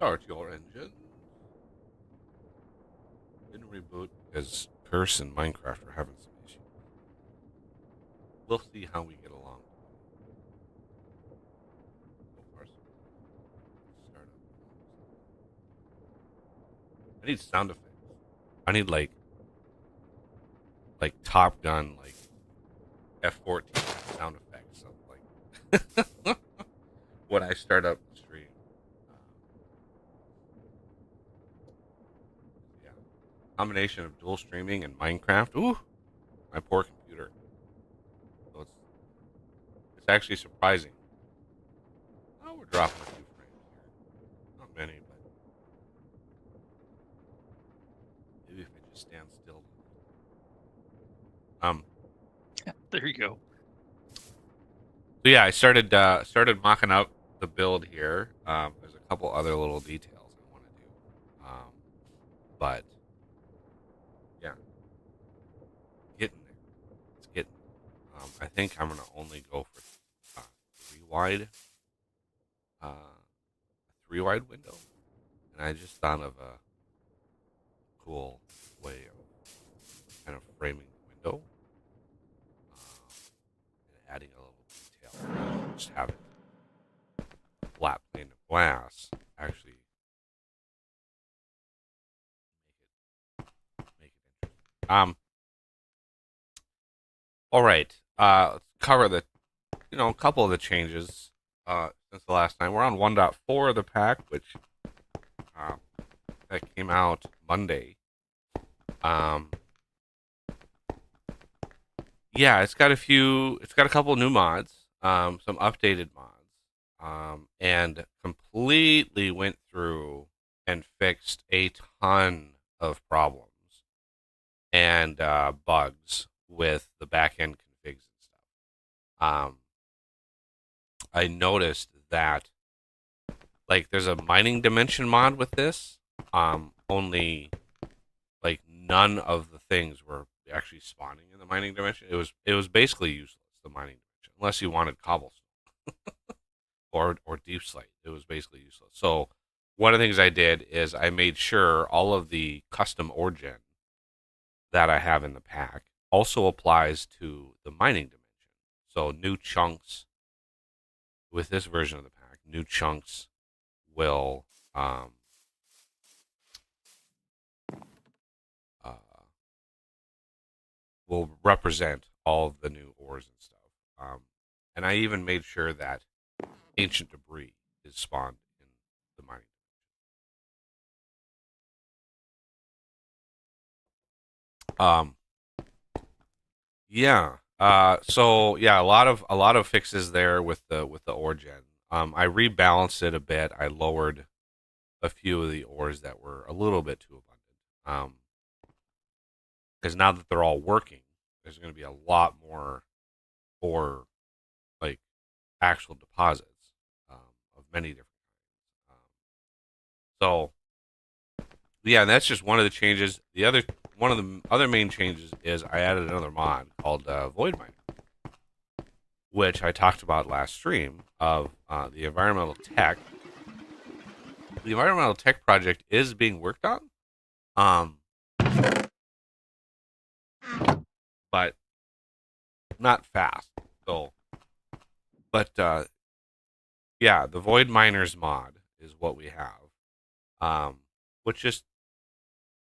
Start your engine. Didn't reboot because Curse and Minecraft are having some issues. We'll see how we get along. So far, so start up. I need sound effects. I need like Top Gun, like F-14 sound effects. So like when I start up the stream. Um, yeah, combination of dual streaming and Minecraft. Ooh, my poor computer. So it's actually surprising. Oh, we're dropping a few frames here. Not many, but maybe if I just stand still. Um. There you go. So yeah, I started mocking up the build here. There's a couple other little details I want to do. But yeah, getting there. It's getting. I think I'm gonna only go for uh, three wide, a three wide window, and I just thought of a cool way of kind of framing the window and adding a little detail. Just have it flat plane of glass actually make it interesting. All right. Let's cover the a couple of the changes since the last time. We're on 1.4 of the pack, which uh, that came out Monday. Um, yeah, it's got a couple new mods, some updated mods, and completely went through and fixed a ton of problems and bugs with the back end configs and stuff. I noticed that like there's a mining dimension mod with this. Only like none of the things were actually spawning in the mining dimension. It was basically useless, the mining dimension, unless you wanted cobblestone or deep slate. It was basically useless. So one of the things I did is I made sure all of the custom origin that I have in the pack also applies to the mining dimension. So new chunks with this version of the pack, new chunks will um, uh, will represent all of the new ores and stuff. And I even made sure that ancient debris is spawned in the mining. Um, yeah. So yeah, a lot of fixes there with the ore gen. I rebalanced it a bit. I lowered a few of the ores that were a little bit too abundant. Because now that they're all working, there's going to be a lot more ore, like actual deposits of many different kinds. So yeah, and that's just one of the changes. The other one of the other main changes is I added another mod called Void Miner, which I talked about last stream of the environmental tech. The environmental tech project is being worked on, um, but not fast. So, but yeah, the Void Miners mod is what we have, which just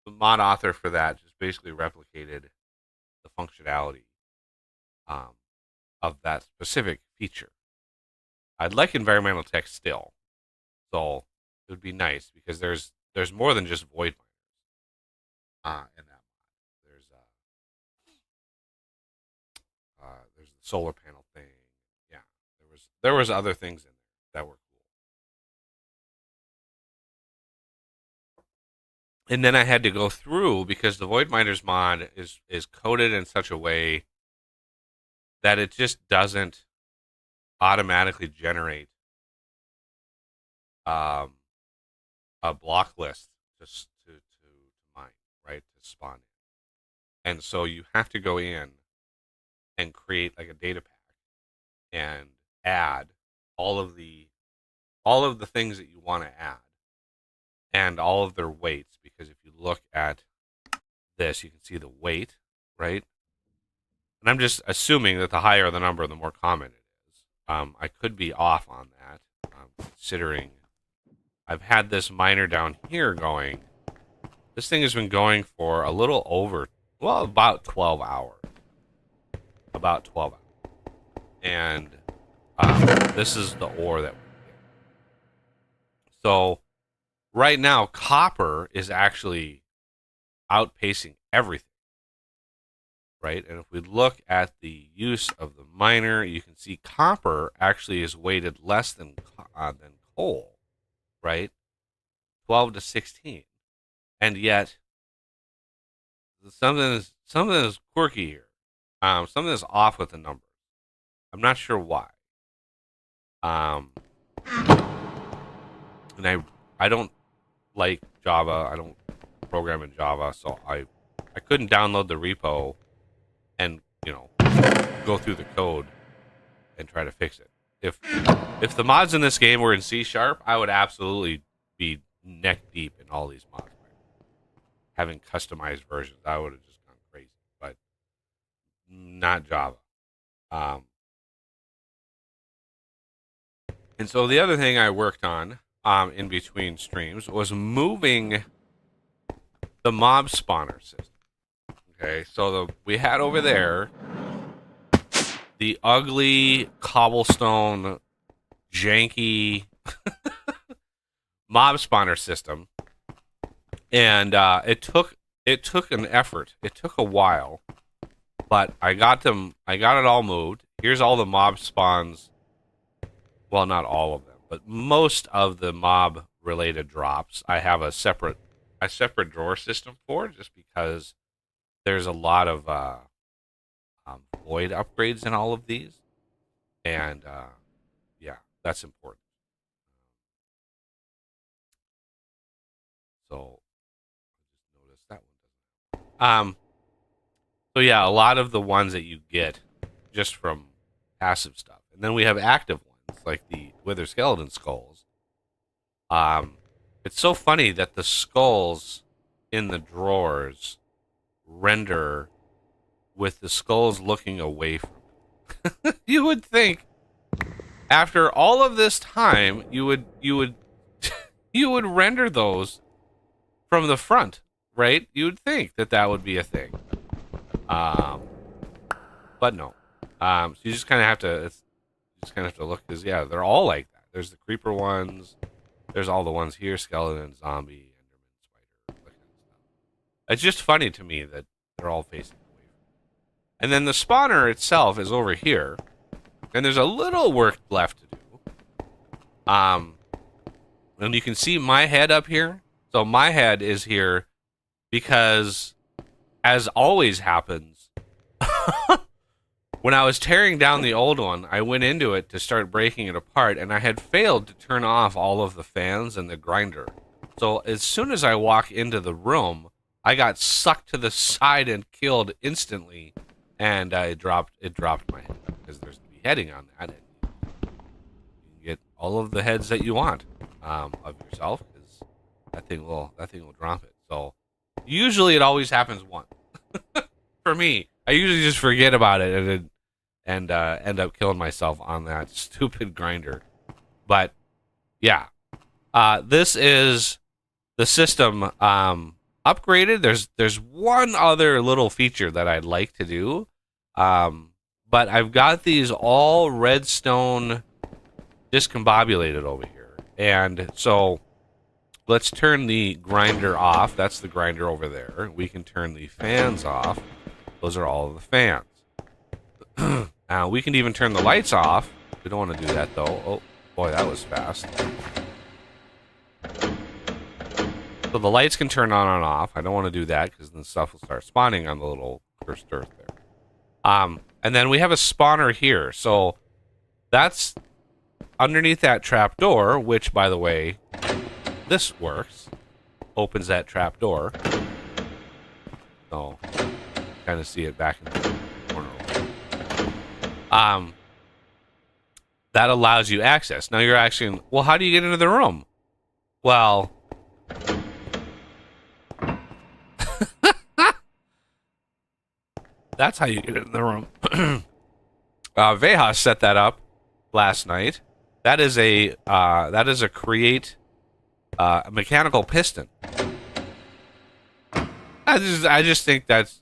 the mod author for that just basically replicated the functionality um, of that specific feature. I'd like environmental tech still, so it would be nice because there's more than just void miners in that mod. There's the solar panel thing. Yeah, there was other things in there that were cool. And then I had to go through because the void miners mod is coded in such a way that it just doesn't automatically generate um, a block list to mine, right, to spawn in. And so you have to go in and create like a data pack and add all of the all of the things that you want to add and all of their weights, because if you look at this, you can see the weight, right? And I'm just assuming that the higher the number, the more common it is. I could be off on that, considering I've had this miner down here going. This thing has been going for a little over, well, about 12 hours. About 12 hours. And this is the ore that we get. So right now, copper is actually outpacing everything, right? And if we look at the use of the miner, you can see copper actually is weighted less than coal, right? 12 to 16. And yet, something is quirky here. Something is off with the numbers. I'm not sure why. And I don't like Java. I don't program in Java, so I couldn't download the repo and go through the code and try to fix it. If the mods in this game were in C#, I would absolutely be neck deep in all these mods. Having customized versions, I would have just gone crazy, but not Java. And so the other thing I worked on in between streams was moving the mob spawner system. Okay, so we had over there the ugly cobblestone janky mob spawner system, and it took an effort. It took a while, but I got it all moved. Here's all the mob spawns. Well, not all of them, but most of the mob related drops. I have a separate drawer system for, just because there's a lot of void upgrades in all of these, and yeah, that's important. So I just noticed that one. So yeah, a lot of the ones that you get just from passive stuff, and then we have active ones like the wither skeleton skulls. It's so funny that the skulls in the drawers render with the skulls looking away from it. You would think after all of this time you would you would render those from the front, right? You would think that would be a thing. But no. So you just kind of have to look, because yeah, they're all like that. There's the creeper ones. There's all the ones here: skeleton, zombie, enderman, spider, that kind of stuff. It's just funny to me that they're all facing away. And then the spawner itself is over here, and there's a little work left to do. And you can see my head up here. So my head is here because, as always happens, when I was tearing down the old one, I went into it to start breaking it apart, and I had failed to turn off all of the fans and the grinder. So as soon as I walk into the room, I got sucked to the side and killed instantly, and it dropped my head, because there's the beheading on that. And you can get all of the heads that you want of yourself, because that thing will drop it. So usually it always happens once. For me, I usually just forget about it and end up killing myself on that stupid grinder. But yeah, this is the system upgraded. There's one other little feature that I'd like to do, but I've got these all redstone discombobulated over here, and so let's turn the grinder off. That's the grinder over there. We can turn the fans off. Those are all of the fans. We can even turn the lights off. We don't want to do that, though. Oh, boy, that was fast. So the lights can turn on and off. I don't want to do that, because then stuff will start spawning on the little cursed earth there. And then we have a spawner here. So that's underneath that trap door, which, by the way, this works. Opens that trap door. So kind of see it back in the corner over there. That allows you access. Now you're asking, well, how do you get into the room? Well, That's how you get in the room. Vejas set that up last night. That is a create mechanical piston. I just think that's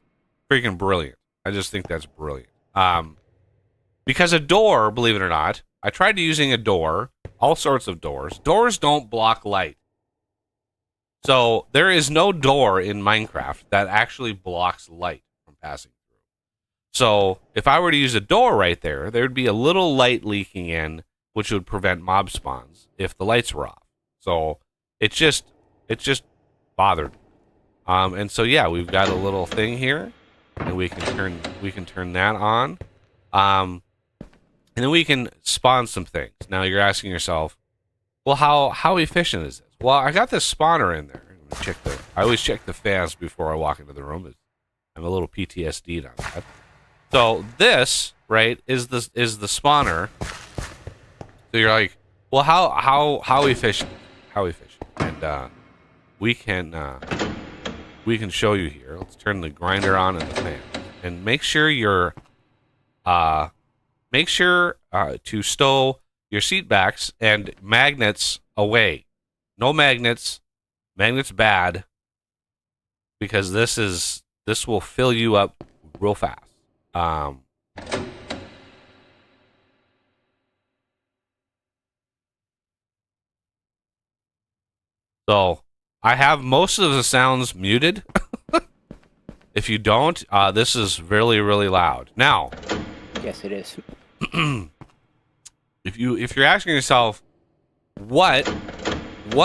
freaking brilliant. I just think that's brilliant. Because a door, believe it or not, I tried using a door, all sorts of doors. Doors don't block light. So there is no door in Minecraft that actually blocks light from passing through. So if I were to use a door right there, there would be a little light leaking in, which would prevent mob spawns if the lights were off. So it just bothered. And so yeah, we've got a little thing here, and we can turn that on. And then we can spawn some things. Now you're asking yourself, well, how efficient is this? Well, I got this spawner in there. I always check the fans before I walk into the room. I'm a little PTSD'd on that. So this, right, is the spawner. So you're like, well, how efficient? How efficient? And we can show you here. Let's turn the grinder on and the fan, and make sure to stow your seat backs and magnets away. No magnets. Magnets bad, because this will fill you up real fast. So I have most of the sounds muted. If you don't, this is really, really loud. Now, yes, it is. if you're asking yourself, what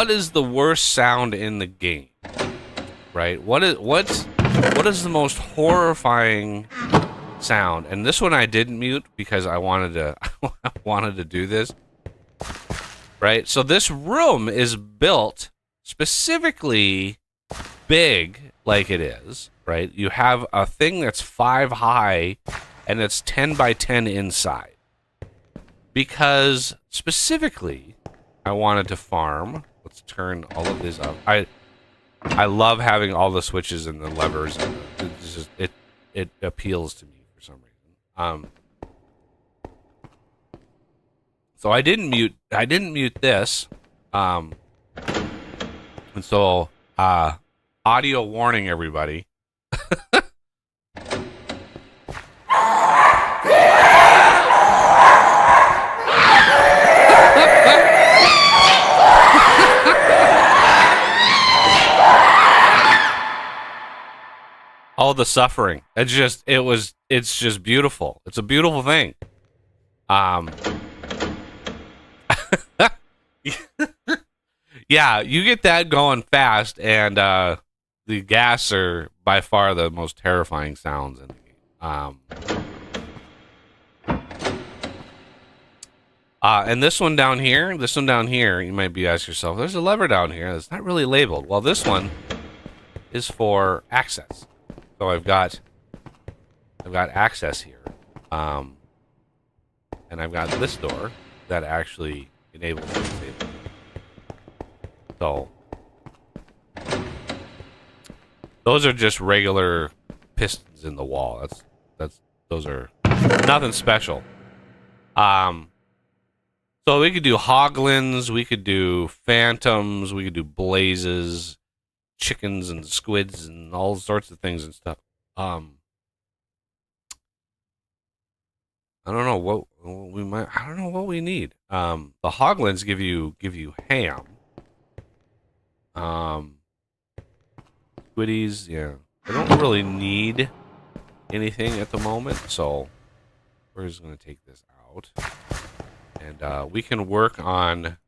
is the worst sound in the game? Right? What is the most horrifying sound? And this one I didn't mute because I wanted to do this. Right? So this room is built specifically big like it is, right? You have a thing that's 5 high and it's 10 by 10 inside. Because specifically I wanted to farm. Let's turn all of these up. I love having all the switches and the levers. And it appeals to me for some reason. So I didn't mute this. And so audio warning, everybody. All the suffering. It's just beautiful. It's a beautiful thing. Yeah, you get that going fast, and the gas are by far the most terrifying sounds in the game. And this one down here, you might be asking yourself, there's a lever down here that's not really labeled. Well, this one is for access. So I've got access here, and I've got this door that actually enables me to save it. So those are just regular pistons in the wall. Those are nothing special. So we could do hoglins, we could do phantoms, we could do blazes, chickens and squids and all sorts of things and stuff. I don't know what we might. I don't know what we need. The hoglins give you ham. Squiddies, yeah. I don't really need anything at the moment, so we're just gonna take this out, and we can work on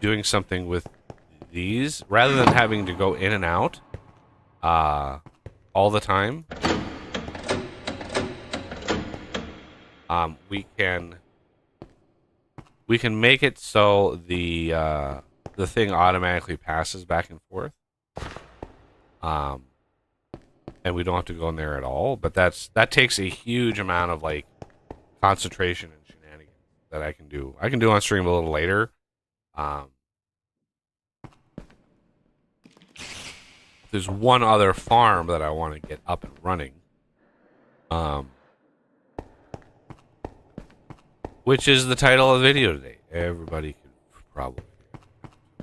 doing something with these rather than having to go in and out all the time. We can make it so the thing automatically passes back and forth, and we don't have to go in there at all. But that takes a huge amount of like concentration and shenanigans that I can do. I can do on stream a little later. there's one other farm that I want to get up and running. Which is the title of the video today. Everybody can probably.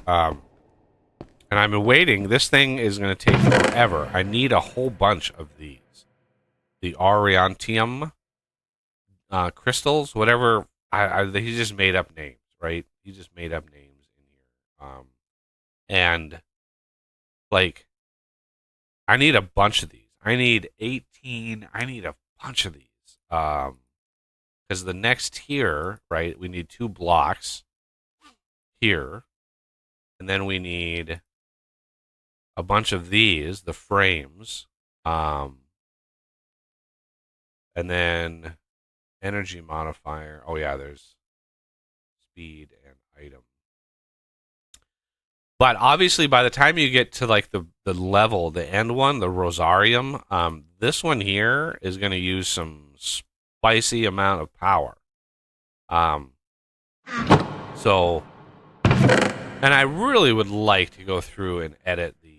And I've been waiting. This thing is going to take forever. I need a whole bunch of these. The Oriantium crystals, whatever. He just made up names, right? He just made up names in here. And like, I need a bunch of these. I need 18. I need a bunch of these. Because the next tier, right? We need 2 blocks here, and then we need a bunch of these, the frames, and then energy modifier. Oh yeah, there's speed and item. But obviously, by the time you get to like the level, the end one, the Rosarium, this one here is going to use some spicy amount of power. So, and I really would like to go through and edit the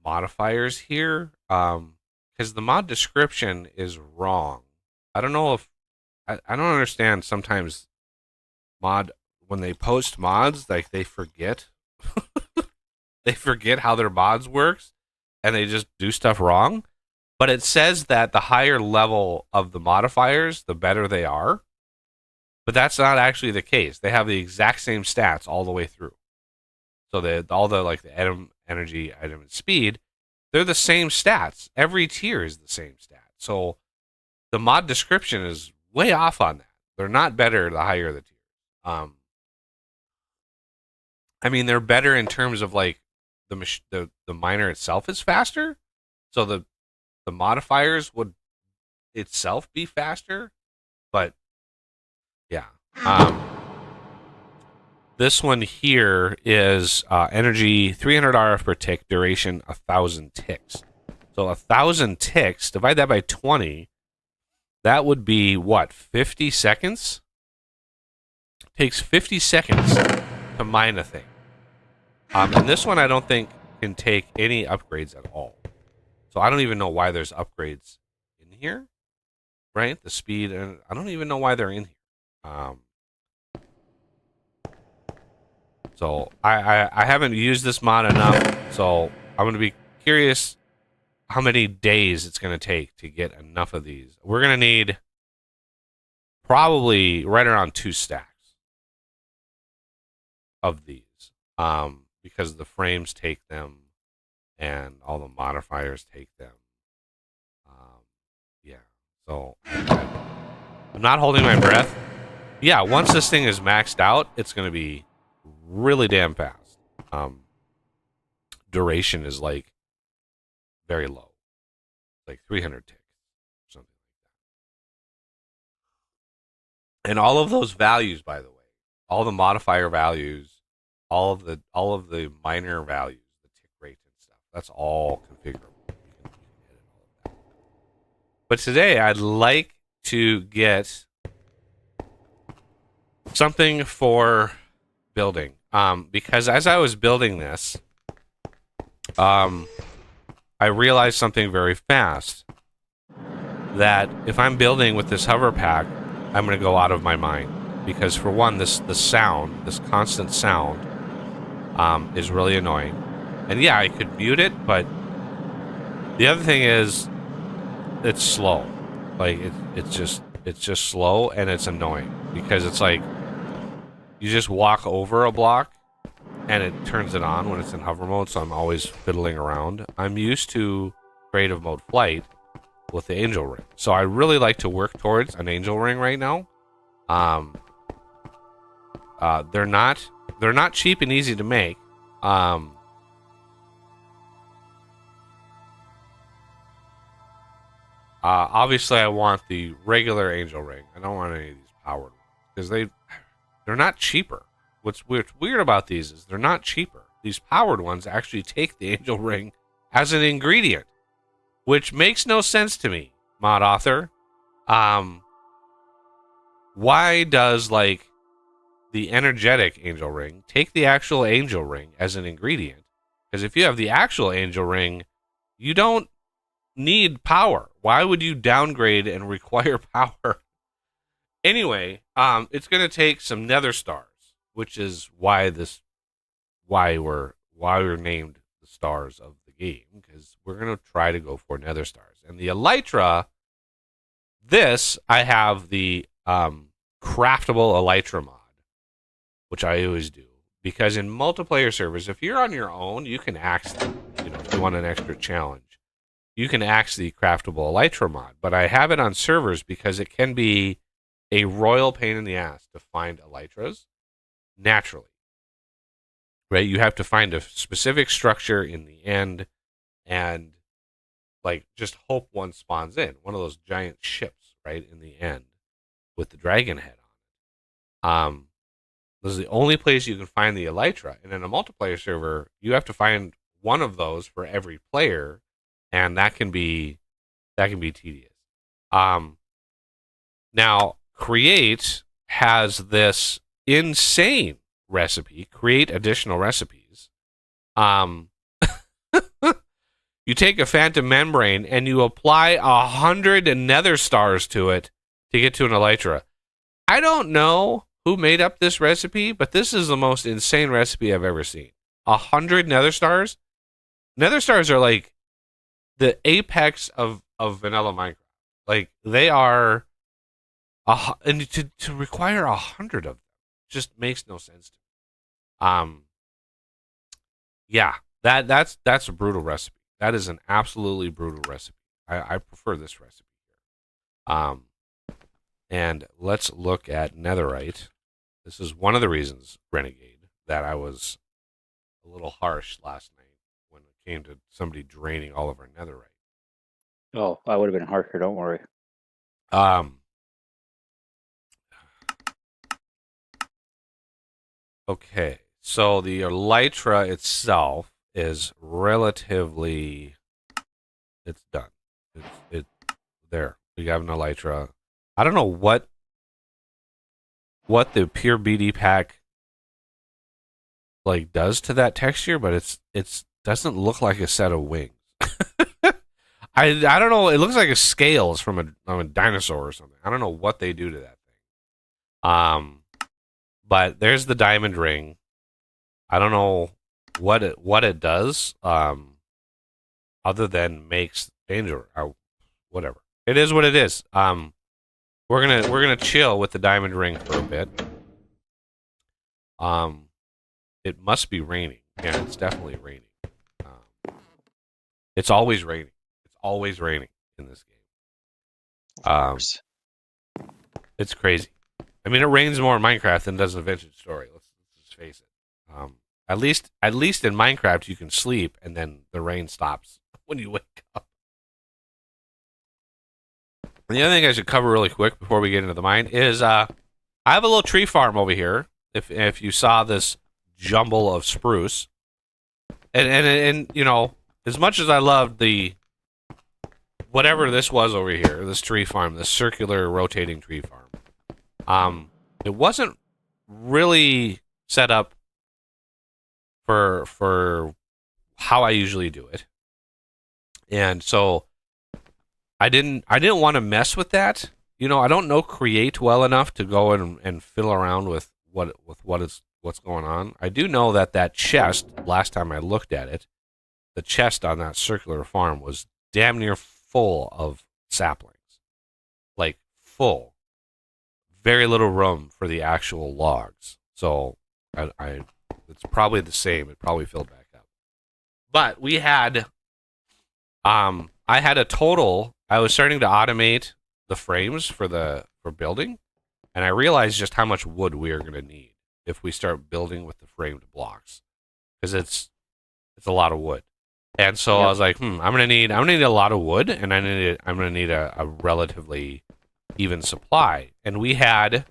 modifiers here, because the mod description is wrong. I don't know if I don't understand. Sometimes when they post mods, like they forget they forget how their mods works, and they just do stuff wrong. But it says that the higher level of the modifiers, the better they are. But that's not actually the case. They have the exact same stats all the way through. So all the like the item, energy, item, and speed, they're the same stats. Every tier is the same stat. So the mod description is way off on that. They're not better the higher the tier. I mean, they're better in terms of like the miner itself is faster. So the modifiers would itself be faster, but yeah. This one here is energy 300 RF per tick, duration 1,000 ticks. So 1,000 ticks, divide that by 20, that would be what, 50 seconds? Takes 50 seconds to mine a thing. And this one I don't think can take any upgrades at all. So I don't even know why there's upgrades in here, right? The speed, and I don't even know why they're in here. So I haven't used this mod enough, so I'm going to be curious how many days it's going to take to get enough of these. We're going to need probably right around 2 stacks of these, because the frames take them and all the modifiers take them. Yeah, so I'm not holding my breath. Yeah, once this thing is maxed out, it's going to be really damn fast. Duration is like very low, like 300 ticks, something like that. And all of those values, by the way, all the modifier values, all of the minor values, the tick rate and stuff, that's all configurable. You can edit all of that. But today, I'd like to get something for building, because as I was building this, I realized something very fast, that if I'm building with this hover pack, I'm going to go out of my mind, because for one, this constant sound, is really annoying. And yeah, I could mute it, but the other thing is, it's slow. Like it's just slow, and it's annoying, because it's like you just walk over a block and it turns it on when it's in hover mode, so I'm always fiddling around. I'm used to creative mode flight with the angel ring, so I really like to work towards an angel ring right now. They're not cheap and easy to make. Obviously I want the regular angel ring. I don't want any of these powered ones, because they're not cheaper. What's weird about these is they're not cheaper. These powered ones actually take the angel ring as an ingredient, which makes no sense to me, mod author. Why does like the energetic angel ring take the actual angel ring as an ingredient? Because if you have the actual angel ring, You don't need power. Why would you downgrade and require power? Anyway, it's going to take some nether stars, which is why we're named the stars of the game, because we're going to try to go for nether stars. And the elytra, I have the craftable elytra mod, which I always do, because in multiplayer servers, if you're on your own, you can axe them. If you want an extra challenge, you can axe the craftable elytra mod. But I have it on servers because it can be a royal pain in the ass to find elytras naturally. Right? You have to find a specific structure in the end and just hope one spawns in. One of those giant ships, right, in the end with the dragon head on it. This is the only place you can find the elytra. And in a multiplayer server, you have to find one of those for every player, and that can be tedious. Now, Create has this insane recipe, create additional recipes. You take a phantom membrane and you apply 100 nether stars to it to get to an elytra. I don't know who made up this recipe, but this is the most insane recipe I've ever seen. 100 nether stars? Nether stars are like the apex of vanilla Minecraft. Like, they are, and to require 100 of them just makes no sense to me. Yeah, that's a brutal recipe. That is an absolutely brutal recipe. I prefer this recipe here. And let's look at netherite. This is one of the reasons, Renegade, that I was a little harsh last night when it came to somebody draining all of our netherite. Oh, I would have been harsher. Don't worry. Okay, so the elytra itself is relatively. It's done. It's there. We have an elytra. I don't know what the pure BD pack does to that texture, but it's doesn't look like a set of wings. I don't know. It looks like a scales from a dinosaur or something. I don't know what they do to that thing. But there's the diamond ring. I don't know what it does, other than makes danger or whatever. It is what it is. We're gonna chill with the diamond ring for a bit. It must be raining. Yeah, it's definitely raining. It's always raining. It's always raining in this game. It's crazy. I mean, it rains more in Minecraft than it does in Vintage Story. Let's just face it. At least in Minecraft, you can sleep and then the rain stops when you wake up. And the other thing I should cover really quick before we get into the mine is I have a little tree farm over here. If you saw this jumble of spruce, and as much as I loved the whatever this was over here, this tree farm, this circular rotating tree farm, it wasn't really set up for how I usually do it, and so I didn't want to mess with that. I don't know Create well enough to go and fiddle around with what's going on. I do know that chest, last time I looked at it, the chest on that circular farm was damn near full of saplings. Like, full. Very little room for the actual logs. So it's probably the same. It probably filled back up. But we had I had a total. I was starting to automate the frames for building, and I realized just how much wood we are going to need if we start building with the framed blocks, because it's a lot of wood. And so I was like, I'm gonna need a lot of wood, and I'm gonna need a relatively even supply. And I had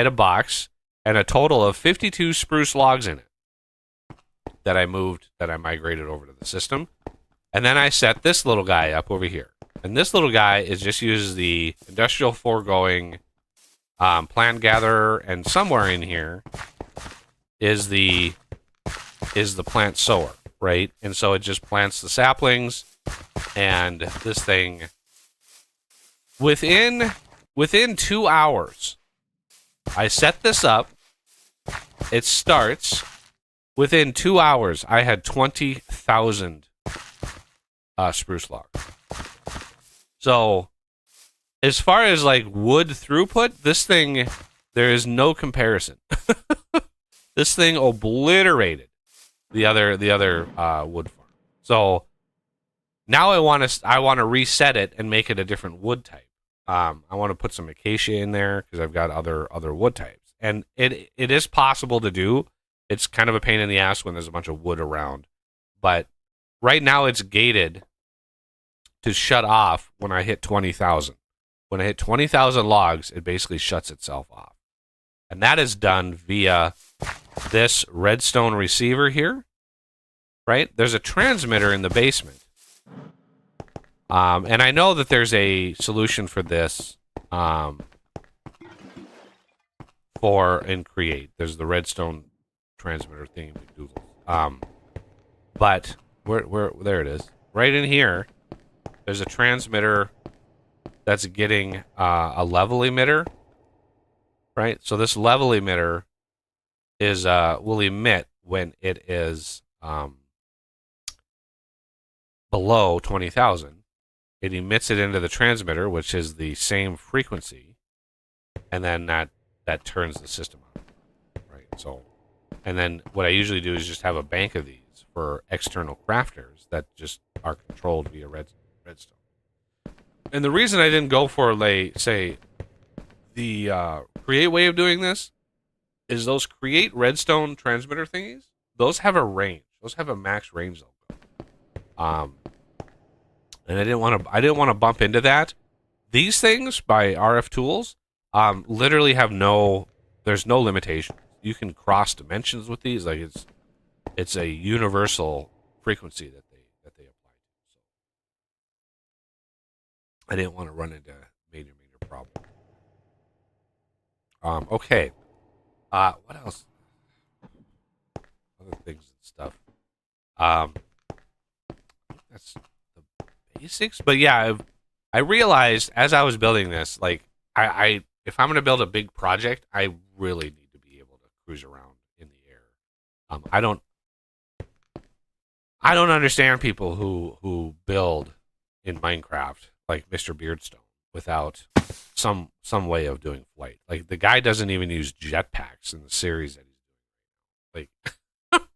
a box and a total of 52 spruce logs in it that I migrated over to the system. And then I set this little guy up over here. And this little guy just uses the industrial foregoing plant gatherer, and somewhere in here is the plant sower, right? And so it just plants the saplings, And this thing, within 2 hours, I set this up. It starts. Within 2 hours, I had 20,000 spruce logs. So, as far as like wood throughput, this thing, there is no comparison. This thing obliterated the other wood farm. So now I want to reset it and make it a different wood type. I want to put some acacia in there because I've got other wood types, and it is possible to do. It's kind of a pain in the ass when there's a bunch of wood around, but right now it's gated to shut off when I hit 20,000. When I hit 20,000 logs, it basically shuts itself off, and that is done via this redstone receiver here. Right? There's a transmitter in the basement. And I know that there's a solution for this in Create. There's the redstone transmitter thing. But where there it is. Right in here, there's a transmitter that's getting a level emitter. Right? So this level emitter is will emit when it is below 20,000. It emits it into the transmitter, which is the same frequency, and then that turns the system on. Right. So, and then what I usually do is just have a bank of these for external crafters that just are controlled via redstone. And the reason I didn't go for, like, say, the Create way of doing this is those Create redstone transmitter thingies. Those have a range. Those have a max range they'll go. And I didn't want to bump into that. These things by RF Tools literally have there's no limitation. You can cross dimensions with these. Like it's a universal frequency that they apply to. So I didn't want to run into major problem. Okay. What else? Other things and stuff. That's the basics. But yeah, I realized as I was building this, like, I if I'm going to build a big project, I really need to be able to cruise around in the air. I don't understand people who build in Minecraft like Mr. Beardstone without some way of doing flight. Like, the guy doesn't even use jetpacks in the series that he's doing.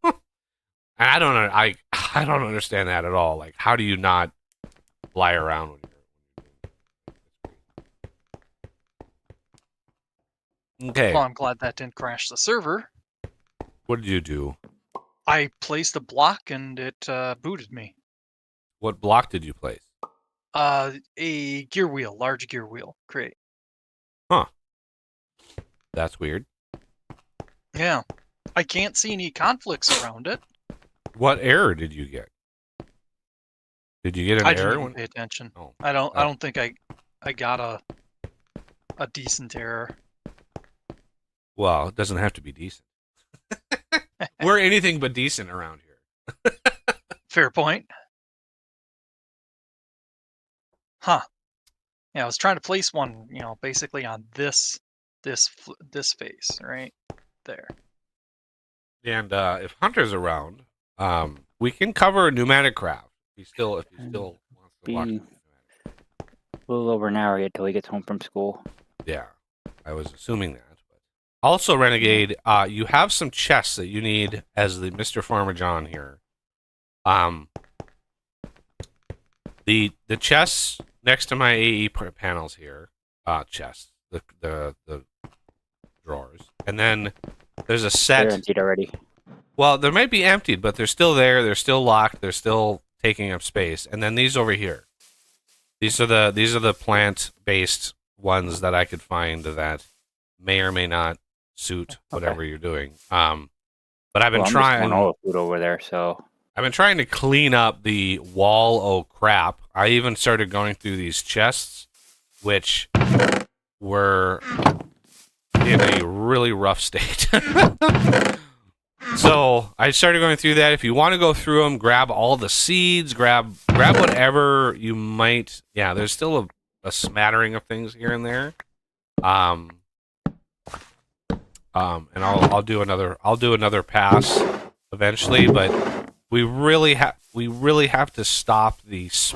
Like, I don't understand that at all. Like, how do you not fly around when you're okay? Well, I'm glad that didn't crash the server. What did you do? I placed a block and it booted me. What block did you place? A gear wheel, large gear wheel, create. Huh. That's weird. Yeah. I can't see any conflicts around it. What error did you get? Did you get an I error? didn't even pay attention. Oh. I don't think I got a decent error. Well, it doesn't have to be decent. We're anything but decent around here. Fair point. Huh. Yeah, I was trying to place one, basically on this face, right there. And if Hunter's around, we can cover pneumatic craft. If he still wants to watch a little over an hour yet till he gets home from school. Yeah, I was assuming that. But also, Renegade, you have some chests that you need as the Mr. Farmer John here. The chests next to my AE panels here, chests, the drawers, and then there's a set. They're emptied already. Well, they might be emptied, but they're still there. They're still locked. They're still taking up space. And then these over here. These are the plant-based ones that I could find that may or may not suit whatever you're doing. But I've been trying. I'm just all the food over there, so I've been trying to clean up the wall of crap. I even started going through these chests, which were in a really rough state. So I started going through that. If you want to go through them, grab all the seeds, grab whatever you might. Yeah, there's still a smattering of things here and there. And I'll do another pass eventually, but we really have to stop these.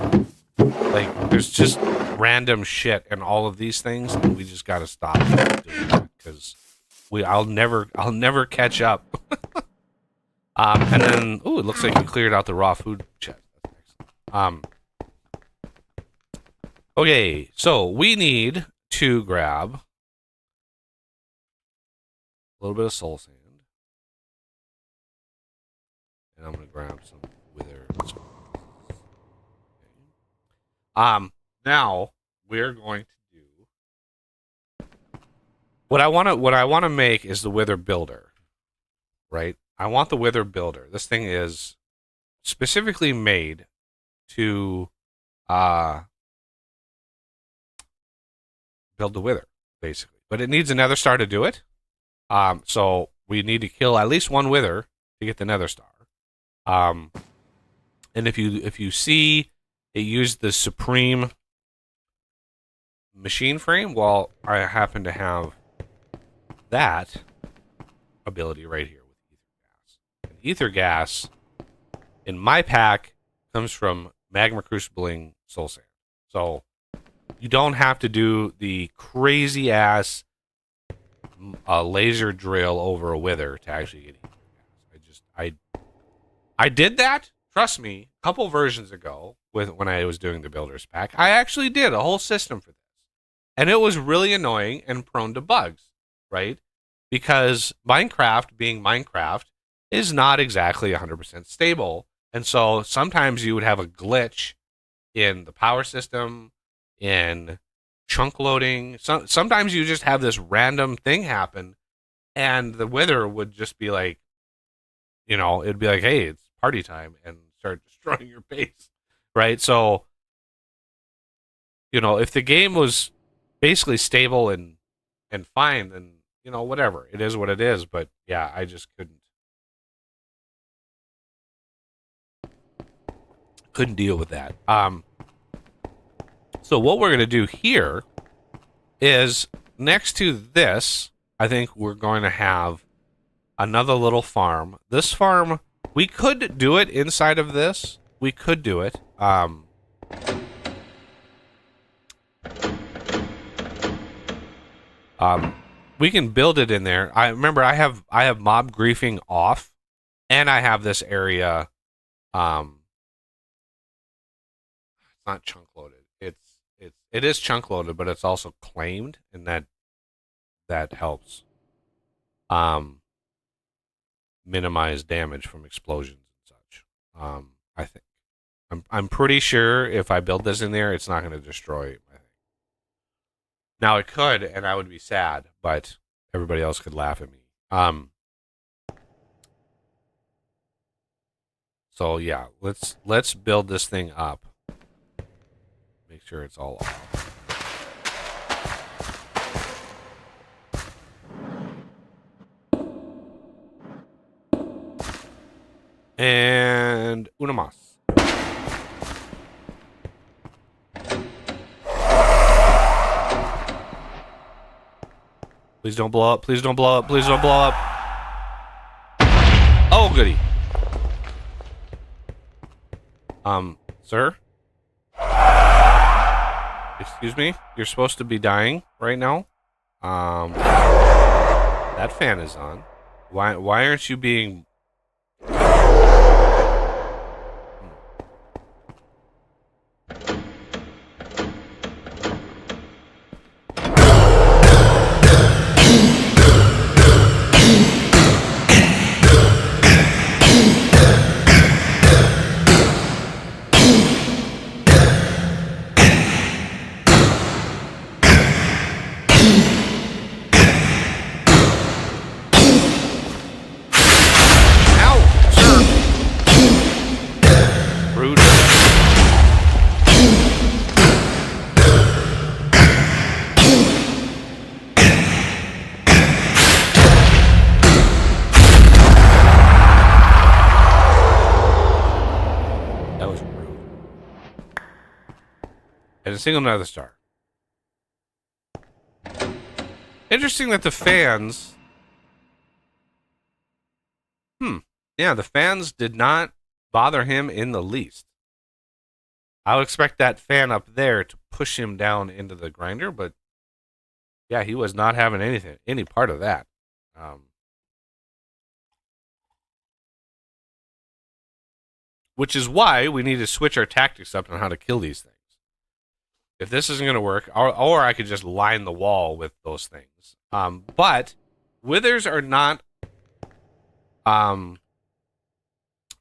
Like, there's just random shit in all of these things, and we just gotta stop doing that because I'll never catch up. And then, ooh, it looks like you cleared out the raw food chest. That's excellent. Okay, so we need to grab a little bit of soul sand, and I'm gonna grab some wither. Okay. Now we're going to do what I want to make is the wither builder, right? I want the wither builder. This thing is specifically made to build the wither, basically, but it needs a nether star to do it. So we need to kill at least one wither to get the nether star. And if you see it used the supreme machine frame, well, I happen to have that ability right here with ether gas. And ether gas in my pack comes from magma crucibling soul sand. So you don't have to do the crazy ass laser drill over a wither to actually get ether gas. I did that, trust me, a couple versions ago when I was doing the builders pack. I actually did a whole system for this. And it was really annoying and prone to bugs, right? Because Minecraft, being Minecraft, is not exactly 100% stable. And so sometimes you would have a glitch in the power system, in chunk loading. Sometimes you just have this random thing happen, and the wither would just be like, it'd be like, hey, it's party time, and start destroying your base, right? So, if the game was basically stable and fine, then, whatever. It is what it is. But, yeah, I just couldn't deal with that. So what we're going to do here is next to this, I think we're going to have another little farm. This farm, we could do it inside of this. We could do it. We can build it in there. I remember I have mob griefing off, and I have this area. It's not chunk loaded. It is chunk loaded, but it's also claimed, and that helps minimize damage from explosions and such. I think I'm pretty sure if I build this in there, it's not going to destroy my thing. Now it could, and I would be sad, but everybody else could laugh at me. So yeah, let's build this thing up. Make sure it's all off. And una más. Please don't blow up. Please don't blow up. Please don't blow up. Oh, goody. Sir? Excuse me? You're supposed to be dying right now? That fan is on. Why aren't you being... single nether star. Interesting that the fans... Yeah, the fans did not bother him in the least. I would expect that fan up there to push him down into the grinder, but yeah, he was not having any part of that. Which is why we need to switch our tactics up on how to kill these things. If this isn't going to work, or I could just line the wall with those things. But withers are not...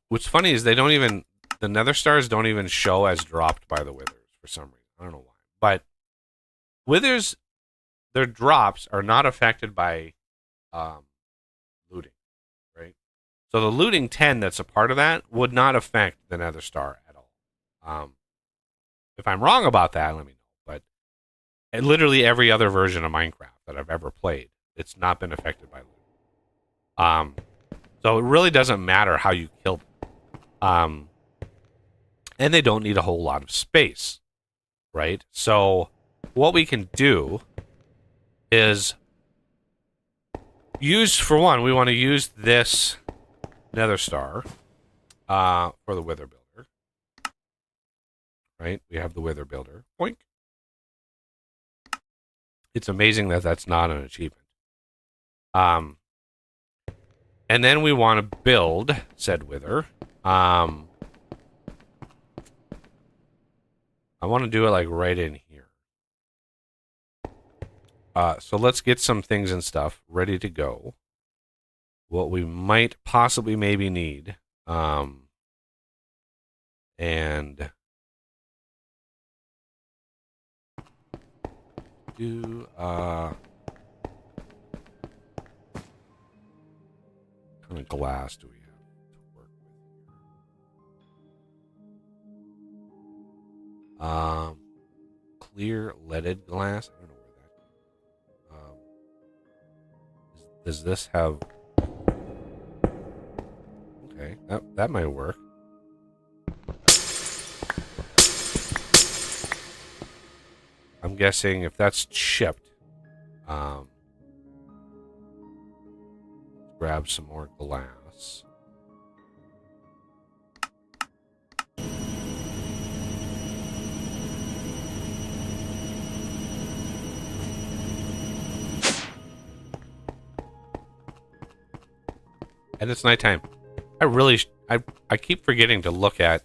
what's funny is they don't even... The nether stars don't even show as dropped by the withers for some reason. I don't know why. But withers, their drops are not affected by looting, right? So the looting 10 that's a part of that would not affect the nether star at all. If I'm wrong about that, let me know. But literally every other version of Minecraft that I've ever played, it's not been affected by looting. So it really doesn't matter how you kill them. And they don't need a whole lot of space, right? So what we can do is use, for one, we want to use this nether star for the wither builder, right? We have the wither builder. Boink. It's amazing that that's not an achievement. And then we want to build said wither. I want to do it like right in here. So let's get some things and stuff ready to go. What we might possibly maybe need. And do what kind of glass do we have to work with? Clear leaded glass. I don't know where that. Does this have? Okay, that might work. I'm guessing if that's chipped, grab some more glass. And it's nighttime. I keep forgetting to look at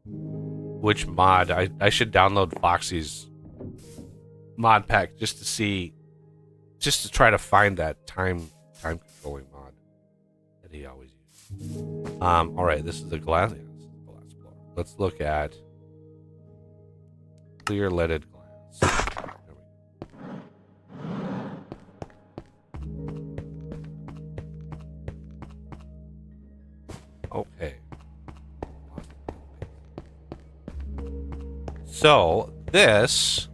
which mod. I should download Foxy's mod pack just to try to find that time controlling mod that he always uses. All right, this is the glass. Yeah, this is the glass blower. Let's look at clear leaded glass. There we go. Okay. So this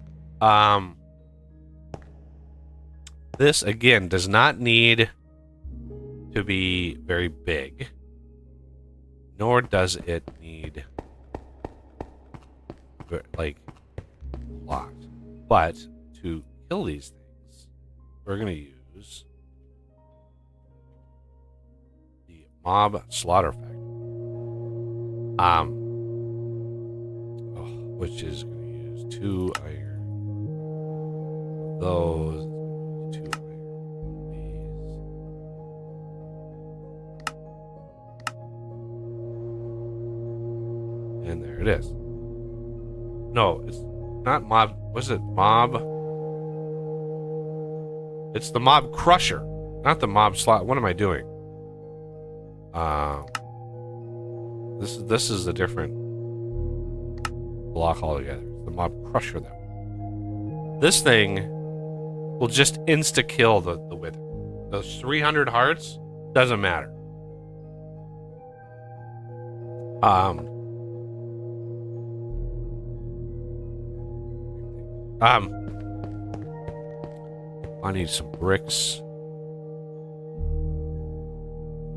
this again does not need to be very big, nor does it need like a lot. But to kill these things, we're going to use the mob slaughter factory, which is going to use 2 iron of those. And there it is. No, it's not mob. Was it mob? It's the mob crusher, not the mob slot. What am I doing? This is a different block altogether. It's the mob crusher that. This thing will just insta kill the wither. Those 300 hearts doesn't matter. I need some bricks. I'm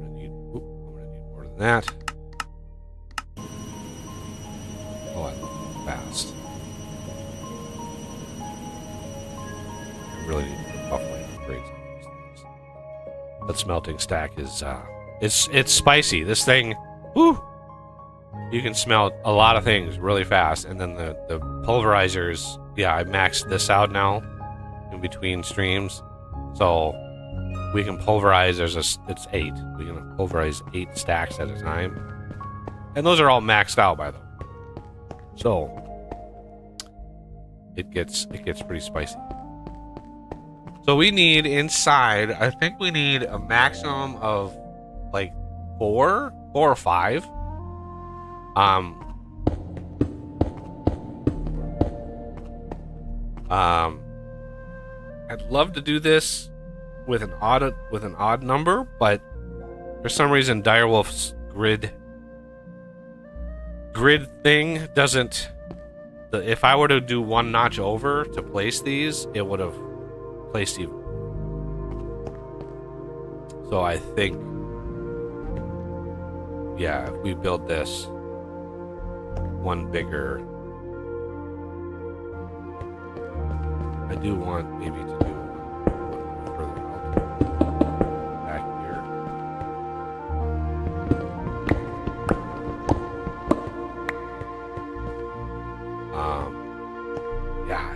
gonna need more than that. Oh, I love it fast. smelting stack is it's spicy. This thing, whoo! You can smelt a lot of things really fast. And then the pulverizers, yeah, I maxed this out now in between streams, so we can pulverize. It's 8. We can pulverize 8 stacks at a time, and those are all maxed out by the way. So it gets pretty spicy. So we need inside, I think we need a maximum of like 4 or 5. I'd love to do this with an odd number, but for some reason Direwolf's grid thing doesn't. If I were to do one notch over to place these, it would have placed even. So I think, yeah, if we build this one bigger, I do want maybe to do one further out back here. Yeah,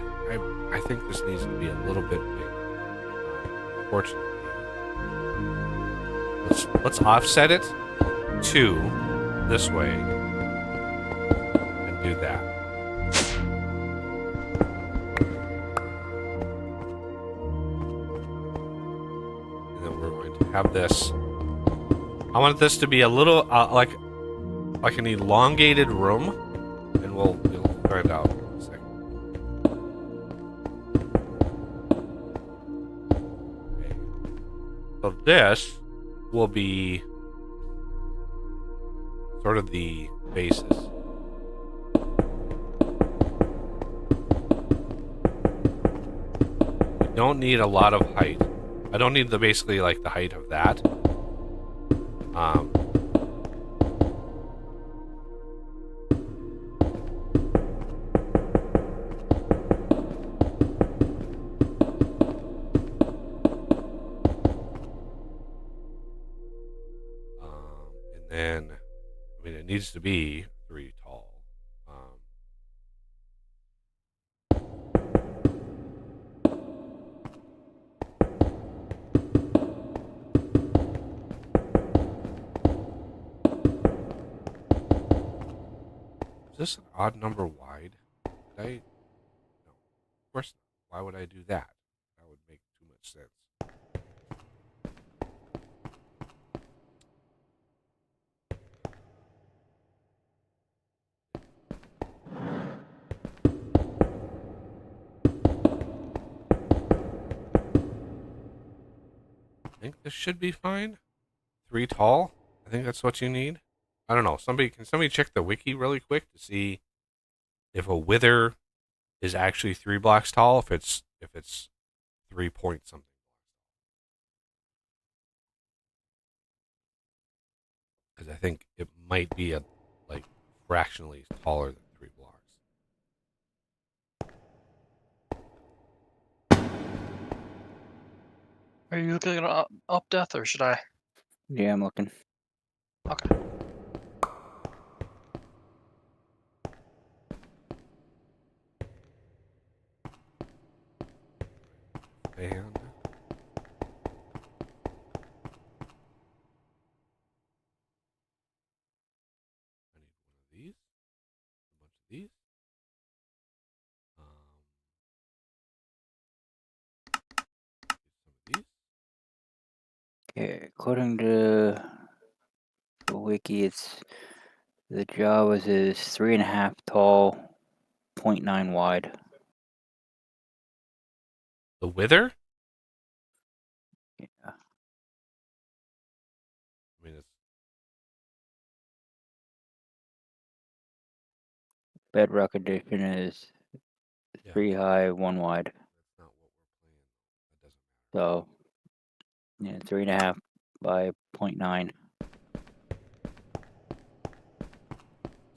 I think this needs to be a little bit bigger. Fortunately, let's offset it to this way and do that. And then we're going to have this. I want this to be a little like an elongated room, and we'll find out in a second. Okay. So this will be sort of the basis. We don't need a lot of height. I don't need basically like the height of that. And then, I mean, it needs to be 3 tall. Is this an odd number wide? Did I? No. Of course not. Why would I do that? That would make too much sense. I think this should be fine. 3 tall. I think that's what you need. I don't know. Can somebody check the wiki really quick to see if a wither is actually 3 blocks tall? If it's 3 point something. Because I think it might be like fractionally taller than 3 blocks. Are you looking it up, Death, or should I? Yeah, I'm looking. Okay. And I need one of these, a bunch of these. Some of these. Okay, according to the wiki, the Jawas is 3.5 tall, 0.9 wide. The wither? Yeah. I mean, it's Bedrock edition is Yeah. 3 high, 1 wide. That's not what we're playing. That doesn't matter. So, yeah, 3.5 by 0.9.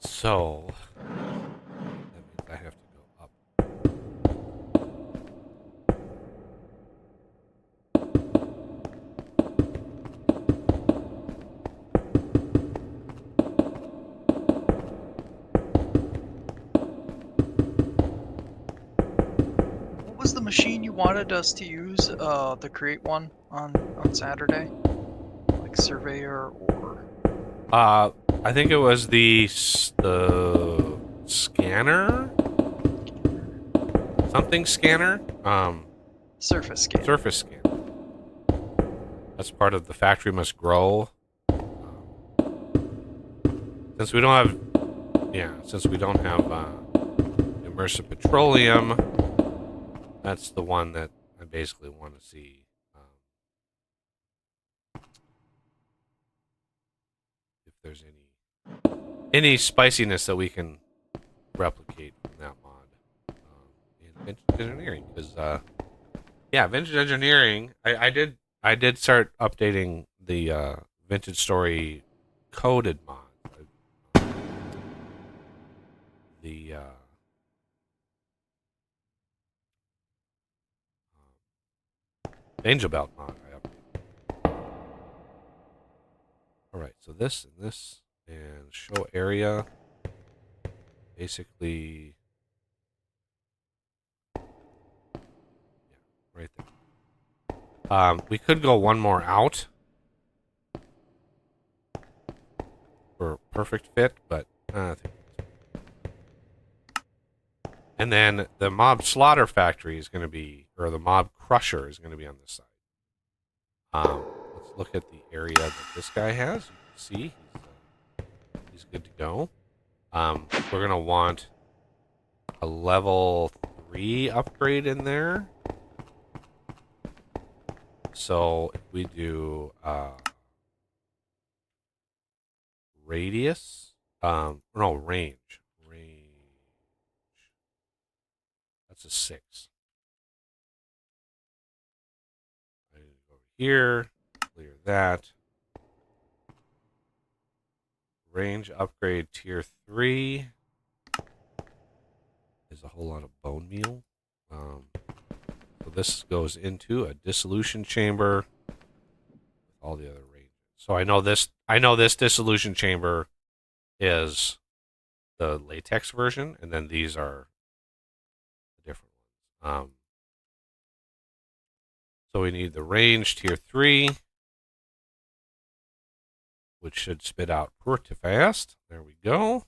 So that means I have to go up. machine you wanted us to use, the create one on Saturday? Like Surveyor or... I think it was the scanner, something scanner, Surface scan. surface scanner. That's part of the factory must grow. Since we don't have, immersive petroleum, that's the one that I basically want to see. If there's any spiciness that we can replicate from that mod in vintage engineering, because vintage engineering, I did start updating the vintage story coded mod. The Angel Belt mod. All right, so this and this and show area. Basically, yeah, right there. We could go one more out for perfect fit, but I think. And then the mob slaughter factory is going to be, or the mob crusher is going to be on this side. Let's look at the area that this guy has. You can see he's good to go. We're going to want a level 3 upgrade in there. So if we do radius, range. That's a 6. Over here, clear that. Range upgrade tier 3 is a whole lot of bone meal. So this goes into a dissolution chamber with all the other ranges. So I know this dissolution chamber is the latex version, and then these are the different ones. So we need the range tier 3, which should spit out pretty fast. There we go.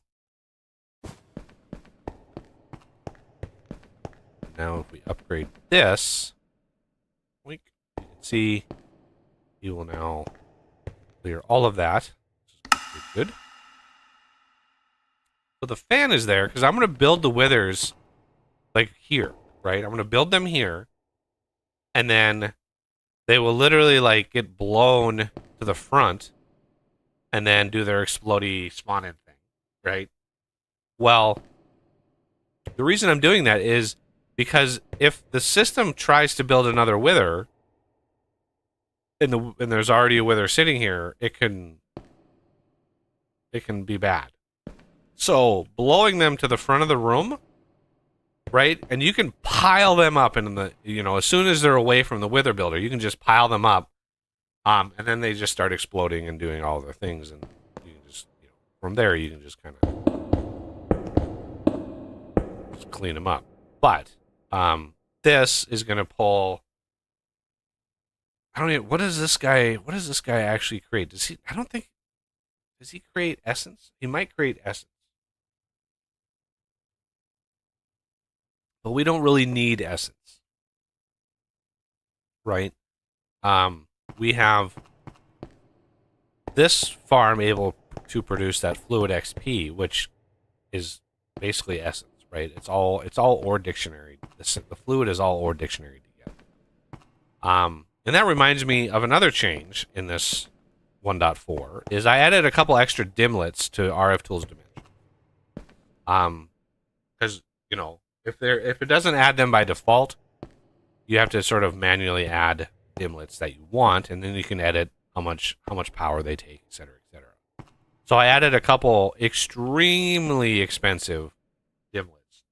Now if we upgrade this, you can see he will now clear all of that. Good. So the fan is there because I'm going to build the withers like here, right? I'm going to build them here, and then they will literally like get blown to the front and then do their explodey spawning thing, right? Well, the reason I'm doing that is because if the system tries to build another wither and there's already a wither sitting here, it can be bad. So blowing them to the front of the room, right? And you can pile them up in the, as soon as they're away from the wither builder, you can just pile them up. And then they just start exploding and doing all their things, and you can just, from there you can just kind of just clean them up. But this is going to pull. I don't even. What does this guy actually create? Does he create essence? He might create essence, but we don't really need essence, right? We have this farm able to produce that fluid XP, which is basically essence, right? It's all ore dictionary. The fluid is all ore dictionary together. And that reminds me of another change in this 1.4 is I added a couple extra dimlets to RF Tools Dimension. Because if it doesn't add them by default, you have to sort of manually add dimlets that you want, and then you can edit how much power they take, etc., etc. So I added a couple extremely expensive dimlets.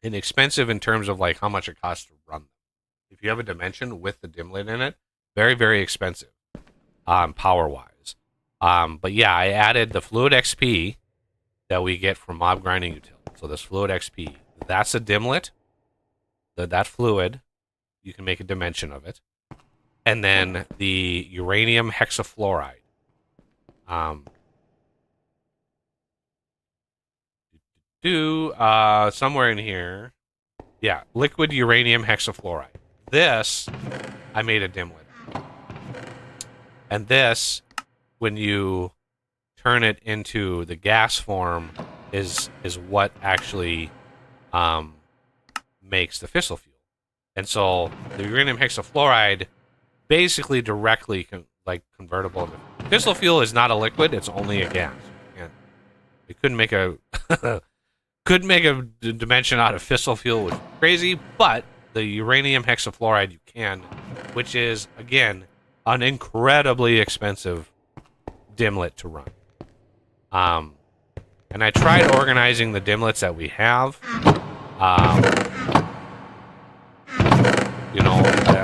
Inexpensive in terms of like how much it costs to run them. If you have a dimension with the dimlet in it, very, very expensive, power-wise. But yeah, I added the Fluid XP that we get from mob grinding utility. So this Fluid XP, that's a dimlet. that fluid, you can make a dimension of it. And then the uranium hexafluoride. Somewhere in here. Yeah, liquid uranium hexafluoride. This, I made a dimlet. And this, when you turn it into the gas form, is what actually makes the fissile fuel. And so the uranium hexafluoride basically directly convertible. Fissile fuel is not a liquid; it's only a gas. It couldn't make a dimension out of fissile fuel, which is crazy. But the uranium hexafluoride you can, which is again an incredibly expensive dimlet to run. And I tried organizing the dimlets that we have.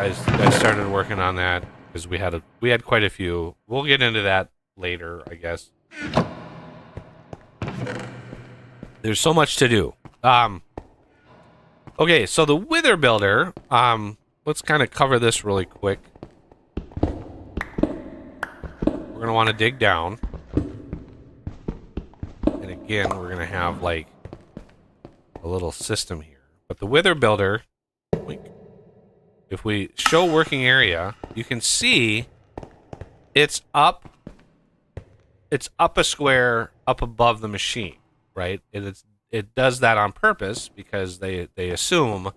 I started working on that because we had quite a few. We'll get into that later, I guess. There's so much to do. Okay, so the Wither Builder. Let's kind of cover this really quick. We're gonna want to dig down, and again, we're gonna have like a little system here. But the Wither Builder, if we show working area, you can see it's up a square up above the machine, right? It does that on purpose because they assume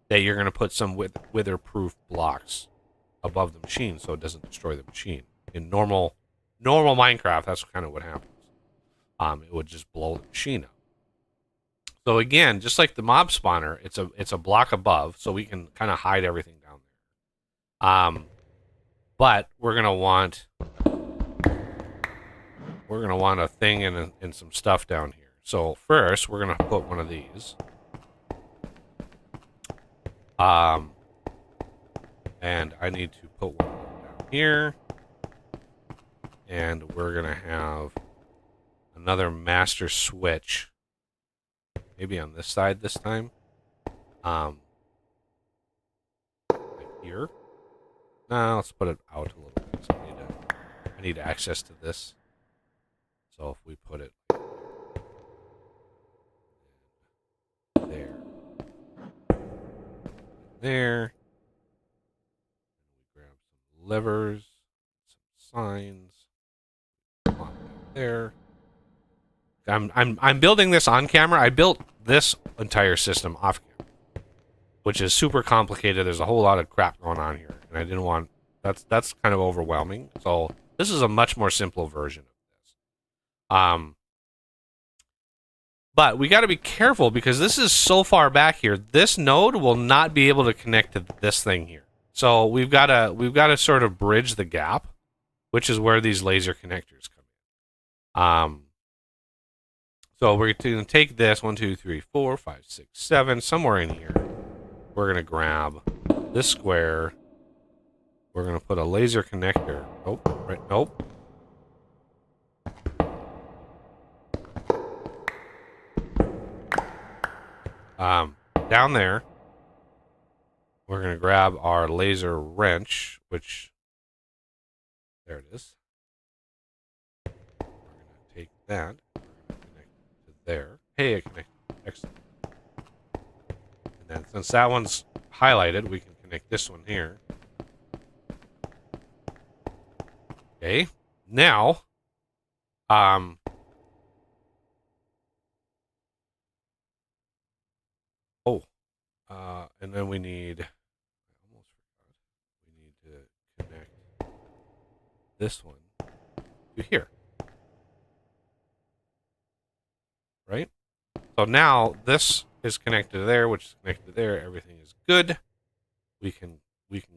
that you're going to put some wither-proof blocks above the machine so it doesn't destroy the machine. In normal Minecraft, that's kind of what happens. It would just blow the machine up. So again, just like the mob spawner, it's a block above, so we can kind of hide everything down there. But we're gonna want a thing and some stuff down here. So first, we're gonna put one of these. And I need to put one down here, and we're gonna have another master switch. Maybe on this side this time. Like here. No, let's put it out a little bit. So I need access to this. So if we put it there. There. We grab some levers, some signs. Pop that there. I'm building this on camera. I built this entire system off camera, which is super complicated. There's a whole lot of crap going on here, and I didn't want that's kind of overwhelming. So this is a much more simple version of this. But we got to be careful because this is so far back here. This node will not be able to connect to this thing here. So we've got to sort of bridge the gap, which is where these laser connectors come in. So we're going to take this 1, 2, 3, 4, 5, 6, 7, somewhere in here. We're going to grab this square. We're going to put a laser connector. Nope. Right. Nope. Down there. We're going to grab our laser wrench, which there it is. We're going to take that. There. Hey, it connected. Excellent. And then since that one's highlighted, we can connect this one here. Okay. Now, and then we need, I almost forgot, we need to connect this one to here. Right? So now this is connected to there, which is connected to there. Everything is good. We can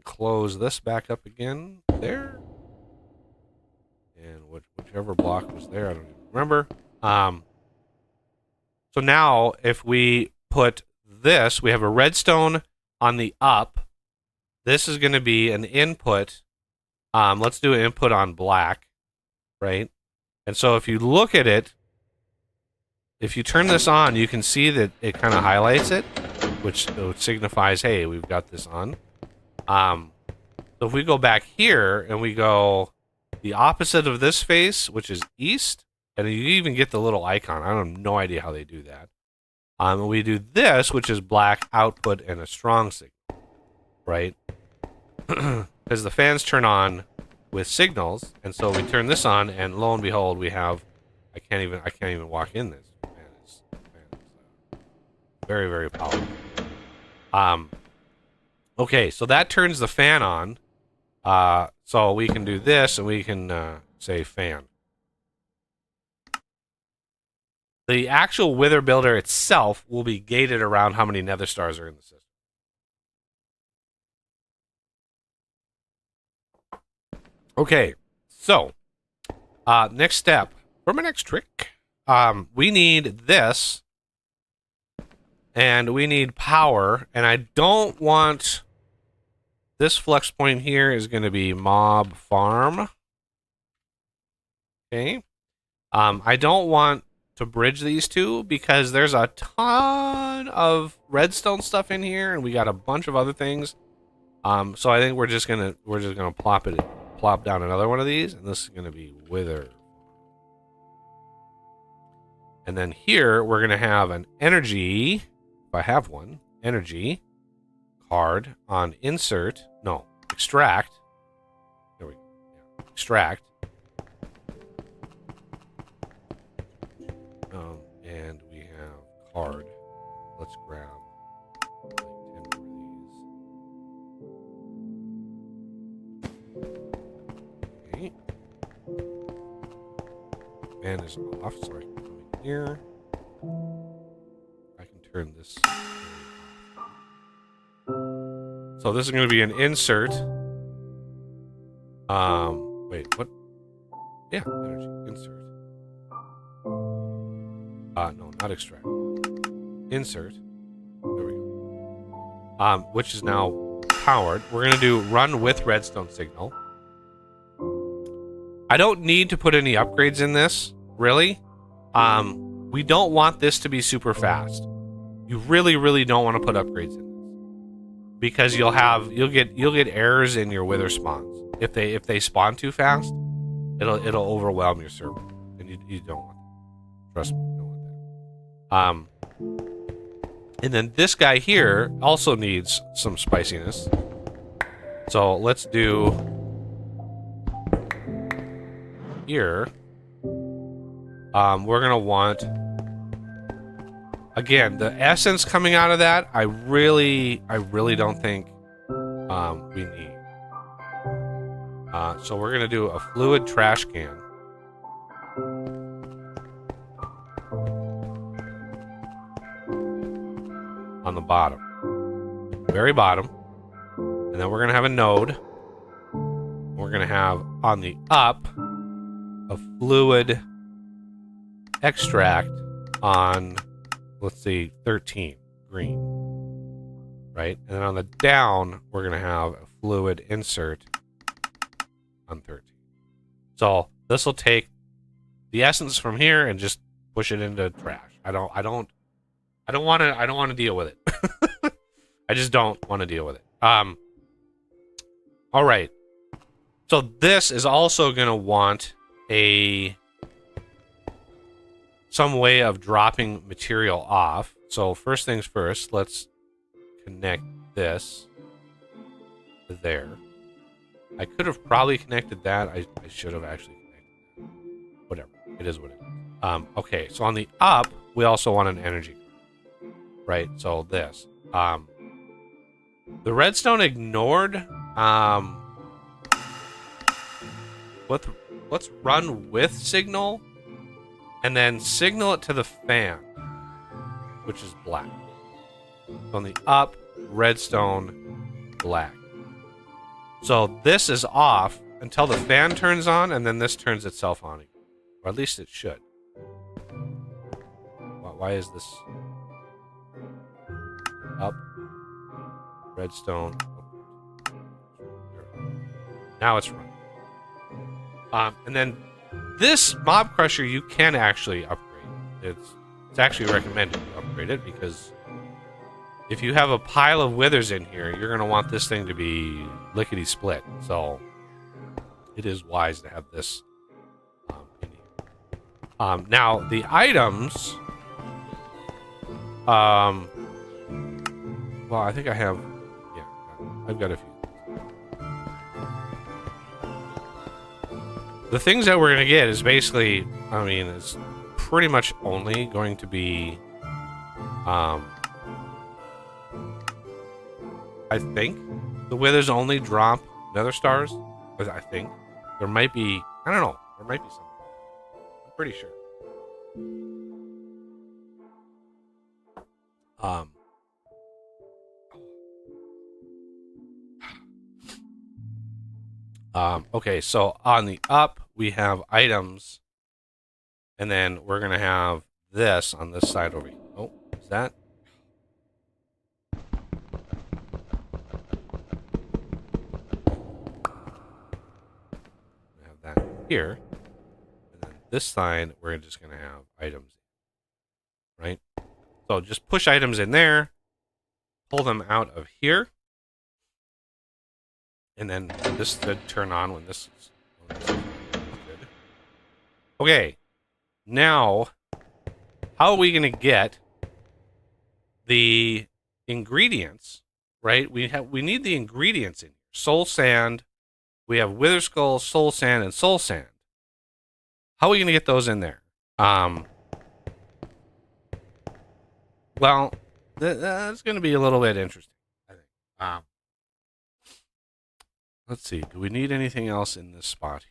close this back up again there. And whichever block was there, I don't even remember. So now if we put this, we have a redstone on the up. This is going to be an input. Let's do an input on black, right? And so if you look at it, if you turn this on, you can see that it kind of highlights it. which signifies, hey, we've got this on. So if we go back here and we go the opposite of this face, which is east, and you even get the little icon. I have no idea how they do that. And we do this, which is black output and a strong signal, right? Because the fans turn on with signals, and so we turn this on, and lo and behold, we have. I can't even walk in this. Man, it's very, very powerful. Okay, so that turns the fan on. So we can do this, and we can say fan. The actual Wither Builder itself will be gated around how many Nether Stars are in the system. Okay, so next step for my next trick, we need this, and we need power, and I don't want this flex point here is going to be mob farm. Okay, I don't want to bridge these two because there's a ton of redstone stuff in here, and we got a bunch of other things. So I think we're just gonna plop down another one of these, and this is gonna be Wither. And then here we're gonna have an energy, if I have one, energy card on extract. There we go. Yeah, extract. And we have card. Let's grab like 10 more of these. Okay. Fan is off, so I can come in here. I can turn this off. So this is going to be an insert. Wait, what? Yeah, energy insert. No, not extract. Insert. There we go. Which is now powered. We're going to do run with redstone signal. I don't need to put any upgrades in this, really. We don't want this to be super fast. You really, really don't want to put upgrades in this, because you'll get errors in your wither spawns. If they spawn too fast, it'll overwhelm your server, and you don't want that. Trust me, you don't want that. And then this guy here also needs some spiciness. So let's do here. We're gonna want, again, the essence coming out of that. I really don't think we need. So we're gonna do a fluid trash can. On the bottom, very bottom, and then we're gonna have a node. We're gonna have on the up a fluid extract on, let's see, 13 green, right? And then on the down, we're gonna have a fluid insert on 13. So this will take the essence from here and just push it into trash. I don't want to deal with it. I just don't want to deal with it. All right. So this is also going to want some way of dropping material off. So first things first, let's connect this to there. I could have probably connected that. I should have actually connected that. Whatever. It is what it is. Okay, so on the up, we also want an energy. Right, so this. The redstone ignored. Let's run with signal, and then signal it to the fan, which is black. So on the up, redstone, black. So this is off until the fan turns on, and then this turns itself on again. Or at least it should. Why is this up? Redstone. Now it's running. And then this mob crusher you can actually upgrade. It's actually recommended to upgrade it because if you have a pile of withers in here, you're going to want this thing to be lickety split. So it is wise to have this in here. Now the items. Well, I think I have. Yeah, I've got a few. The things that we're going to get is basically, I mean, it's pretty much only going to be, I think the withers only drop nether stars. I think there might be, I don't know, there might be something. I'm pretty sure. Okay, so on the up we have items, and then we're gonna have this on this side over here. Oh, is that? We have that here, and then this side we're just gonna have items, right? So just push items in there, pull them out of here, and then this should turn on when this is good. Okay, now how are we gonna get the ingredients? Right, we need the ingredients in here. Soul sand. We have wither skull, soul sand, and soul sand. How are we gonna get those in there? Well, that's gonna be a little bit interesting, I think. Let's see. Do we need anything else in this spot here?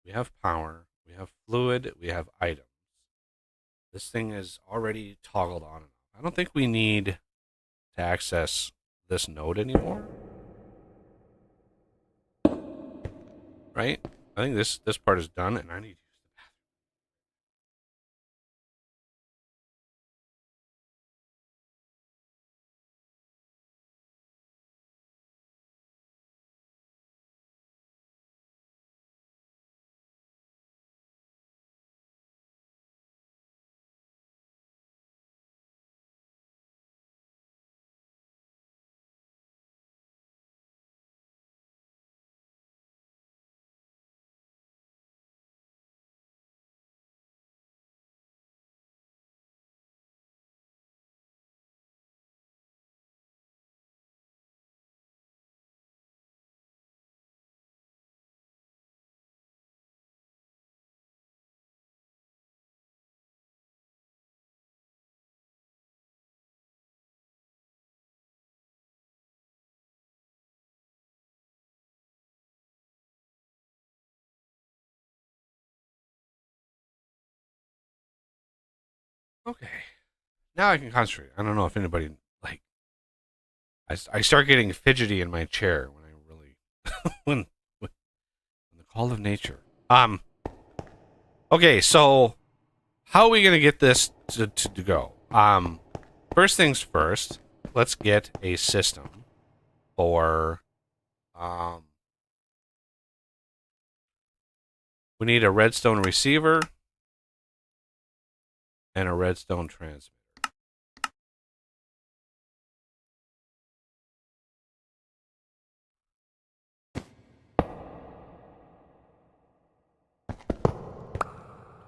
We have power. We have fluid. We have items. This thing is already toggled on and off. I don't think we need to access this node anymore. Right? I think this part is done, and I need to use the Okay. Now I can concentrate. I don't know if anybody, like, I start getting fidgety in my chair when I really when the call of nature. Okay, so how are we gonna get this to go? First things first, let's get a system for we need a redstone receiver and a redstone transmitter.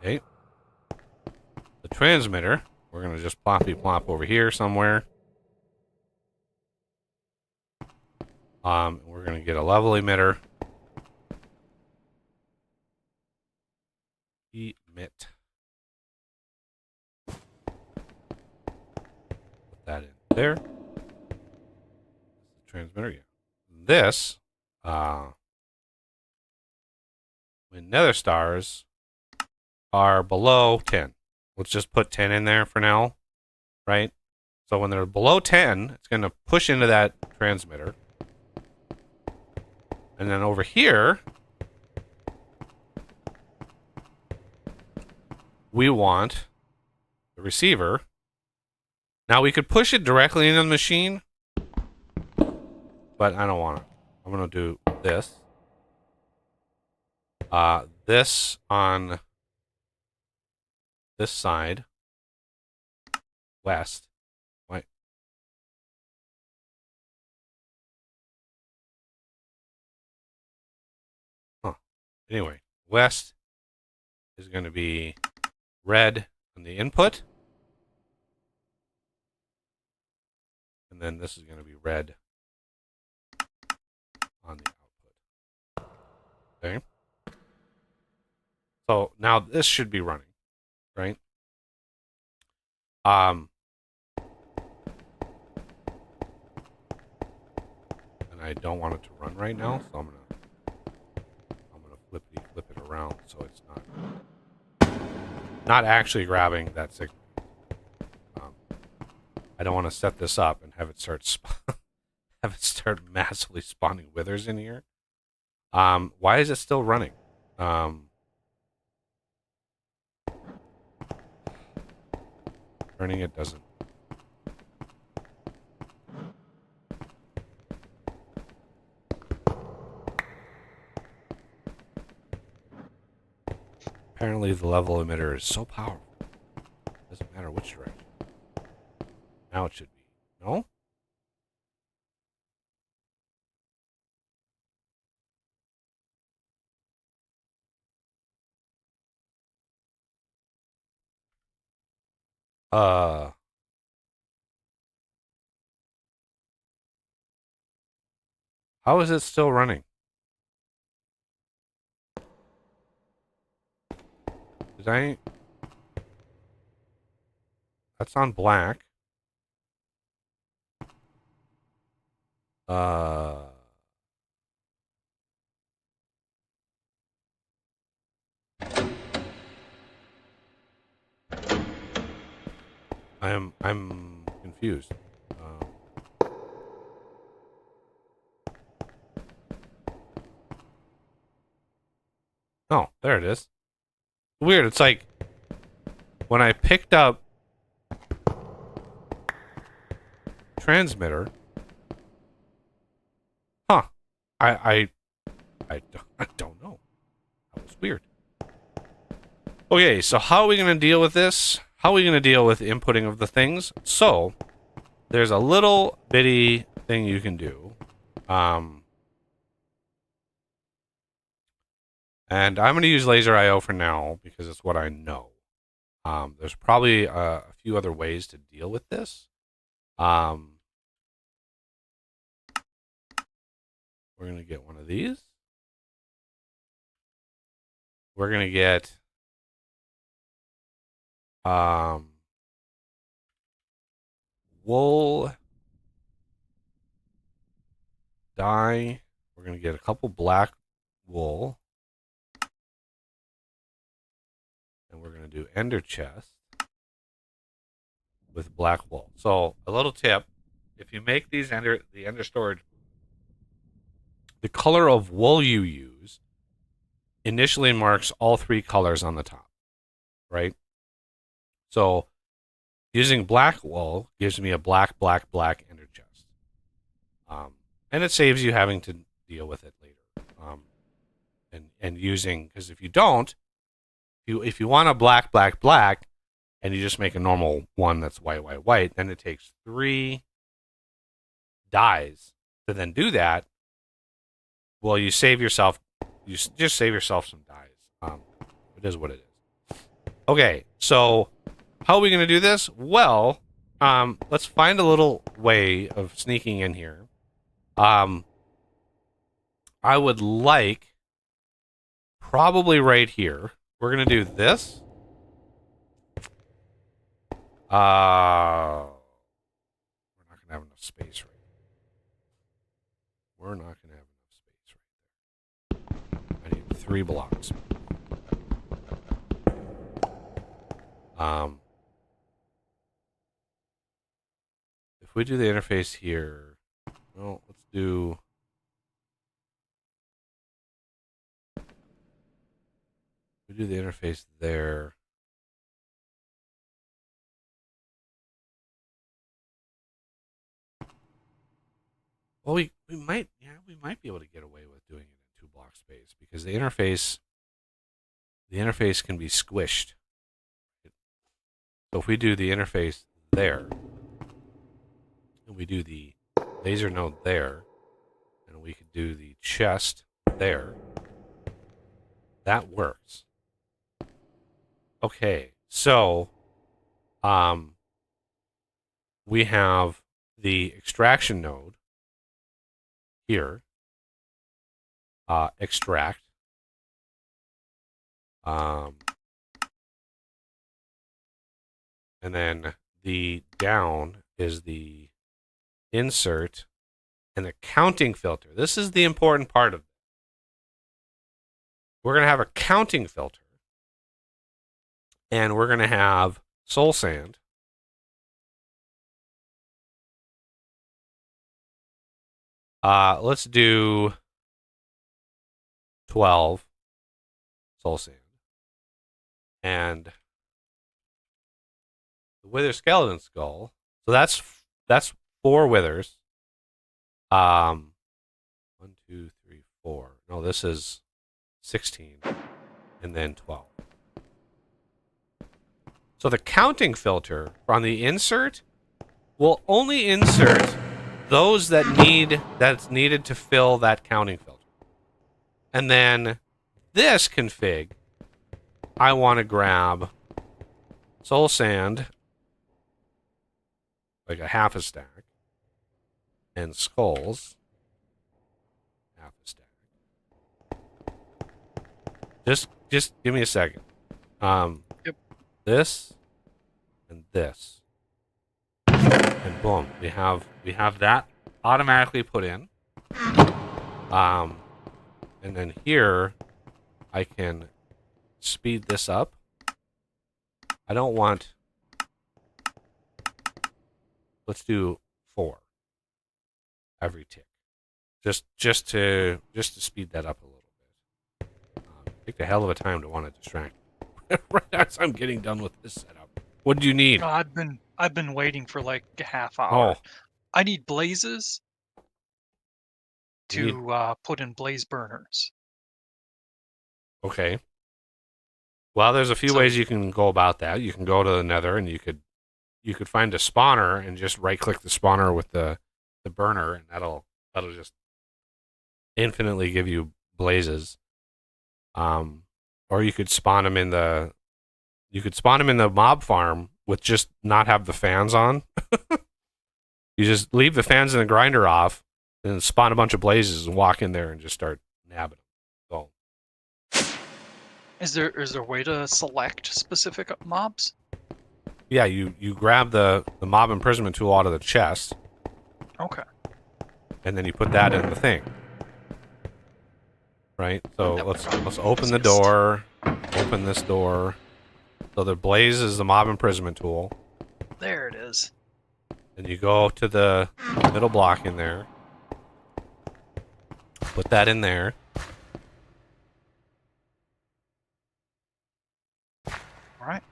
Okay. The transmitter, we're going to just ploppy plop over here somewhere. We're going to get a level emitter. Emit. Put that in there. The transmitter, yeah. This, when nether stars are below 10. Let's just put 10 in there for now, right? So when they're below 10, it's going to push into that transmitter. And then over here, we want the receiver. Now we could push it directly into the machine, but I don't want it. I'm going to do this. This on this side. west. Why? Huh. Anyway, west is going to be red on the input. And then this is going to be red on the output. Okay. So now this should be running, right? And I don't want it to run right now, so I'm gonna flip it around so it's not actually grabbing that signal. I don't want to set this up and have it start massively spawning withers in here. Why is it still running? Turning it doesn't. Apparently the level emitter is so powerful. Doesn't matter which direction. Now it should be. No? How is it still running? Did I... That's on black. I'm confused. Oh, there it is. Weird. It's like when I picked up transmitter. Huh. I don't know. That was weird. Okay, so how are we going to deal with this? How are we going to deal with inputting of the things? So, there's a little bitty thing you can do. And I'm going to use laser IO for now because it's what I know. There's probably a few other ways to deal with this. We're going to get one of these. We're going to get wool dye. We're going to get a couple black wool. And we're going to do ender chest with black wool. So a little tip, if you make these the ender storage, the color of wool you use initially marks all three colors on the top, right? So using black wool gives me a black ender chest. And it saves you having to deal with it later. And using, because if you don't, if you want a black, and you just make a normal one that's white, then it takes 3 dyes to then do that. Well, you save yourself, just save yourself some dyes. It is what it is. Okay, so how are we going to do this? Well, let's find a little way of sneaking in here. I would like, probably right here, we're going to do this. We're not going to have enough space right there. We're not going to have enough space right there. I need 3 blocks. If we do the interface here, well, let's do... We do the interface there. Well, we might be able to get away with doing it in 2 block space because the interface can be squished. So if we do the interface there. And we do the laser node there. And we could do the chest there. That works. Okay, so we have the extraction node here. Extract. And then the down is the insert and the counting filter. This is the important part of it. We're going to have a counting filter. And we're going to have soul sand. Let's do 12 soul sand. And the wither skeleton skull. So that's 4 withers. 1, 2, 3, 4. No, this is 16. And then 12. So the counting filter on the insert will only insert those that's needed to fill that counting filter. And then this config, I want to grab soul sand, like a half a stack, and skulls, half a stack. Just give me a second. Yep. This and this, and boom, we have that automatically put in. And then here, I can speed this up. I don't want. Let's do 4 every tick, just to speed that up a little bit. Take a hell of a time to want to distract. Right as I'm getting done with this setup. What do you need? I've been waiting for like a half hour. Oh, I need blazes you need- to put in blaze burners. okay. Well, there's a few So- ways you can go about that. You can go to the Nether and you could find a spawner and just right click the spawner with the burner, and that'll just infinitely give you blazes. Or you could spawn them in the mob farm with just not have the fans on. You just leave the fans and the grinder off, and then spawn a bunch of blazes and walk in there and just start nabbing them. So Is there a way to select specific mobs? yeah, you grab the mob imprisonment tool out of the chest, Okay. and then you put that in the thing. Right? So That would let's open the exist. door. Open this door. So the blaze is the mob imprisonment tool. There it is. Then you go to the middle block in there. Put that in there. All right.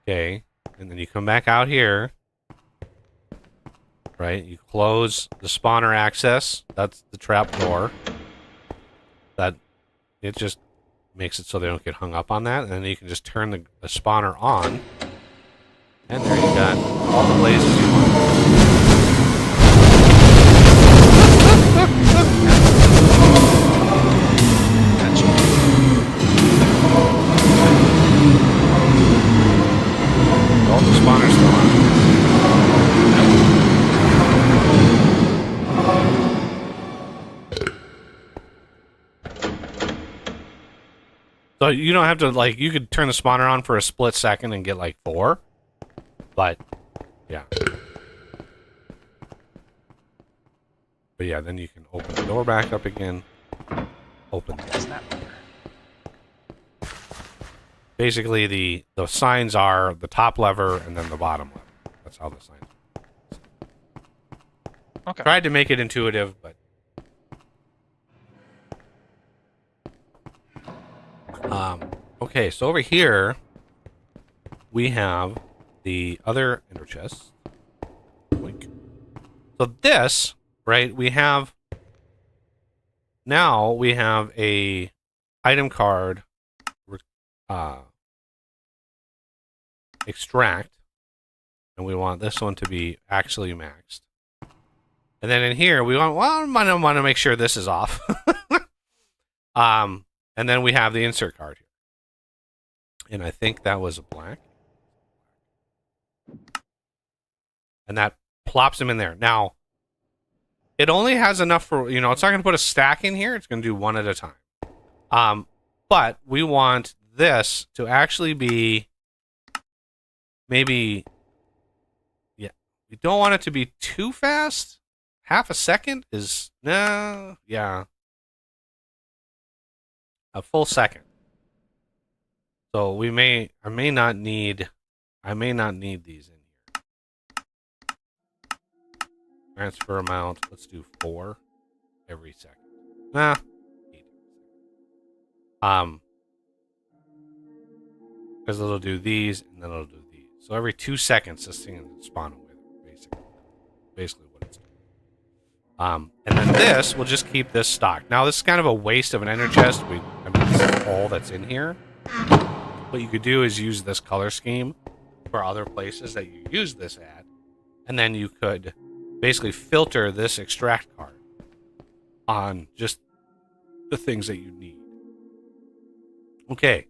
Okay. And then you come back out here. Right? You close the spawner access. That's the trap door. It just makes it so they don't get hung up on that. And then you can just turn the spawner on. And there you got all the blazes you want. Gotcha. All the spawners still on. So you don't have to, like, you could turn the spawner on for a split second and get like 4. But yeah. But yeah, then you can open the door back up again. Open it. Is that better? Basically the signs are the top lever and then the bottom lever. That's how the signs are. Okay. Tried to make it intuitive, but okay, so over here we have the other ender chest. Boink. So this, right, we have a item card extract And we want this one to be actually maxed. And then in here, we want, well, I want to make sure this is off. And then we have the insert card here. And I think that was a black. And that plops him in there. Now, it only has enough for, it's not going to put a stack in here. It's going to do one at a time. But we want this to actually be maybe, yeah, we don't want it to be too fast. Half a second is, no, yeah. A full second. So I may not need these in here. Transfer amount, let's do 4 every second. Nah, 8 every second. Because it'll do these, and then it'll do these. So every 2 seconds, this thing will spawn a wither, basically what it's doing. And then this, we'll just keep this stock. Now, this is kind of a waste of an ender chest. This is all that's in here. What you could do is use this color scheme for other places that you use this at. And then you could basically filter this extract card on just the things that you need. Okay.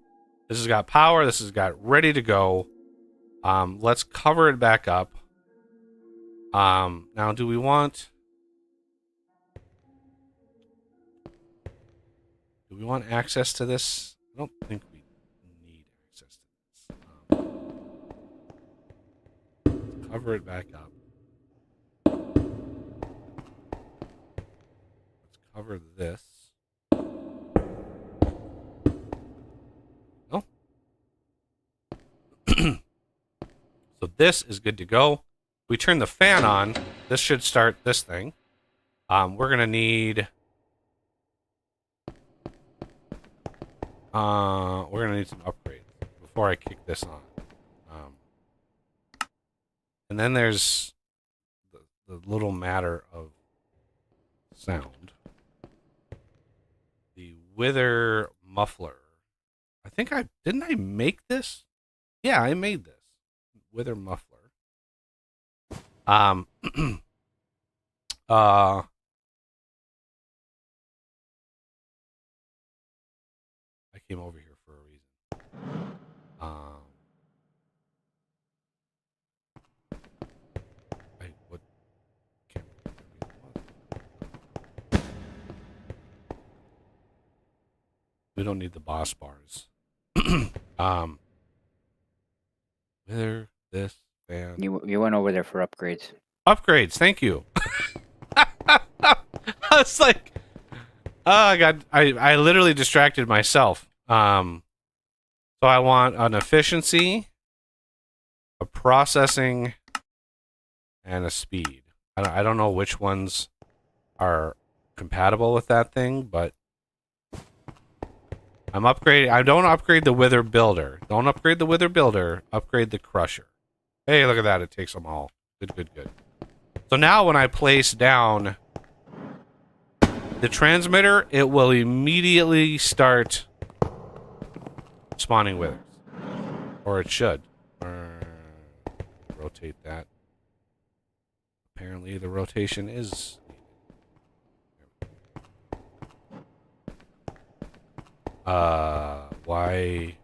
This has got power. This has got ready to go. Let's cover it back up. Now, do we want access to this? I don't think we need access to this. Cover it back up. Let's cover this. No. So this is good to go. We turn the fan on. This should start this thing. We're gonna need. We're gonna need some upgrades before I kick this on. And then there's the little matter of sound. The wither muffler. I think didn't I make this? Yeah, I made this wither muffler. I came over here for a reason. What can't we don't need the boss bars. Wither, this, fan. You went over there for upgrades. Upgrades, thank you. I was like, oh god, I literally distracted myself. So I want an efficiency, a processing, and a speed. I don't know which ones are compatible with that thing, but I'm upgrading. I don't upgrade the Wither Builder. Don't upgrade the Wither Builder. Upgrade the Crusher. Hey, look at that. It takes them all. Good, good, good. So now when I place down the transmitter, it will immediately start spawning withers. Or it should. Rotate that. Apparently the rotation is... Why...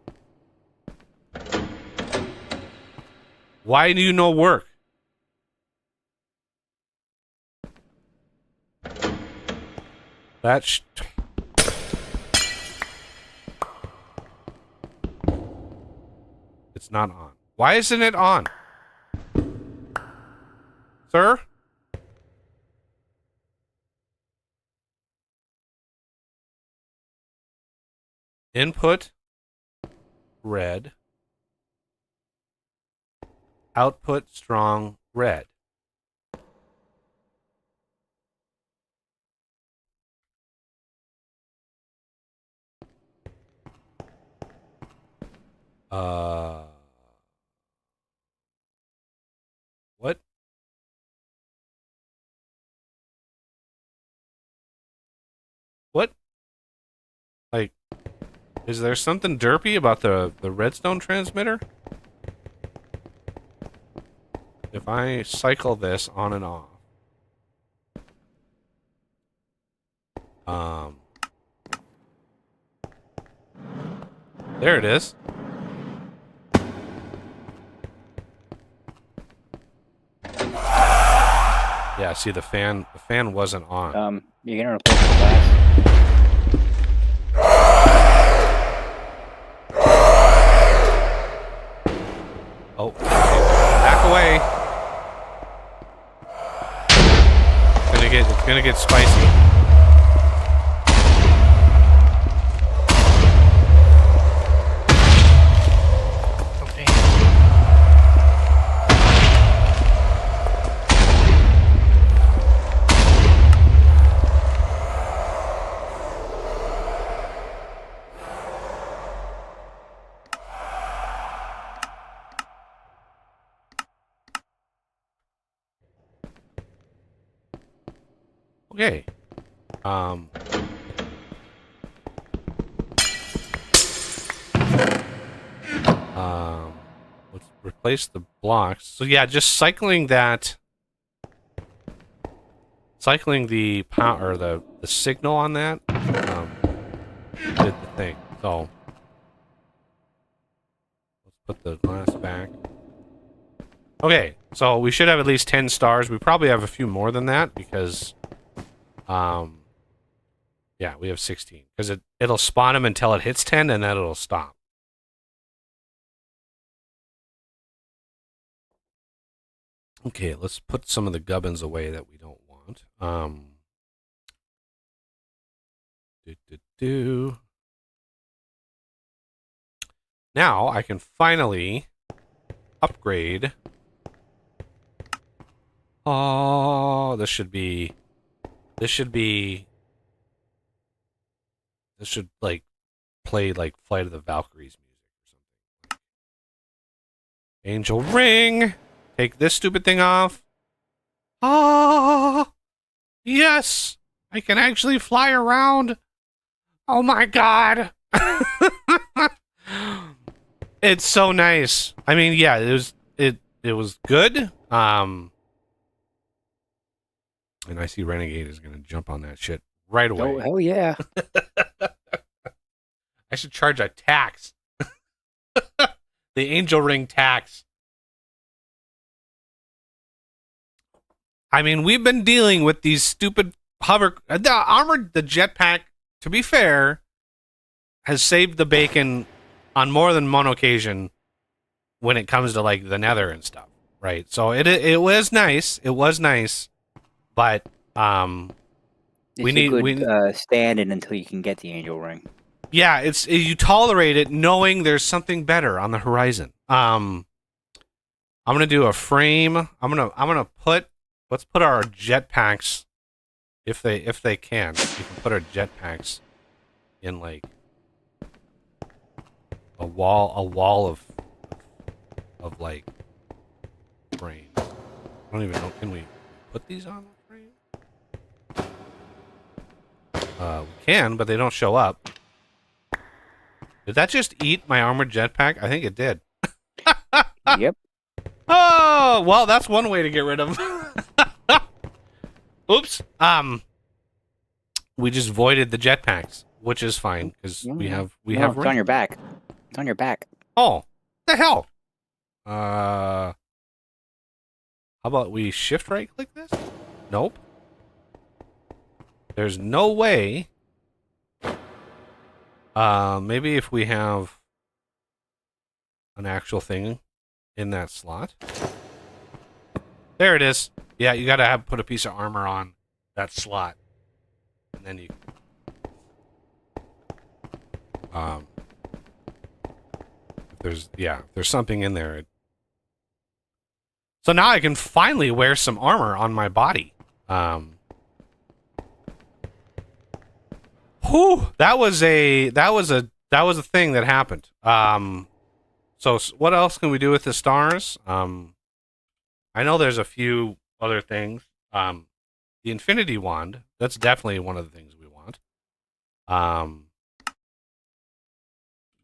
Why do you no work? That's... It's not on. Why isn't it on? Sir? Input red. Output strong red. What? What? Like, is there something derpy about the redstone transmitter? if I cycle this on and off, there it is. Yeah, see the fan wasn't on. You're gonna replace the glass. Oh, back away. It's gonna get spicy. Okay. Okay. Let's replace the blocks. So yeah, just cycling the power, or the signal on that, did the thing. So let's put the glass back. Okay, so we should have at least 10 stars. We probably have a few more than that because, yeah, we have 16. Because it'll spawn them until it hits 10, and then it'll stop. Okay, let's put some of the gubbins away that we don't want. Now I can finally upgrade. Oh, this should like play like Flight of the Valkyries music or something. Angel ring. Take this stupid thing off. Ah, yes, I can actually fly around. Oh my god. It's so nice. I mean, yeah, it was good. And I see Renegade is gonna jump on that shit right away. Oh, hell yeah. I should charge a tax. The angel ring tax. I mean, we've been dealing with these stupid the jetpack, to be fair, has saved the bacon on more than one occasion when it comes to like the nether and stuff, right? So it was nice. It was nice, but We need stand in until you can get the angel ring. Yeah, you tolerate it knowing there's something better on the horizon. I'm gonna do a frame. Let's put our jetpacks, if they can. We can put our jetpacks in like a wall of like frame. I don't even know. Can we put these on the frame? We can, but they don't show up. Did that just eat my armored jetpack? I think it did. Yep. Oh, well, that's one way to get rid of them. Oops. We just voided the jetpacks, which is fine because we have It's on your back. It's on your back. Oh, the hell. How about we shift right click this? Nope. There's no way. Maybe if we have an actual thing in that slot. There it is. Yeah, you gotta put a piece of armor on that slot, and then you. If there's something in there. So now I can finally wear some armor on my body. Whew, that was a thing that happened. So what else can we do with the stars? I know there's a few other things. The Infinity Wand, that's definitely one of the things we want.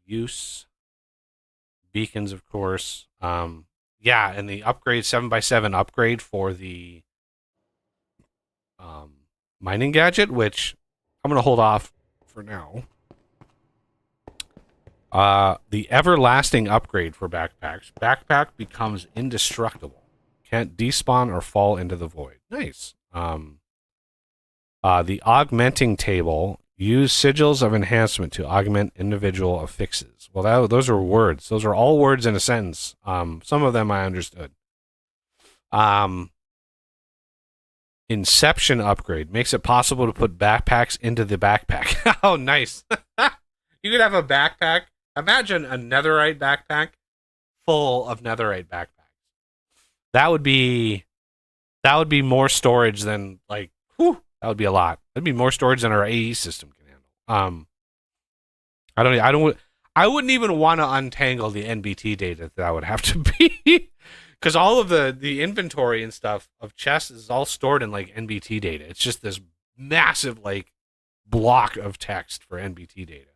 Use beacons, of course. and the upgrade 7x7 upgrade for the mining gadget, which I'm gonna hold off for now. The everlasting upgrade for backpacks. Backpack becomes indestructible. Can't despawn or fall into the void. Nice. The augmenting table. Use sigils of enhancement to augment individual affixes. Well, those are words. Those are all words in a sentence. Some of them I understood. Inception upgrade. Makes it possible to put backpacks into the backpack. Oh, nice. You could have a backpack. Imagine a netherite backpack full of netherite backpacks. That would be more storage than like, whew, that would be a lot. That'd be more storage than our AE system can handle. I wouldn't even want to untangle the NBT data that would have to be, because all of the inventory and stuff of chests is all stored in like NBT data. It's just this massive like block of text for NBT data.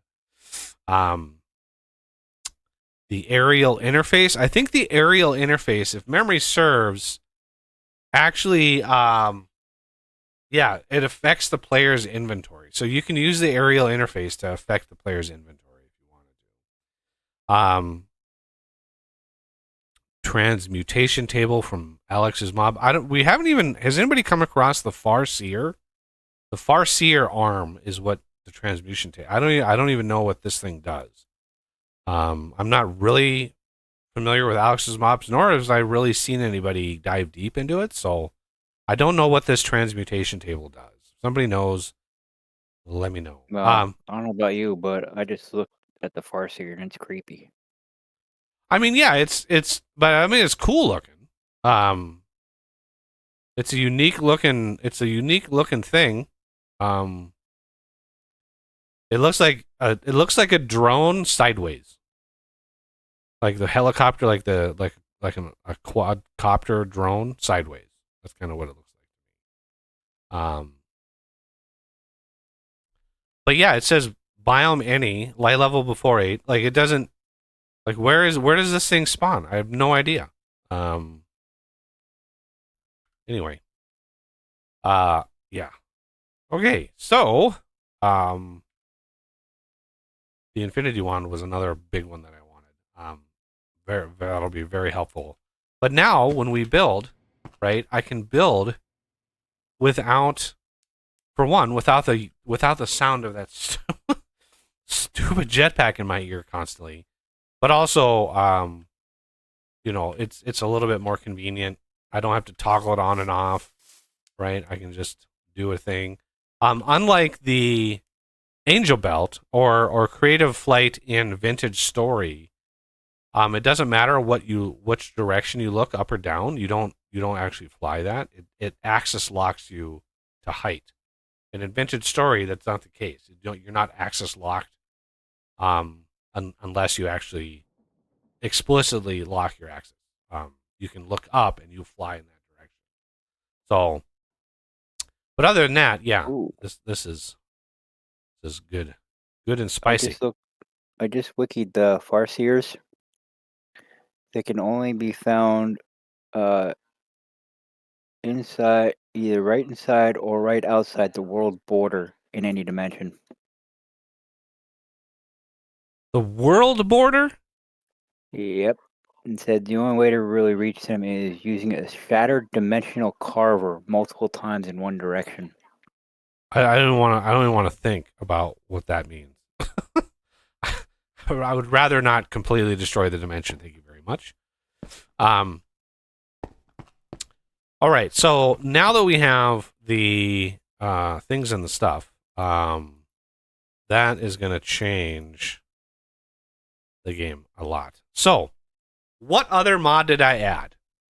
The aerial interface. I think the aerial interface, if memory serves, actually, it affects the player's inventory. So you can use the aerial interface to affect the player's inventory if you want to. Transmutation table from Alex's mob. Has anybody come across the Farseer? The Farseer arm is what the transmutation table. I don't even know what this thing does. I'm not really familiar with Alex's mobs, nor have I really seen anybody dive deep into it, so I don't know what this transmutation table does. If somebody knows, let me know. Well, I don't know about you, but I just looked at the Farseer and it's creepy. I mean, yeah, it's cool looking. It's a unique looking thing. It looks like a drone sideways. Like the helicopter, like a quadcopter drone sideways. That's kind of what it looks like. But yeah, it says biome any, light level before 8. Like it doesn't, like where does this thing spawn? I have no idea. Anyway. Yeah. Okay, so the Infinity Wand was another big one that I wanted. That'll be very helpful. But now, when we build, right, I can build without the sound of that stupid jetpack in my ear constantly. But also, it's a little bit more convenient. I don't have to toggle it on and off, right? I can just do a thing. Unlike the Angel Belt or Creative Flight in Vintage Story, it doesn't matter which direction you look, up or down. You don't actually fly that. It axis locks you to height. And in Vintage Story, that's not the case. You're not axis locked, unless you actually explicitly lock your axis. You can look up and you fly in that direction. So, but other than that, yeah, this is good and spicy. I just wikied the Farseers. They can only be found inside, either right inside or right outside the world border in any dimension. The world border? Yep. And said the only way to really reach them is using a shattered dimensional carver multiple times in one direction. I don't even want to think about what that means. I would rather not completely destroy the dimension. Thank you very much. All right. So now that we have the things and the stuff, that is going to change the game a lot. So, what other mod did I add?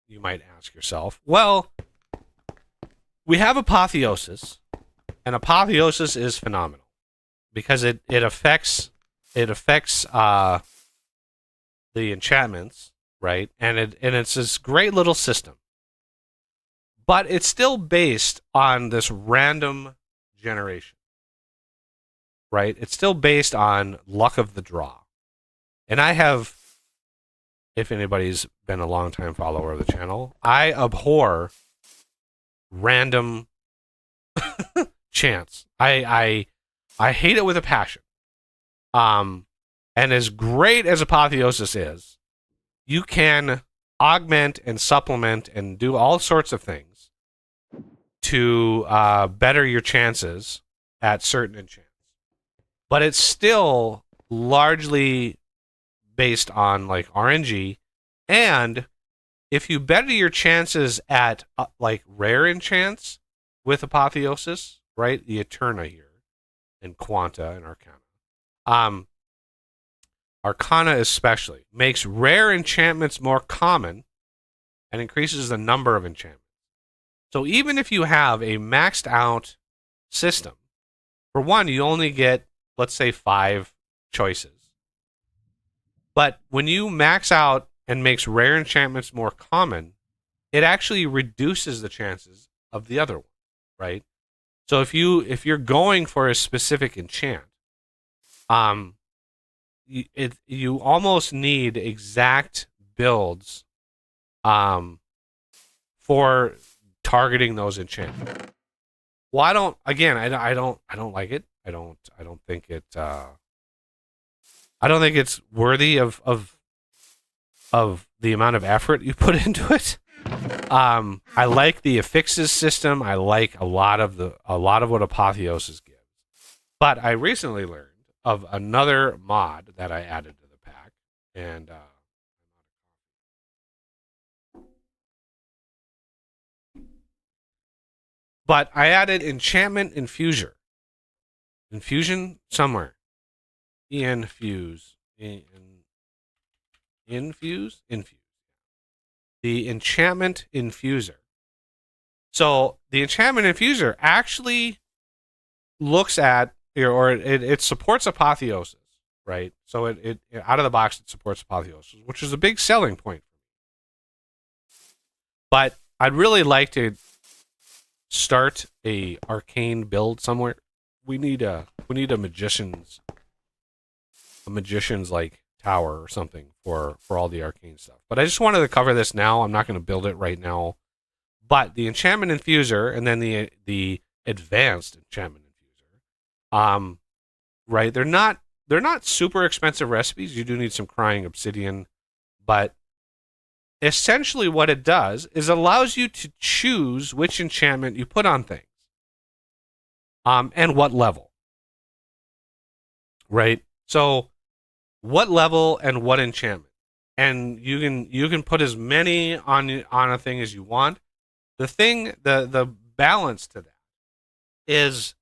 You might ask yourself. Well, we have Apotheosis, and Apotheosis is phenomenal because it affects the enchantments, right? And it's this great little system. But it's still based on this random generation. Right? It's still based on luck of the draw. And I have if anybody's been a long time follower of the channel, I abhor random chance. I hate it with a passion. And as great as Apotheosis is, you can augment and supplement and do all sorts of things to better your chances at certain enchants. But it's still largely based on like RNG, and if you better your chances at like rare enchants with Apotheosis, right? The Eterna here, and Quanta and Arcana. Arcana especially makes rare enchantments more common and increases the number of enchantments. So even if you have a maxed out system, for one, you only get, let's say, 5 choices. But when you max out and makes rare enchantments more common, it actually reduces the chances of the other one, right? So if you're going for a specific enchant, you almost need exact builds for targeting those enchantments. Well, I don't like it. I don't think it I don't think it's worthy of the amount of effort you put into it. I like the affixes system. I like a lot of what Apotheosis gives. But I recently learned of another mod that I added to the pack, and but I added Enchantment Infuser. Infusion somewhere. Infuse. Infuse? The Enchantment Infuser. So the Enchantment Infuser actually looks at, or it supports Apotheosis, right? So it out of the box it supports Apotheosis, which is a big selling point. But I'd really like to start a arcane build somewhere. We need a magician's like tower or something for all the arcane stuff. But I just wanted to cover this now. I'm not going to build it right now. But the Enchantment Infuser and then the advanced Enchantment Infuser, right? They're not super expensive recipes. You do need some crying obsidian, but essentially what it does is allows you to choose which enchantment you put on things, and what level, right? So what level and what enchantment, and you can put as many on a thing as you want. The balance to that is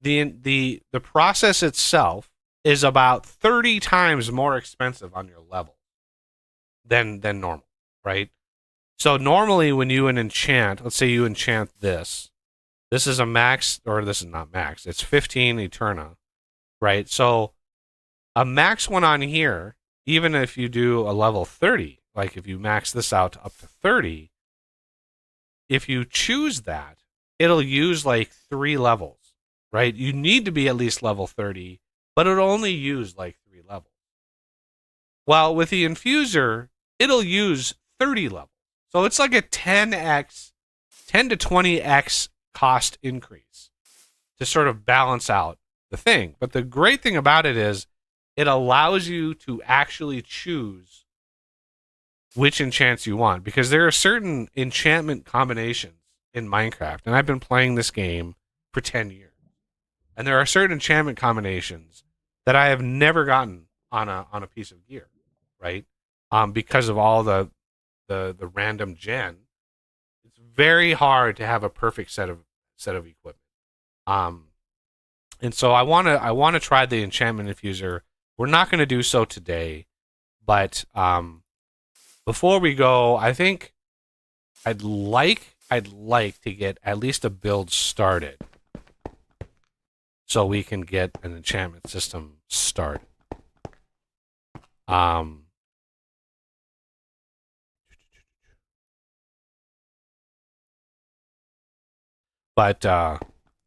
the process itself is about 30 times more expensive on your level than normal, right? So normally when you enchant, let's say you enchant this is a max, or this is not max, it's 15 Eterna, right? So a max one on here, even if you do a level 30, like if you max this out up to 30, if you choose that, it'll use like 3 levels, right? You need to be at least level 30, but it'll only use like 3 levels. While with the Infuser, it'll use 30 levels. So it's like a 10 to 20x cost increase to sort of balance out the thing. But the great thing about it is it allows you to actually choose which enchants you want, because there are certain enchantment combinations in Minecraft, and I've been playing this game for 10 years. And there are certain enchantment combinations that I have never gotten on a piece of gear, right? Because of all the random gen. It's very hard to have a perfect set of equipment. And so I want to try the Enchantment Infuser. We're not going to do so today, but before we go, I think I'd like to get at least a build started so we can get an enchantment system started. But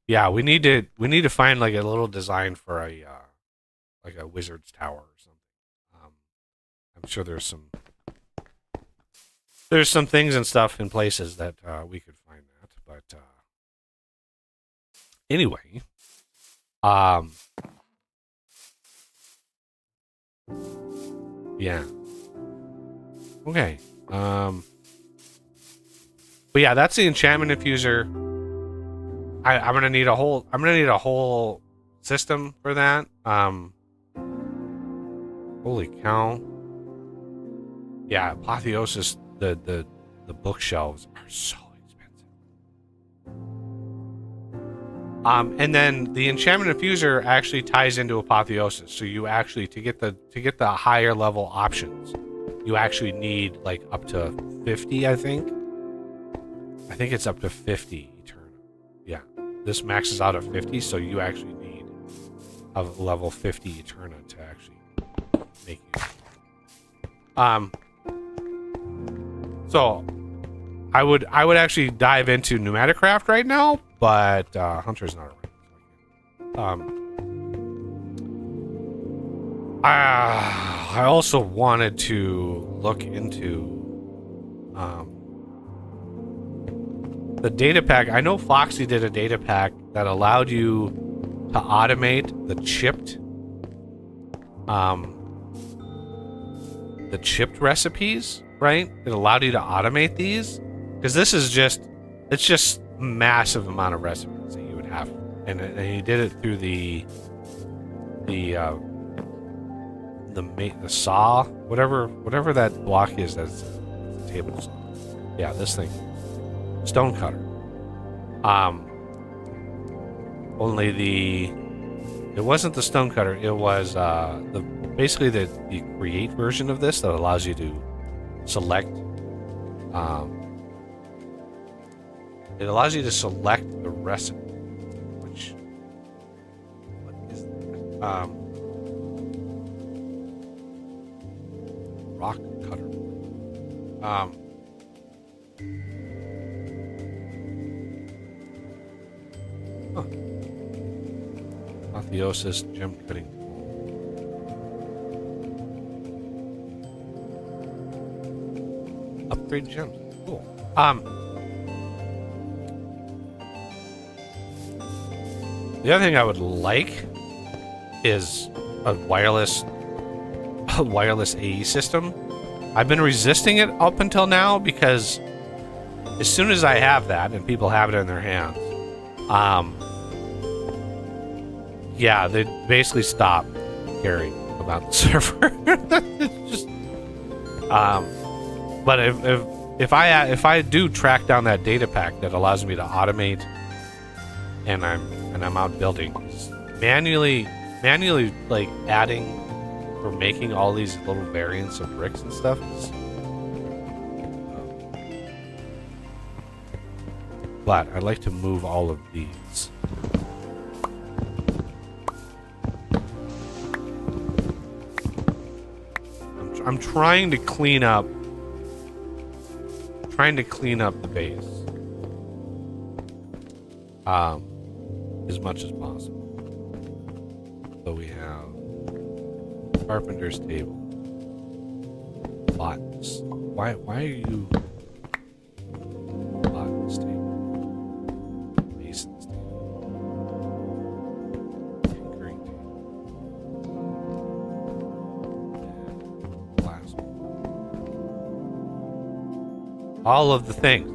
yeah, we need to find like a little design for a wizard's tower or something. I'm sure there's some there's some things and stuff in places that we could find that. But anyway, yeah. Okay. But yeah, that's the enchantment infuser. I'm gonna need a whole system for that. Holy cow. Yeah, Apotheosis, the bookshelves are so expensive. And then the enchantment infuser actually ties into Apotheosis. So you actually to get the higher level options, you actually need like up to 50, I think. I think it's up to 50 Eterna. Yeah. This maxes out at 50, so you actually need a level 50 Eterna to actually make you. So I would actually dive into Pneumaticraft right now, but Hunter's not around. I also wanted to look into the data pack. I know Foxy did a data pack that allowed you to automate the chipped recipes, right? It allowed you to automate these because this is it's just massive amount of recipes that you would have, and he did it through the saw, whatever that block is. That's a table saw. Yeah, this thing. Stone cutter. Only it wasn't the stone cutter. It was basically the create version of this that allows you to select. It allows you to select the recipe, which what is that? Rock cutter. Apotheosis gem cutting. Upgrade gems. Cool. The other thing I would like is a wireless AE system. I've been resisting it up until now because as soon as I have that and people have it in their hands, yeah, they basically stop caring about the server. It's just, but if I do track down that data pack that allows me to automate, and I'm out building manually like adding or making all these little variants of bricks and stuff. But I'd like to move all of these. I'm trying to clean up the base as much as possible. So we have carpenter's table, botanist. Why are you botanist table, mason's table, tinkering table, and glass. All of the things.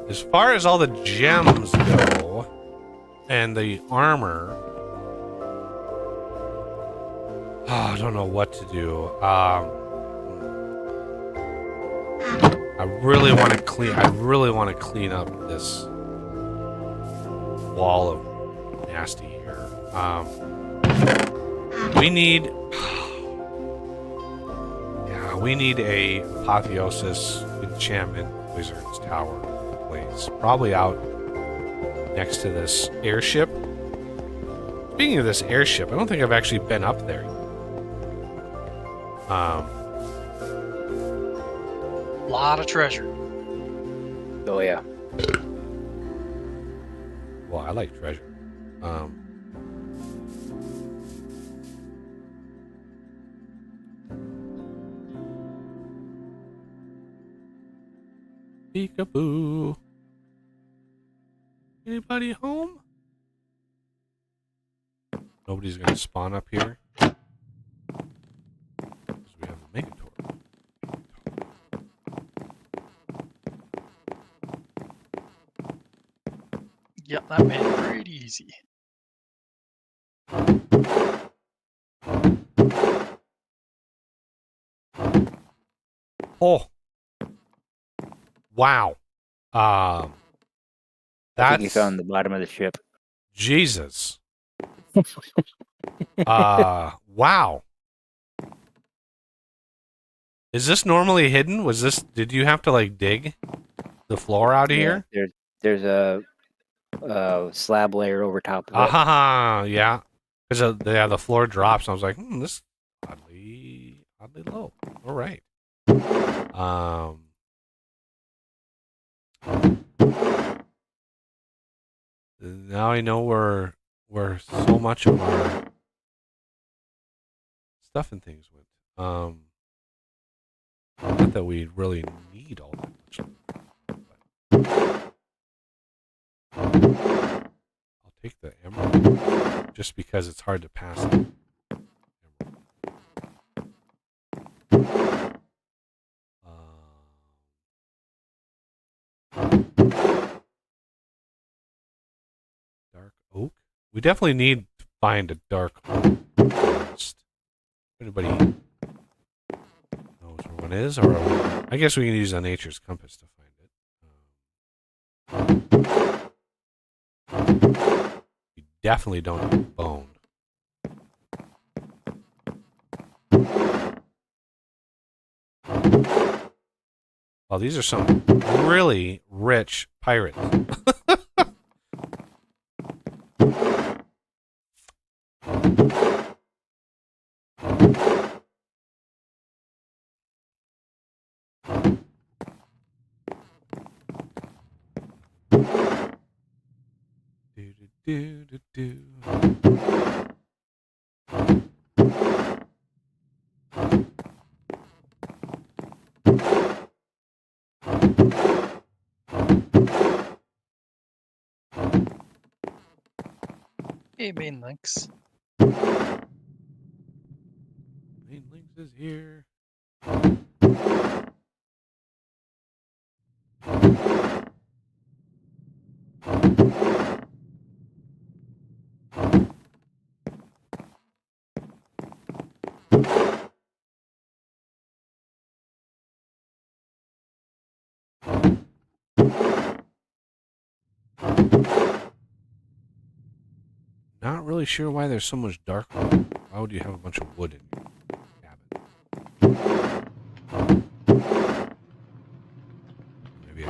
As far as all the gems go, and the armor, I don't know what to do. I really want to clean up this wall of nasty here. We need a apotheosis enchantment wizard's tower place, probably out next to this airship. Speaking of this airship, I don't think I've actually been up there. Lot of treasure. Oh yeah. Well, I like treasure. Peekaboo. Anybody home? Nobody's gonna spawn up here. Because we have the Megator. Yep, that made it pretty easy. Oh. Wow. I think you That's found the bottom of the ship. Jesus. Wow. Is this normally hidden? Did you have to like dig the floor out of Yeah, here? there's a slab layer over top of it. Yeah. Because the floor drops. And I was like, this is oddly low. All right. Now I know where so much of our stuff and things went. Not that we really need all that much. I'll take the emerald just because it's hard to pass it. Dark oak. We definitely need to find a dark oak first. Anybody knows where one is, or I guess we can use a nature's compass to find it. We definitely don't need bone. Well, these are some really rich pirates. Do, do, do, do. Hey, main links. Main links is here. Not really sure why there's so much dark wood. Why would you have a bunch of wood in your cabin? Maybe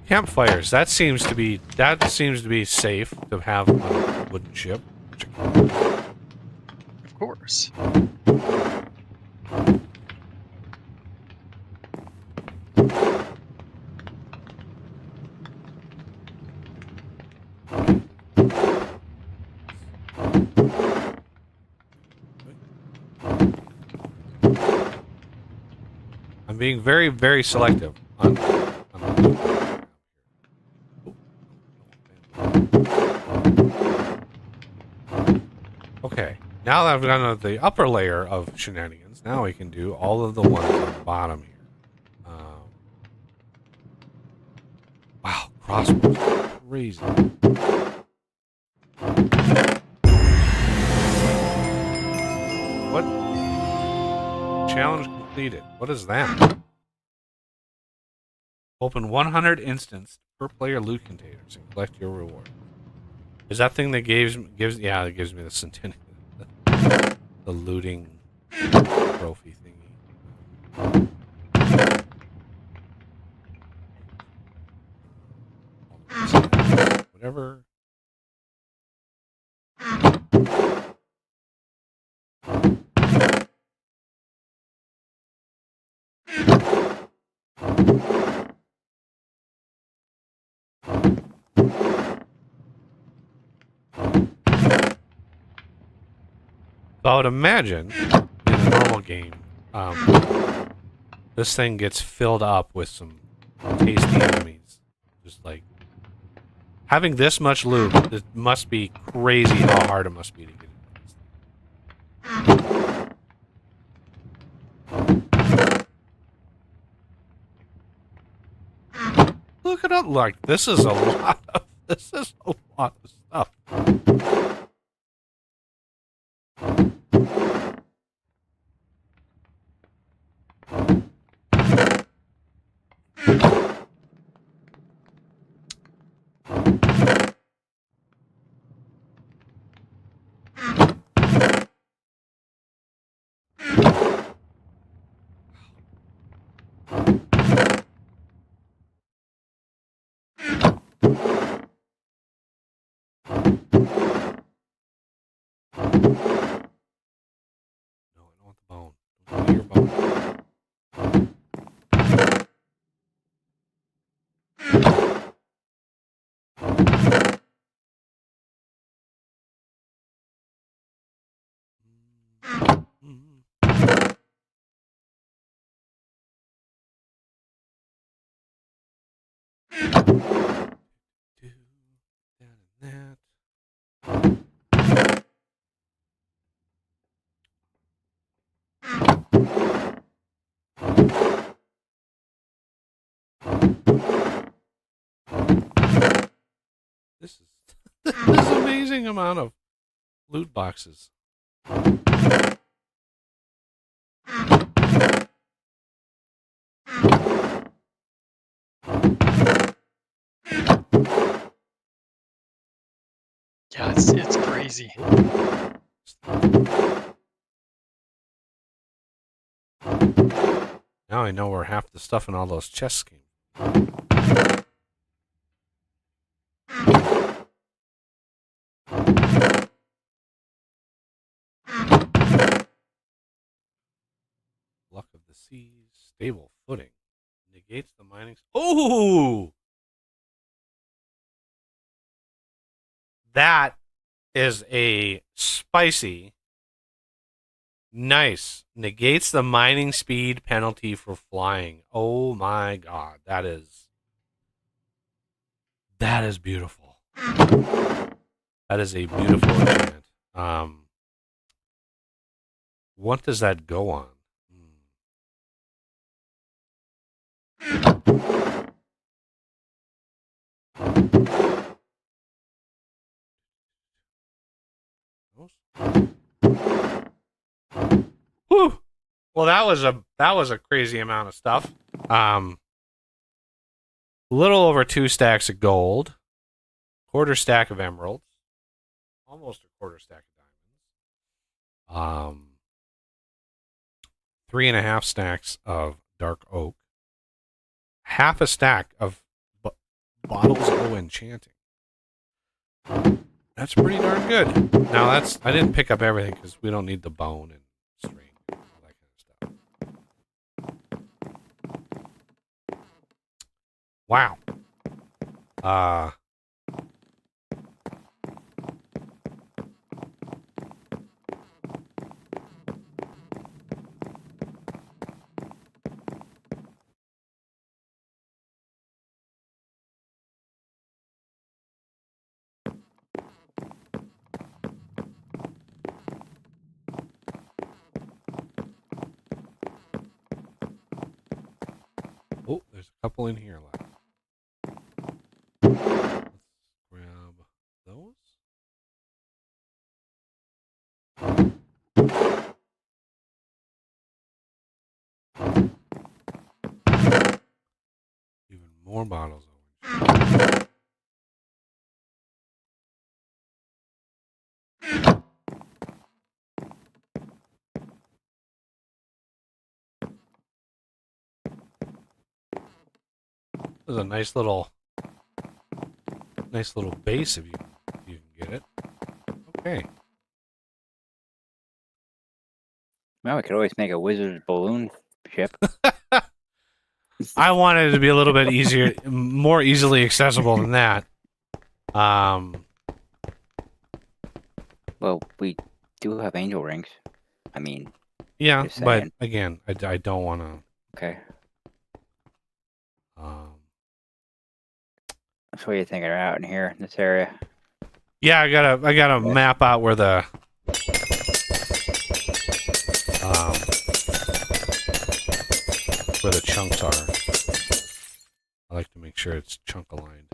campfires. That seems to be safe to have on a wooden ship. Of course. I'm being very, very selective on Okay, now that I've gotten to the upper layer of shenanigans, now we can do all of the ones on the bottom here. Wow, crossbows, crazy. What? Challenge completed. What is that? Open 100 instance per player loot containers and collect your reward. Is that thing that gives yeah, it gives me the centennial, the looting trophy thingy. Whatever. I would imagine in a normal game, this thing gets filled up with some tasty enemies. Just like having this much loot, it must be crazy how hard it must be to get into this thing. Look it up. Like this is a lot of stuff. No, I don't want the bone. Don't give me your bone. This is this amazing amount of loot boxes. Yeah, it's crazy. Now I know where half the stuff in all those chests came. Luck of the seas, stable footing, negates the mining. Oh, that is a spicy. Nice. Negates the mining speed penalty for flying. Oh my god, that is beautiful. That is a beautiful enchantment. What does that go on? Whew. Well, that was a crazy amount of stuff. A little over 2 stacks of gold, quarter stack of emeralds, almost a quarter stack of diamonds. 3.5 stacks of dark oak, half a stack of bottles of enchanting. That's pretty darn good. Now I didn't pick up everything because we don't need the bone and string and all that kind of stuff. Wow. Oh, there's a couple in here left. Let's grab those. Even more bottles of orange. This is a nice little base if you can get it. Okay. Well, we could always make a wizard's balloon ship. I wanted it to be a little bit easier, more easily accessible than that. Well, we do have angel rings. I mean, Yeah, just but saying. again, I don't want to. Okay. Um, So what are you thinking out in here in this area? yeah, I gotta Yeah. map out where the chunks are. I like to make sure it's chunk aligned.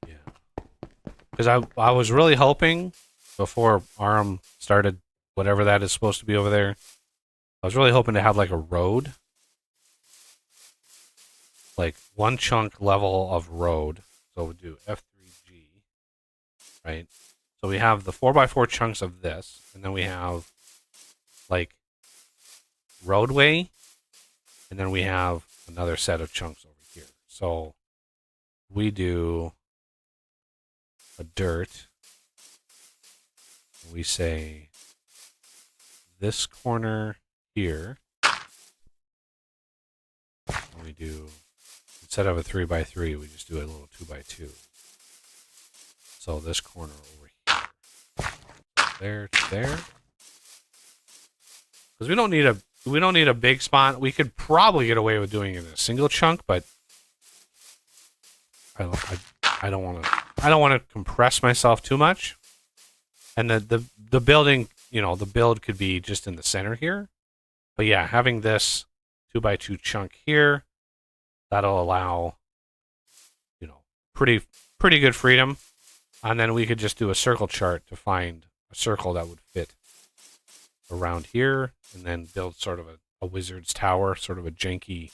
Yeah, because I was really hoping before Arm started whatever that is supposed to be over there. I was really hoping to have like a road, like one chunk level of road. So we'll do F3G, right? So we have the 4x4 chunks of this, and then we have like roadway, and then we have another set of chunks over here. So we do a dirt. We say this corner here. And we do, instead of a 3x3, we just do a little 2x2. So this corner over here, there to there. Because we don't need a big spot. We could probably get away with doing it in a single chunk, but I don't want to compress myself too much. And the building, the build could be just in the center here. But yeah, having this 2x2 chunk here, that'll allow, pretty good freedom. And then we could just do a circle chart to find a circle that would fit around here, and then build sort of a wizard's tower, sort of a janky,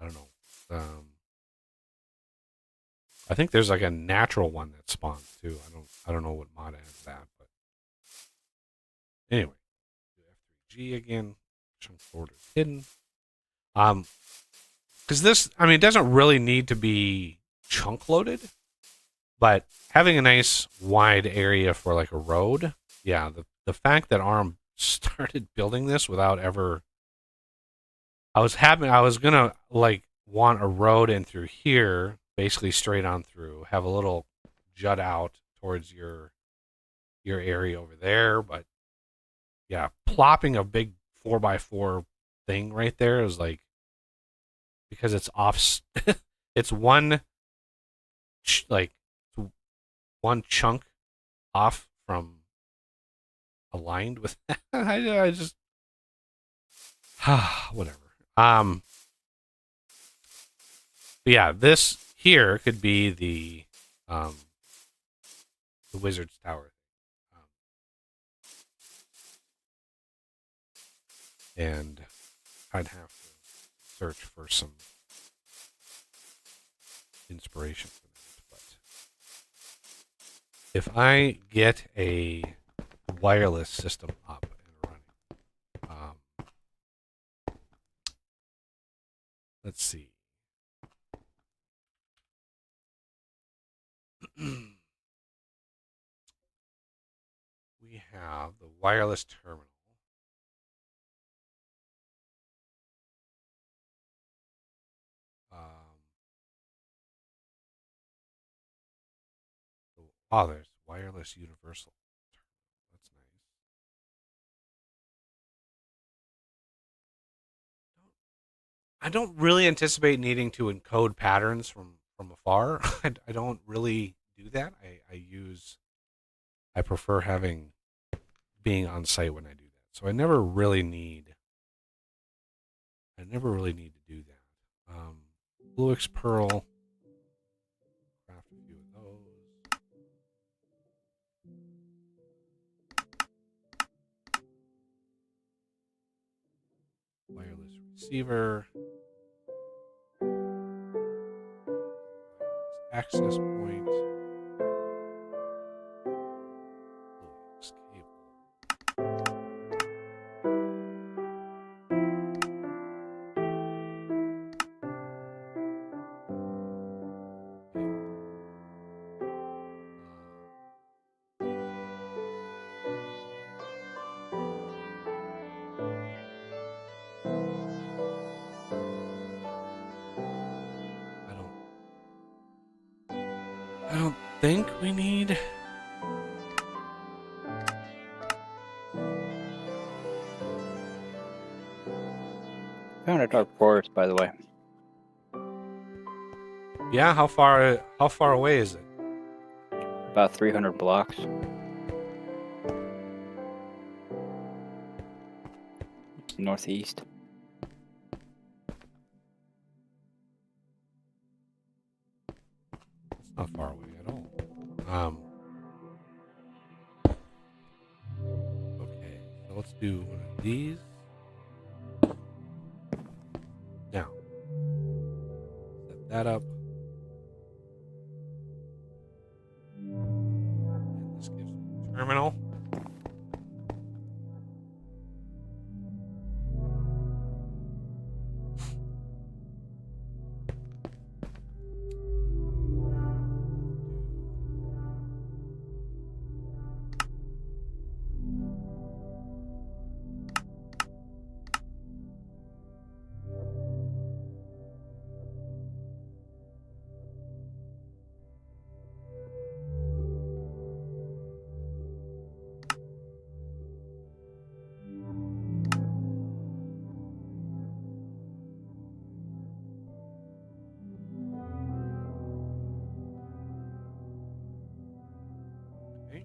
I don't know. I think there's like a natural one that spawns too. I don't know what mod has that, but anyway, F3G again, chunk border hidden. Because this, it doesn't really need to be chunk loaded, but having a nice wide area for like a road, yeah. The fact that ARM started building this without ever, I was gonna like want a road in through here, basically straight on through, have a little jut out towards your area over there, but yeah, plopping a big 4x4 thing right there is like, because it's off, it's one one chunk off from aligned with that. I just whatever. But yeah, this here could be the wizard's tower. And I'd have to search for some inspiration for that. But if I get a wireless system up and running, let's see. We have the wireless terminal. Oh, there's wireless universal. That's nice. I don't really anticipate needing to encode patterns from afar. I don't really do that. I prefer being on site when I do that. So I never really need to do that. Blue X Pearl. Craft a few of those. Wireless receiver. Wireless access point. Blue X cable. think we need. Found a dark forest, by the way. Yeah, how far away is it? About 300 blocks. Northeast. It's not far away at all. Okay, so let's do one of these. Now, set that up. And this gives me a terminal. Okay.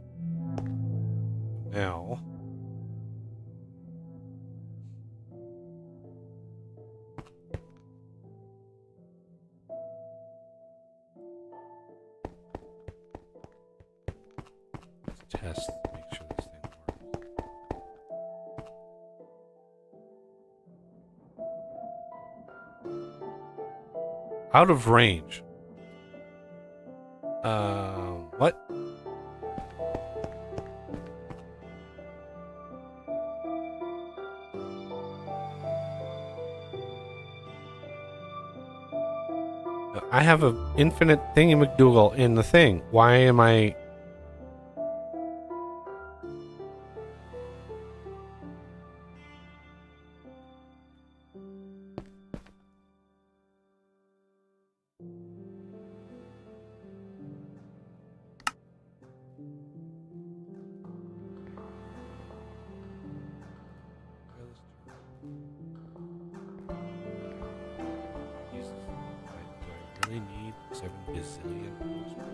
Now, let's test, make sure this thing works. Out of range. What? I have an infinite thingy McDougal in the thing. Why am I? Jesus, do I really need 7 gazillion horsepower?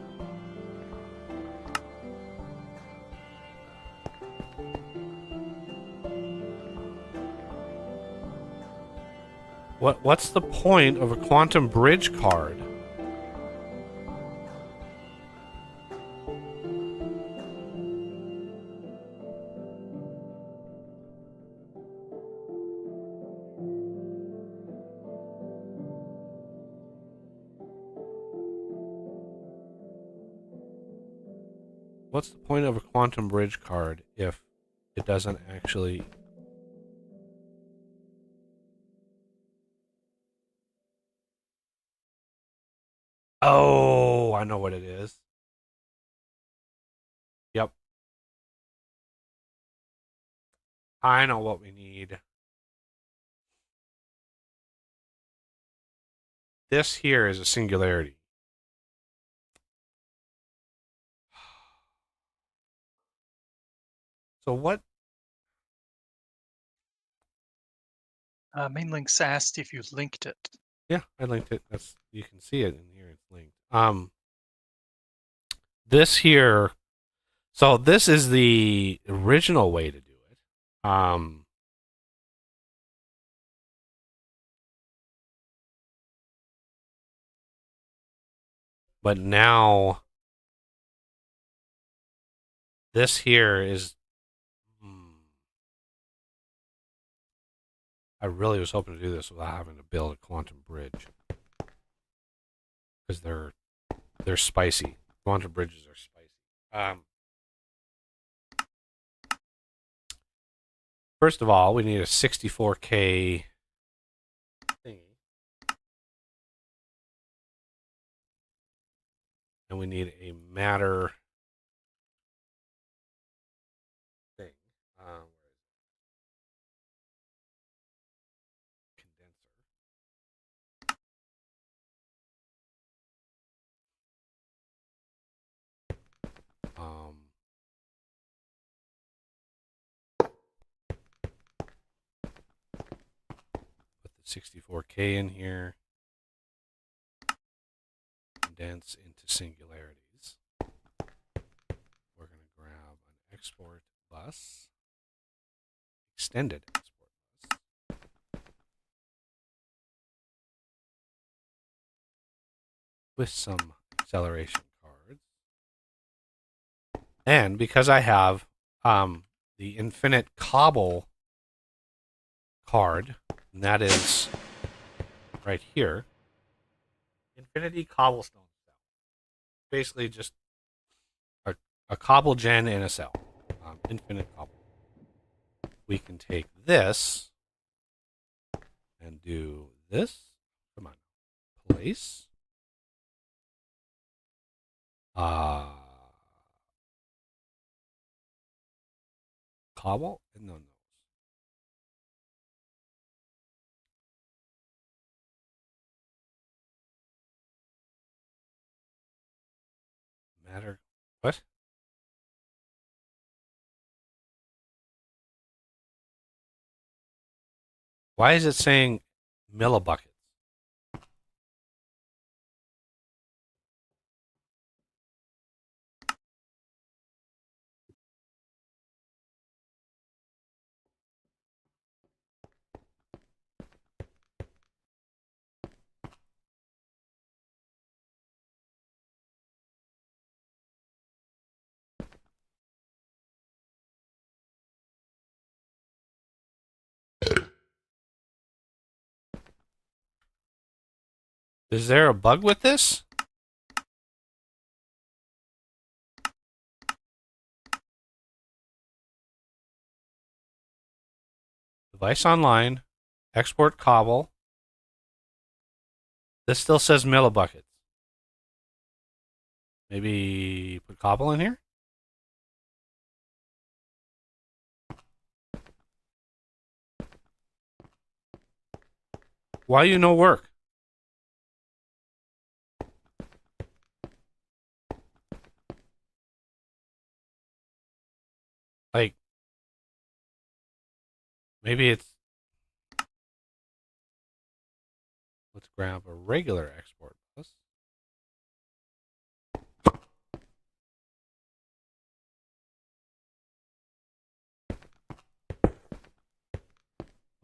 What's the point of a quantum bridge card? What's the point of a quantum bridge card if it doesn't actually... Oh, I know what it is. Yep. I know what we need. This here is a singularity. So what? Mainlinks asked if you linked it. Yeah, I linked it. That's, you can see it in here. It's linked. This here. So this is the original way to do it. But now this here is. I really was hoping to do this without having to build a quantum bridge, because they're spicy. Quantum bridges are spicy. First of all, we need a 64K thingy, and we need a matter thing. Condenser. the 64K in here. Condense into singularities. We're going to grab an export bus. Extended export bus. With some acceleration cards. And because I have the infinite cobble card, and that is right here, Infinity Cobblestone Cell. Basically just a cobble gen in a cell. Infinite cobble. We can take this and do this. Come on. Place. Cobble? No. Matter. What? Why is it saying millibuckets? Is there a bug with this? Device online. Export cobble. This still says millibuckets. Maybe put cobble in here? Why you no work? Like, maybe it's... Let's grab a regular export bus.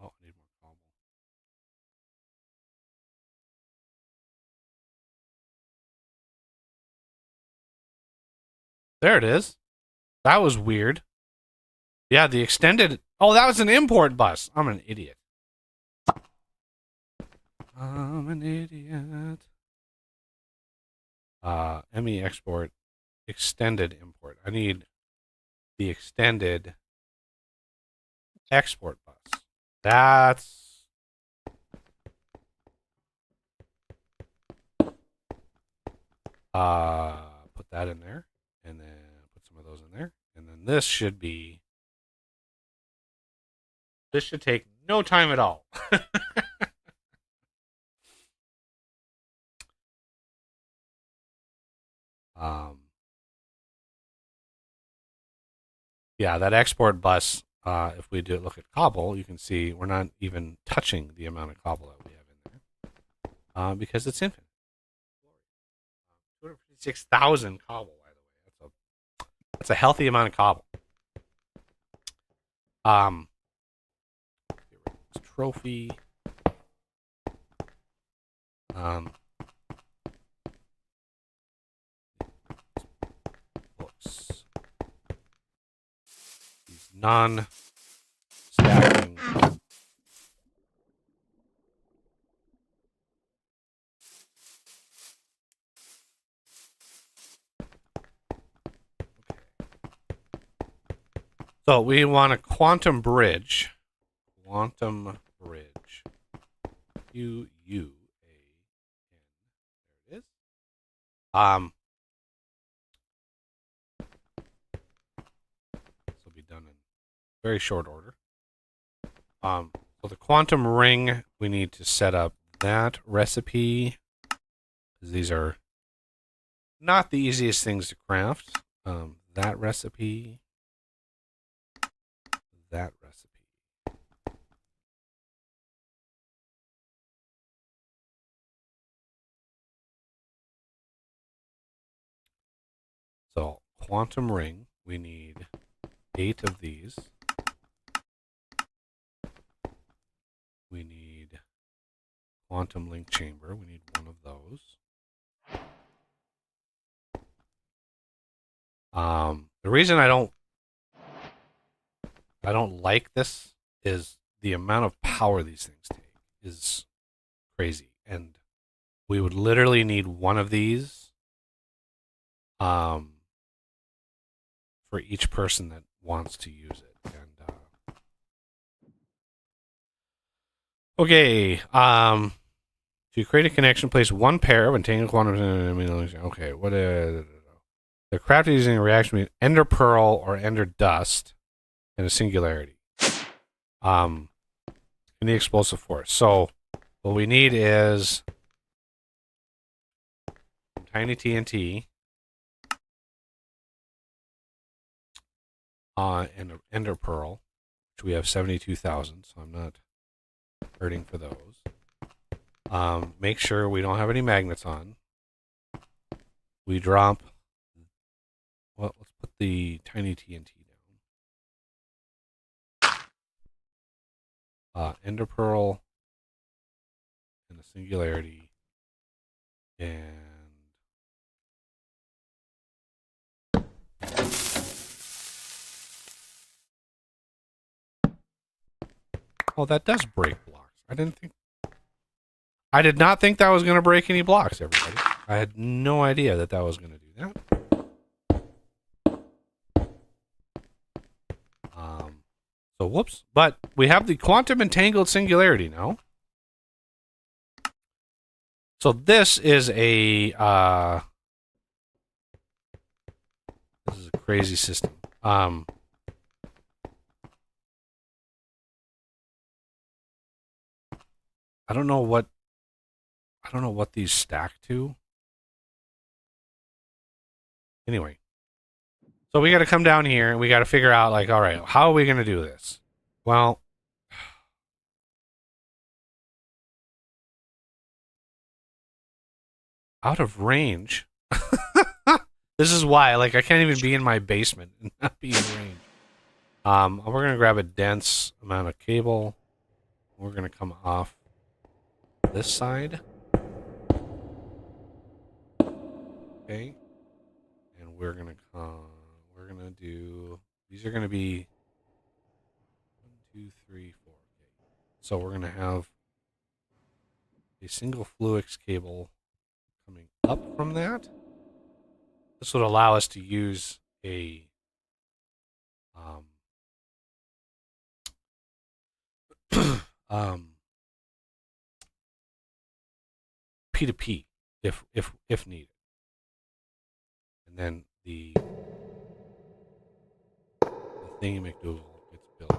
Oh, I need more cobble. There it is. That was weird. Yeah, the extended... Oh, that was an import bus. I'm an idiot. I'm an idiot. ME export. Extended import. I need the extended export bus. That's... Put that in there. And then put some of those in there. And then this should be... This should take no time at all. Yeah, that export bus, if we do look at cobble, you can see we're not even touching the amount of cobble that we have in there because it's infinite. 256,000 cobble, by the way. That's a healthy amount of cobble. Trophy. Books. These non-stacking. So we want a quantum bridge. Quantum bridge. QUAN. There it is. This will be done in very short order. So the quantum ring, we need to set up that recipe. These are not the easiest things to craft. That recipe. That recipe. So quantum ring, we need 8 of these. We need quantum link chamber. We need 1 of those. The reason I don't like this is the amount of power these things take is crazy, and we would literally need 1 of these for each person that wants to use it. And okay, to create a connection, place 1 pair of entangled quantum. Okay, what is they're crafted using a reaction between ender pearl or ender dust and a singularity. In the explosive force. So what we need is tiny TNT and an ender pearl, which we have 72,000. So I'm not hurting for those. Make sure we don't have any magnets on. We drop. Well, let's put the tiny TNT down. Ender pearl and the singularity, and oh, that does break blocks. I did not think that was going to break any blocks, everybody. I had no idea that was going to do that. So whoops. But we have the quantum entangled singularity now. So this is a crazy system. I don't know what these stack to. Anyway. So we got to come down here and we got to figure out, like, all right, how are we going to do this? Well, out of range. This is why, like, I can't even be in my basement and not be in range. We're going to grab a dense amount of cable. We're going to come off this side. Okay. And we're going to do, these are going to be 1, 2, 3, 4. Okay. So we're going to have a single fluix cable coming up from that. This would allow us to use a P2P if needed. And then the thingy-McDougal gets built.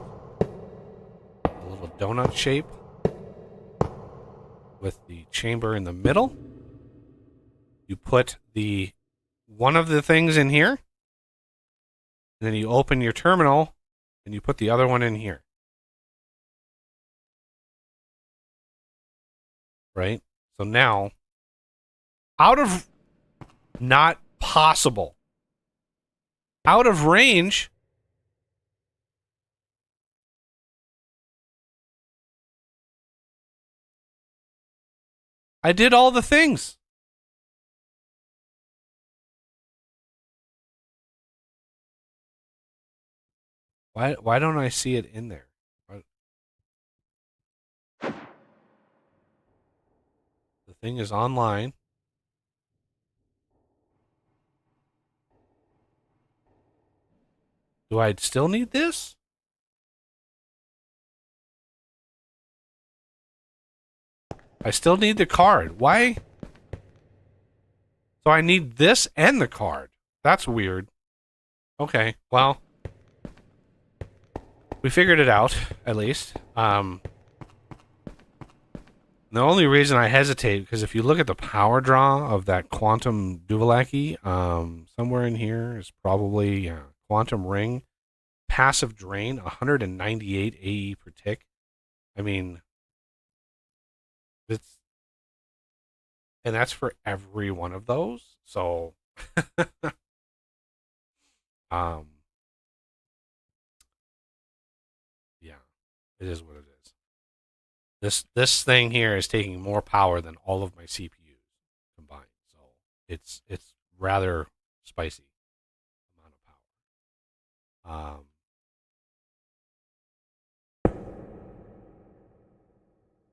A little donut shape with the chamber in the middle. You put one of the things in here, and then you open your terminal, and you put the other one in here. Right? So now, out of not possible, out of range, I did all the things. Why don't I see it in there? The thing is online. Do I still need this? I still need the card. Why? So I need this and the card. That's weird. Okay, well, we figured it out, at least. The only reason I hesitate, because if you look at the power draw of that quantum Duvalaki, somewhere in here is probably quantum ring, passive drain, 198 AE per tick. I mean, and that's for every one of those. So Yeah, it is what it is. This thing here is taking more power than all of my CPUs combined. So it's rather spicy amount of power.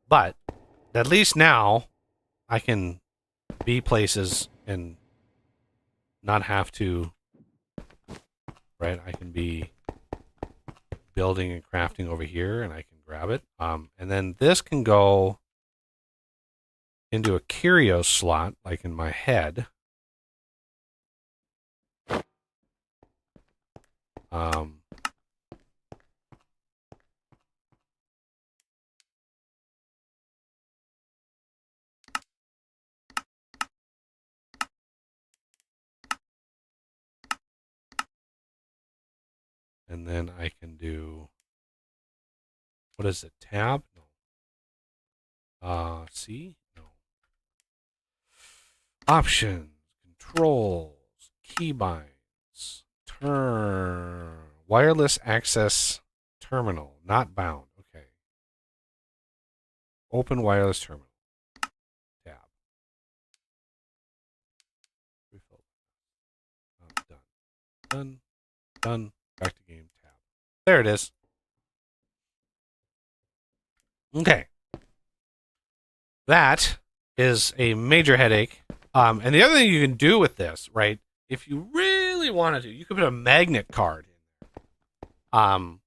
But at least now I can be places and not have to, right? I can be building and crafting over here and I can grab it. And then this can go into a curio slot, like in my head. Um, and then I can do, what is it, tab? No. C? No. Options, controls, keybinds, turn, wireless access terminal, not bound. Okay. Open wireless terminal. Tab. Refill. Done. Done. Done. Back to game tab. There it is. Okay. That is a major headache. And the other thing you can do with this, right? If you really wanted to, you could put a magnet card in.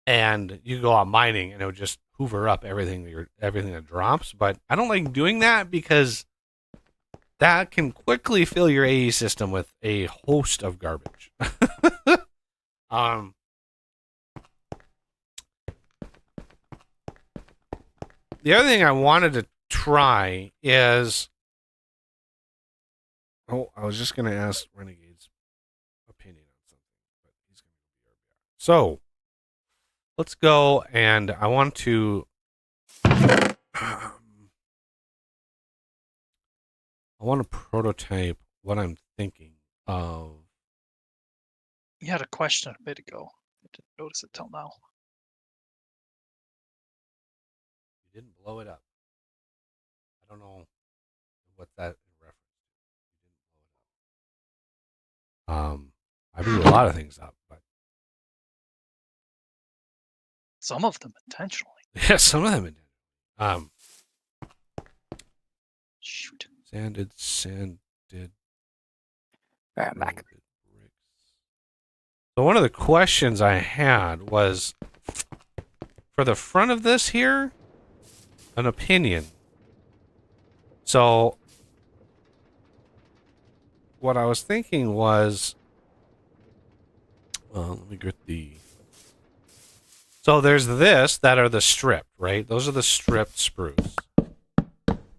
And you go out mining and it would just hoover up everything that drops. But I don't like doing that because that can quickly fill your AE system with a host of garbage. The other thing I wanted to try is, I was just going to ask Renegade's opinion on something, but he's going to be RBI. So let's go, and I want to. I want to prototype what I'm thinking of. You had a question a bit ago. I didn't notice it till now. You didn't blow it up. I don't know what that in reference to. You didn't blow it up. I blew a lot of things up, but Some of them intentionally. yeah, some of them did. Shoot. Sanded. Alright, back. Bricks. So one of the questions I had was, for the front of this here, an opinion. So what I was thinking was, well, let me get the. So there's this that are the stripped, right? Those are the stripped spruce.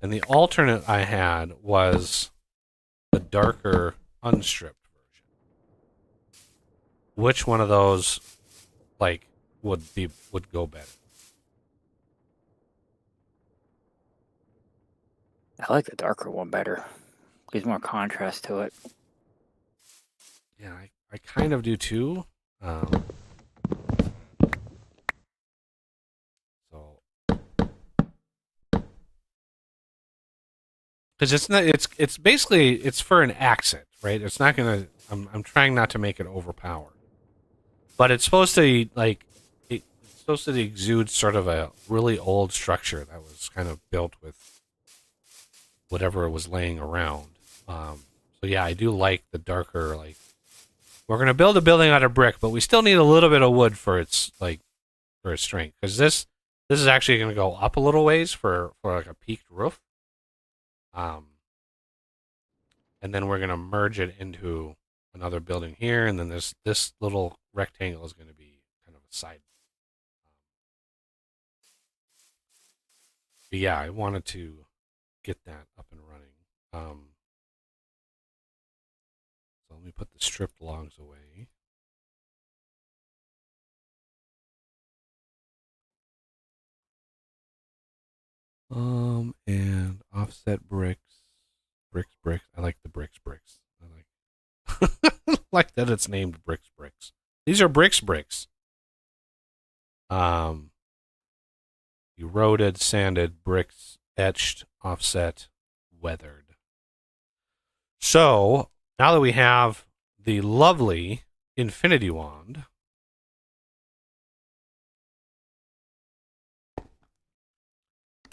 And the alternate I had was the darker unstripped version. Which one of those, like, would go better? I like the darker one better. Gives more contrast to it. Yeah, I kind of do too. So, because it's basically it's for an accent, right? It's not gonna. I'm trying not to make it overpowered, but it's supposed to it's supposed to exude sort of a really old structure that was kind of built with whatever was laying around. So yeah, I do like the darker. Like, we're gonna build a building out of brick, but we still need a little bit of wood for its strength, because this is actually gonna go up a little ways for like a peaked roof. And then we're gonna merge it into another building here, and then this little rectangle is gonna be kind of a side. But yeah, I wanted to get that up and running. So let me put the stripped logs away. And offset bricks. I like the bricks. I Like that it's named bricks. These are bricks. Eroded, sanded, bricks, etched, offset, weathered. So, now that we have the lovely Infinity Wand,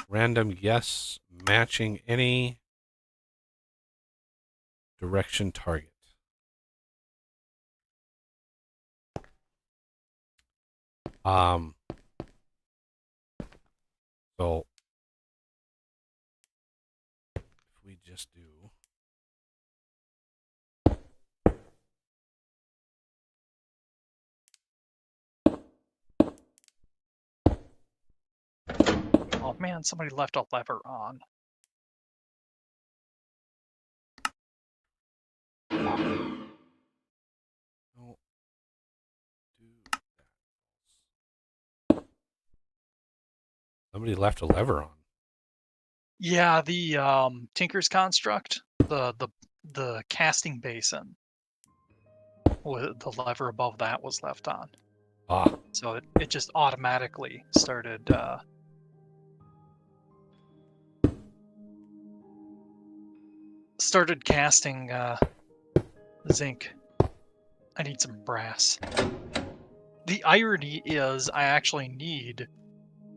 random yes, matching any direction target. So if we just do Oh man, somebody left a lever on. no, do that. Somebody left a lever on. Yeah, the Tinker's construct, the casting basin, with the lever above that was left on. Ah, So it just automatically started casting zinc. I need some brass. The irony is I actually need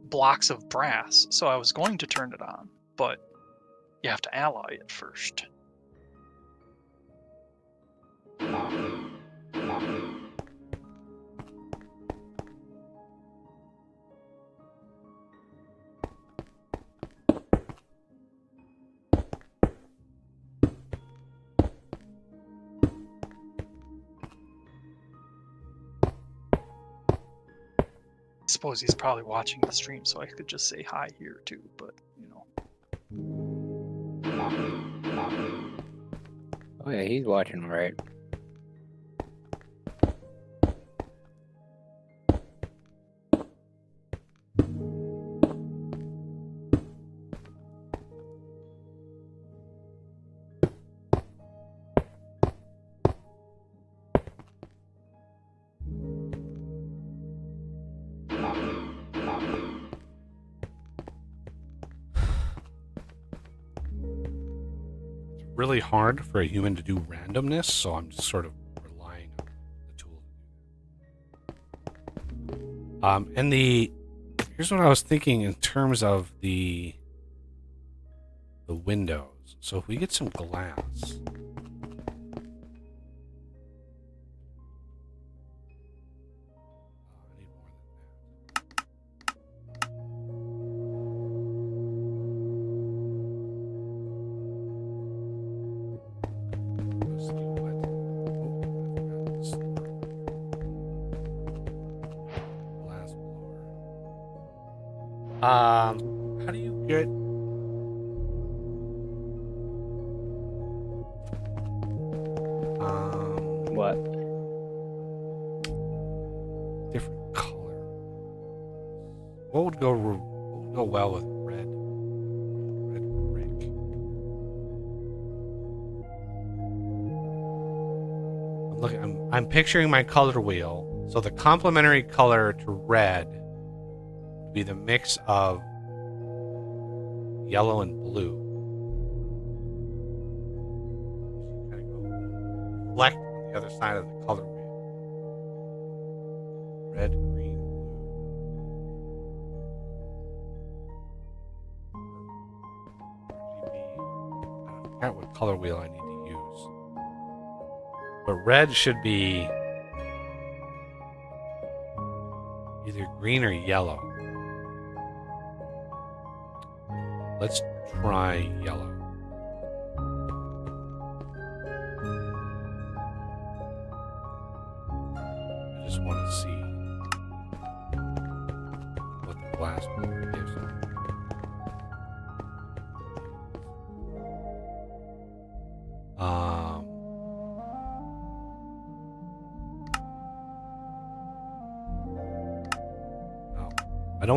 blocks of brass, so I was going to turn it on, but you have to alloy it first. I suppose he's probably watching the stream, so I could just say hi here too, but you know. Oh yeah, he's watching, right? really hard for a human to do randomness, so I'm just sort of relying on the tool. And here's what I was thinking in terms of the windows. So if we get some glass, I need more than that. Let's see what. Oh, glass blower. How do you get? What? Different color. What would go well with red? Red brick. I'm picturing my color wheel. So the complementary color to red would be the mix of yellow and blue. Kind of go reflect on the other side of the color wheel. Red, green, blue. RGB. I forgot what color wheel I need to use. But red should be either green or yellow. Let's try yellow. I just want to see what the glass blower gives me. No. I don't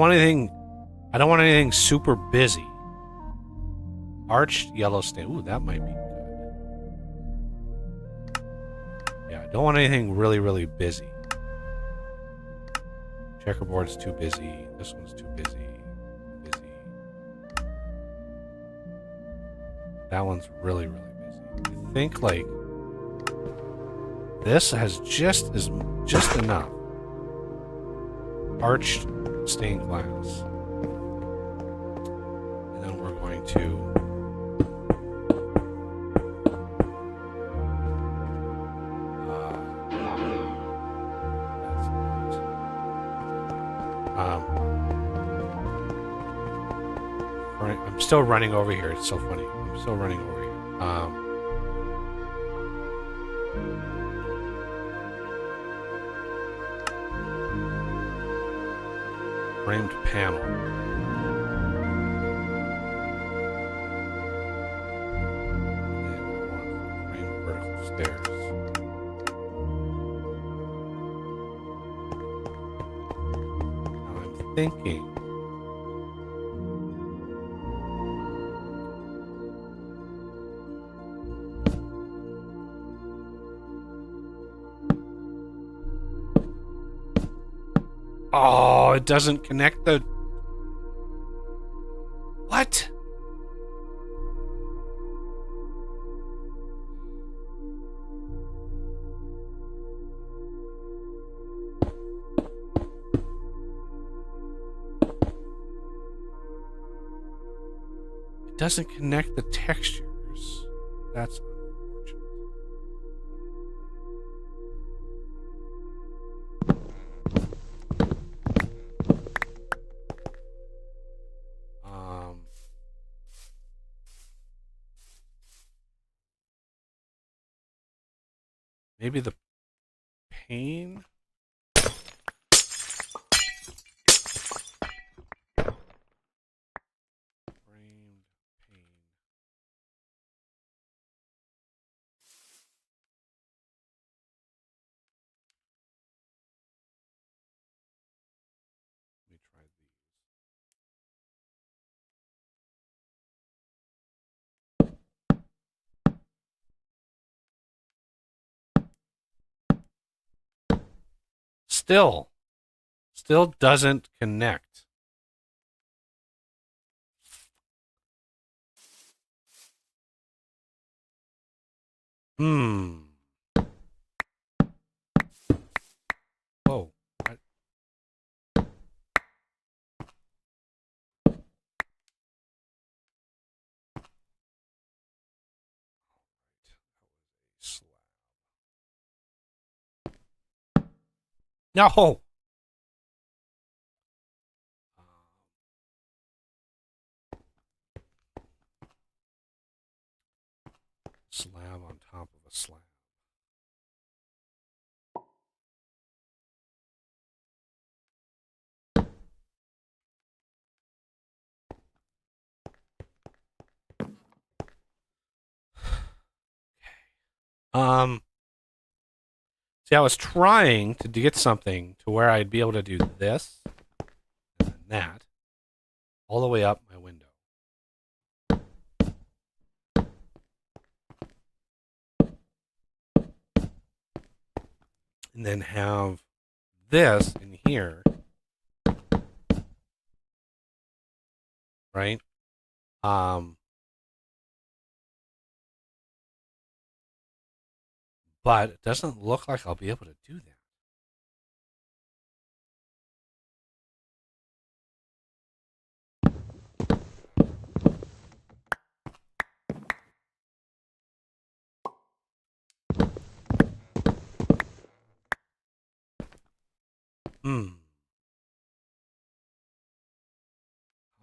want anything super busy. Arched yellow stain. Ooh, that might be good. I don't want anything really, really busy. Checkerboard's too busy. This one's too busy. Busy. That one's really, really busy. I think like this has just enough arched stained glass, and then we're going to I'm still running over here. It's so funny. I'm still running over here. Framed panel. And then I want framed vertical stairs. Now I'm thinking. Oh, it doesn't connect the... What? It doesn't connect the textures. That's unfortunate. Maybe the pane? Framed pane. Let me try these. Still doesn't connect. Whoa. What? Slab. No. Slab on top of a slab. See, I was trying to get something to where I'd be able to do this and then that all the way up my window. And then have this in here. Right? But it doesn't look like I'll be able to do that.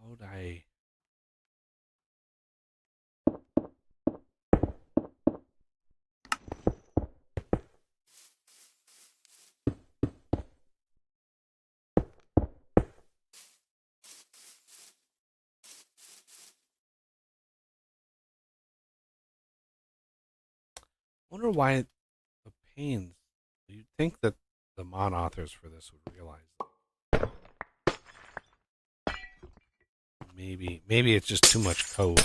How would I... I wonder why the panes... You'd think that the mod authors for this would realize that. Maybe it's just too much code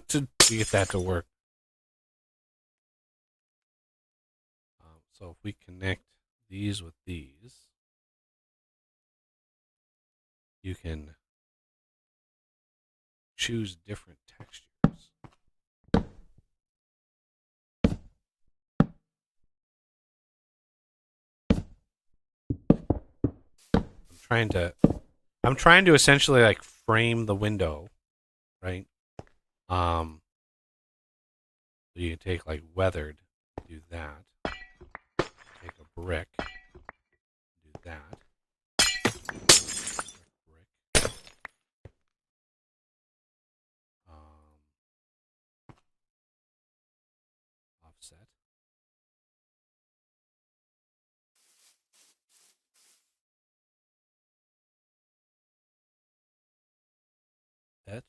to get that to work. So if we connect these with these, you can choose different textures. I'm trying to essentially like frame the window, right? So you can take like weathered, do that. Take a brick, do that. Brick. Offset. Etched.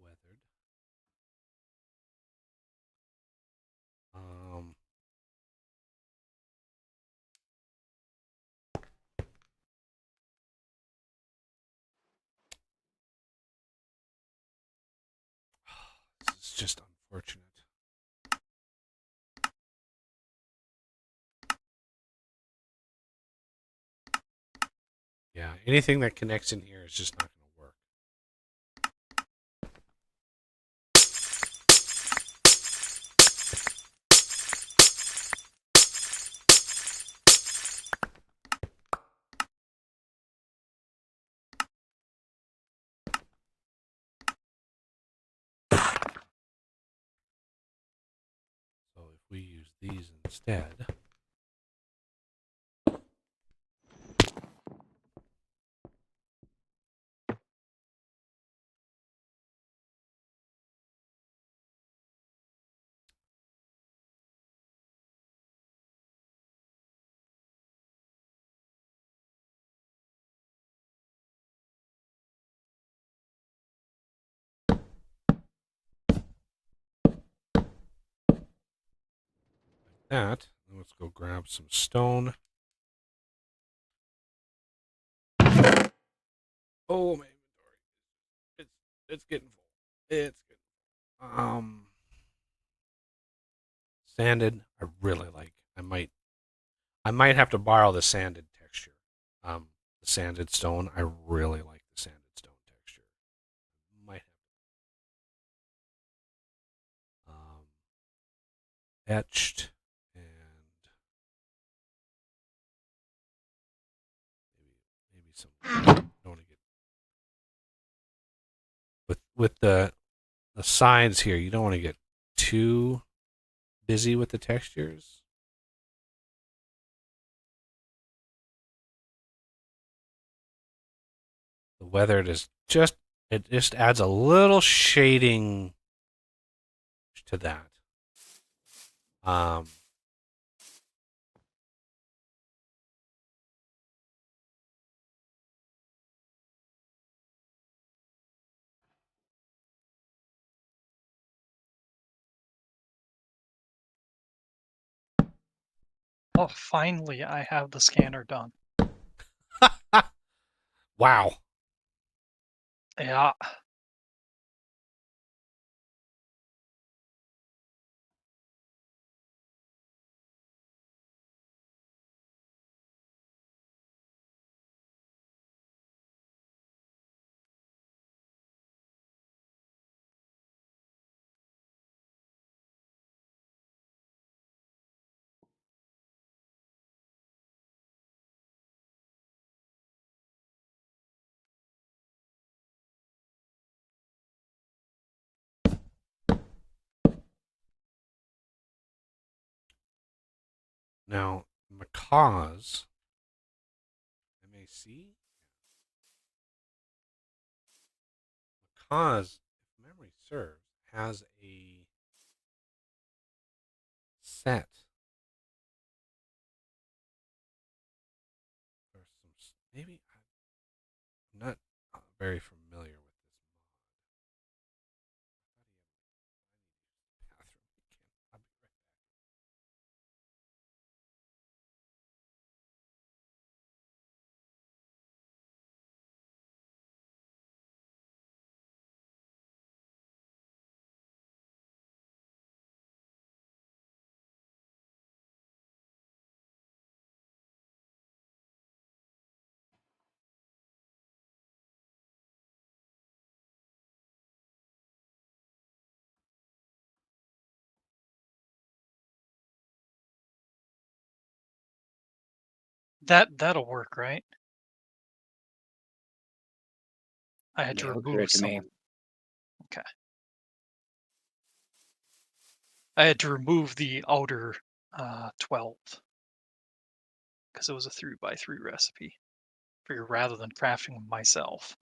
Weathered. Um, this is just unfortunate. Yeah, anything that connects in here is just not going to work. So if we use these instead, that, let's go grab some stone. Oh, my inventory. It's getting full. It's getting sanded. I really like. I might have to borrow the sanded texture. The sanded stone. I really like the sanded stone texture. Might have etched and maybe some. I don't want to get with the sides here. You don't want to get too busy with the textures. The weathered is just it just adds a little shading to that. Um, Oh, finally, I have the scanner done. wow. Yeah. Now, macaws, MAC, macaws, if memory serves, has a set or some. Maybe I'm not very familiar with this mod. I'll be right back. That'll work, right? I had to Yeah, looks right remove to me. some. Okay. I had to remove the outer 12 because it was a 3x3 recipe. Figure rather than crafting them myself.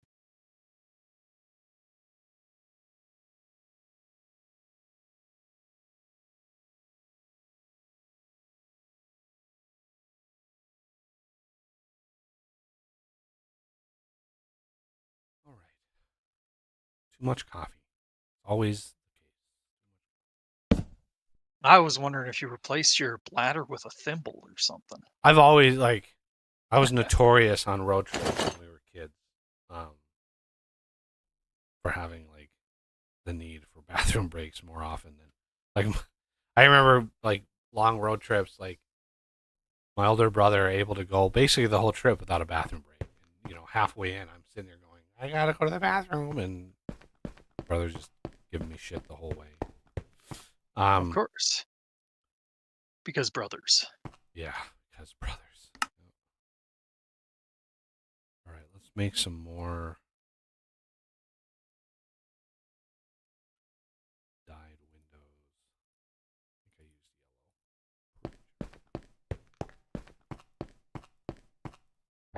All right. Too much coffee. Always the case. I was wondering if you replaced your bladder with a thimble or something. I've always I was notorious on road trips when we were kids, for having like the need for bathroom breaks more often than like I remember like long road trips, like my older brother able to go basically the whole trip without a bathroom break. And, halfway in, I'm sitting there going, I gotta go to the bathroom, and my brother's just giving me shit the whole way. Of course. Because brothers. Yeah, because brothers. All right, let's make some more dyed windows. I think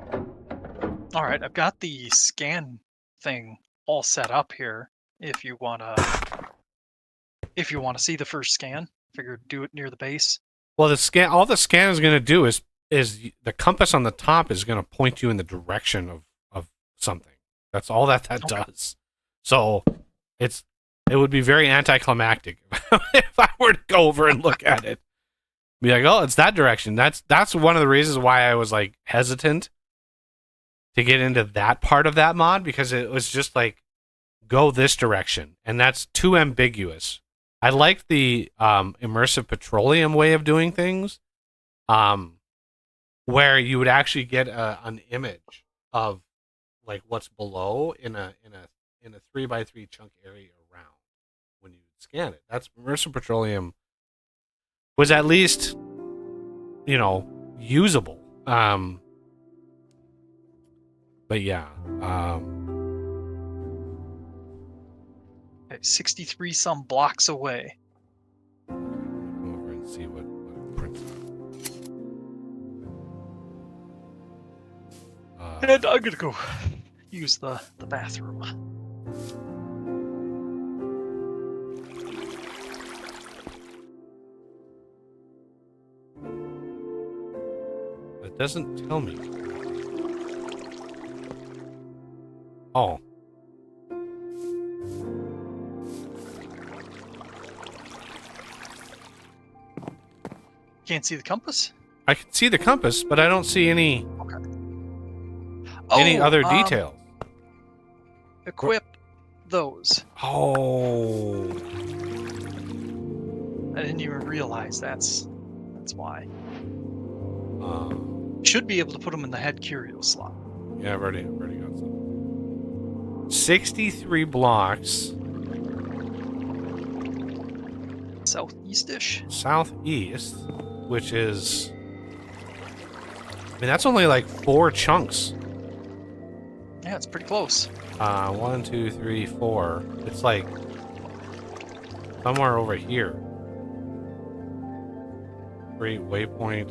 I used yellow. All right, I've got the scan thing all set up here. If you wanna see the first scan, figure do it near the base. Well, all the scan is going to do is the compass on the top is going to point you in the direction of something. That's all that Okay. does. So it would be very anticlimactic if I were to go over and look at it. Be like, oh, it's that direction. That's one of the reasons why I was like hesitant to get into that part of that mod, because it was just like, go this direction, and that's too ambiguous. I like the immersive petroleum way of doing things, where you would actually get an image of like what's below in a 3x3 chunk area around when you scan it. That's immersive petroleum was at least usable. But yeah. Okay, 63 some blocks away. Come over and see what it prints out. And I'm gonna go use the bathroom. It doesn't tell me. Oh. Can't see the compass? I can see the compass, but I don't see any Okay. other details. Equip those. Oh. I didn't even realize that's why. Uh, Should be able to put them in the head curio slot. yeah, I've already got some. 63 blocks. Southeast-ish? Southeast, which is... I mean, that's only like 4 chunks. Yeah, it's pretty close. 1, 2, 3, 4. It's like somewhere over here. Great waypoint.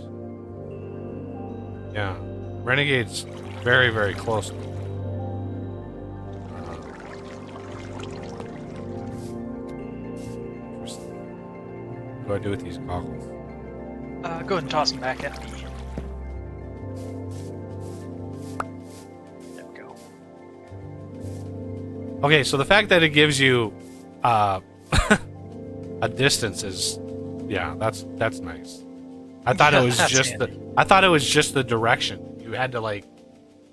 Yeah. Renegade's very, very close. What do I do with these goggles? Go ahead and toss them back at me. There we go. Okay, so the fact that it gives you a distance is, yeah, that's nice. I thought it was That's just handy. I thought it was just the direction. You had to like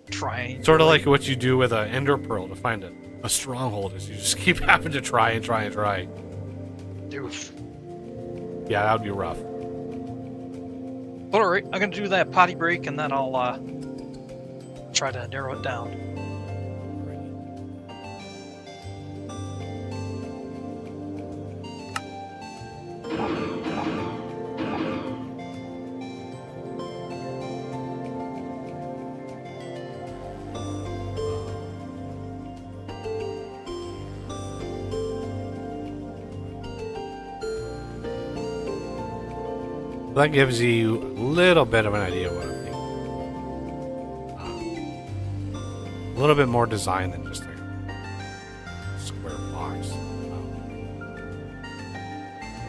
Try. sort of like what you do with an ender pearl to find a stronghold, is you just keep having to try and try and try. Oof. Yeah, that would be rough. But alright, I'm gonna do that potty break and then I'll try to narrow it down. That gives you a little bit of an idea of what I'm thinking. A little bit more design than just a square box.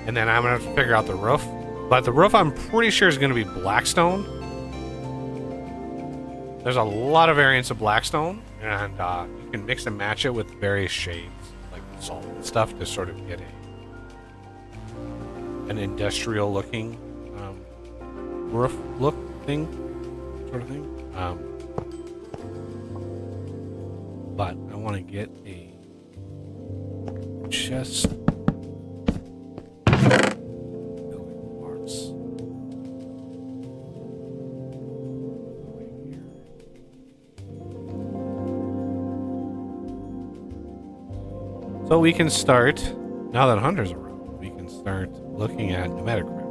And then I'm going to have to figure out the roof. But the roof I'm pretty sure is going to be Blackstone. There's a lot of variants of Blackstone, and you can mix and match it with various shades, like salt and stuff, to sort of get an industrial looking roof look thing, sort of thing. But I want to get a chest building parts. So we can start, now that Hunter's around, we can start looking at pneumatic craft.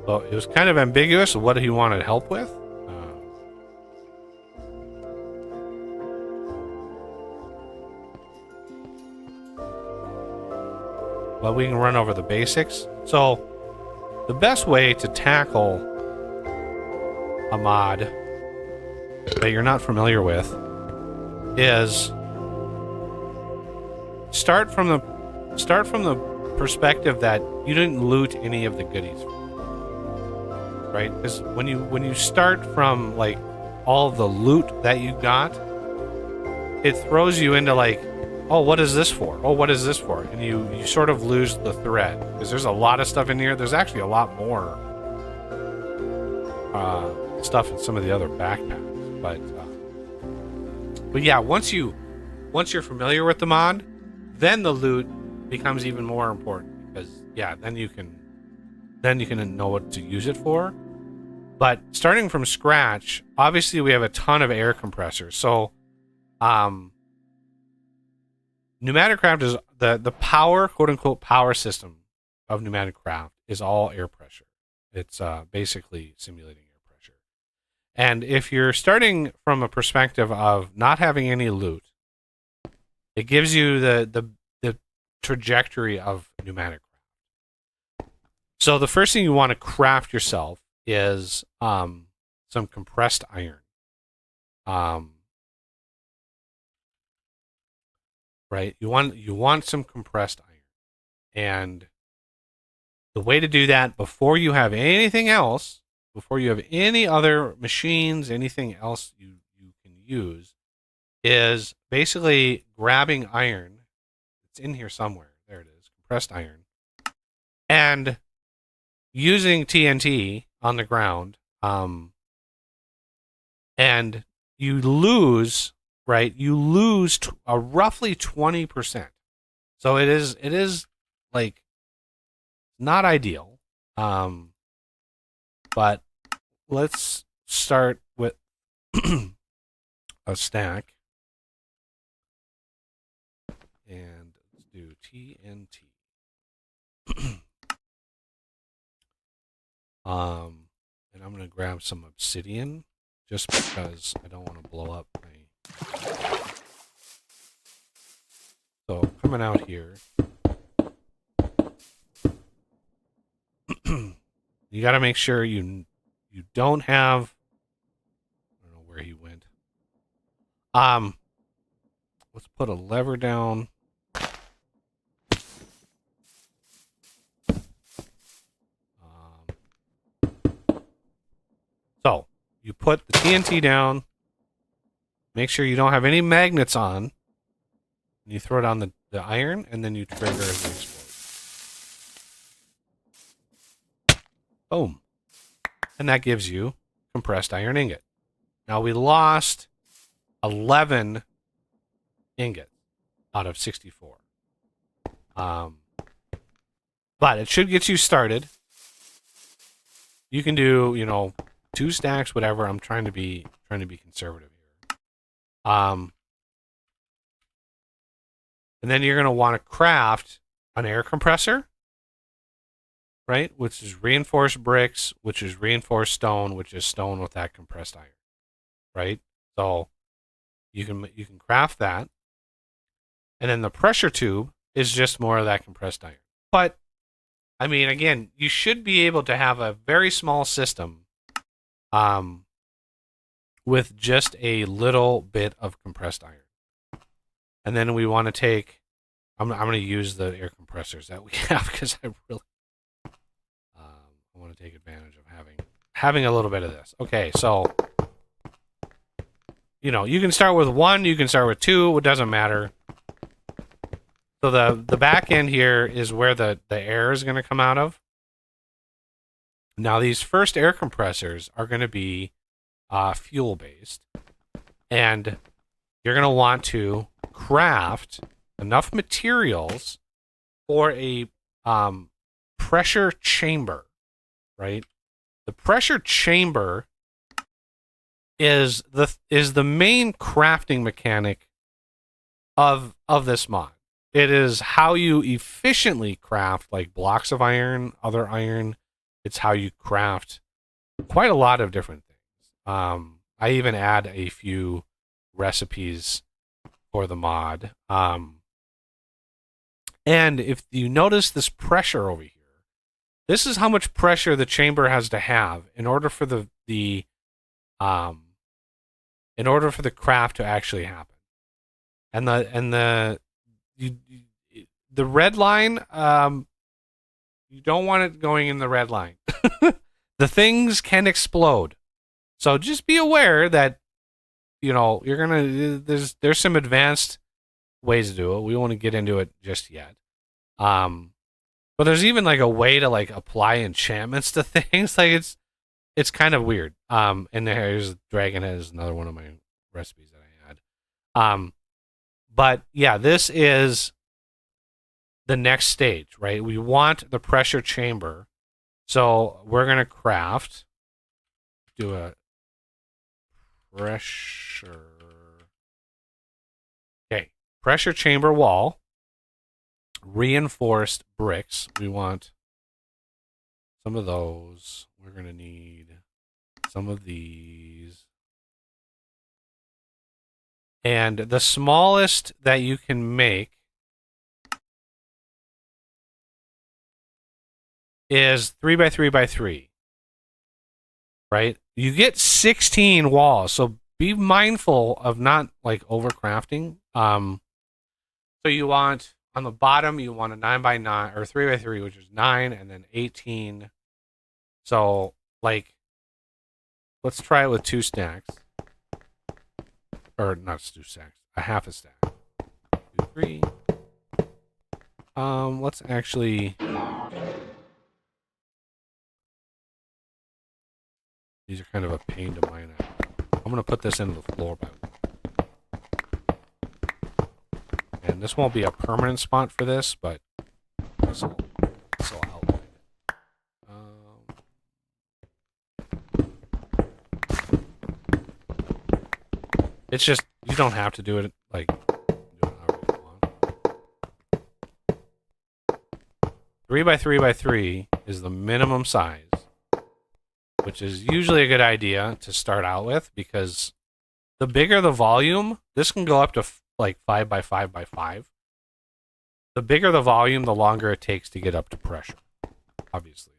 So it was kind of ambiguous what he wanted help with. But we can run over the basics. So the best way to tackle a mod that you're not familiar with is start from the perspective that you didn't loot any of the goodies, right? Because when you start from like all the loot that you got, it throws you into like, oh, what is this for? Oh, what is this for? And you sort of lose the thread because there's a lot of stuff in here. There's actually a lot more stuff in some of the other backpacks, but yeah, once you're familiar with the mod, then the loot becomes even more important because yeah, then you can know what to use it for. But starting from scratch, obviously we have a ton of air compressors, so pneumatic craft is the power, quote unquote, power system of pneumatic craft is all air pressure. It's basically simulating air pressure. And if you're starting from a perspective of not having any loot, it gives you the trajectory of pneumatic craft. So the first thing you want to craft yourself is some compressed iron. Right? You want some compressed iron. And the way to do that before you have anything else, before you have any other machines, anything else you can use, is basically grabbing iron. It's in here somewhere. There it is. Compressed iron. And using TNT on the ground. And you lose, right? You lose roughly 20%. So it is like not ideal. But let's start with a stack. And let's do TNT. And I'm gonna grab some obsidian just because I don't want to blow up my. So coming out here, you got to make sure you don't have. I don't know where he went. Let's put a lever down. So you put the TNT down. Make sure you don't have any magnets on. And you throw down the iron, and then you trigger the explode. Boom. And that gives you compressed iron ingot. Now we lost 11 ingots out of 64. But it should get you started. You can do, 2 stacks, whatever. I'm trying to be conservative here. And then you're going to want to craft an air compressor right? Which is reinforced bricks, which is reinforced stone, which is stone with that compressed iron, right? So you can craft that, and then the pressure tube is just more of that compressed iron. But I mean, again, you should be able to have a very small system, with just a little bit of compressed iron. And then we want to take. I'm going to use the air compressors that we have because I really I want to take advantage of having a little bit of this. Okay, so you can start with 1, you can start with 2, it doesn't matter. So the back end here is where the air is going to come out of. Now these first air compressors are going to be fuel based, and you're going to want to craft enough materials for a pressure chamber, right? The pressure chamber is the main crafting mechanic of this mod. It is how you efficiently craft like blocks of iron, other iron. It's how you craft quite a lot of different things. I even add a few recipes for the mod. And if you notice this pressure over here, this is how much pressure the chamber has to have in order for the craft to actually happen. And the red line, you don't want it going in the red line. The things can explode. So just be aware that you're gonna there's some advanced ways to do it. We won't get into it just yet. But there's even like a way to like apply enchantments to things. Like it's kind of weird. And there's Dragon Head is another one of my recipes that I had. But yeah, this is the next stage, right? We want the pressure chamber. So we're gonna do a pressure. Okay, pressure chamber wall. Reinforced bricks. We want some of those. We're going to need some of these. And the smallest that you can make is 3 by 3 by 3. Right? You get 16 walls, so be mindful of not like overcrafting. So you want on the bottom, you want a 9 by 9 or 3 by 3, which is 9, and then 18. So, like, let's try it with 2 stacks. Or not 2 stacks, a half a stack. 2, 3. Let's actually. These are kind of a pain to mine out. I'm gonna put this into the floor by. And this won't be a permanent spot for this, but this will outline it. It's just, you don't have to do it like, do it however you want. 3 by 3 by 3 is the minimum size, which is usually a good idea to start out with, because the bigger the volume, this can go up to like 5 by 5 by 5. The bigger the volume, the longer it takes to get up to pressure. Obviously,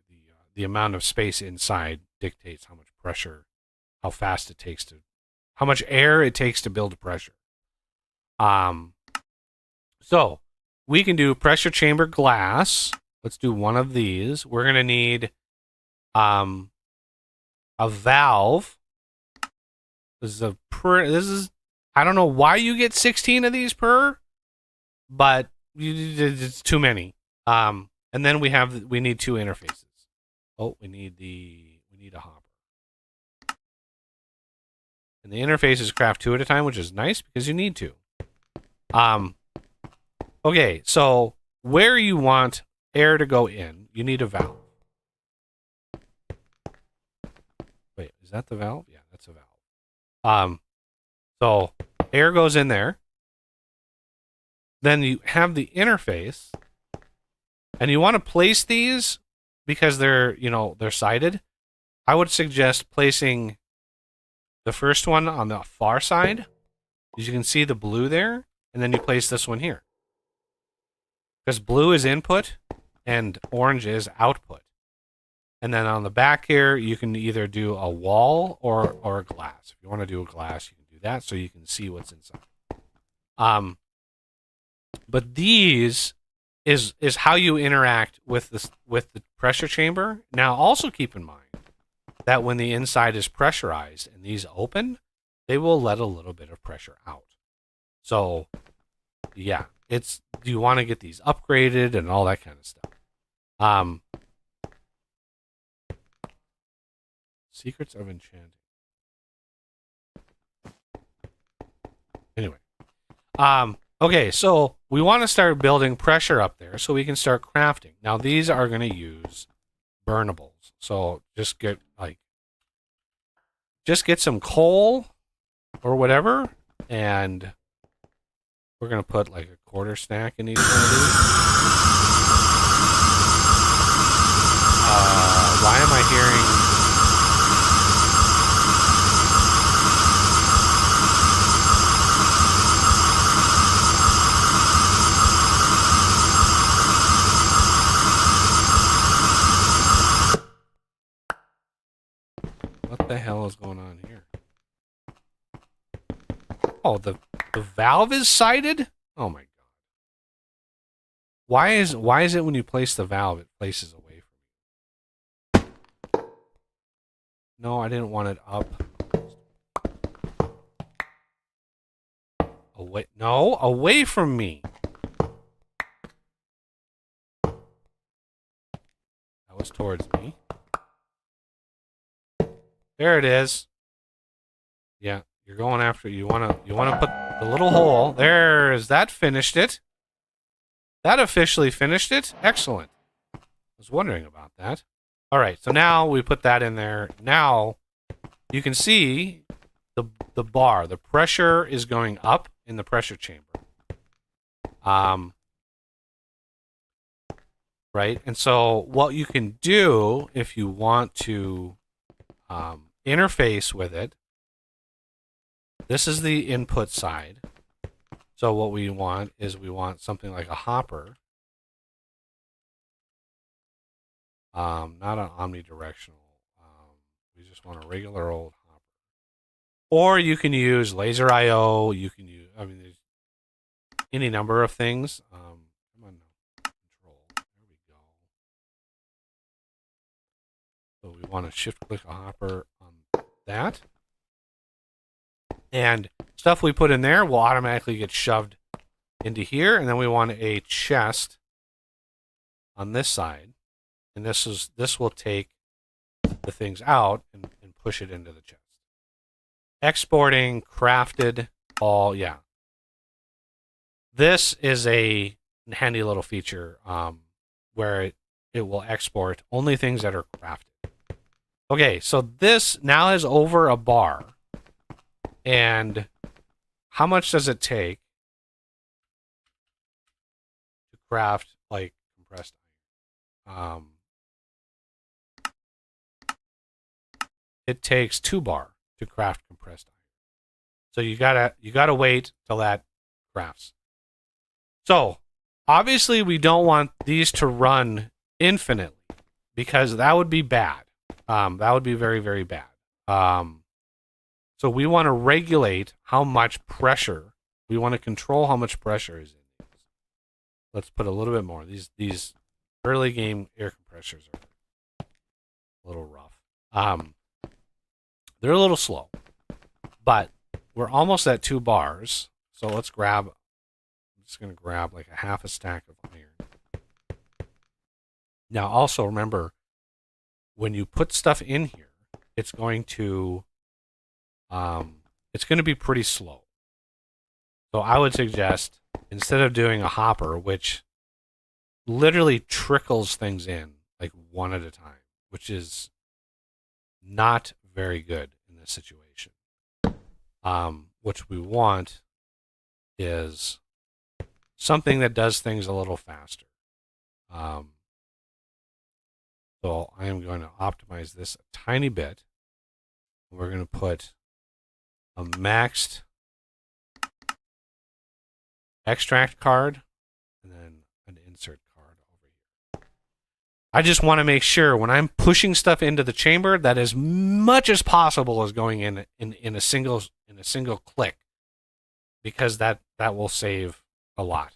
the amount of space inside dictates how much pressure, how fast it takes to, how much air it takes to build a pressure. So we can do pressure chamber glass. Let's do one of these. We're gonna need a valve. This is I don't know why you get 16 of these per, but it's too many. And then we need 2 interfaces. Oh, we need a hopper. And the interfaces craft 2 at a time, which is nice because you need to. Okay, so where you want air to go in, you need a valve. Wait, is that the valve? Yeah, that's a valve. So air goes in there. Then you have the interface, and you want to place these because they're sided, I would suggest placing the first one on the far side. As you can see the blue there, and then you place this one here. Because blue is input and orange is output. And then on the back here, you can either do a wall or a glass. If you want to do a glass, you can do that so you can see what's inside. But these is how you interact with the pressure chamber. Now, also keep in mind that when the inside is pressurized and these open, they will let a little bit of pressure out. So, yeah, you want to get these upgraded and all that kind of stuff. Secrets of Enchanting. Anyway. Okay, so we want to start building pressure up there so we can start crafting. Now, these are going to use burnables. So just get some coal or whatever, and we're going to put like a quarter stack in each one of these. Why am I hearing... What the hell is going on here? Oh, the valve is sighted? Oh my god. Why is it when you place the valve it places away from you? No, I didn't want it up. Away from me. That was towards me. There it is. Yeah, you're going after it. You wanna put the little hole. There's that. Finished it. That officially finished it. Excellent. I was wondering about that. All right, so now we put that in there. Now you can see the bar. The pressure is going up in the pressure chamber. Right, and so what you can do if you want to interface with it, this is the input side. So what we want is something like a hopper, not an omnidirectional. We just want a regular old hopper. Or you can use laser I/O. You can use, there's any number of things. Come on, control. There we go. So we want to shift click a hopper on that. And stuff we put in there will automatically get shoved into here. And then we want a chest on this side. And this will take the things out and push it into the chest. Exporting, crafted, all, yeah. This is a handy little feature where it will export only things that are crafted. Okay, so this now is over a bar. And how much does it take to craft, like, compressed iron? It takes 2 bar to craft compressed iron. So you gotta wait till that crafts. So obviously we don't want these to run infinitely because that would be bad. That would be very, very bad. So we want to regulate how much pressure. We want to control how much pressure is in these. Let's put a little bit more. These early game air compressors are a little rough. They're a little slow, but we're almost at 2 bars. So let's grab. I'm just going to grab like a half a stack of iron. Now, also remember, when you put stuff in here, it's going to be pretty slow. So I would suggest, instead of doing a hopper, which literally trickles things in like one at a time, which is not very good in this situation. What we want is something that does things a little faster. So I am going to optimize this a tiny bit. We're going to put a maxed extract card and then an insert card over here. I just want to make sure when I'm pushing stuff into the chamber that as much as possible is going in a single click, because that will save a lot.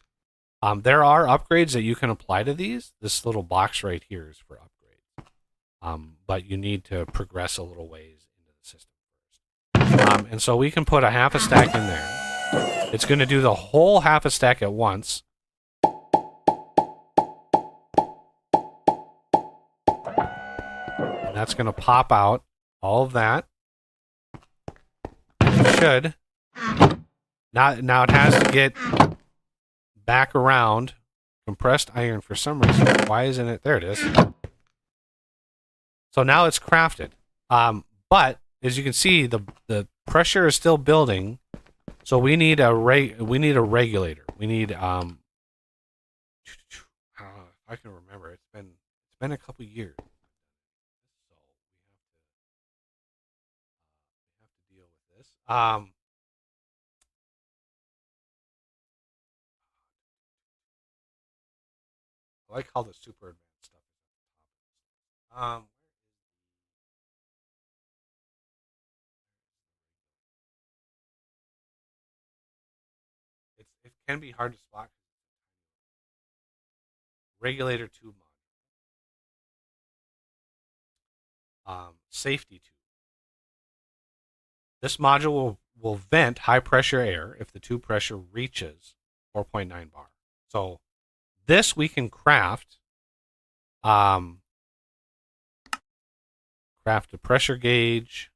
There are upgrades that you can apply to these. This little box right here is for upgrades. But you need to progress a little ways into the system first. And so we can put a half a stack in there. It's going to do the whole half a stack at once. And that's going to pop out all of that. And it should. Now it has to get back around compressed iron for some reason. Why isn't it? There it is. So now it's crafted. But as you can see, the pressure is still building. So we need a regulator. We need I can remember. It's been a couple years. So we have to deal with this. I like how the super advanced stuff is at the top of this. It can be hard to spot. Regulator tube module. Safety tube. This module will vent high pressure air if the tube pressure reaches 4.9 bar. So this we can craft. Craft a pressure gauge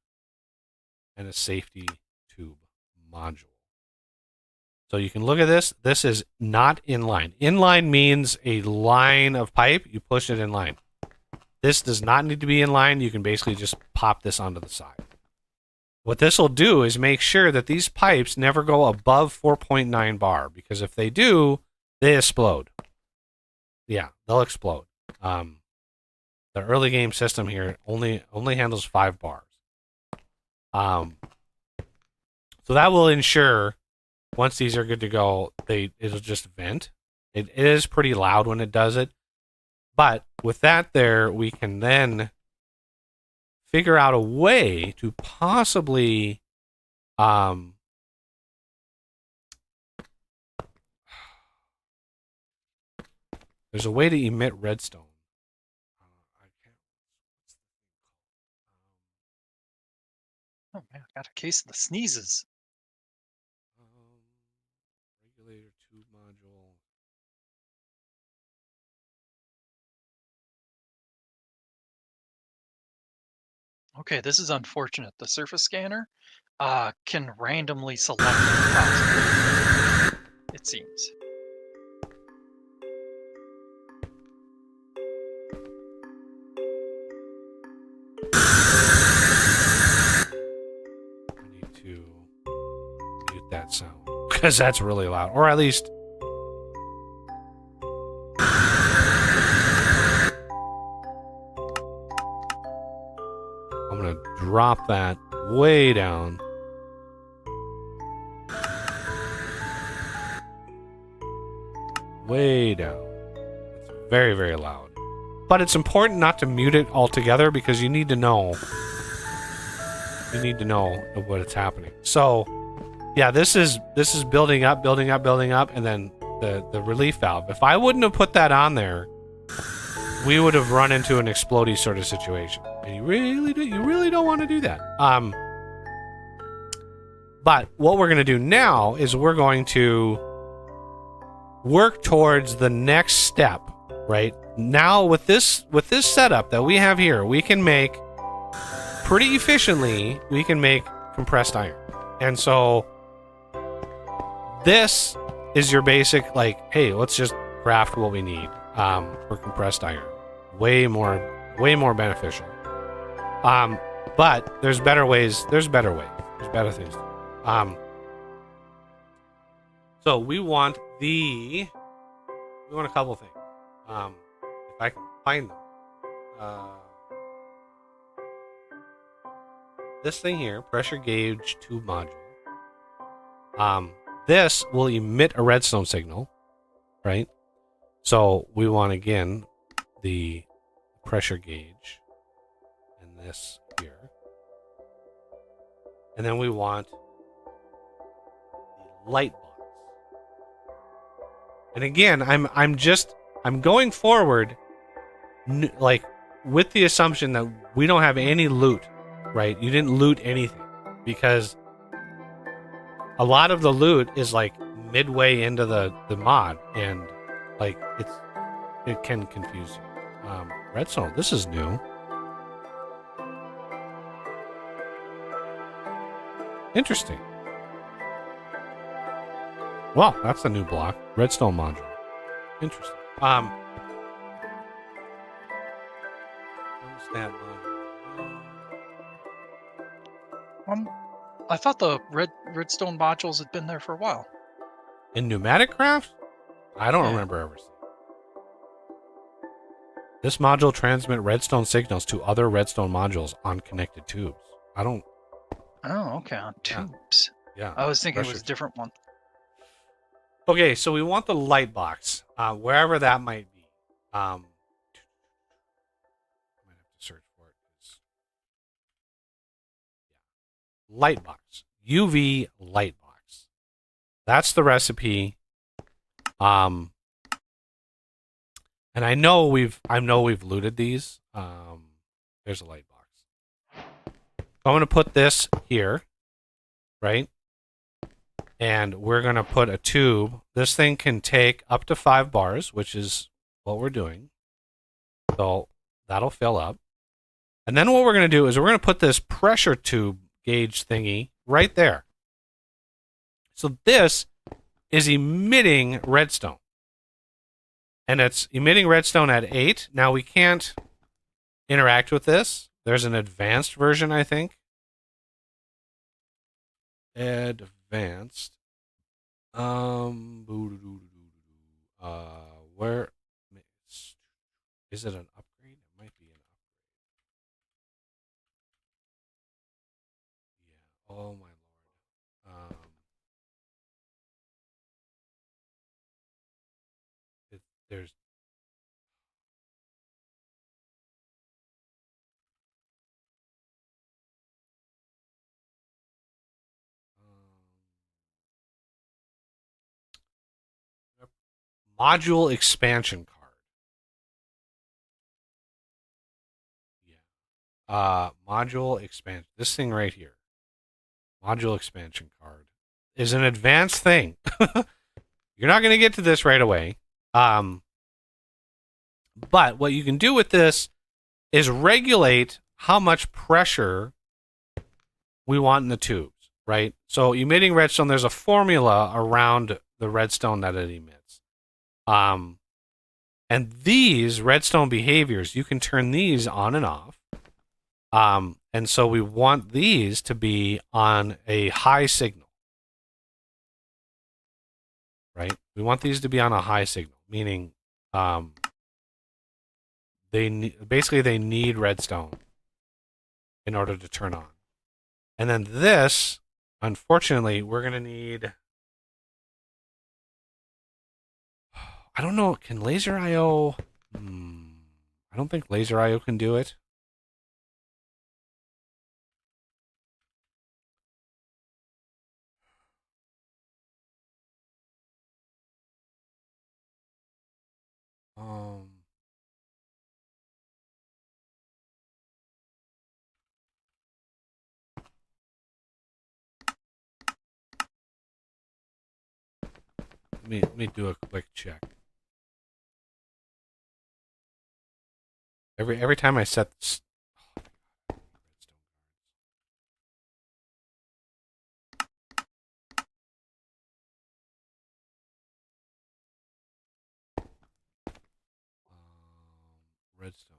and a safety tube module. So you can look at this. This is not inline. Inline means a line of pipe. You push it in line. This does not need to be in line. You can basically just pop this onto the side. What this will do is make sure that these pipes never go above 4.9 bar, because if they do, they explode. Yeah, they'll explode. The early game system here only handles 5 bars. So that will ensure once these are good to go, it'll just vent. It is pretty loud when it does it. But with that there, we can then figure out a way to possibly there's a way to emit redstone. I can't. Oh man, I got a case of the sneezes. Regulator tube module. Okay, this is unfortunate. The surface scanner can randomly select possibly, it seems. I need to mute that sound because that's really loud, or at least I'm gonna drop that way down. Way down. It's very, very loud. But it's important not to mute it altogether because you need to know. You need to know what it's happening. So, yeah, this is building up, and then the relief valve. If I wouldn't have put that on there, we would have run into an explodey sort of situation. And you really don't want to do that. But what we're going to do now is we're going to work towards the next step, right? Now with this setup that we have here, we can make pretty efficiently, we can make compressed iron. And so this is your basic, like, hey, let's just craft what we need for compressed iron. Way more beneficial. But there's better ways. There's better things. So we want a couple things. If I can find them. this thing here, pressure gauge tube module. This will emit a redstone signal, right? So we want, again, the pressure gauge and this here. And then we want the light box. And again, I'm going forward like with the assumption that we don't have any loot, right? You didn't loot anything, because a lot of the loot is like midway into the mod, and like it can confuse you. Redstone, this is new. Interesting. Well, that's a new block. Redstone module. Interesting. Stat module. I thought the redstone modules had been there for a while. In pneumatic craft? I don't remember ever seeing. This module transmit redstone signals to other redstone modules on connected tubes. I don't. Oh, okay, on tubes. Yeah. I was thinking it was a different one. Okay, so we want the light box, wherever that might be. I might have to search for it. Light box, UV light box. That's the recipe. And I know we've looted these. There's a light box. I'm going to put this here, right? And we're going to put a tube. This thing can take up to 5 bars, which is what we're doing. So that'll fill up. And then what we're going to do is we're going to put this pressure tube gauge thingy right there. So this is emitting redstone. And it's emitting redstone at 8. Now we can't interact with this. There's an advanced version, I think. Advanced. Where is it? An upgrade? It might be an upgrade. Yeah. Oh my lord. There's module expansion card. Yeah. Module expansion. This thing right here. Module expansion card is an advanced thing. You're not going to get to this right away. But what you can do with this is regulate how much pressure we want in the tubes, right? So emitting redstone, there's a formula around the redstone that it emits. And these redstone behaviors, you can turn these on and off. And so we want these to be on a high signal, right? We want these to be on a high signal, meaning they need redstone in order to turn on. And then this, unfortunately, we're going to need... I don't know, can laser IO... I don't think laser IO can do it. Let me do a quick check. Every time I set this, redstone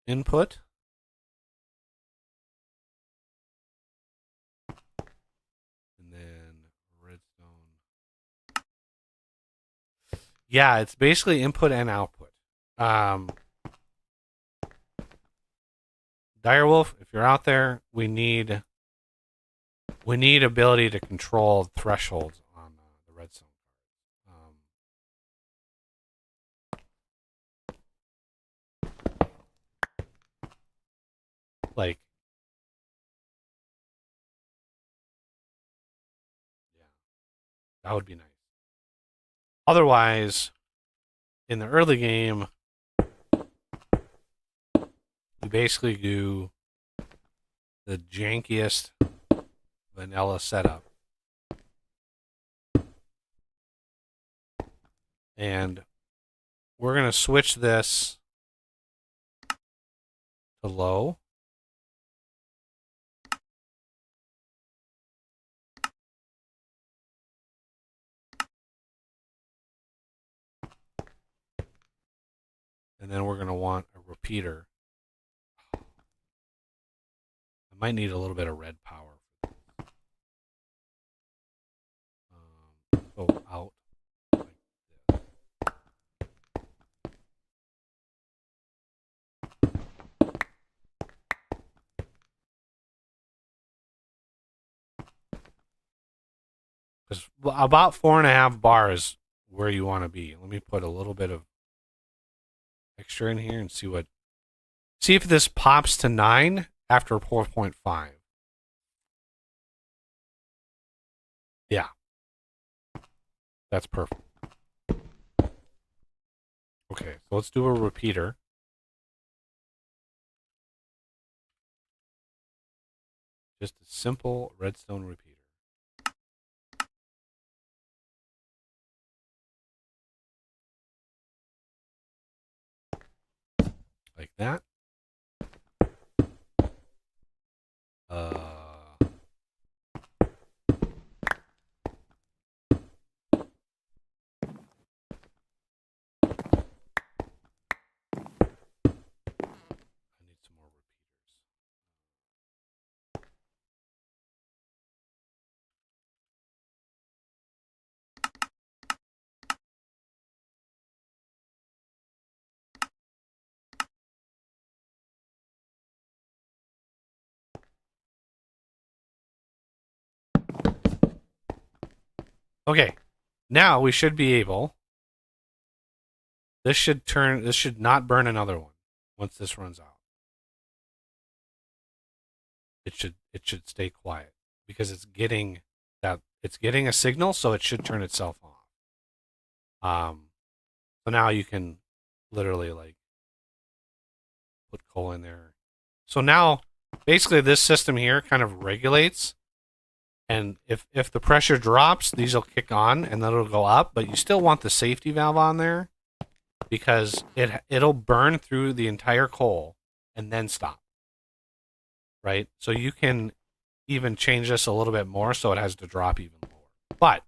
input, and then redstone. Yeah, it's basically input and output. Direwolf, if you're out there, we need ability to control thresholds on the redstone. Like, yeah, that would be nice. Otherwise, in the early game, you basically do the jankiest vanilla setup. And we're going to switch this to low. And then we're going to want a repeater. I might need a little bit of red power. Go out like this. Because about 4.5 bars where you want to be. Let me put a little bit of extra in here and see if this pops to 9 after 4.5. Yeah. That's perfect. Okay, so let's do a repeater. Just a simple redstone repeater. Like that. I need some more repeaters. Okay, now we should be able. This should not burn another one once this runs out. It should stay quiet because it's getting a signal, so it should turn itself off. So now you can literally like put coal in there. So now basically this system here kind of regulates. And if the pressure drops, these will kick on and then it'll go up, but you still want the safety valve on there because it'll burn through the entire coal and then stop. Right? So you can even change this a little bit more so it has to drop even lower. But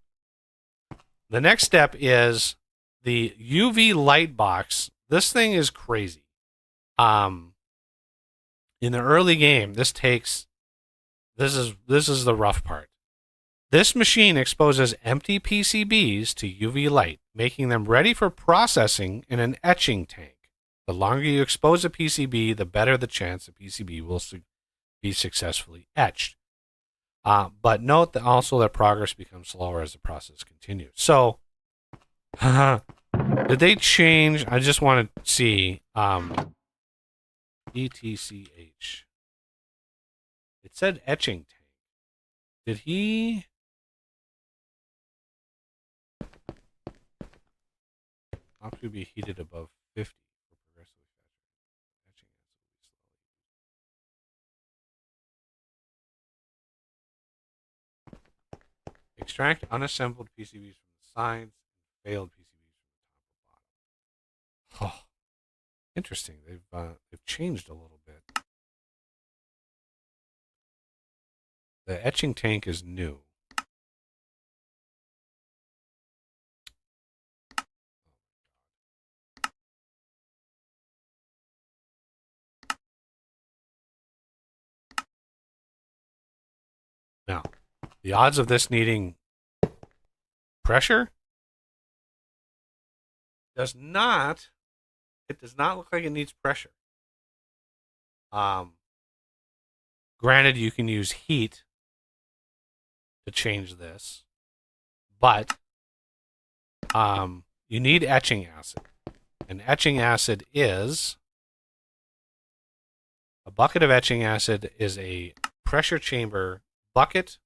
the next step is the UV light box. This thing is crazy. In the early game, this is the rough part. This machine exposes empty PCBs to UV light, making them ready for processing in an etching tank. The longer you expose a PCB, the better the chance the PCB will be successfully etched. But note that also that progress becomes slower as the process continues. So, did they change? I just want to see ETCH. It said etching tank. Did he? Ought to be heated above 50 for progressively faster etching. Extract unassembled PCBs from the sides and failed PCBs from the top or bottom. Oh, interesting. They've changed a little bit. The etching tank is new. Now, the odds of this needing pressure does not. It does not look like it needs pressure. Granted, you can use heat to change this, but you need etching acid. And etching acid is a bucket of etching acid is a pressure chamber bucket,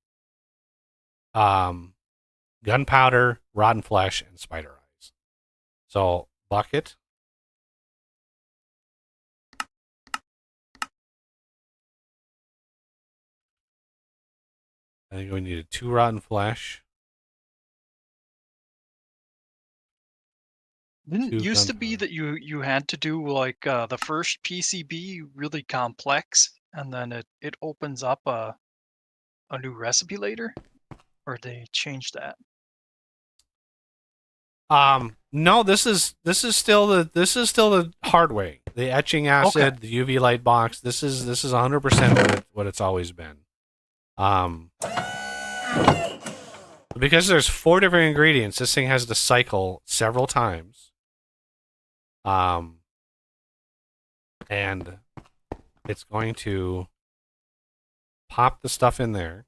gunpowder, rotten flesh, and spider eyes. So bucket. I think we needed 2 rotten flesh. Didn't Two it used to be gunpowder. that you had to do like the first PCB really complex, and then it opens up a new recipe later, or they changed that? No, this is still the hard way. The etching Okay. acid, the UV light box. This is 100% what it's always been. Because there's 4 different ingredients, this thing has to cycle several times. And it's going to pop the stuff in there.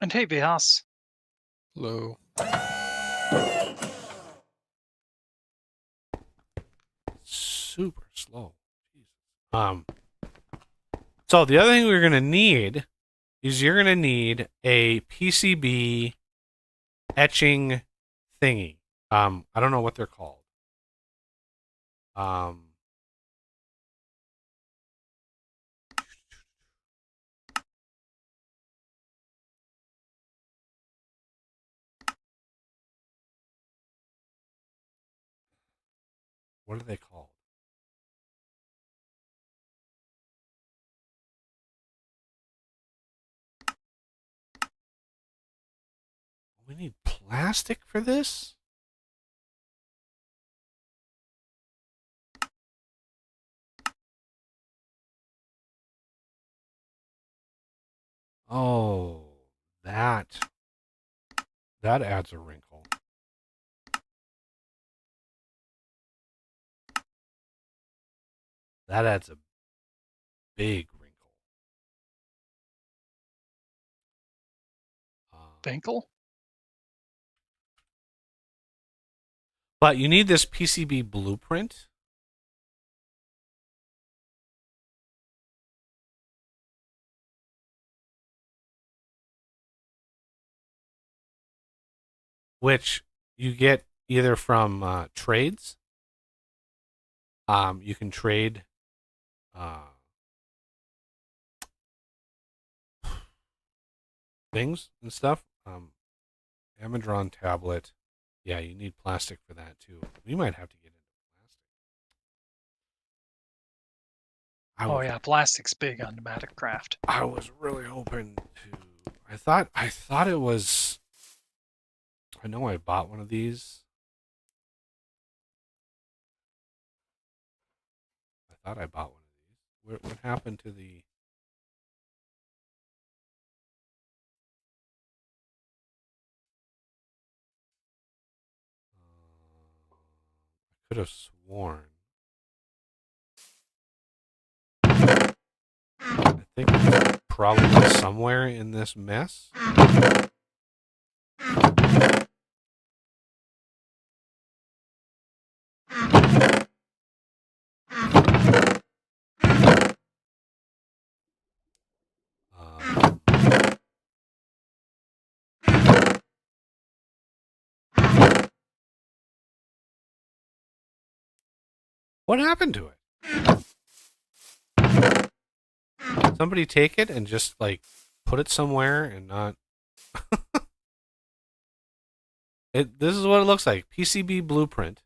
And hey, Vyas. Hello. Super slow. Jesus. So the other thing we're gonna need is you're gonna need a PCB etching thingy. I don't know what they're called. What are they called? We need plastic for this? Oh, that adds a wrinkle. That adds a big wrinkle. Finkel? But you need this PCB blueprint. Which you get either from trades. You can trade things and stuff. Amazon tablet. Yeah, you need plastic for that too. We might have to get into plastic. Oh yeah, plastic's big on pneumatic craft. I was really hoping to. I thought it was. I know I bought one of these. I thought I bought one of these. What happened to the? I could have sworn. I think it's probably somewhere in this mess. What happened to it? Somebody take it and just like put it somewhere and not. This is what it looks like. PCB blueprint.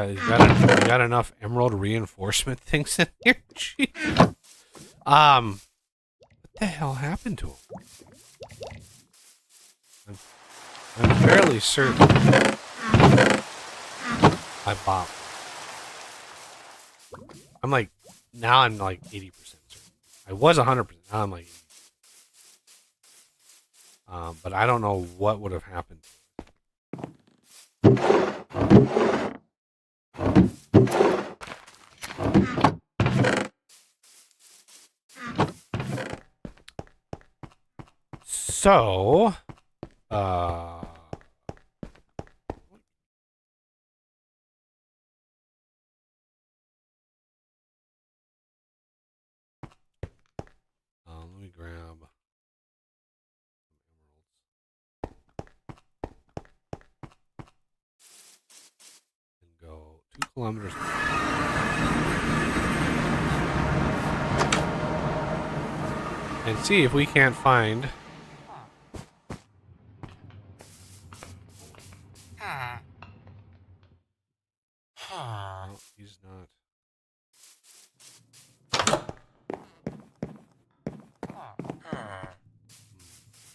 You got enough emerald reinforcement things in here? Jeez. What the hell happened to him? I'm fairly certain I bopped. I'm like 80% certain. I was 100%. Now I'm like 80%. But I don't know what would have happened. So, let me grab and go 2 kilometers. And see if we can't find. No, he's not.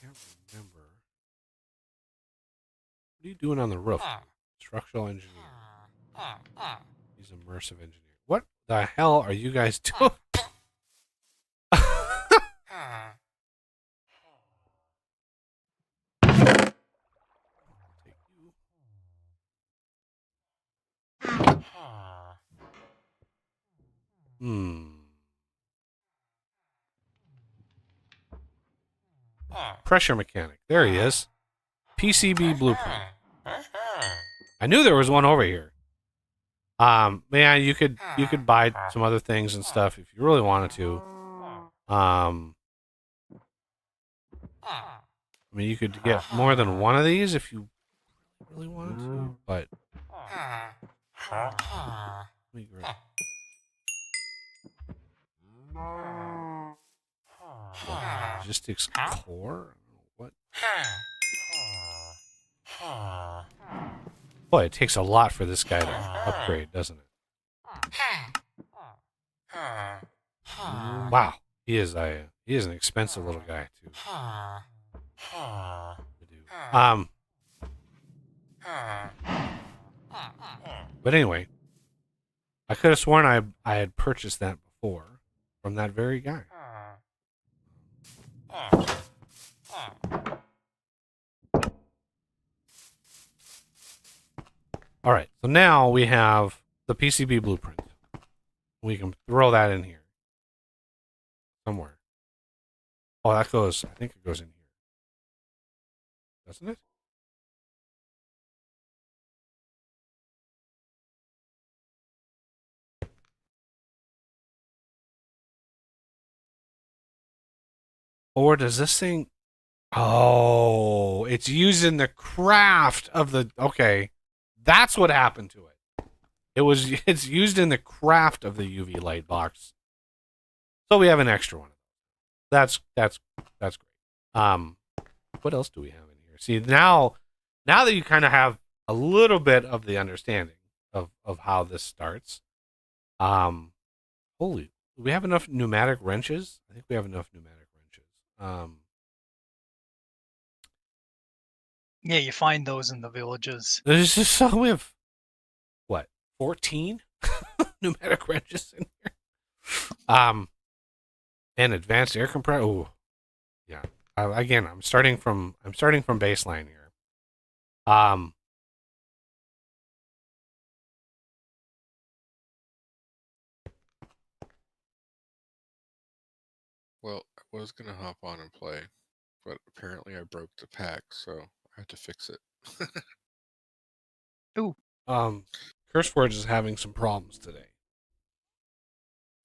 Can't remember. What are you doing on the roof? Structural engineer. He's immersive engineer. What the hell are you guys doing? Take you. Pressure mechanic. There he is. PCB blueprint. I knew there was one over here. Man, you could buy some other things and stuff if you really wanted to. I mean, you could get more than one of these if you really wanted to, but let me grab. Logistics core? What? Boy, it takes a lot for this guy to upgrade, doesn't it? Wow, he is an expensive little guy too. But anyway, I could have sworn I had purchased that before from that very guy. All right, so now we have the PCB blueprint. We can throw that in here somewhere. Oh, that goes. I think it goes in here, doesn't it? Or does this thing? Oh, it's used in the craft of the. Okay, that's what happened to it. It's used in the craft of the UV light box. So we have an extra one. That's great. What else do we have in here? See, now that you kind of have a little bit of the understanding of how this starts. Holy, do we have enough pneumatic wrenches? I think we have enough pneumatic wrenches. Yeah, you find those in the villages. There's just so we have what 14 pneumatic wrenches in here. And advanced air compressor. Oh, yeah. Again, I'm starting from baseline here. Well, I was gonna hop on and play, but apparently I broke the pack, so I had to fix it. Ooh. CurseForge is having some problems today.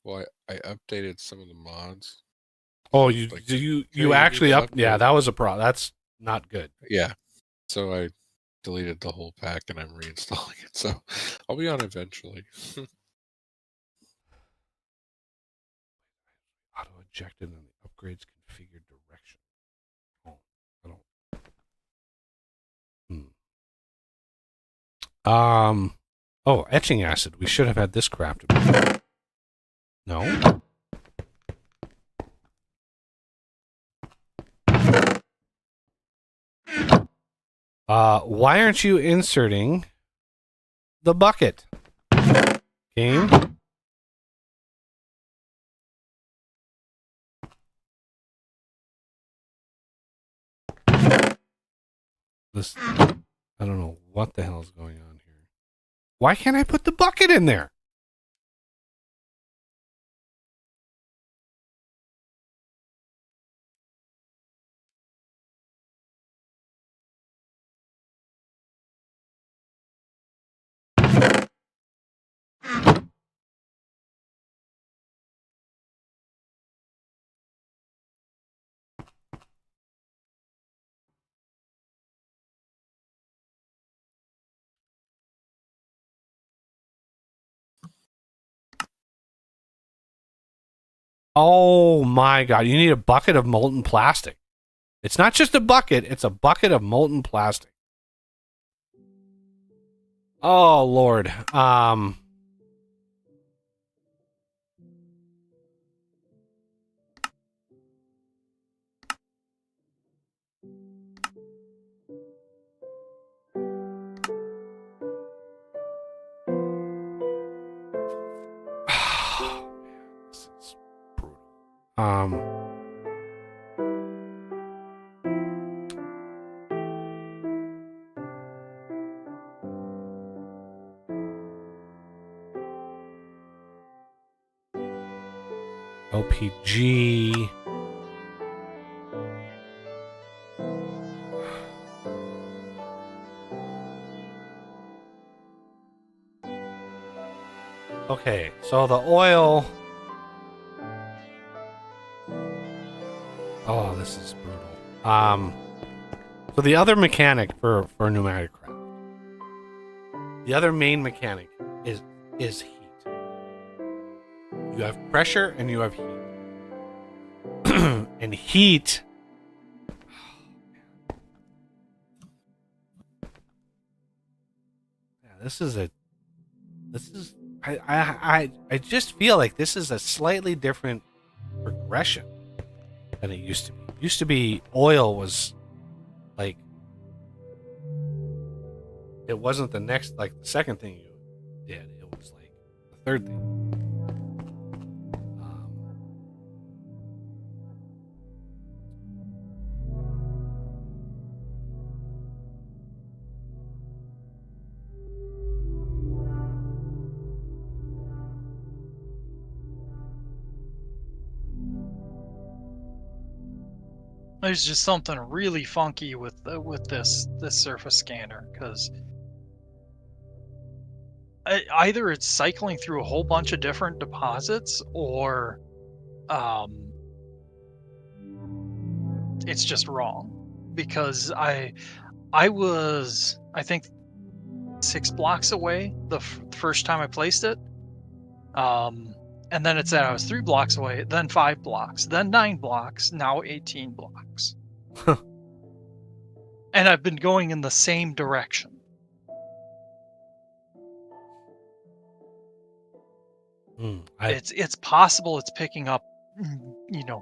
Well, I updated some of the mods. Oh, Like, you actually yeah, that was a problem. That's not good. Yeah. So I deleted the whole pack and I'm reinstalling it. So I'll be on eventually. Auto ejected in the upgrades configured direction. Oh, I don't. Oh, etching acid. We should have had this crafted before. No? Why aren't you inserting the bucket? Game? This, I don't know what the hell is going on here. Why can't I put the bucket in there? Oh my god, you need a bucket of molten plastic. It's not just a bucket, it's a bucket of molten plastic. Oh lord. This is brutal. LPG. Okay, so the oil. Oh, this is brutal. So the other mechanic for pneumatic craft, the other main mechanic is heat. You have pressure and you have heat. And heat. Yeah, this is. I just feel like this is a slightly different progression than it used to be. It used to be oil was like, it wasn't the next, like the second thing you did. It was like the third thing. There's just something really funky with this surface scanner, because either it's cycling through a whole bunch of different deposits, or it's just wrong. Because I was, I think, 6 blocks away the first time I placed it. And then it said I was 3 blocks away, then 5 blocks, then 9 blocks, now 18 blocks. And I've been going in the same direction. It's possible it's picking up,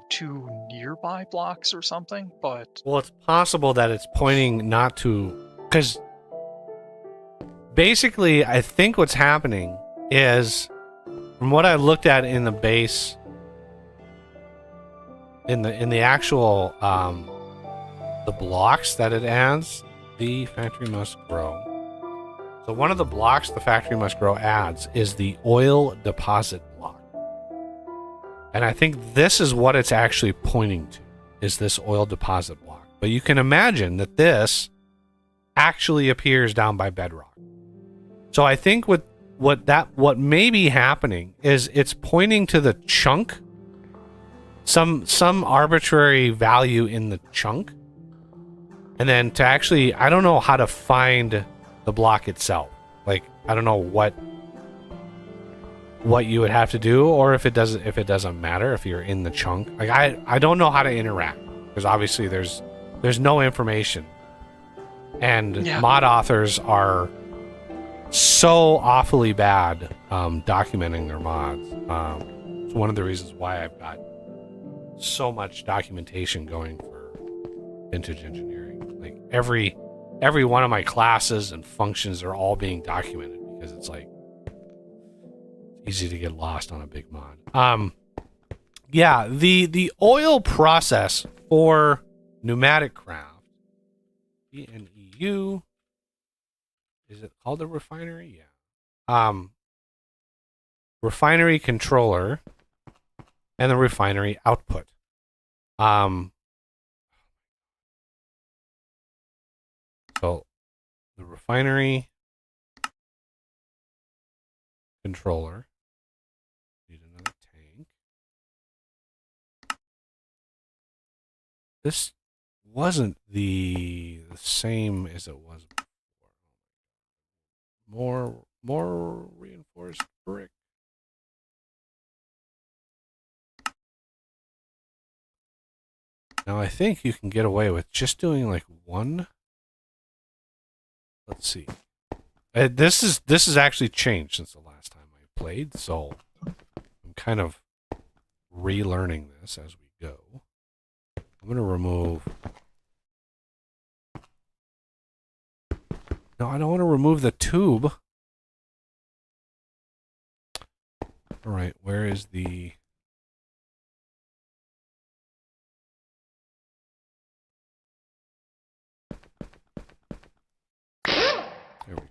2 nearby blocks or something, but... Well, it's possible that it's pointing not to... Because basically, I think what's happening is... From what I looked at in the base, in the actual the blocks that it adds, the factory must grow. So one of the blocks the factory must grow adds is the oil deposit block, and I think this is what it's actually pointing to, is this oil deposit block. But you can imagine that this actually appears down by bedrock. So I think what may be happening is it's pointing to the chunk, some arbitrary value in the chunk, and then to actually, I don't know how to find the block itself. Like, I don't know what you would have to do, or if it doesn't matter if you're in the chunk. Like, I don't know how to interact, because obviously there's no information, and mod authors are so awfully bad documenting their mods. It's one of the reasons why I've got so much documentation going for vintage engineering. Like every one of my classes and functions are all being documented because it's like easy to get lost on a big mod. Yeah, the oil process for pneumatic craft, PNEU, is it called a refinery? Yeah. Refinery controller and the refinery output. So the refinery controller. Need another tank. This wasn't the same as it was before. More reinforced brick. Now I think you can get away with just doing like one. Let's see. This is actually changed since the last time I played, so I'm kind of relearning this as we go. I'm gonna remove. No, I don't want to remove the tube. All right, where is the? There we go.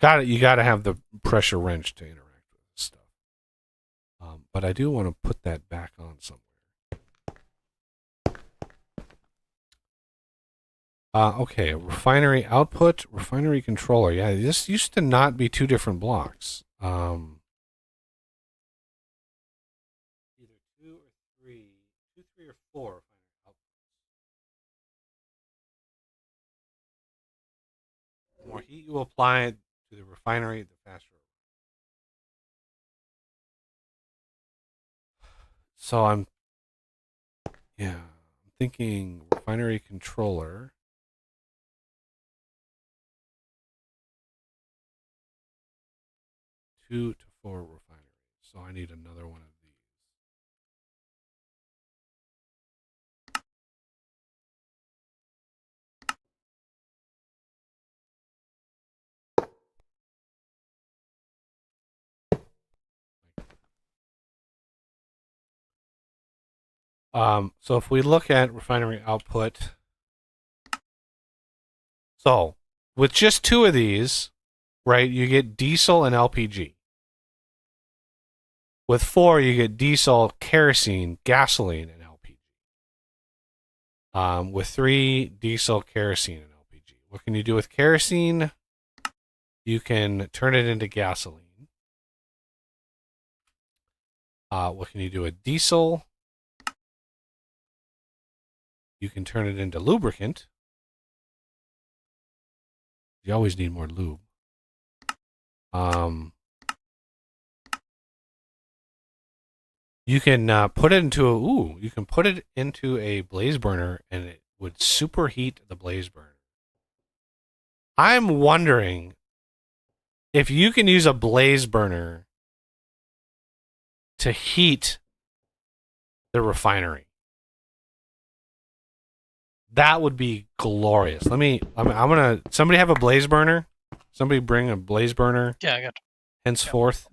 Got it. You got to have the pressure wrench to interact with this stuff. But I do want to put that back on somewhere. Okay, refinery output, refinery controller. Yeah, this used to not be two different blocks. Either two, three, or four refinery outputs. The more heat you apply to the refinery, the faster. So I'm thinking refinery controller. 2 to 4 refineries. So I need another one of these. So if we look at refinery output, so with just 2 of these, right, you get diesel and LPG. With 4, you get diesel, kerosene, gasoline, and LPG. With 3, diesel, kerosene, and LPG. What can you do with kerosene? You can turn it into gasoline. What can you do with diesel? You can turn it into lubricant. You always need more lube. You can put it into you can put it into a blaze burner and it would superheat the blaze burner. I'm wondering if you can use a blaze burner to heat the refinery. That would be glorious. I'm gonna. Somebody have a blaze burner? Somebody bring a blaze burner. Yeah, I got. Henceforth.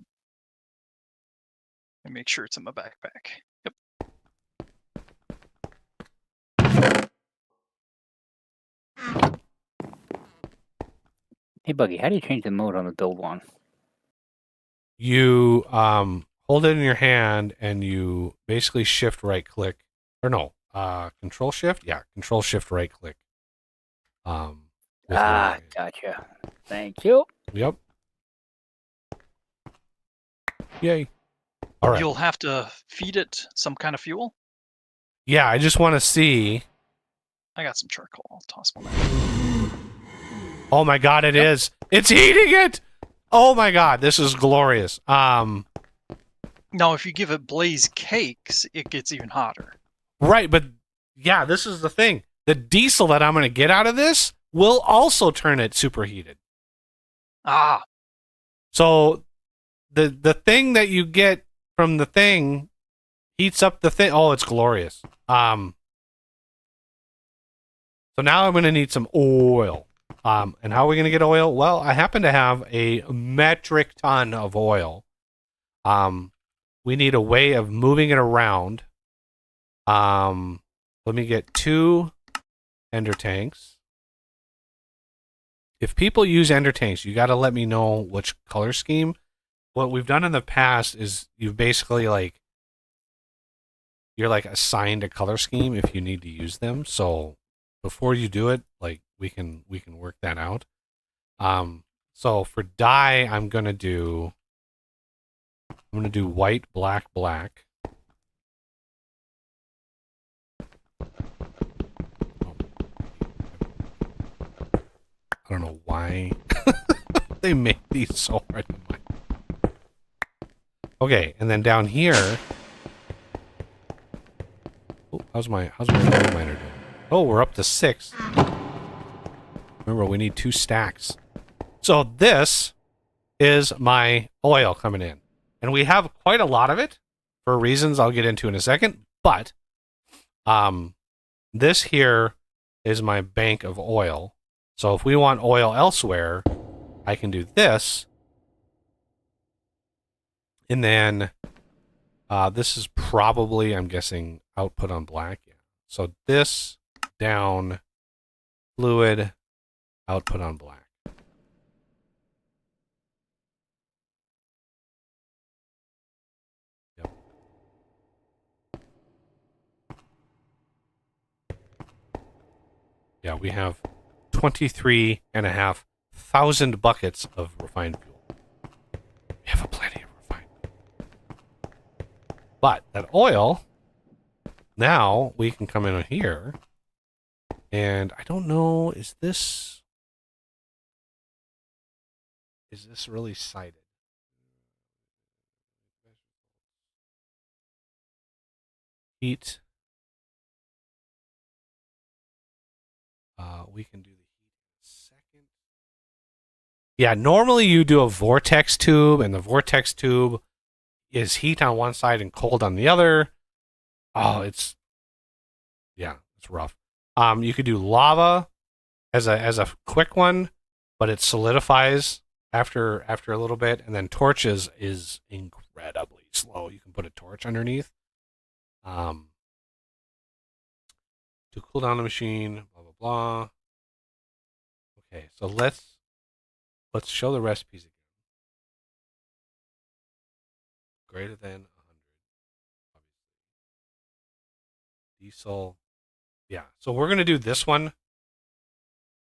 And make sure it's in my backpack. Yep. Hey, Buggy, how do you change the mode on the build one? You hold it in your hand and you basically shift right click. Or no, control shift? Yeah, control shift right click. Gotcha. Thank you. Yep. Yay. All right. You'll have to feed it some kind of fuel. Yeah, I just want to see. I got some charcoal. I'll toss one out. Oh my god, it is. It's heating it. Oh my god, this is glorious. Now, if you give it blaze cakes, it gets even hotter. Right, but yeah, this is the thing. The diesel that I'm going to get out of this will also turn it superheated. Ah, So the thing that you get from the thing heats up the thing. Oh, it's glorious. So now I'm going to need some oil. And how are we going to get oil? Well, I happen to have a metric ton of oil. We need a way of moving it around. Let me get 2 ender tanks. If people use ender tanks, you got to let me know which color scheme. What we've done in the past is you've basically you're assigned a color scheme if you need to use them. So before you do it, we can work that out. So for dye, I'm gonna do white, black, black. I don't know why they make these so hard to mine. Okay, and then down here. Oh, how's my gold miner doing? Oh, we're up to 6. Remember, we need 2 stacks. So this is my oil coming in. And we have quite a lot of it for reasons I'll get into in a second. But this here is my bank of oil. So if we want oil elsewhere, I can do this. And then this is probably, I'm guessing, output on black. Yeah. So this down, fluid, output on black. Yep. Yeah, we have 23,500 buckets of refined fuel. We have a plenty of refined fuel. But that oil, now we can come in here, and I don't know, is this really sighted? Heat. We can do the heat in a second. Yeah, normally you do a vortex tube, and the vortex tube is heat on one side and cold on the other. Oh, it's rough. You could do lava as a quick one, but it solidifies after a little bit, and then torches is incredibly slow. You can put a torch underneath. To cool down the machine, blah blah blah. Okay, so let's show the recipes again. Greater than 100. Diesel. Yeah, so we're gonna do this one.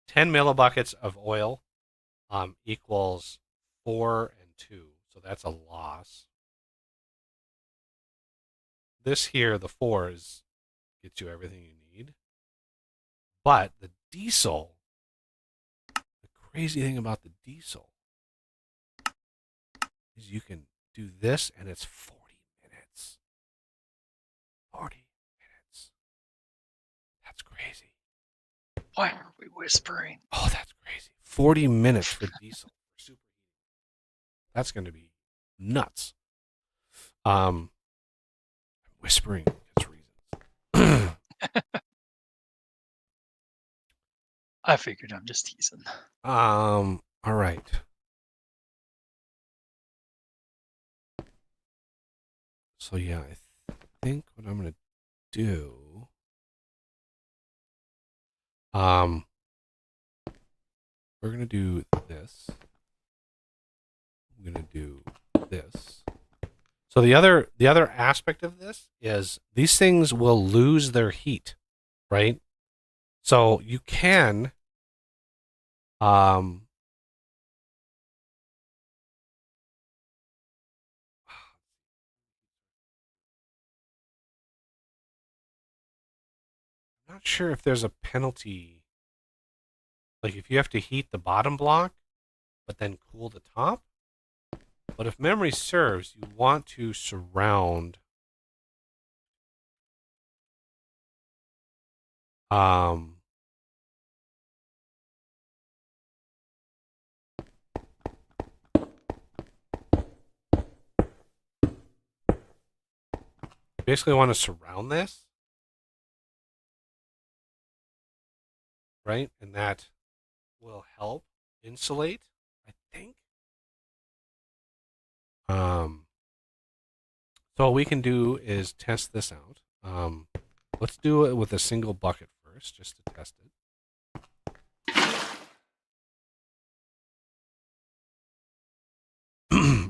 10 millibuckets of oil equals 4 and 2, so that's a loss. This here, the 4 gets you everything you need. But the diesel, the crazy thing about the diesel is you can do this and it's 40 minutes. 40 minutes. That's crazy. Why are we whispering? Oh, that's crazy. 40 minutes for diesel. For superheating. That's going to be nuts. Whispering is reasons. I figured, I'm just teasing. All right. So yeah, I think what I'm gonna do. We're gonna do this. I'm gonna do this. So the other aspect of this is these things will lose their heat, right? So you can I'm not sure if there's a penalty, like if you have to heat the bottom block but then cool the top. But if memory serves, you want to surround you basically want to surround this, right? And that will help insulate, I think. So what we can do is test this out. Let's do it with a single bucket first, just to test it.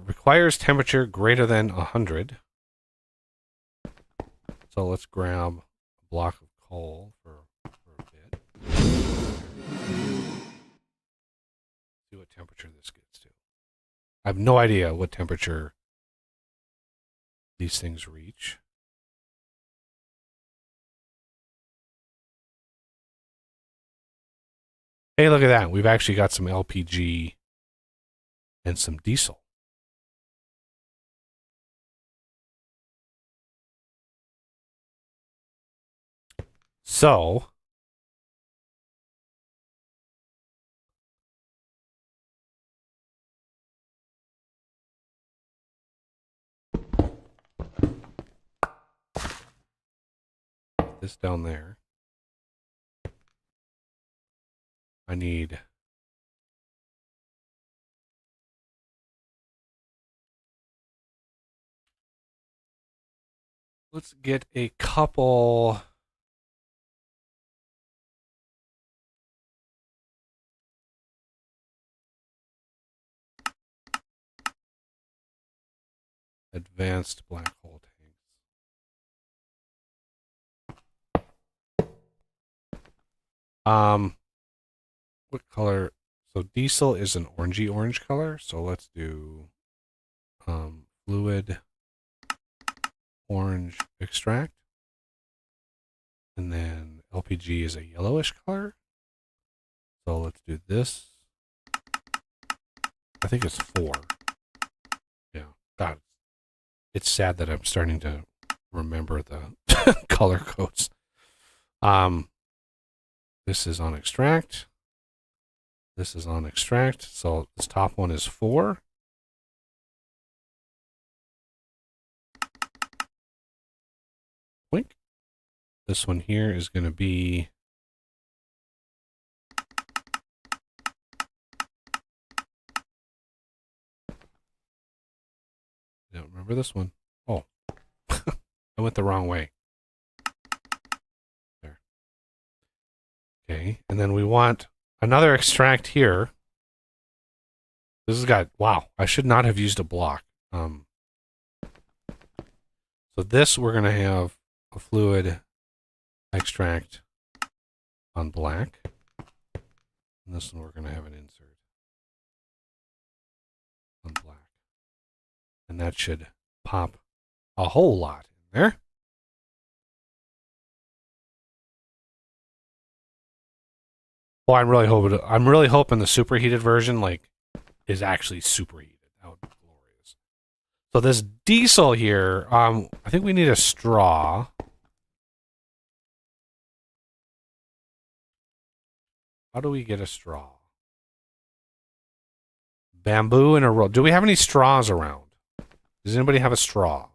Requires temperature greater than 100. So let's grab a block of coal for a bit. See what temperature this gets to. I have no idea what temperature these things reach. Hey, look at that. We've actually got some LPG and some diesel. So, put this down there. I need let's get a couple advanced black hole tanks. What color? So diesel is an orangey orange color. So let's do fluid orange extract. And then LPG is a yellowish color. So let's do this. I think it's 4. Yeah. God, it's sad that I'm starting to remember the color codes. This is on extract. This is on extract. So this top one is 4. Wink. This one here is going to be I don't remember this one. Oh, I went the wrong way. There. Okay, and then we want another extract here. This has got, wow, I should not have used a block. So this, we're going to have a fluid extract on black. And this one, we're going to have an insert on black. And that should pop a whole lot in there. Well, I'm really hoping the superheated version is actually superheated. That would be glorious. So this diesel here, I think we need a straw. How do we get a straw? Bamboo and a roll. Do we have any straws around? Does anybody have a straw?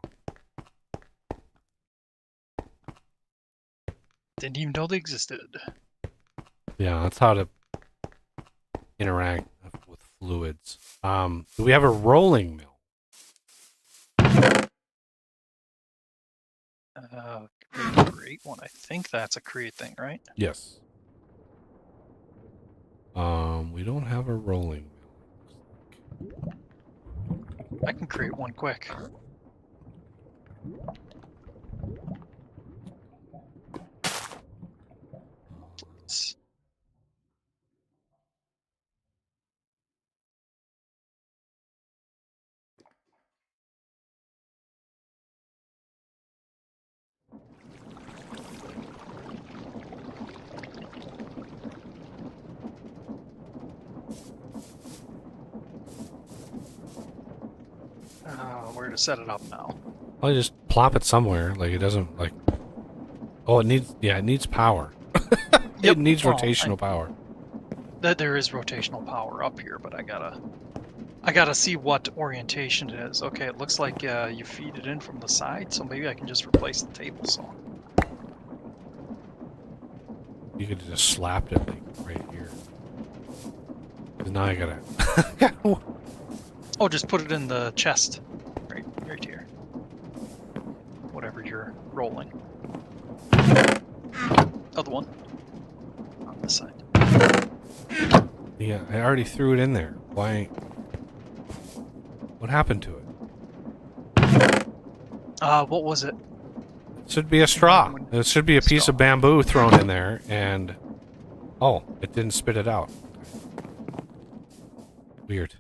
Didn't even know they existed. Yeah, that's how to interact with fluids. Do we have a rolling mill? Create one. I think that's a create thing, right? Yes. We don't have a rolling mill. I can create one quick. Let's... where to set it up now? Well, you just plop it somewhere. Like, it doesn't, like... Oh, it needs power. Yep. It needs Well, rotational power. There is rotational power up here, but I gotta I gotta see what orientation it is. Okay, it looks like you feed it in from the side, so maybe I can just replace the table saw. You could have just slapped it like right here. 'Cause now I gotta. Oh, just put it in the chest, right here. Whatever you're rolling. Other one on this side. Yeah, I already threw it in there. Why? What happened to it? What was it? It should be a straw. It should be a piece of bamboo thrown in there, and oh, it didn't spit it out. Weird.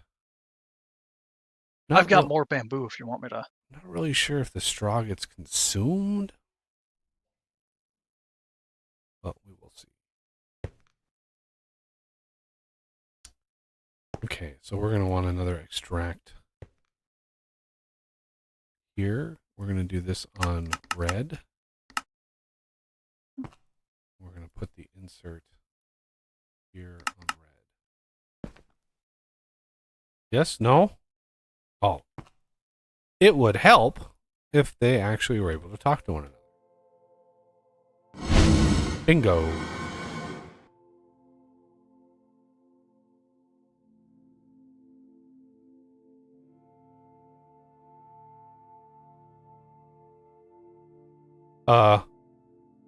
I've got more bamboo if you want me to. Not really sure if the straw gets consumed, but we will see. Okay, so we're going to want another extract here. We're going to do this on red. We're going to put the insert here on red. Yes? No? Oh. It would help if they actually were able to talk to one another. Bingo.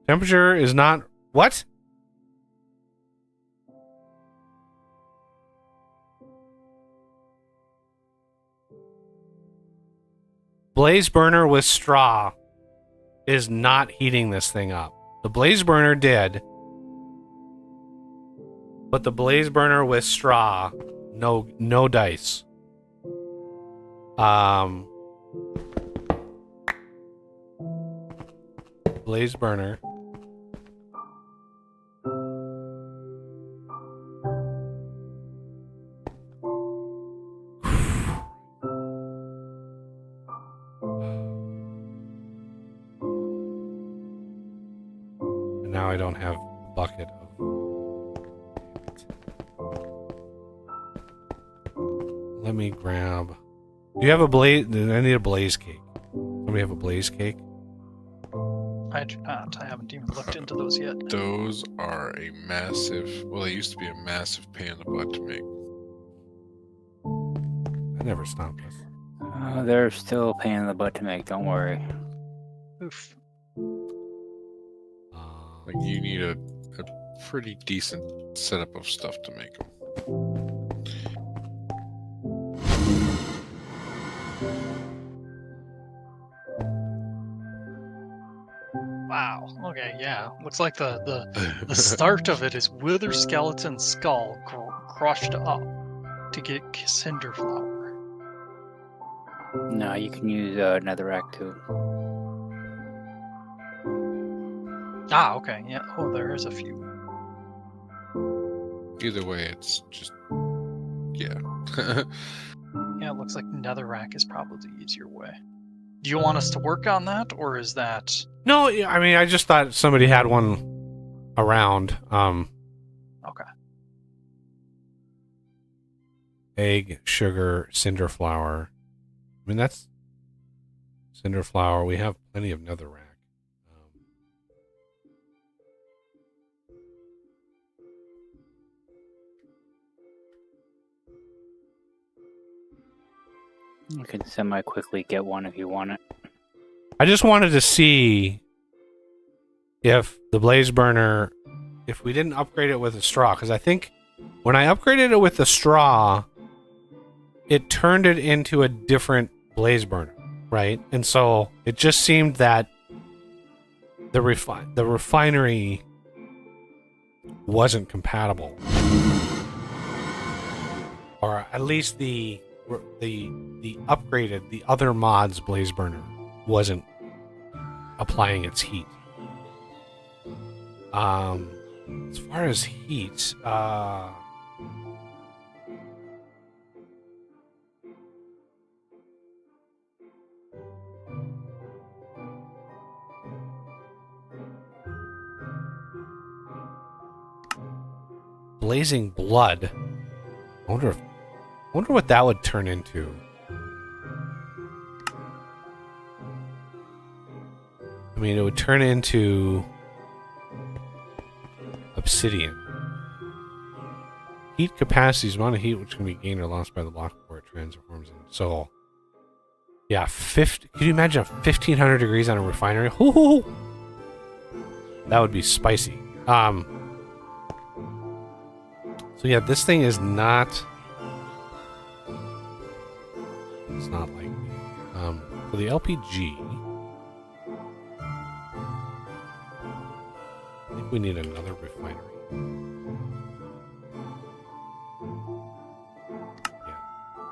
Temperature is not... What? Blaze burner with straw is not heating this thing up. The blaze burner did, but the blaze burner with straw, no dice. Blaze burner. And now I don't have a bucket of... Let me grab... Do you have a blaze... I need a blaze cake. Somebody have a blaze cake? I do not. I haven't even looked into those yet. Those are a massive, well, they used to be a massive pain in the butt to make. That never stopped us. They're still a pain in the butt to make, don't worry. Oof. Like, you need a pretty decent setup of stuff to make them. Wow. Okay, yeah. Looks like the start of it is wither skeleton skull crushed up to get cinder flower. No, you can use netherrack too. Ah, okay. Yeah. Oh, there is a few. Either way, it's just, yeah. Yeah, it looks like netherrack is probably the easier way. Do you want us to work on that, or is that... No, I mean, I just thought somebody had one around. Okay. Egg, sugar, cinder flour. I mean, that's cinder flour. We have plenty of netherrack. You can semi-quickly get one if you want it. I just wanted to see if the blaze burner, if we didn't upgrade it with a straw, because I think when I upgraded it with the straw, it turned it into a different blaze burner, right? And so it just seemed that the refinery wasn't compatible, or at least the upgraded, the other mods blaze burner wasn't applying its heat. As far as heat, blazing blood. I wonder if I wonder what that would turn into. I mean, it would turn into obsidian. Heat capacity is the amount of heat which can be gained or lost by the block before it transforms in. So, yeah, 50. Can you imagine 1,500 degrees on a refinery? Hoo-hoo-hoo. That would be spicy. So yeah, this thing is not. It's not like me. For the LPG, I think we need another refinery. Yeah.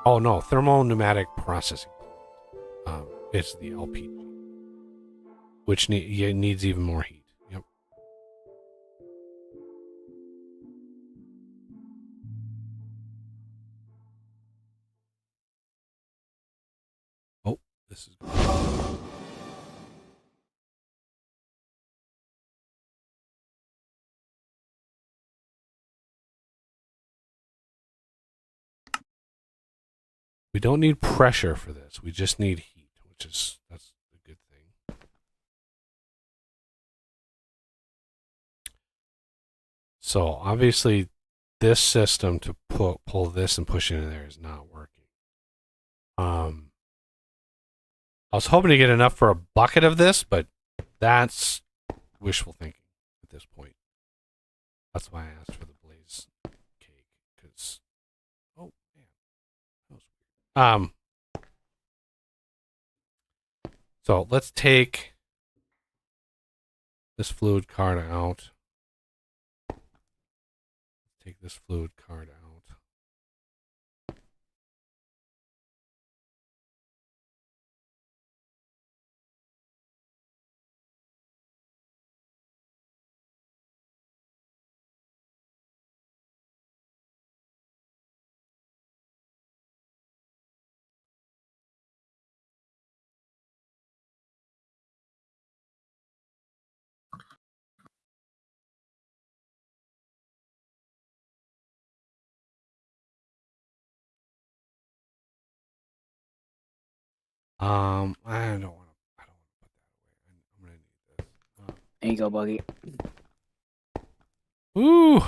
Oh no, thermal-pneumatic processing. It's the LPG, which needs even more heat. Yep. Oh, this is. We don't need pressure for this. We just need heat, that's a good thing. So obviously, this system to pull this and push it in there is not working. I was hoping to get enough for a bucket of this, but that's wishful thinking at this point. That's why I asked for the blaze cake, because oh man, that was weird. So let's take this fluid card out. Take this fluid card out. I don't want to put that away. I'm gonna need this. There you go, Buggy. Ooh!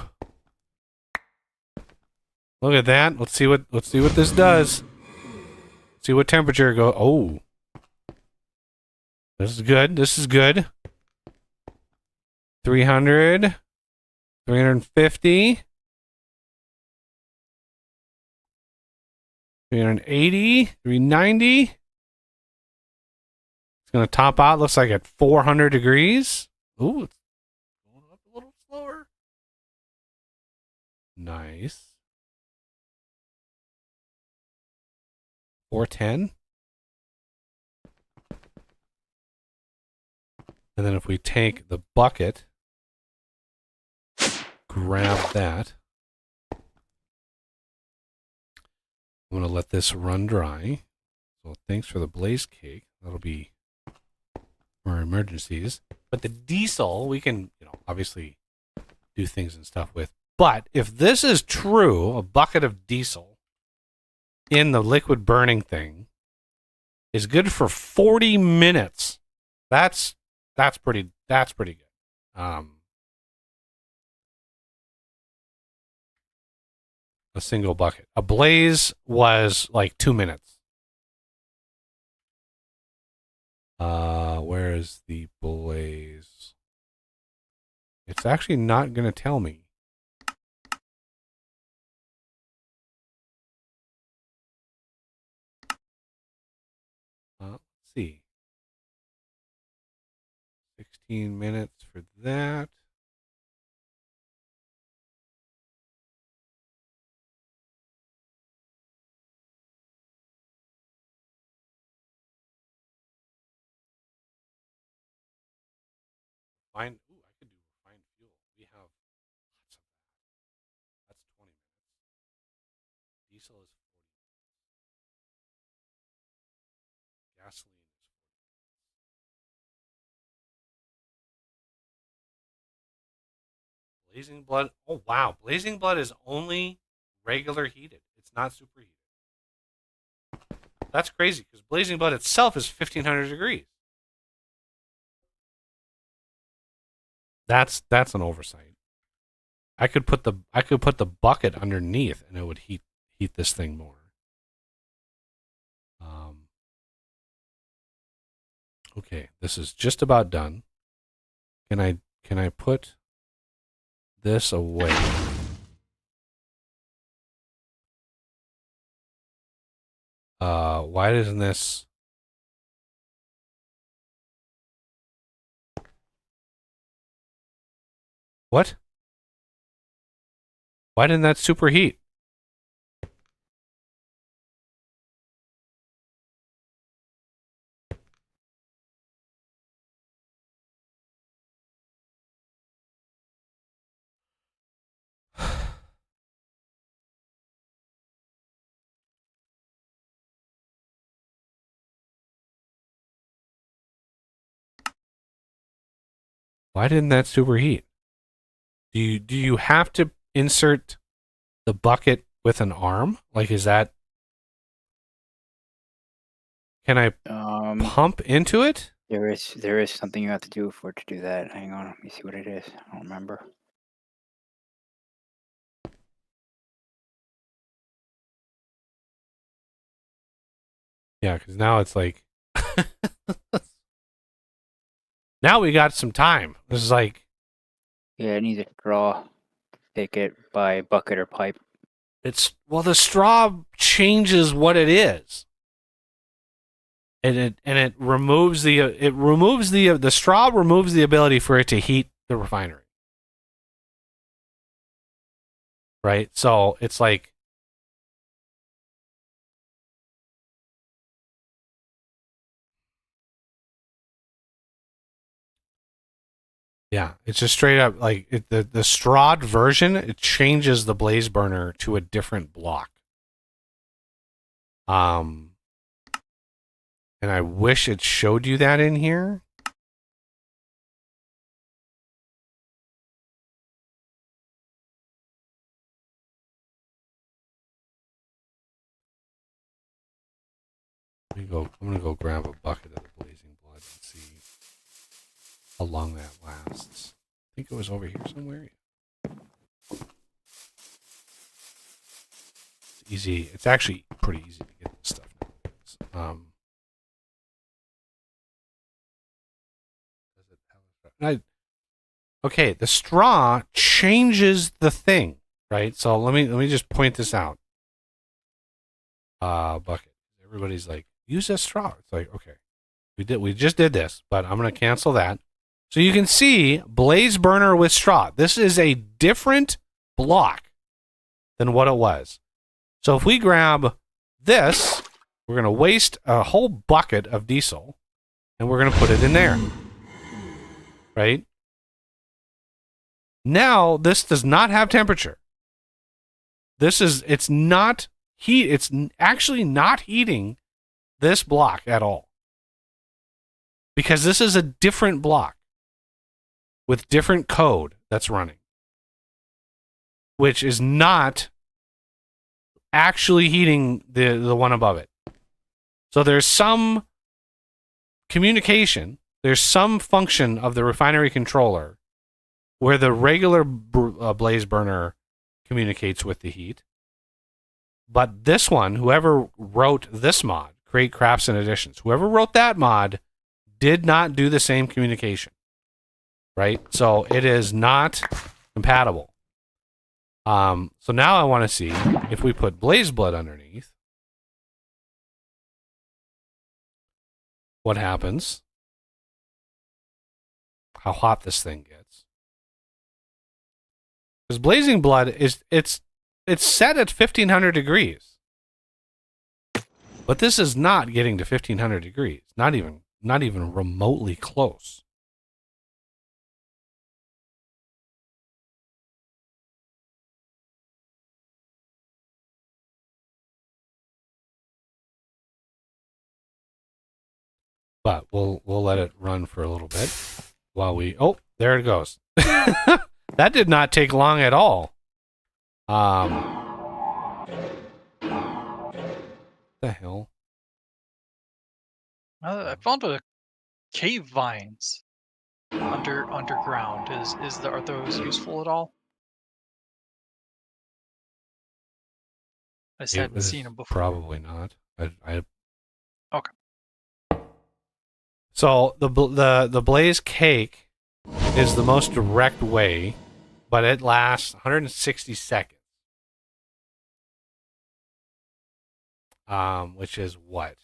Look at that. Let's see what this does. See what temperature go. Oh, this is good. This is good. 300, 350, 380, 390. It's gonna top out. Looks like at 400 degrees. Ooh, it's going up a little slower. Nice. 410. And then if we take the bucket, grab that. I'm going to let this run dry. So thanks for the blaze cake. That'll be for emergencies. But the diesel, we can, obviously do things and stuff with. But if this is true, a bucket of diesel in the liquid burning thing is good for 40 minutes. That's pretty good. A single bucket. A blaze was like 2 minutes. Where is the blaze? It's actually not going to tell me. Let's see. 16 minutes for that. I could do refined fuel. We have lots of that. That's 20 minutes. Diesel is 40 minutes. Gasoline is 40 minutes. Blazing blood. Oh wow, blazing blood is only regular heated. It's not superheated. That's crazy because Blazing Blood itself is 1500 degrees. That's an oversight. I could put the bucket underneath and it would heat this thing more. Okay, this is just about done. Can I put this away? Why doesn't this? What? Why didn't that superheat? Why didn't that superheat? Do you have to insert the bucket with an arm? Like, is that? Can I pump into it? There is something you have to do for it to do that. Hang on, let me see what it is. I don't remember. Yeah, because now it's like. Now we got some time. This is like. Yeah, I need to draw, take it by bucket or pipe. The straw changes what it is. And it removes the straw removes the ability for it to heat the refinery. Right? So it's like yeah, it's just straight up like the strawed version, it changes the blaze burner to a different block. And I wish it showed you that in here. I'm gonna go grab a bucket of the blazing blood and see how long that lasts. I think it was over here somewhere. It's easy. It's actually pretty easy to get this stuff nowadays. Okay, the straw changes the thing, right? So let me just point this out. Bucket. Everybody's like, use a straw. It's like, okay, we just did this, but I'm gonna cancel that. So you can see blaze burner with straw. This is a different block than what it was. So if we grab this, we're gonna waste a whole bucket of diesel, and we're gonna put it in there, right? Now this does not have temperature. It's not heat. It's actually not heating this block at all. Because this is a different block with different code that's running, which is not actually heating the one above it. So there's some communication, there's some function of the refinery controller where the regular blaze burner communicates with the heat. But this one, whoever wrote this mod, Create Crafts and Additions, whoever wrote that mod did not do the same communication, right? So it is not compatible. So now I want to see if we put Blaze Blood underneath, what happens, how hot this thing gets. Because Blazing Blood it's set at 1500 degrees. But this is not getting to 1500 degrees. Not even remotely close. But we'll let it run for a little bit while we there it goes. That did not take long at all. The hell? I found a cave vines underground. Are those useful at all? I just It hadn't was seen them before. probably not. Okay. So the blaze cake is the most direct way, but it lasts 160 seconds. Which is what?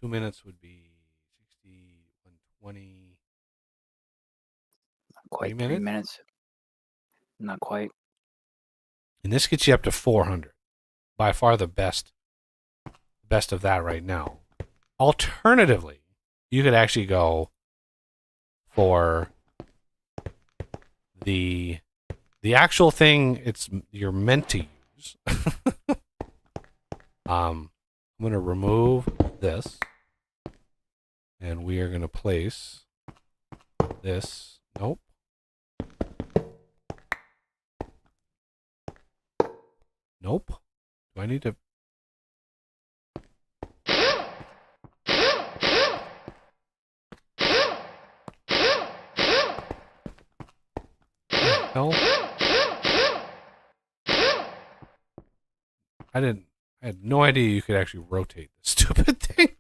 2 minutes would be 60, 120. Not quite 3 3 minutes? minutes. Not quite. And this gets you up to 400. By far the best of that right now. Alternatively, you could actually go for the actual thing you're meant to use. I'm going to remove this, and we are going to place this. Nope. Nope. Do I need to? No. I had no idea you could actually rotate this stupid thing.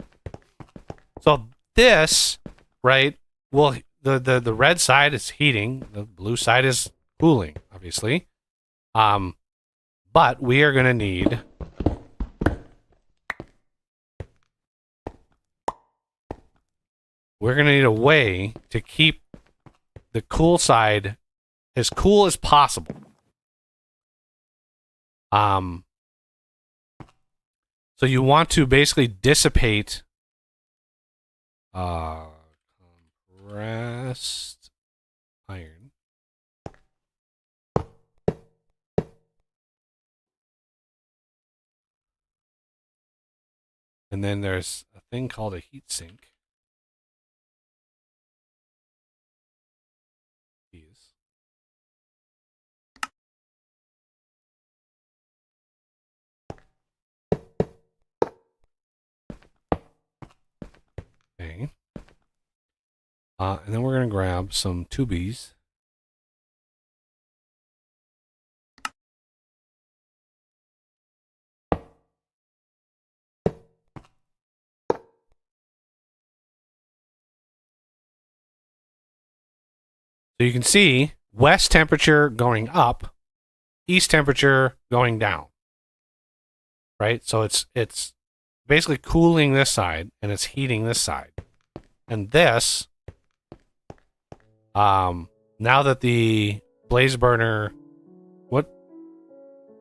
So this, right? Well, the red side is heating. The blue side is cooling, obviously. But we are going to need a way to keep the cool side as cool as possible. So you want to basically dissipate compressed iron. And then there's a thing called a heat sink. Okay. And then we're going to grab some tubies. So you can see west temperature going up, east temperature going down. Right? So it's basically cooling this side and it's heating this side. And this, now that the blaze burner, what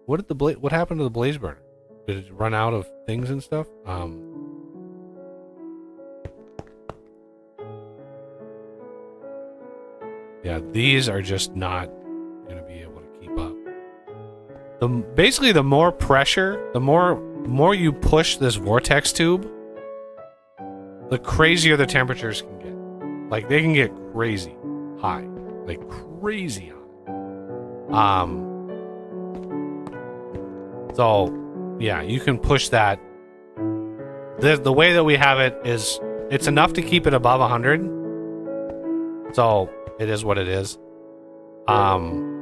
happened to the blaze burner? Did it run out of things and stuff? Yeah, these are just not going to be able to keep up. Basically, the more pressure, the more you push this vortex tube, the crazier the temperatures can get. Like, they can get crazy high. Like, crazy high. So, yeah, you can push that. The way that we have it is, it's enough to keep it above 100. So, it is what it is. I'm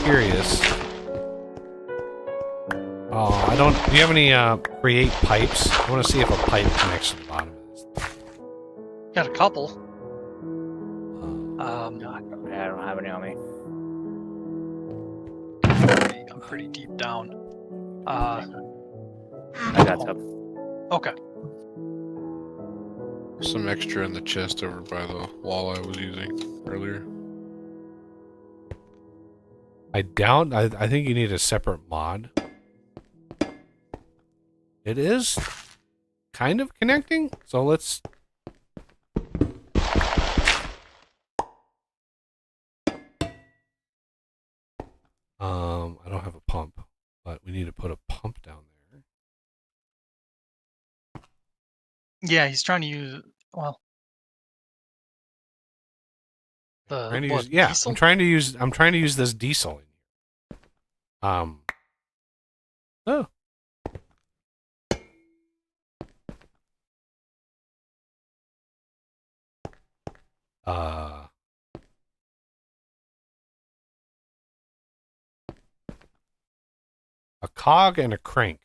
curious. Oh, I don't. Do you have any create pipes? I want to see if a pipe connects to the bottom of this. Got a couple. No, I don't have any on me. I'm pretty deep down. I got some. Okay. Some extra in the chest over by the wall I was using earlier. I doubt. I think you need a separate mod. It is kind of connecting, so let's. I don't have a pump, but we need to put a pump down there. Yeah, he's trying to use diesel? I'm trying to use this diesel in here. Oh, a cog and a crank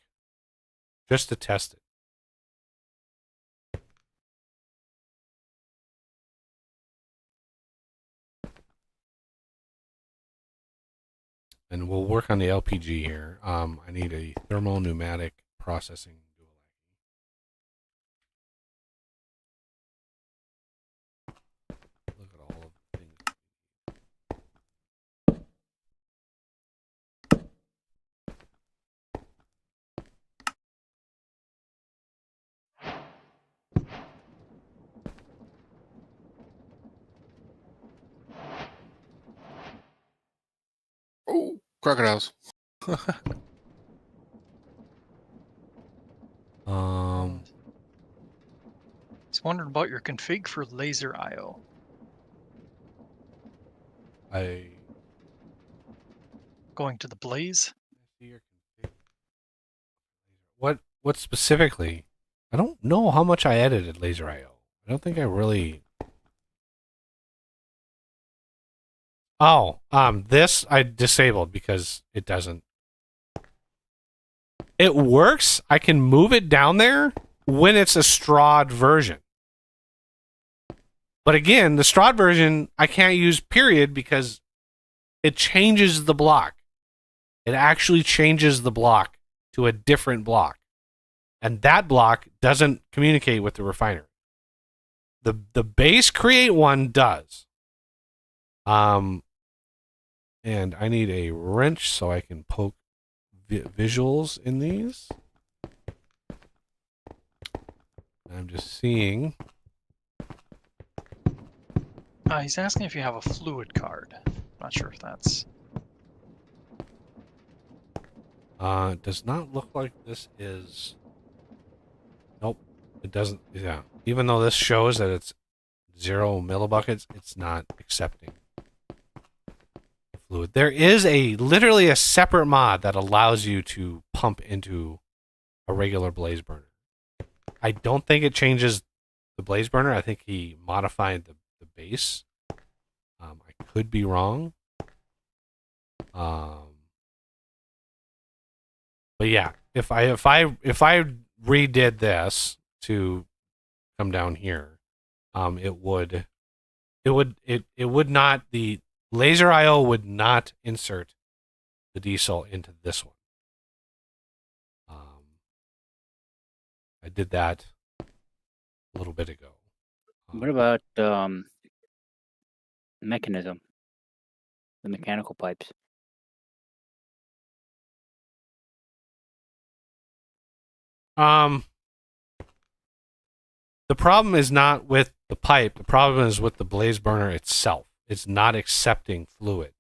just to test it. And we'll work on the LPG here. I need a thermo-pneumatic processing dual. Look at all of the things. Oh, crocodiles. Um, Just wondering about your config for laser IO. I Going to the blaze. see your config. What specifically? I don't know how much I edited Laser IO. I don't think I really. Oh, this I disabled because it doesn't. It works. I can move it down there when it's a strawed version. But again, the strawed version I can't use period because it changes the block. It actually changes the block to a different block. And that block doesn't communicate with the refiner. The base create one does. And I need a wrench so I can poke visuals in these. I'm just seeing. He's asking if you have a fluid card. Not sure if that's. It does not look like this is. Nope, it doesn't. Yeah, even though this shows that it's 0 millibuckets, it's not accepting fluid. There is literally a separate mod that allows you to pump into a regular blaze burner. I don't think it changes the blaze burner. I think he modified the base. I could be wrong. But yeah, if I redid this to come down here, it would not, the laser IO would not insert the diesel into this one. I did that a little bit ago. What about the mechanism, the mechanical pipes? The problem is not with the pipe. The problem is with the blaze burner itself. It's not accepting fluid.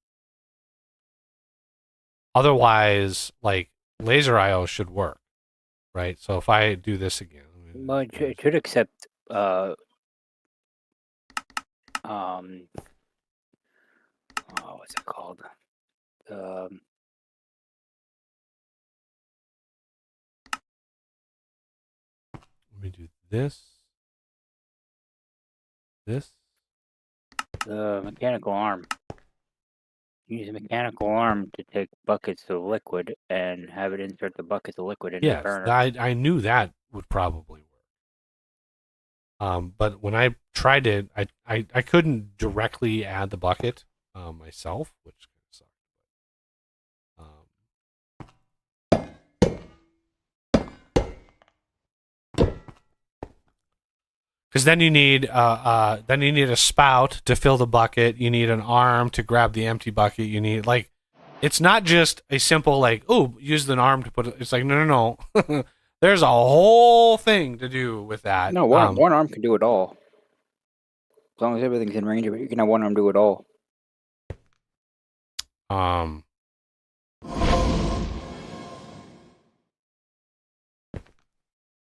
Otherwise, like, laser IO should work, right? So if I do this again, Well, it should accept what's it called? Let me do this. The mechanical arm. Use a mechanical arm to take buckets of liquid and have it insert the buckets of liquid into the Yes, burner. I knew that would probably work. But when I tried it, I couldn't directly add the bucket myself, which kind of sucked. Because then you need a spout to fill the bucket. You need an arm to grab the empty bucket. You need, like, it's not just a simple, like, oh, use an arm to put it. It's like, no. There's a whole thing to do with that. No, one arm can do it all. As long as everything's in range of it, you can have one arm do it all.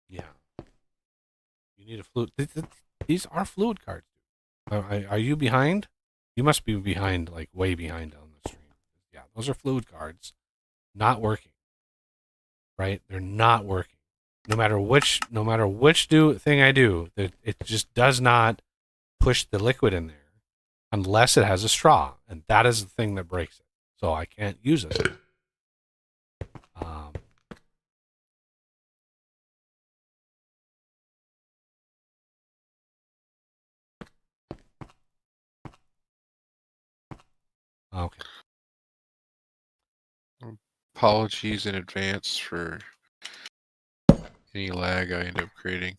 Yeah. You need a fluid. These are fluid cards. Are you behind? You must be behind, like way behind on the stream. Yeah, those are fluid cards. Not working. Right? They're not working. No matter which thing I do, it just does not push the liquid in there. unless it has a straw, and that is the thing that breaks it. So I can't use it. Okay. Apologies in advance for any lag I end up creating.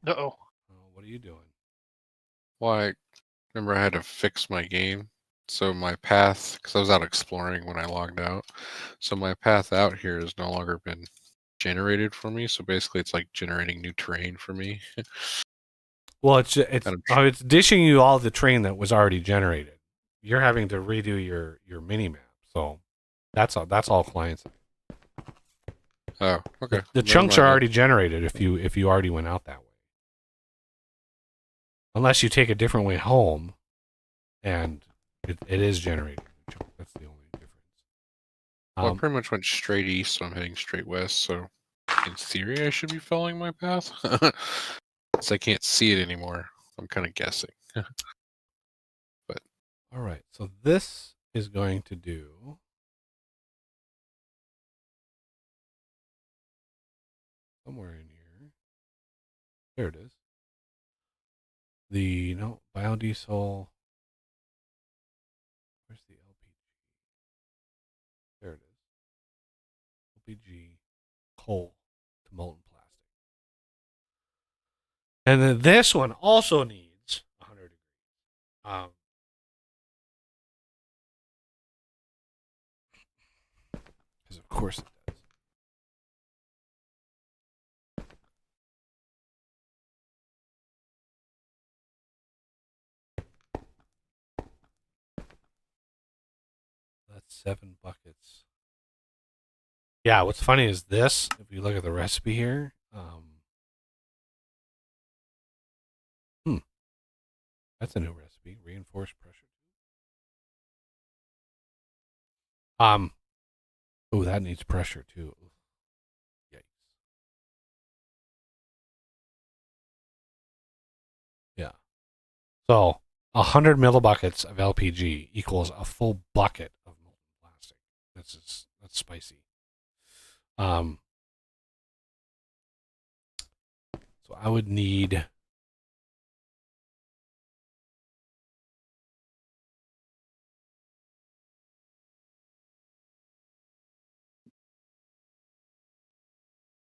Uh-oh. What are you doing? Well, remember I had to fix my game. So my path, because I was out exploring when I logged out. So my path out here has no longer been generated for me. So basically it's like generating new terrain for me. Well, it's dishing you all the terrain that was already generated. You're having to redo your mini map. So that's all clients. Oh, okay. The chunks are already generated if you already went out that way. Unless you take a different way home, and it is generating. That's the only difference. Well, I pretty much went straight east, so I'm heading straight west. So in theory, I should be following my path. Since I can't see it anymore, I'm kind of guessing. But all right, so this is going to do. Somewhere in here. There it is. Biodiesel. Where's the LPG? There it is. LPG, coal to molten plastic. And then this one also needs 100 degrees. Because of course it does. That's 7 buckets. Yeah, what's funny is this, if you look at the recipe here, that's a new recipe, reinforced pressure. Oh, that needs pressure too. Yikes. Yeah. So 100 millibuckets of LPG equals a full bucket of molten plastic. That's spicy. So I would need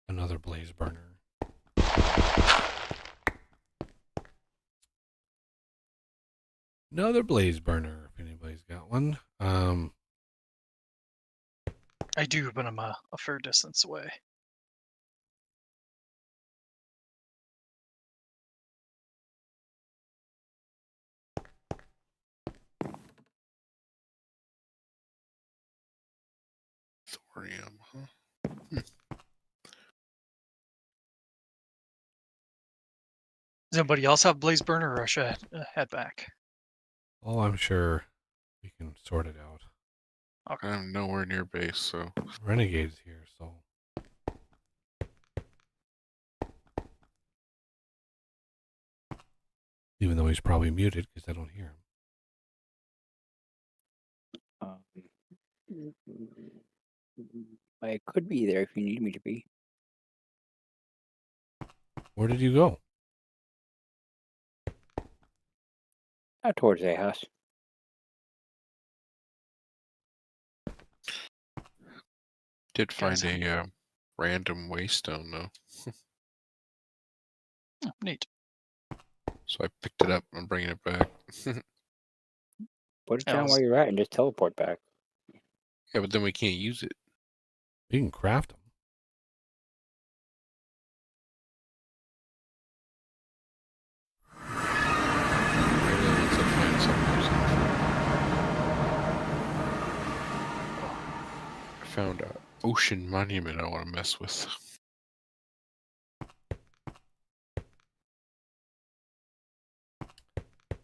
another blaze burner. Another blaze burner, if anybody's got one. I do, but I'm a fair distance away. thorium, huh? Does anybody else have blaze burner, or should I head back? Oh, I'm sure we can sort it out. Okay. I'm nowhere near base, so Renegade's here, so. Even though he's probably muted because I don't hear Um, I could be there if you need me to be. him. Where did you go? Out towards the house. did find Guys. a random waystone though. Oh, neat. So I picked it up. I'm bringing it back. Put it Yeah, down was- where you're at and just teleport back. Yeah, but then we can't use it. You can craft them. I really want to find something or something. I found an ocean monument I want to mess with.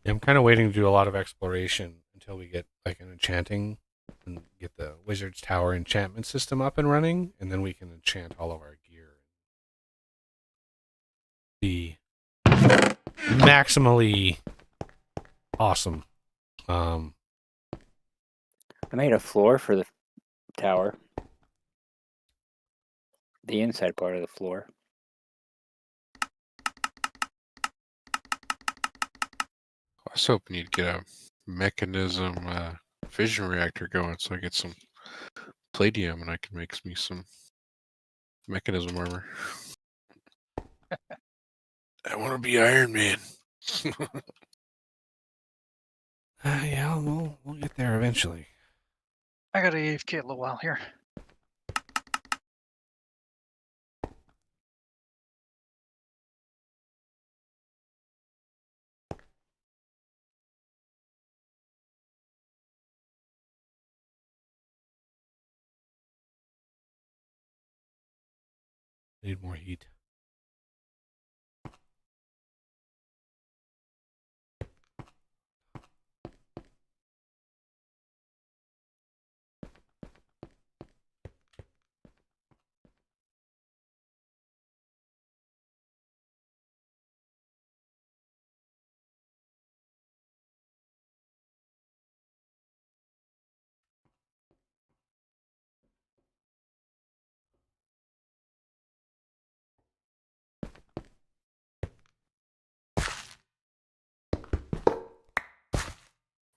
I'm kind of waiting to do a lot of exploration until we get like an enchanting and get the Wizard's Tower enchantment system up and running, and then we can enchant all of our gear. Be maximally awesome I made a floor for the tower. The inside part of the floor. I was hoping you'd get a mechanism fission reactor going so I get some palladium and I can make me some mechanism armor. I want to be Iron Man. Yeah, we'll get there eventually. I got AFK a little while here. Need more heat.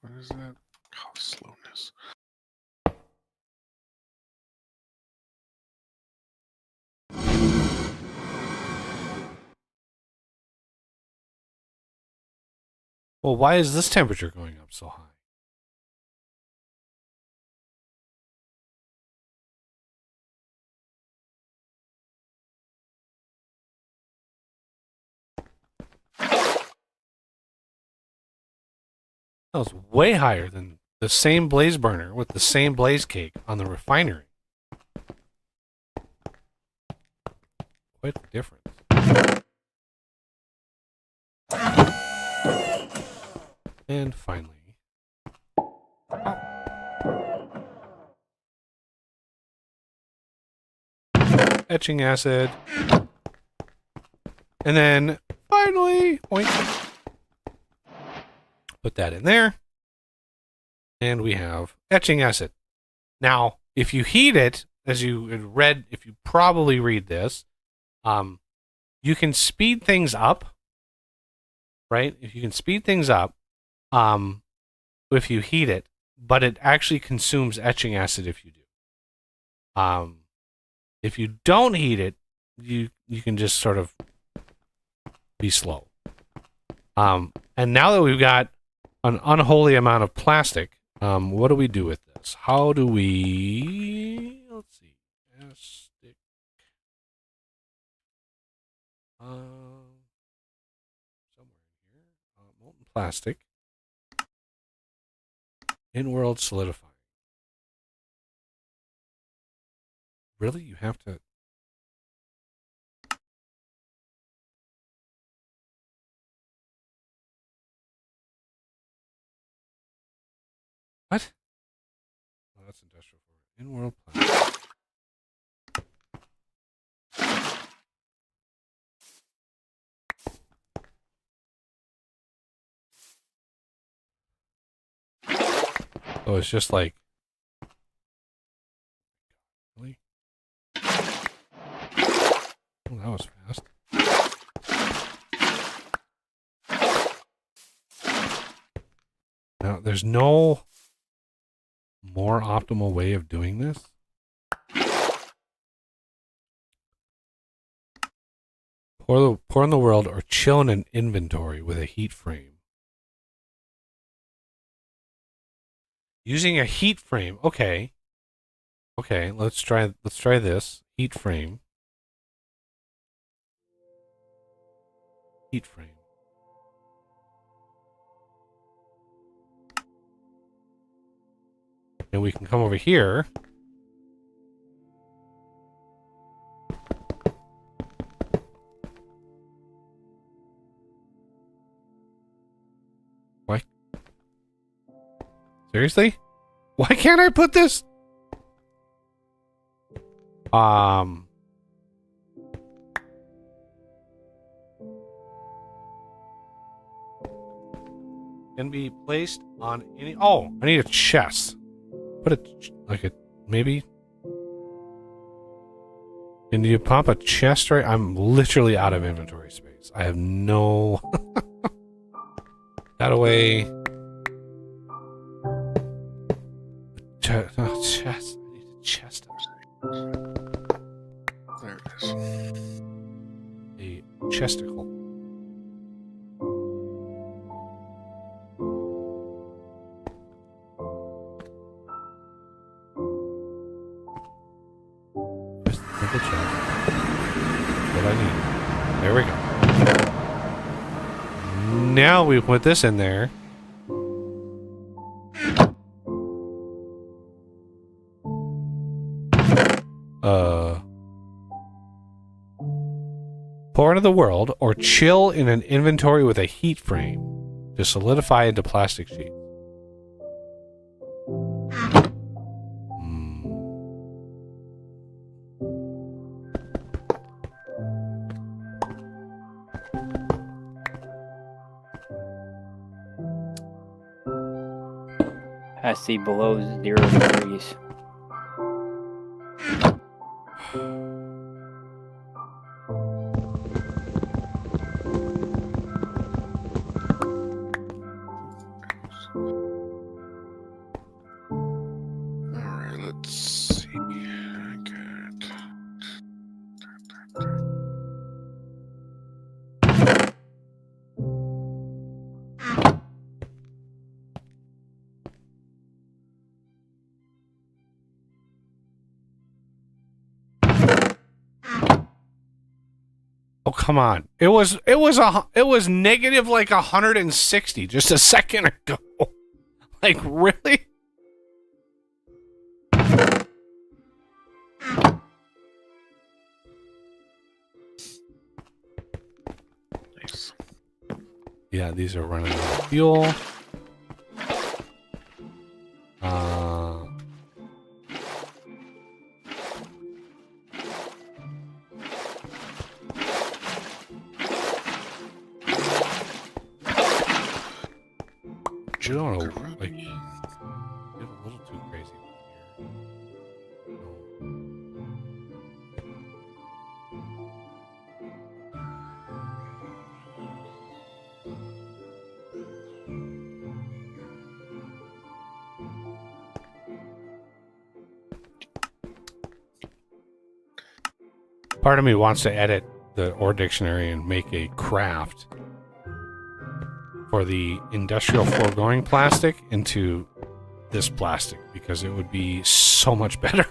What is that? Oh, slowness. Well, why is this temperature going up so high? That was way higher than the same blaze burner with the same blaze cake on the refinery. Quite the difference. And finally, etching acid. And then finally, oink. Put that in there. And we have etching acid. Now, if you heat it, as you read, if you probably read this, you can speed things up, right? If you can speed things up, if you heat it, but it actually consumes etching acid if you do. If you don't heat it, you can just sort of be slow. And now that we've got an unholy amount of plastic, what do we do with this? How do we... Let's see. Stick. Somewhere in here. Molten plastic. In-world solidifying. Really? You have to... What? Oh, that's industrial forward. In-world plastic. Oh, it's just like... Really? Oh, that was fast. Now, there's no more optimal way of doing this. Pour in the world or chill in an inventory with a heat frame. Using a heat frame. Okay. Okay, let's try this. Heat frame. Heat frame. And we can come over here. Why? Seriously? Why can't I put this? can be placed on any. Oh, I need a chest. Put maybe. Can you pop a chest right? I'm literally out of inventory space. I have no. That away. Chest. I need a chest. There it is. A chesticle. Just simple chest. What I need. There we go. Now we put this in there. Pour into the world or chill in an inventory with a heat frame to solidify into plastic sheets. Has to be below 0 degrees. Alright, let's see. Good. Oh, come on. It was negative like 160 just a second ago. Like, really? Nice. Yeah, these are running out of fuel. You don't know, like, get a little too crazy here. Part of me wants to edit the ore dictionary and make a craft for the industrial foregoing plastic into this plastic because it would be so much better.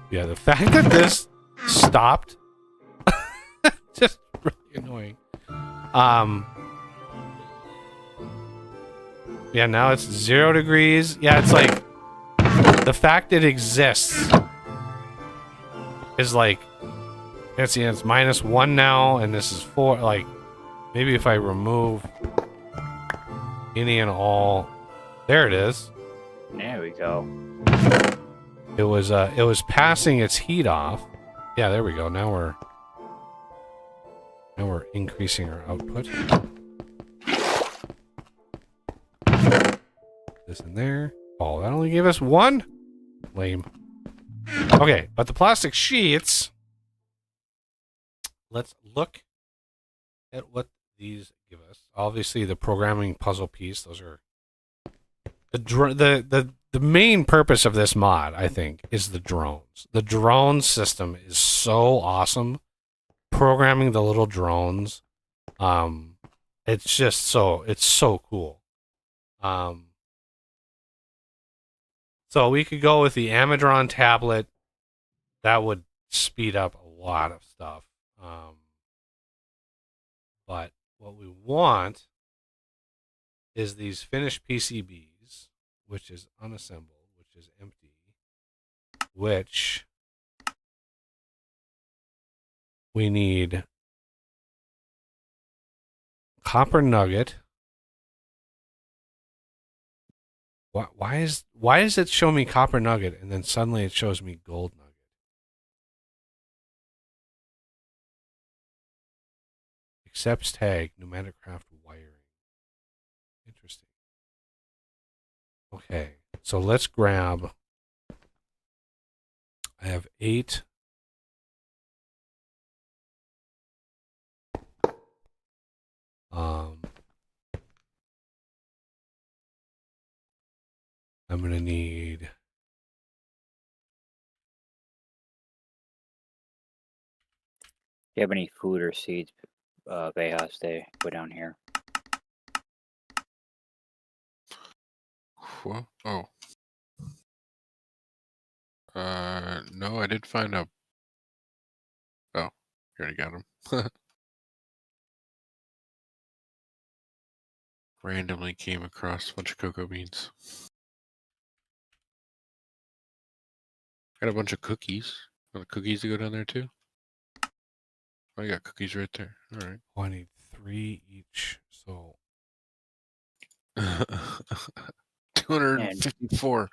Yeah, the fact that this stopped just really annoying. Yeah, now it's 0 degrees. Yeah, it's like the fact it exists is like it's -1 now, and this is 4. Like, maybe if I remove any and all, there it is. There we go. It was passing its heat off. Yeah, there we go. Now we're increasing our output. This in there. Oh, that only gave us 1? Lame. Okay, but the plastic sheets. Let's look at what these give us. Obviously, the programming puzzle piece. Those are the main purpose of this mod, I think, is the drones. The drone system is so awesome. Programming the little drones, it's so cool. So we could go with the Amadron tablet. That would speed up a lot of stuff. But what we want is these finished PCBs, which is unassembled, which is empty, which we need copper nugget, Why does it show me copper nugget and then suddenly it shows me gold nugget? Accepts tag pneumatic craft wiring. Interesting. Okay, so let's grab. I have 8. I'm gonna need. you have any food or seeds, Vejas, stay go down here. Whoa. Oh. No, I did find a. Oh, you already got him. Randomly came across a bunch of cocoa beans. Got a bunch of cookies. Want the cookies to go down there too? Oh, I got cookies right there. All right. Oh, I need 3 each. So 254.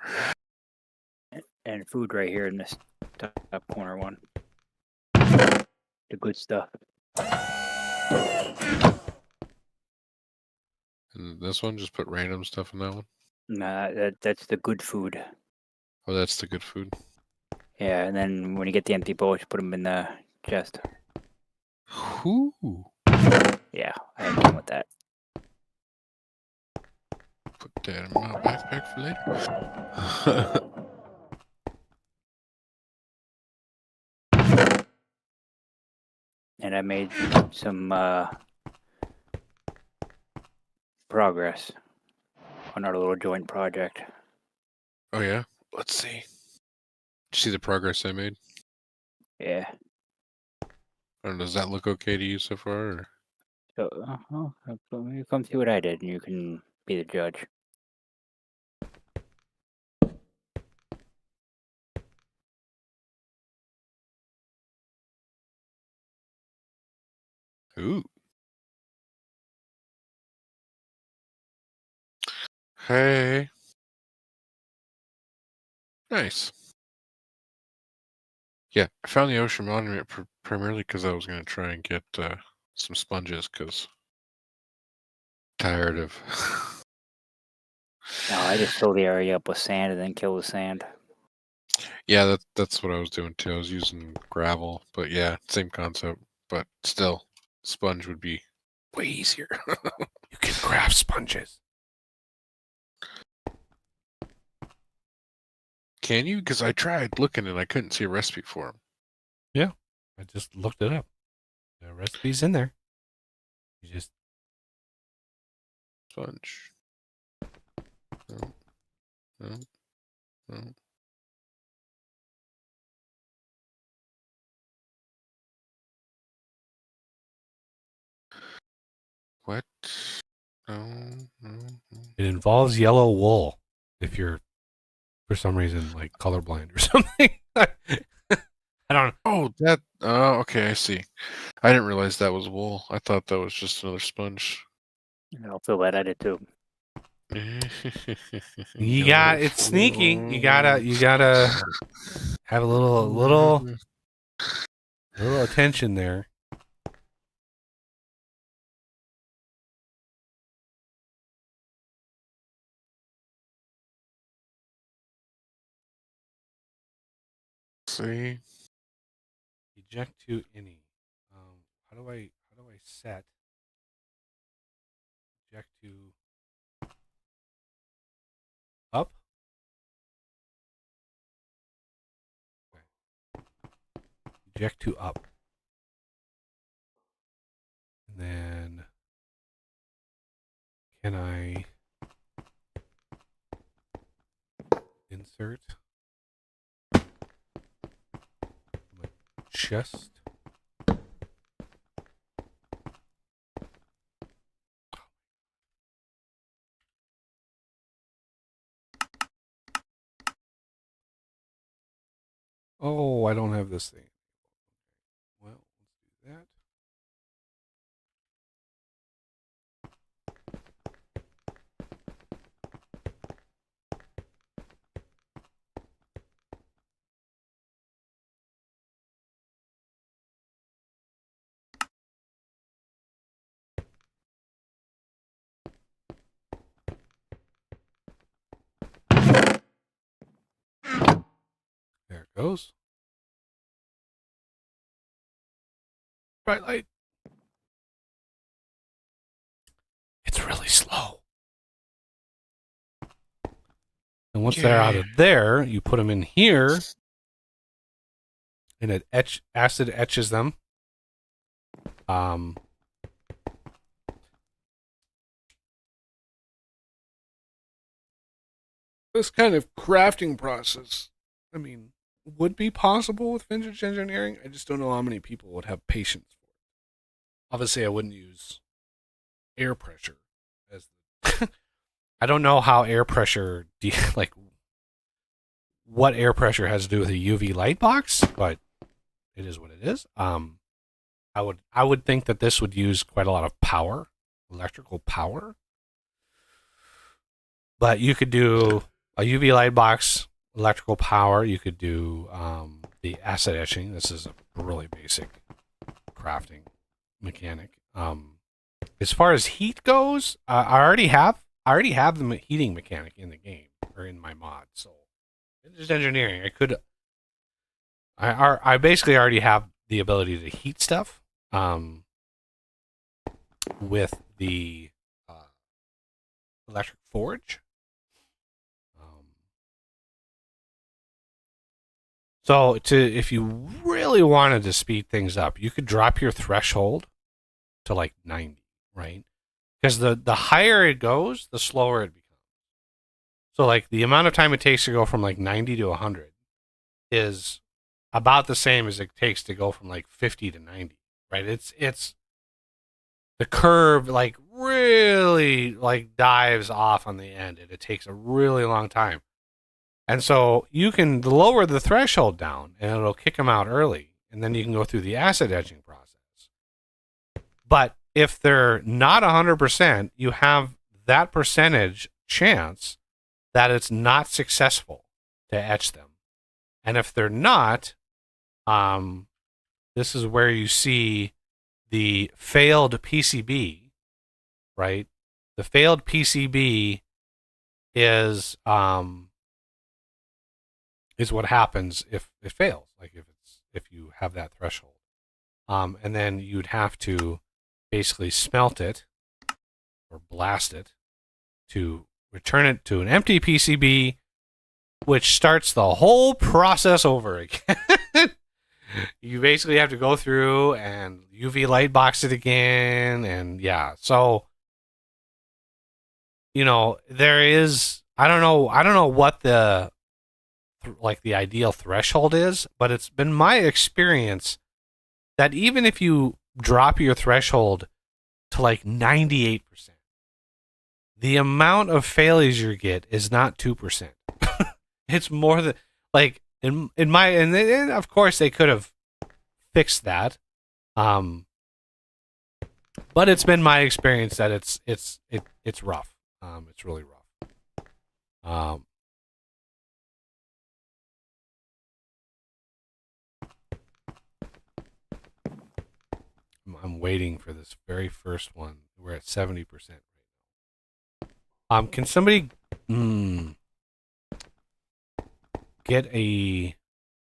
And food right here in this top corner one. The good stuff. And this one, just put random stuff in that one. Nah, that's the good food. Oh, that's the good food. Yeah, and then when you get the empty bowls, you put them in the chest. Ooh. Yeah, I had fun with that. Put that in my backpack for later. And I made some progress on our little joint project. Oh yeah. Let's see. Did you see the progress I made? Yeah. I don't know, does that look okay to you so far? Or? So, come see what I did, and you can be the judge. Ooh. Hey. Nice. Yeah, I found the ocean monument primarily because I was going to try and get some sponges because tired of. No, I just fill the area up with sand and then kill the sand. Yeah, that's what I was doing too. I was using gravel, but yeah, same concept. But still, sponge would be way easier. you can craft sponges. Can you? Because I tried looking and I couldn't see a recipe for them. Yeah, I just looked it up. The recipe's in there. You just Sponge. No, no, no. What? No, no, no. it involves yellow wool. If you're for some reason like colorblind or something. I don't. Oh, that. Oh, okay, I see. I didn't realize that was wool. I thought that was just another sponge. I'll fill that at it too. You got it's sneaky. You gotta have a little attention there. See. Eject to any. How do I set eject to up? Okay. Eject to up. And then can I insert my chest? Oh, I don't have this thing. Well, let's do that. goes. Bright light. It's really slow. And once they're out of there, you put them in here, and acid etches them. This kind of crafting process, I mean, would be possible with vintage engineering. I just don't know how many people would have patience for it. Obviously, I wouldn't use air pressure as the I don't know how air pressure like what air pressure has to do with a UV light box, but it is what it is. I would think that this would use quite a lot of power, electrical power. But you could do a UV light box, electrical power. You could do the acid etching. This is a really basic crafting mechanic. As far as heat goes, I already have the heating mechanic in the game or in my mod. So it's just engineering. I basically already have the ability to heat stuff with the electric forge. So if you really wanted to speed things up, you could drop your threshold to like 90, right? Because the higher it goes, the slower it becomes. So like the amount of time it takes to go from like 90 to 100 is about the same as it takes to go from like 50 to 90, right? It's the curve like really like dives off on the end, and it takes a really long time. And so you can lower the threshold down, and it'll kick them out early, and then you can go through the acid etching process. But if they're not 100%, you have that percentage chance that it's not successful to etch them. And if they're not, this is where you see the failed PCB, right? The failed PCB is what happens if it fails, like if you have that threshold. And then you'd have to basically smelt it or blast it to return it to an empty PCB, which starts the whole process over again. You basically have to go through and UV light box it again, and yeah. So, there is I don't know what the ideal threshold is, but it's been my experience that even if you drop your threshold to like 98%, the amount of failures you get is not 2%. It's more than like and of course they could have fixed that. But it's been my experience that it's rough. It's really rough. I'm waiting for this very first one. We're at 70% right now. Can somebody get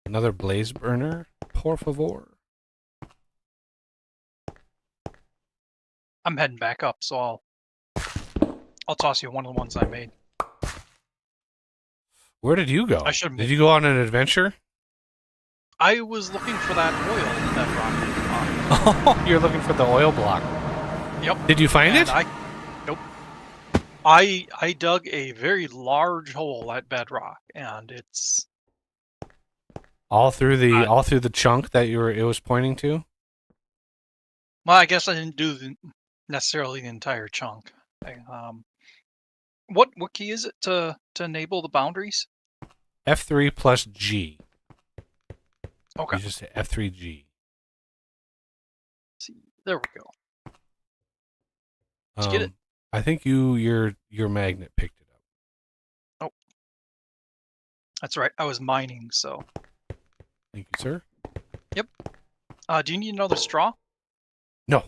another blaze burner, por favor? I'm heading back up, so I'll toss you one of the ones I made. Where did you go? I should. Did you go on an adventure? I was looking for that oil that rock. Oh, you're looking for the oil block. Yep. Did you find it? Nope. I dug a very large hole at bedrock, and it's all through the chunk that it was pointing to. Well, I guess I didn't do necessarily the entire chunk. What key is it to enable the boundaries? F3 plus G. Okay. You just hit F3G. See, there we go. Did you get it? I think your magnet picked it up. Oh, that's right. I was mining, so. Thank you, sir. Yep. Do you need another straw? No,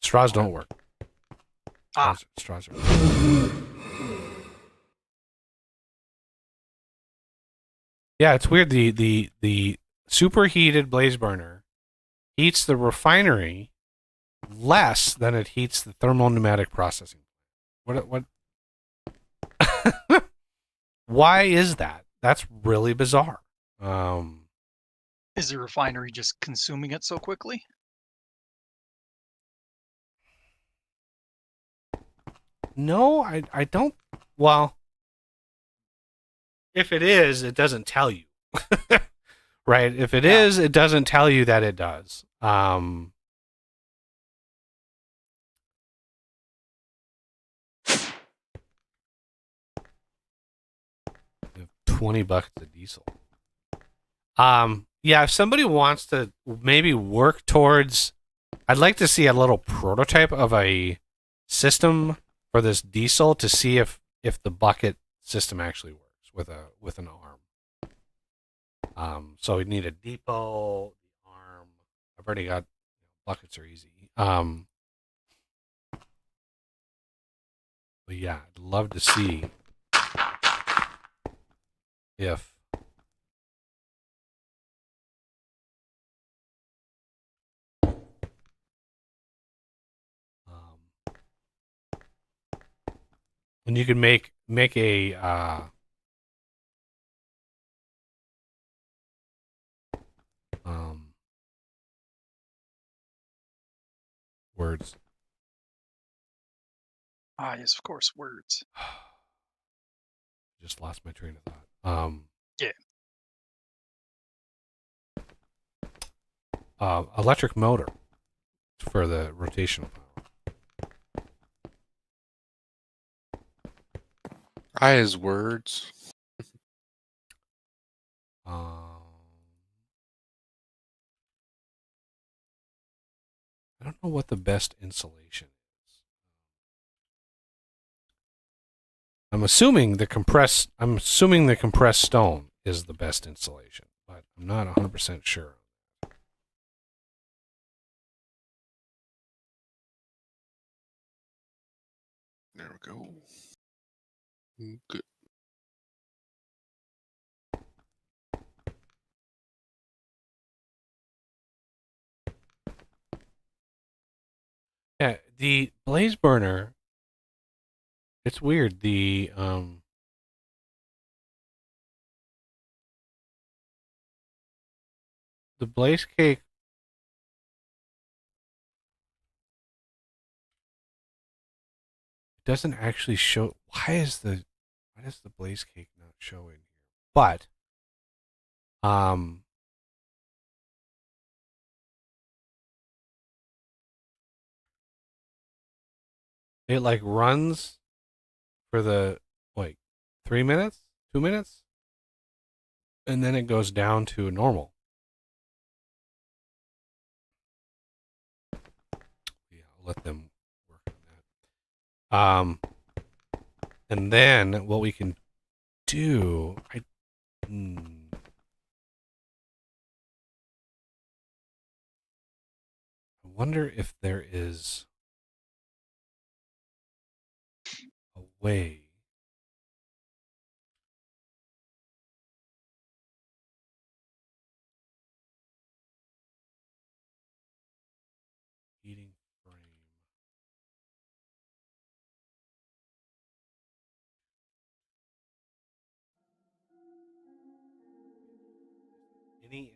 straws don't work. Straws are. Yeah, it's weird. The superheated blaze burner heats the refinery less than it heats the thermal pneumatic processing. What? Why is that? That's really bizarre. Is the refinery just consuming it so quickly? No, I don't. Well, if it is, it doesn't tell you. Right? If it Yeah. is, it doesn't tell you that it does. 20 bucks of diesel. Yeah, if somebody wants to maybe work towards, I'd like to see a little prototype of a system for this diesel to see if the bucket system actually works with an arm. So we'd need a depot, arm. I've already got buckets are easy. But yeah, I'd love to see if and you can make a words. Ah, yes, of course, words. Just lost my train of thought. Yeah. Electric motor for the rotational power. I as words. I don't know what the best insulation is. I'm assuming the compressed stone is the best insulation, but I'm not 100% sure. There we go. Good. Yeah, the blaze burner. It's weird. The blaze cake. Doesn't actually show. Why does the blaze cake not show in here? But it like runs for the like 3 minutes, 2 minutes, and then it goes down to normal. Yeah, I'll let them work on that. And then what we can do, I wonder if there is a way. Heating frame. Any inventory.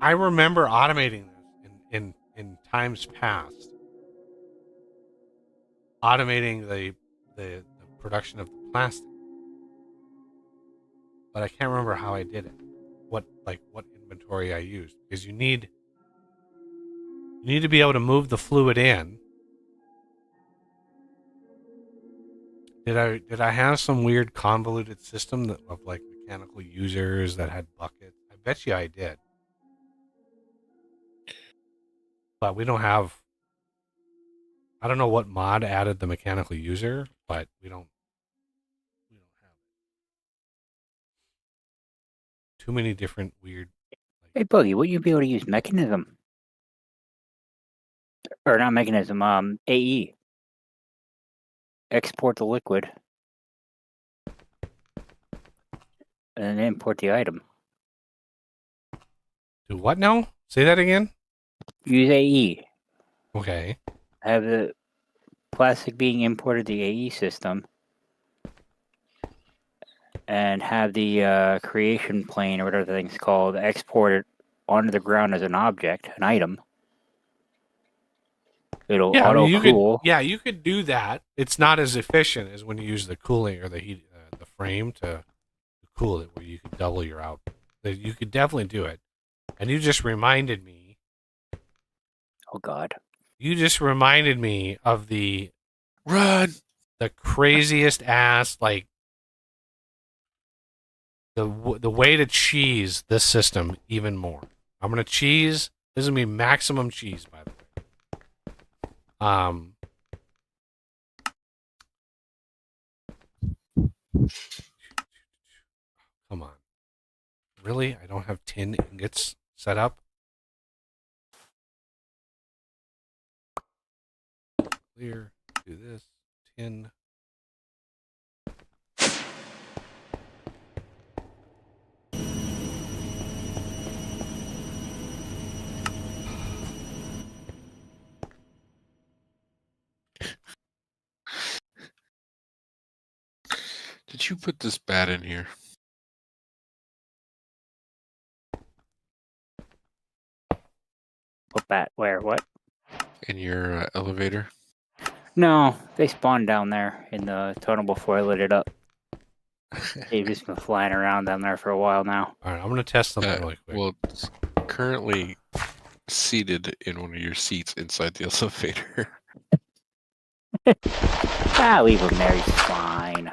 I remember automating this in times past. Automating the production of the plastic. But I can't remember how I did it. What inventory I used. Because you need to be able to move the fluid in. Did I have some weird convoluted system of like mechanical users that had buckets? I bet you I did. But we don't have. I don't know what mod added the mechanical user, but we don't have it. too many different weird. Hey, Buggy, would you be able to use mechanism? Or not mechanism, AE. Export the liquid. And then import the item. Do what now? Say that again. Use AE. Okay. Have the plastic being imported to the AE system. And have the creation plane, or whatever the thing's called, exported onto the ground as an object, an item. It'll Yeah, I mean, auto-cool. you could do that. It's not as efficient as when you use the cooling or the heat, the frame to cool it, where you could double your output. You could definitely do it. And you just reminded me. Oh, God. You just reminded me of the Run! craziest ass, like, the way to cheese this system even more. I'm gonna cheese. This is gonna be maximum cheese, by the way. Come on. Really? I don't have tin ingots set up? Clear. Do this. Tin. Did you put this bat in here? What bat? Where? What? In your elevator? No, they spawned down there in the tunnel before I lit it up. They've just been flying around down there for a while now. All right, I'm gonna test something really quick. Well, it's currently seated in one of your seats inside the elevator. Leave him there. He's fine.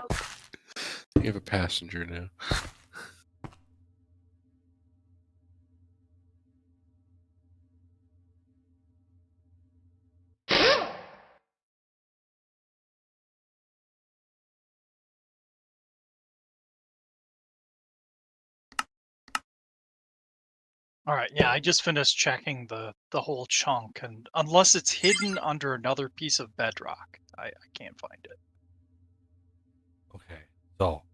You have a passenger now. All right, yeah, I just finished checking the whole chunk, and unless it's hidden under another piece of bedrock, I can't find it. Okay, so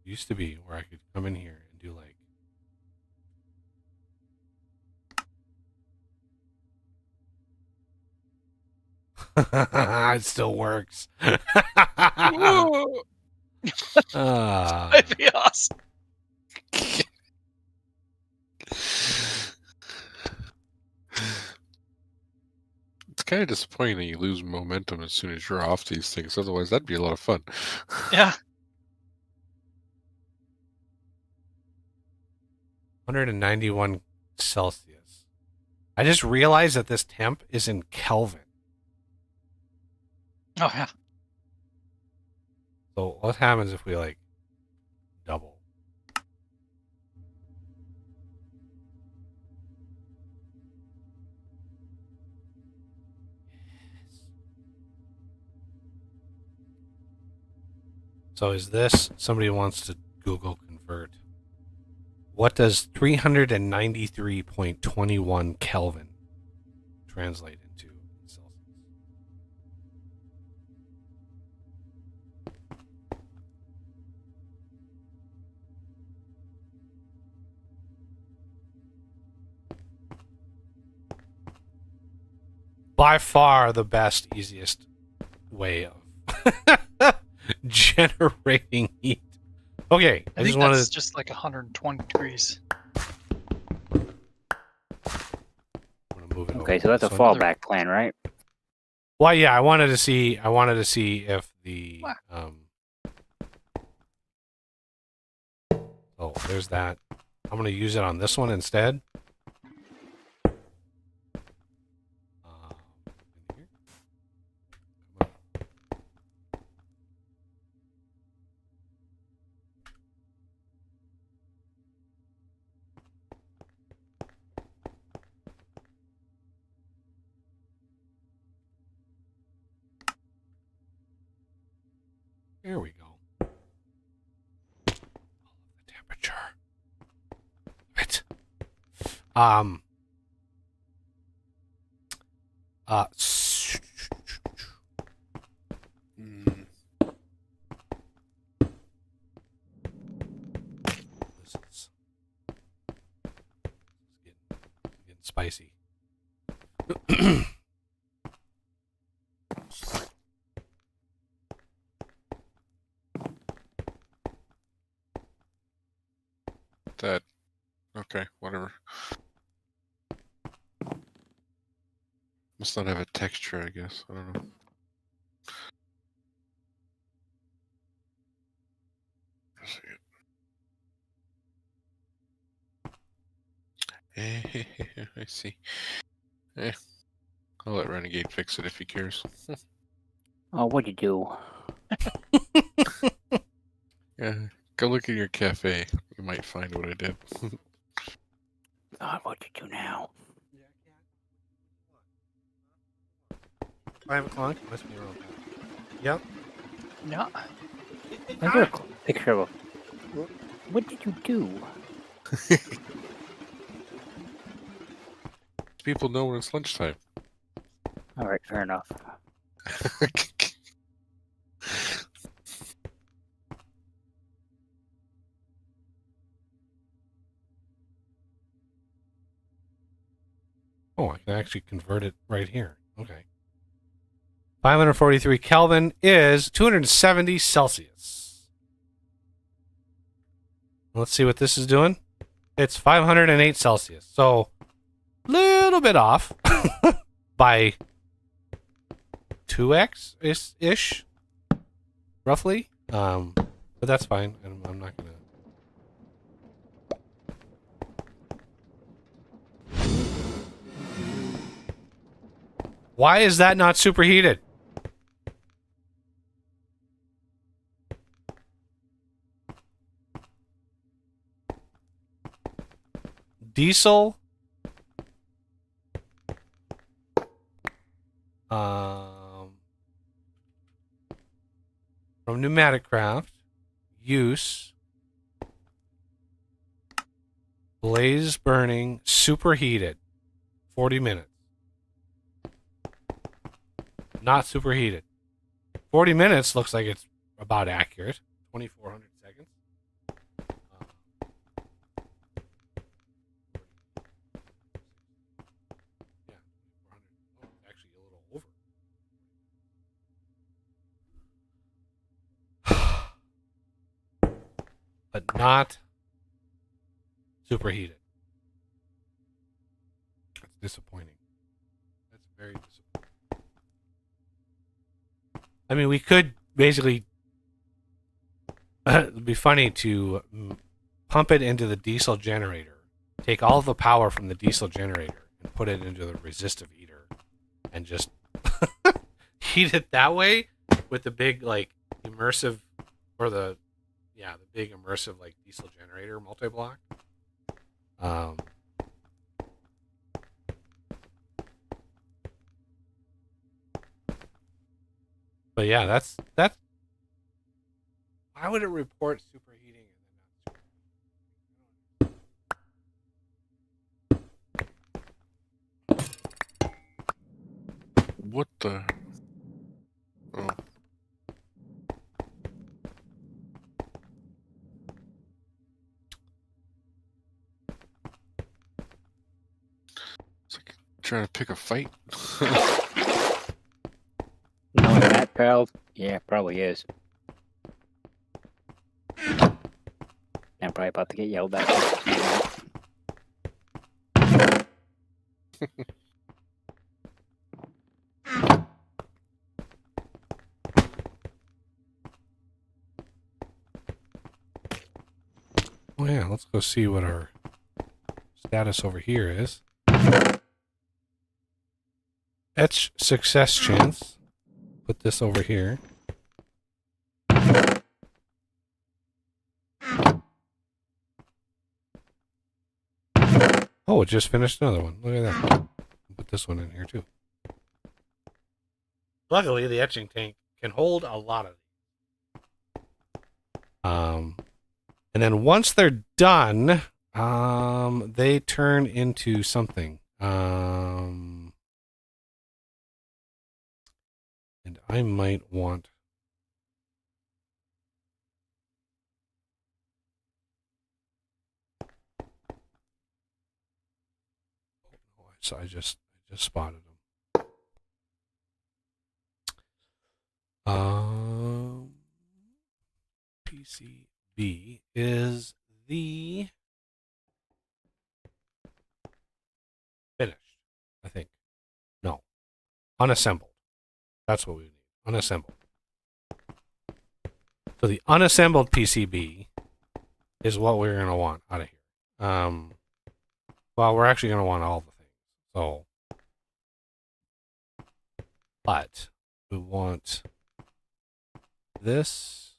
used to be where I could come in here and do like. It still works. That'd be awesome. It's kind of disappointing that you lose momentum as soon as you're off these things. Otherwise, that'd be a lot of fun. Yeah. 191 Celsius. I just realized that this temp is in Kelvin. Oh yeah. So what happens if we like double? So is this, somebody wants to Google convert. What does 393.21 Kelvin translate into in Celsius? By far the best, easiest way of generating heat. Okay, I think that's just like 120 degrees. I'm gonna move it Okay, over so that's a this one. fallback plan, right? Well, yeah, I wanted to see if the oh, there's that. I'm gonna use it on this one instead. In here. Come on. There we go. The temperature. Um. Mm, This is getting spicy. that. Okay, whatever. Must not have a texture, I guess. I don't know. I see. Eh, I'll let Renegade fix it if he cares. Oh, what'd you do? Yeah, go look in your cafe. You might find what I did. God, what'd you do now? 5 o'clock. Must be around. Yep. Yeah. I got a picture of a... What did you do? People know when it's lunchtime. All right, fair enough. Oh, I can actually convert it right here. Okay. 543 Kelvin is 270 Celsius. Let's see what this is doing. It's 508 Celsius. So, a little bit off by 2x ish, roughly. But that's fine. I'm not going to. Why is that not superheated? Diesel. From Pneumatic Craft. Use. Blaze burning. Superheated. 40 minutes. Not superheated. 40 minutes looks like it's about accurate. 2,400 seconds. Yeah, 2,400. Oh, it's actually a little over. But not superheated. That's disappointing. That's very disappointing. I mean, we could basically... it'd be funny to pump it into the diesel generator, take all the power from the diesel generator, and put it into the resistive heater, and just heat it that way with the big, like, immersive, or the big immersive, like, diesel generator multi-block. But yeah, that's why would it report superheating and then not superheating? What the? Oh. It's like trying to pick a fight. Knowing that, pal? Yeah, probably is. I'm probably about to get yelled at. Oh yeah, let's go see what our status over here is. Etch success chance. Put this over here. Oh, it just finished another one. Look at that. Put this one in here too. Luckily, the etching tank can hold a lot of these. And then once they're done, They turn into something. And I might want. So I just spotted them. PCB is the finished, I think. No, unassembled. That's what we need. Unassembled. So the unassembled PCB is what we're going to want out of here. Well, we're actually going to want all the things. So, but we want this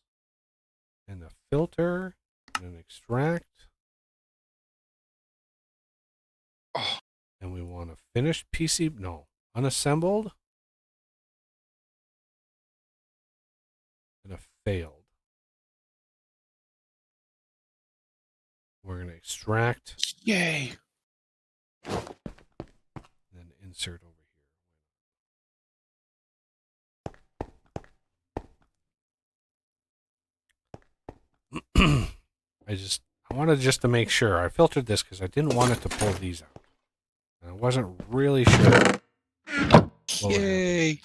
and a filter and an extract. Oh. And we want a finished PCB. No, unassembled and a failed. We're going to extract. Yay! And then insert over here. I wanted just to make sure. I filtered this because I didn't want it to pull these out. And I wasn't really sure. Yay!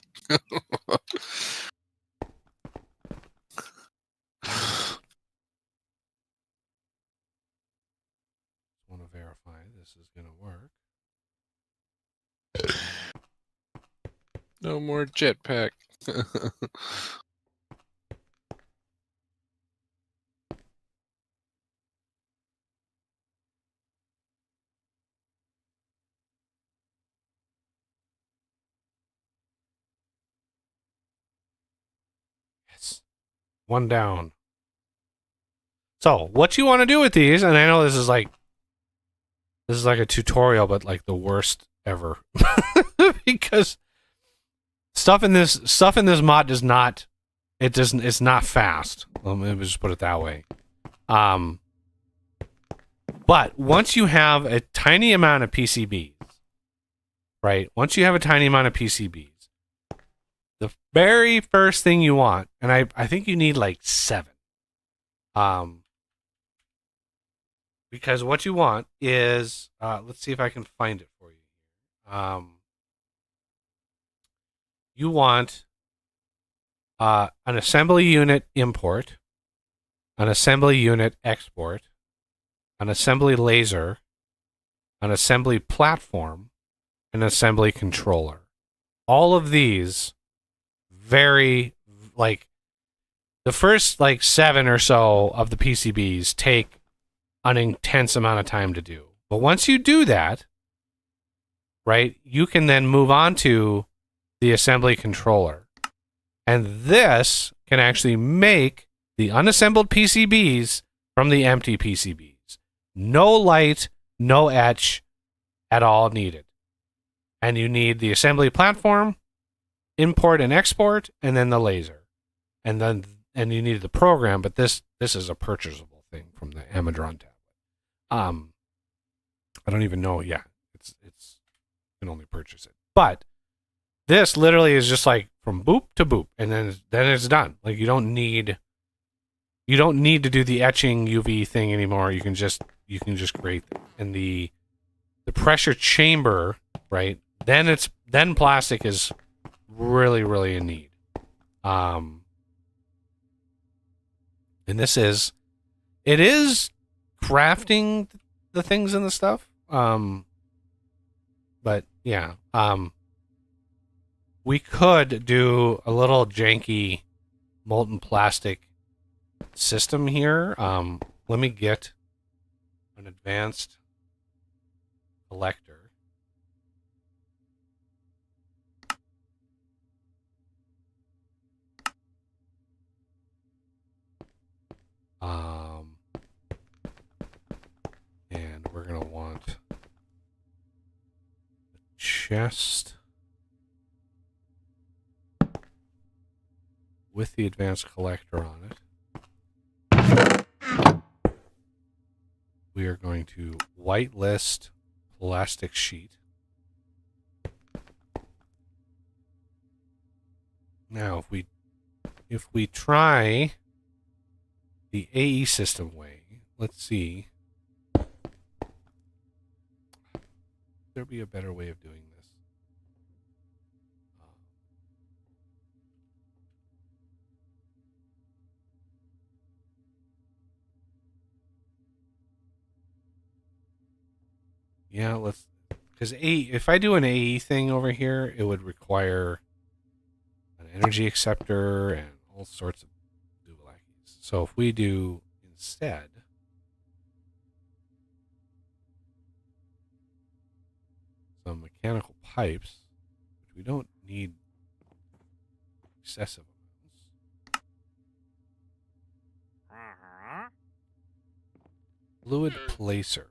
Want to verify this is going to work. No more jetpack. Yes. One down. So, what you want to do with these, and I know this is like a tutorial, but like the worst ever. Because stuff in this mod it's not fast. Let me just put it that way. But once you have a tiny amount of PCBs, right? Once you have a tiny amount of PCBs, the very first thing you want, and I think you need like 7. Because what you want is, let's see if I can find it for you. You want an assembly unit import, an assembly unit export, an assembly laser, an assembly platform, an assembly controller. All of these very, like, the first like 7 or so of the PCBs take an intense amount of time to do. But once you do that, right, you can then move on to the assembly controller. And this can actually make the unassembled PCBs from the empty PCBs. No light, no etch at all needed. And you need the assembly platform, import and export, and then the laser. And you need the program, but this is a purchasable thing from the Amadron tablet. I don't even know. Yeah, it's you can only purchase it. But this literally is just like from boop to boop, and then it's done. Like you don't need to do the etching UV thing anymore. You can just create them. And the pressure chamber, right? Then plastic is really, really in need. And it is crafting the things and the stuff. But yeah, we could do a little janky molten plastic system here. Let me get an advanced collector. And we're going to want a chest with the advanced collector on it. we are going to whitelist plastic sheet. Now, if we try the AE system way, let's see. There'd be a better way of doing this. Yeah, let's, because if I do an AE thing over here, it would require an energy acceptor and all sorts of doobalackies. So if we do instead some mechanical pipes, which we don't need excessive amounts. Fluid placer.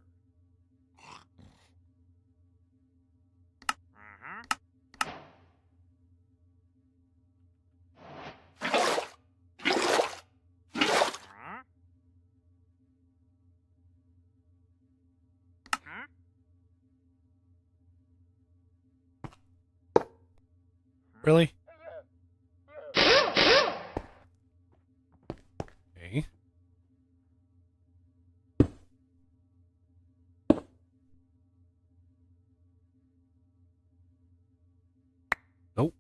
Really? Okay. Nope.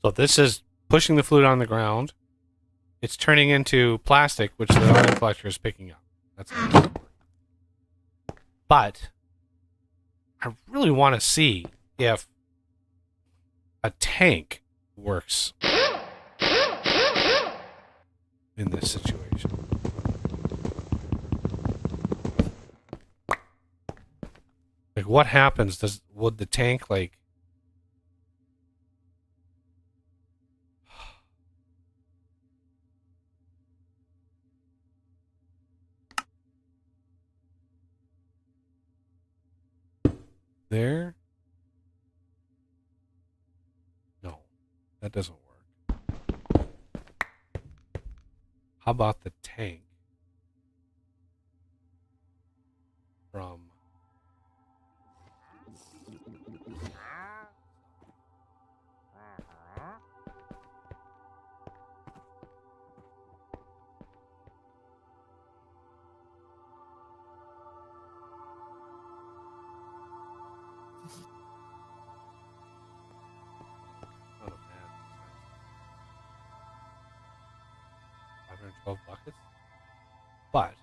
So this is pushing the fluid on the ground. It's turning into plastic, which the ion collector is picking up. That's how it's working. But I really want to see if a tank works in this situation. Like, what happens? Would the tank, like, there? No, that doesn't work. How about the tank from not a bad size. 512 buckets? But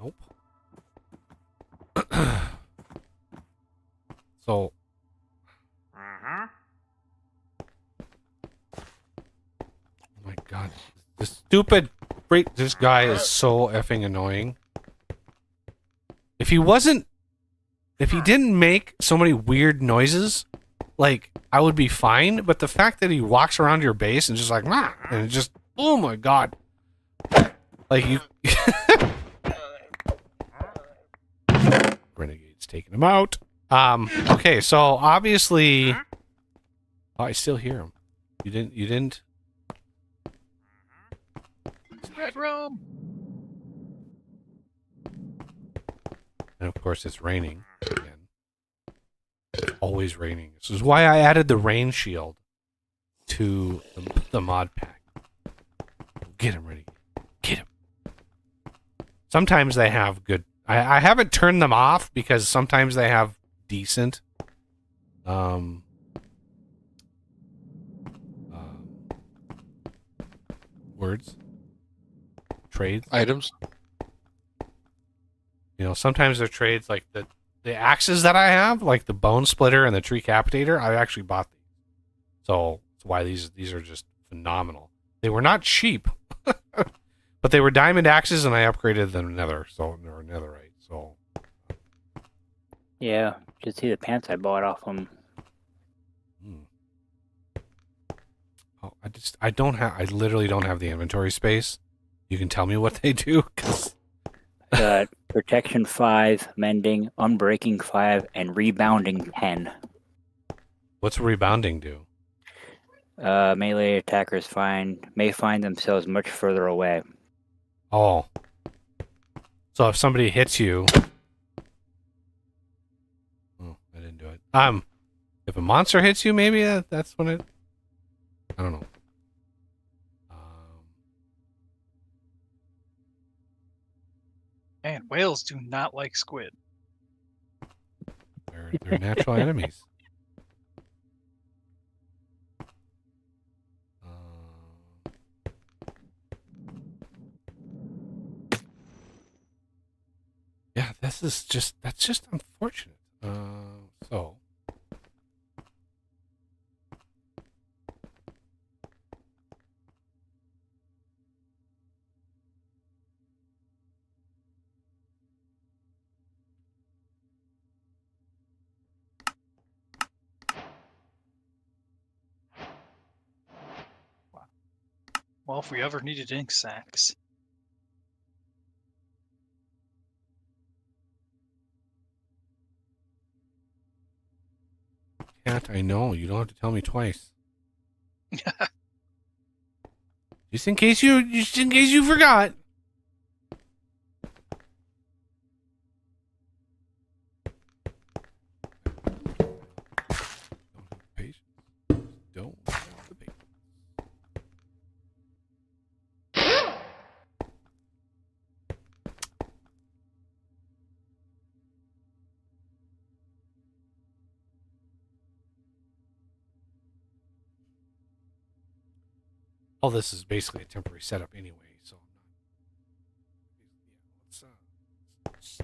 nope. So oh my god. This stupid freak, this guy is so effing annoying. If he didn't make so many weird noises, like, I would be fine, but the fact that he walks around your base and just like, "Mah," and it just, oh my god. Like, you Renegade's taking him out. Okay, so obviously, oh, I still hear him. You didn't? Red room. And of course, it's raining again. It's always raining. This is why I added the rain shield to the mod pack. Get him ready. Get him. Sometimes they have good. I haven't turned them off because sometimes they have decent um, words, trades. Items. You know, sometimes they're trades like the axes that I have, like the bone splitter and the tree capitator. I actually bought these, so that's why these are just phenomenal. They were not cheap, but they were diamond axes, and I upgraded them nether, so or netherite. So Yeah, just see the pants I bought off them. oh, I literally don't have the inventory space. You can tell me what they do, 'cause Got protection 5, mending, unbreaking 5, and rebounding 10. what's rebounding do? Melee attackers may find themselves much further away. Oh, so if somebody hits you, oh, I didn't do it. If a monster hits you, maybe that's when it. I don't know. Man, whales do not like squid. They're natural enemies. Yeah, that's just unfortunate. So. Well, if we ever needed ink sacs. Cat, I know. You don't have to tell me twice. Just in case you forgot. Don't have the patience. All this is basically a temporary setup anyway, so let's stop this.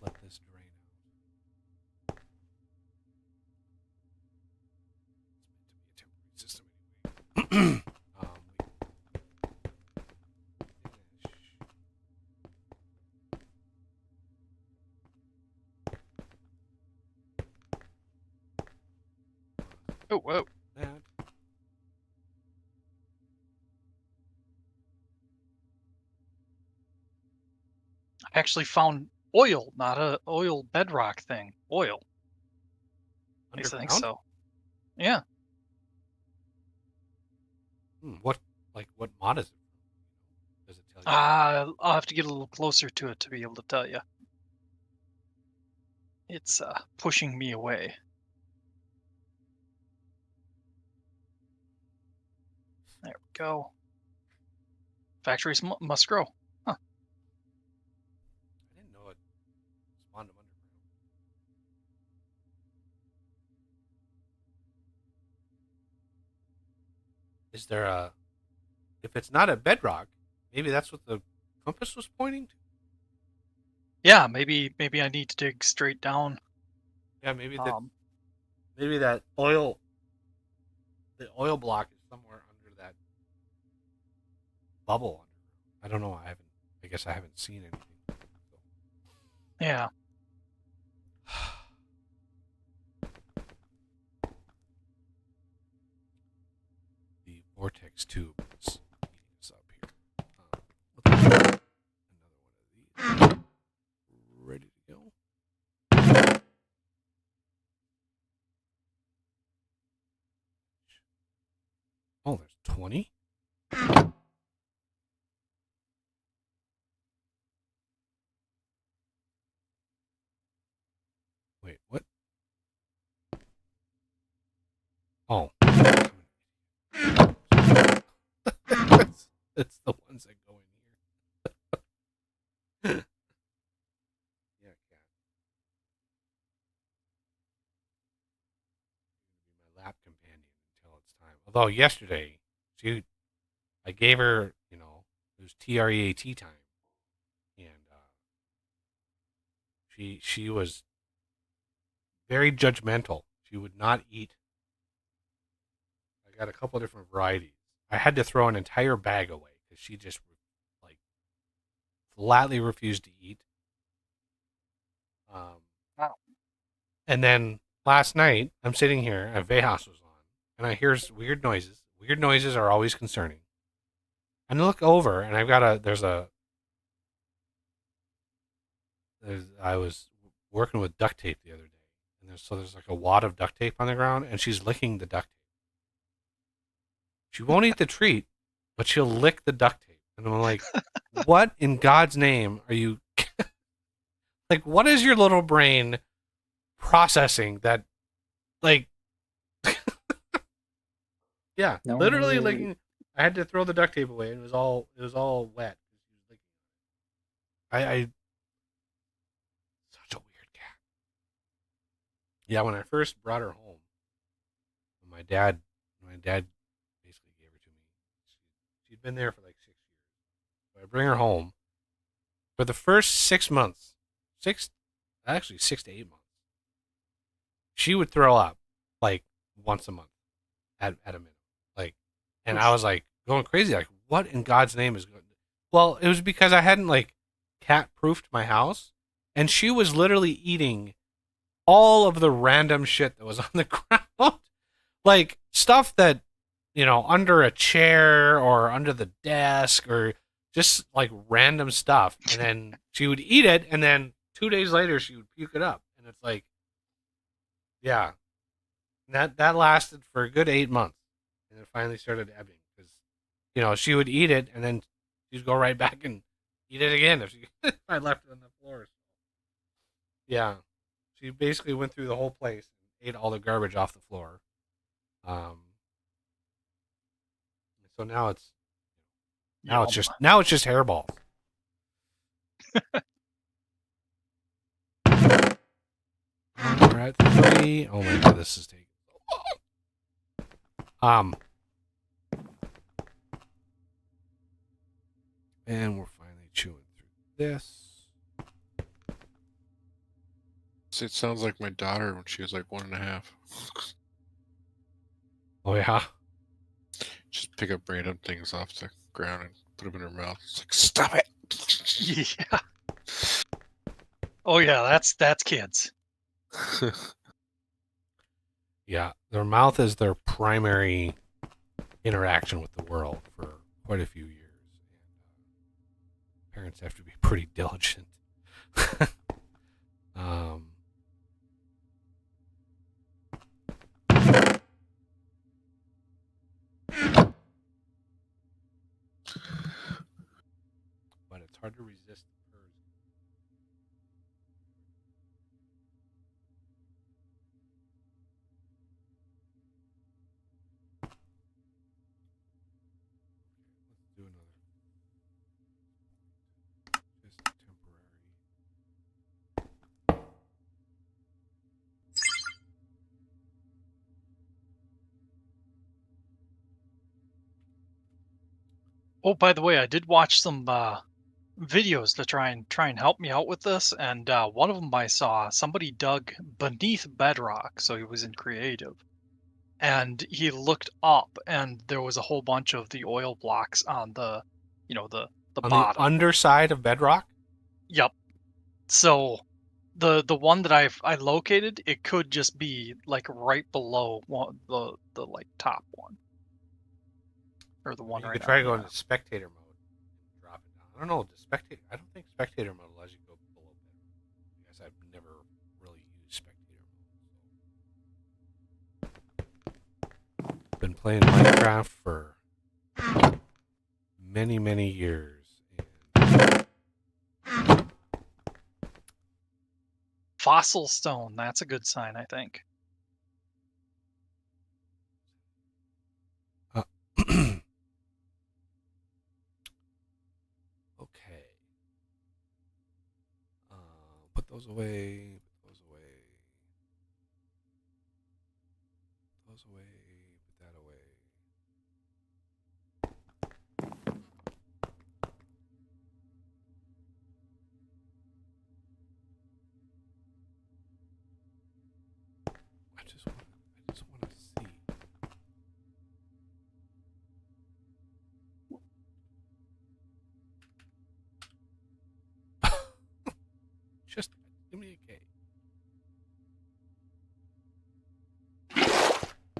Let this drain out. It's meant to be a temporary system anyway. Oh, whoa. That. I actually found oil, not a oil bedrock thing. Oil. At least I think Underground? so. Yeah. What mod is it? Does it tell you? I'll have to get a little closer to it to be able to tell you. It's pushing me away. There we go. Factories must grow. Huh. I didn't know it spawned them underground. Is there a? If it's not a bedrock, maybe that's what the compass was pointing to. Yeah, maybe I need to dig straight down. Yeah, maybe that Um, the oil block is somewhere under that bubble. I don't know. I guess I haven't seen anything. yeah. The vortex tube is heating us up here. Let's do another one of these. Ready to go. Oh, there's 20. Wait. It's the ones that go in here. Yeah, cat. Be my lap companion until it's time. Although yesterday, I gave her, it was TREAT time, and she was very judgmental. She would not eat. I got a couple different varieties. I had to throw an entire bag away because she just like flatly refused to eat. Wow. And then last night, I'm sitting here, and Vejas was on, and I hear weird noises. Weird noises are always concerning. And I look over, and I was working with duct tape the other day, and there's like a wad of duct tape on the ground, and she's licking the duct tape. She won't eat the treat, but she'll lick the duct tape. And I'm like, what in God's name are you like, what is your little brain processing that, like, yeah, No, literally licking. I had to throw the duct tape away, and it was all wet. I such a weird cat. Yeah, when I first brought her home, my dad basically gave her to me. She'd been there for like 6 years. So I bring her home. For the first 6 months, 6 to 8 months, she would throw up like once a month at a minimum. Like, and I was like going crazy. Like, what in God's name is going? Well, it was because I hadn't like cat proofed my house, and she was literally eating all of the random shit that was on the ground, like stuff that under a chair or under the desk or just like random stuff. And then she would eat it, and then 2 days later she would puke it up, and it's like, yeah, that lasted for a good 8 months, and it finally started ebbing because she would eat it, and then she'd go right back and eat it again if I left it on the floor. Yeah, she basically went through the whole place and ate all the garbage off the floor. So now it's just hairballs. We're at 3. Oh my god, this is taking so long. And we're finally chewing through this. It sounds like my daughter when she was like 1.5. Oh yeah. Just pick up random things off the ground and put them in her mouth. It's like, stop it! Yeah. Oh yeah, that's kids. Yeah, their mouth is their primary interaction with the world for quite a few years. And parents have to be pretty diligent. But it's hard to resist the purrs. Let's do another. Just temporary. Oh, by the way, I did watch some videos to try and help me out with this, and one of them I saw somebody dug beneath bedrock, so he was in creative, and he looked up, and there was a whole bunch of the oil blocks on the, the On bottom. the underside of bedrock? Yep. So the one that I located, it could just be like right below the like top one, or the one You right could try on to go the into spectator mode and drop it down. I don't know. I don't think spectator mode allows you to go below bedrock. I guess I've never really used spectator mode. Been playing Minecraft for many, many years. fossil stone. That's a good sign, I think. those away. Put those away. Those away. Put that away. I just want to see. Just give me a K.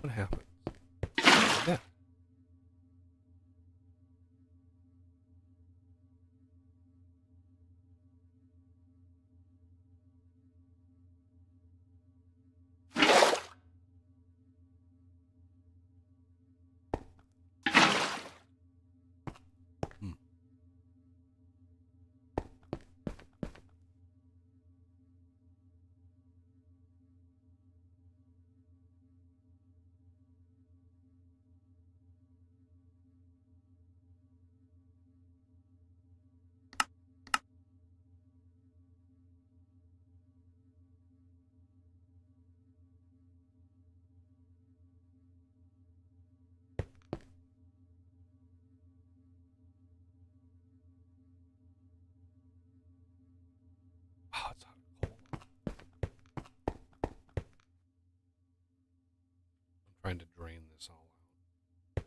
What happens? Yeah. Oh, it's hot and cold. I'm trying to drain this all out.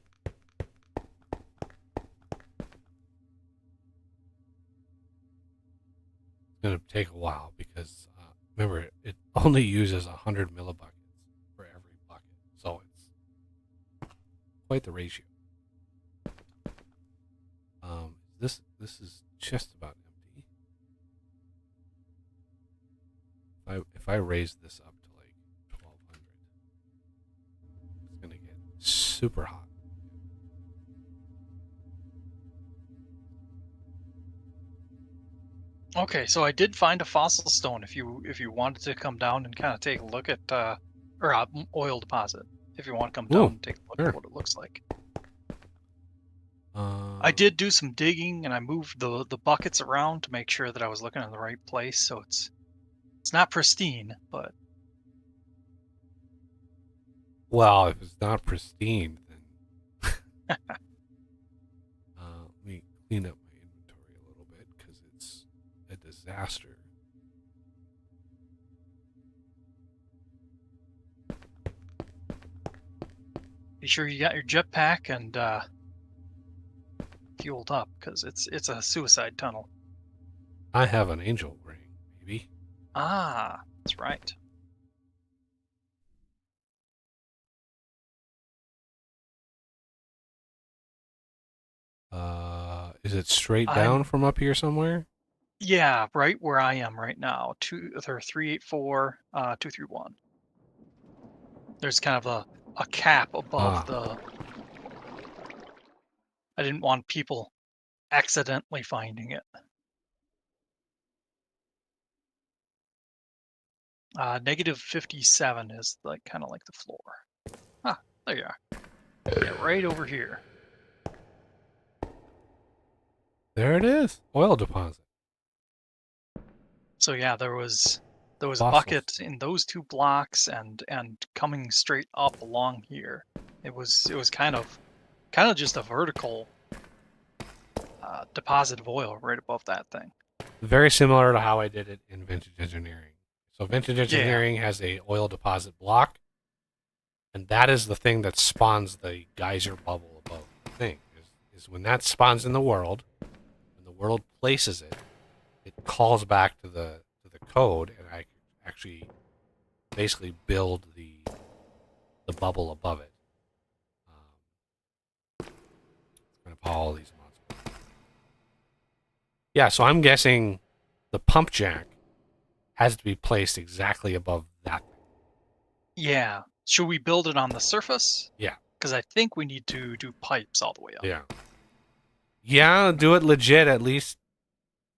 It's going to take a while because remember it only uses 100 millibuckets for every bucket, so it's quite the ratio. This is just about empty. If I raise this up to like 1200, it's going to get super hot. Okay, so I did find a fossil stone. If you wanted to come down and kind of take a look at, or oil deposit. If you want to come down and take a look sure. at what it looks like. I did do some digging, and I moved the buckets around to make sure that I was looking in the right place. So it's not pristine, but Well, if it's not pristine, then let me clean up my inventory a little bit because it's a disaster. be sure you got your jetpack and fueled up, because it's a suicide tunnel. I have an angel ring, maybe. Ah, that's right. Is it straight down from up here somewhere? Yeah, right where I am right now. 384, 231. There's kind of a cap above the. I didn't want people accidentally finding it. Negative 57 is like kind of like the floor. Ah, there you are. Yeah, right over here. There it is. Oil deposit. So yeah, there was a Fossils. bucket in those two blocks, and coming straight up along here, it was kind of just a vertical deposit of oil right above that thing. Very similar to how I did it in Vintage Engineering. So Vintage Engineering has a oil deposit block, and that is the thing that spawns the geyser bubble above the thing. Is when that spawns in the world, when the world places it, it calls back to the code, and I actually basically build the bubble above it. Kind of how all these mods work. Yeah, so I'm guessing the pump jack has to be placed exactly above that thing. Yeah. Should we build it on the surface? Yeah. Because I think we need to do pipes all the way up. Yeah. Yeah, do it legit at least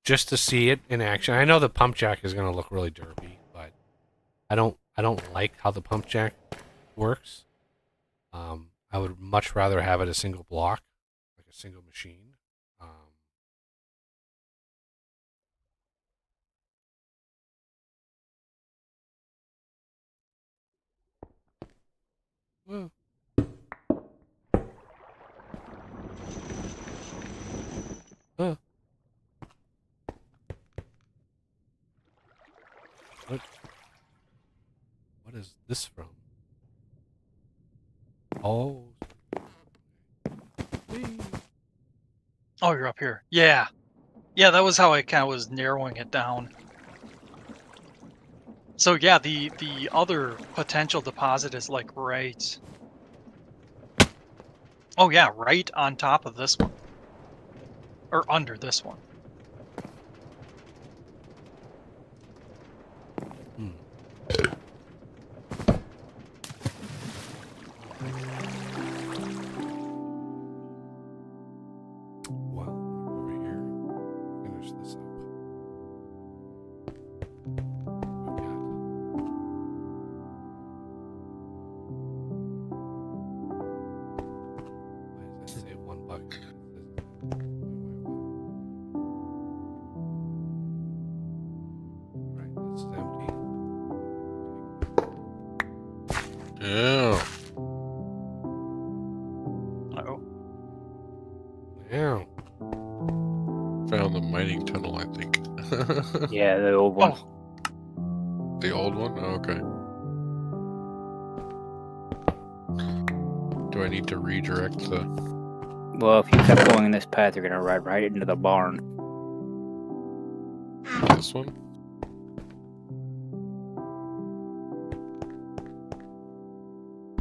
just to see it in action. I know the pump jack is going to look really derpy, but I don't like how the pump jack works. I would much rather have it a single block, like a single machine. Whoa. Huh. What is this from? Oh. Whee. Oh, you're up here. Yeah. Yeah, that was how I kind of was narrowing it down. So yeah, the other potential deposit is like right. Oh yeah, right on top of this one. Or under this one. Hmm. Well, over here, finish this up. We've got why does that say $1? Right, this is empty. Yeah. Uh-oh. Yeah. Found the mining tunnel, I think. Yeah, the old one. Oh, The old one? Oh, okay. Do I need to redirect the... Well, if you kept going in this path, you're gonna ride right into the barn. This one?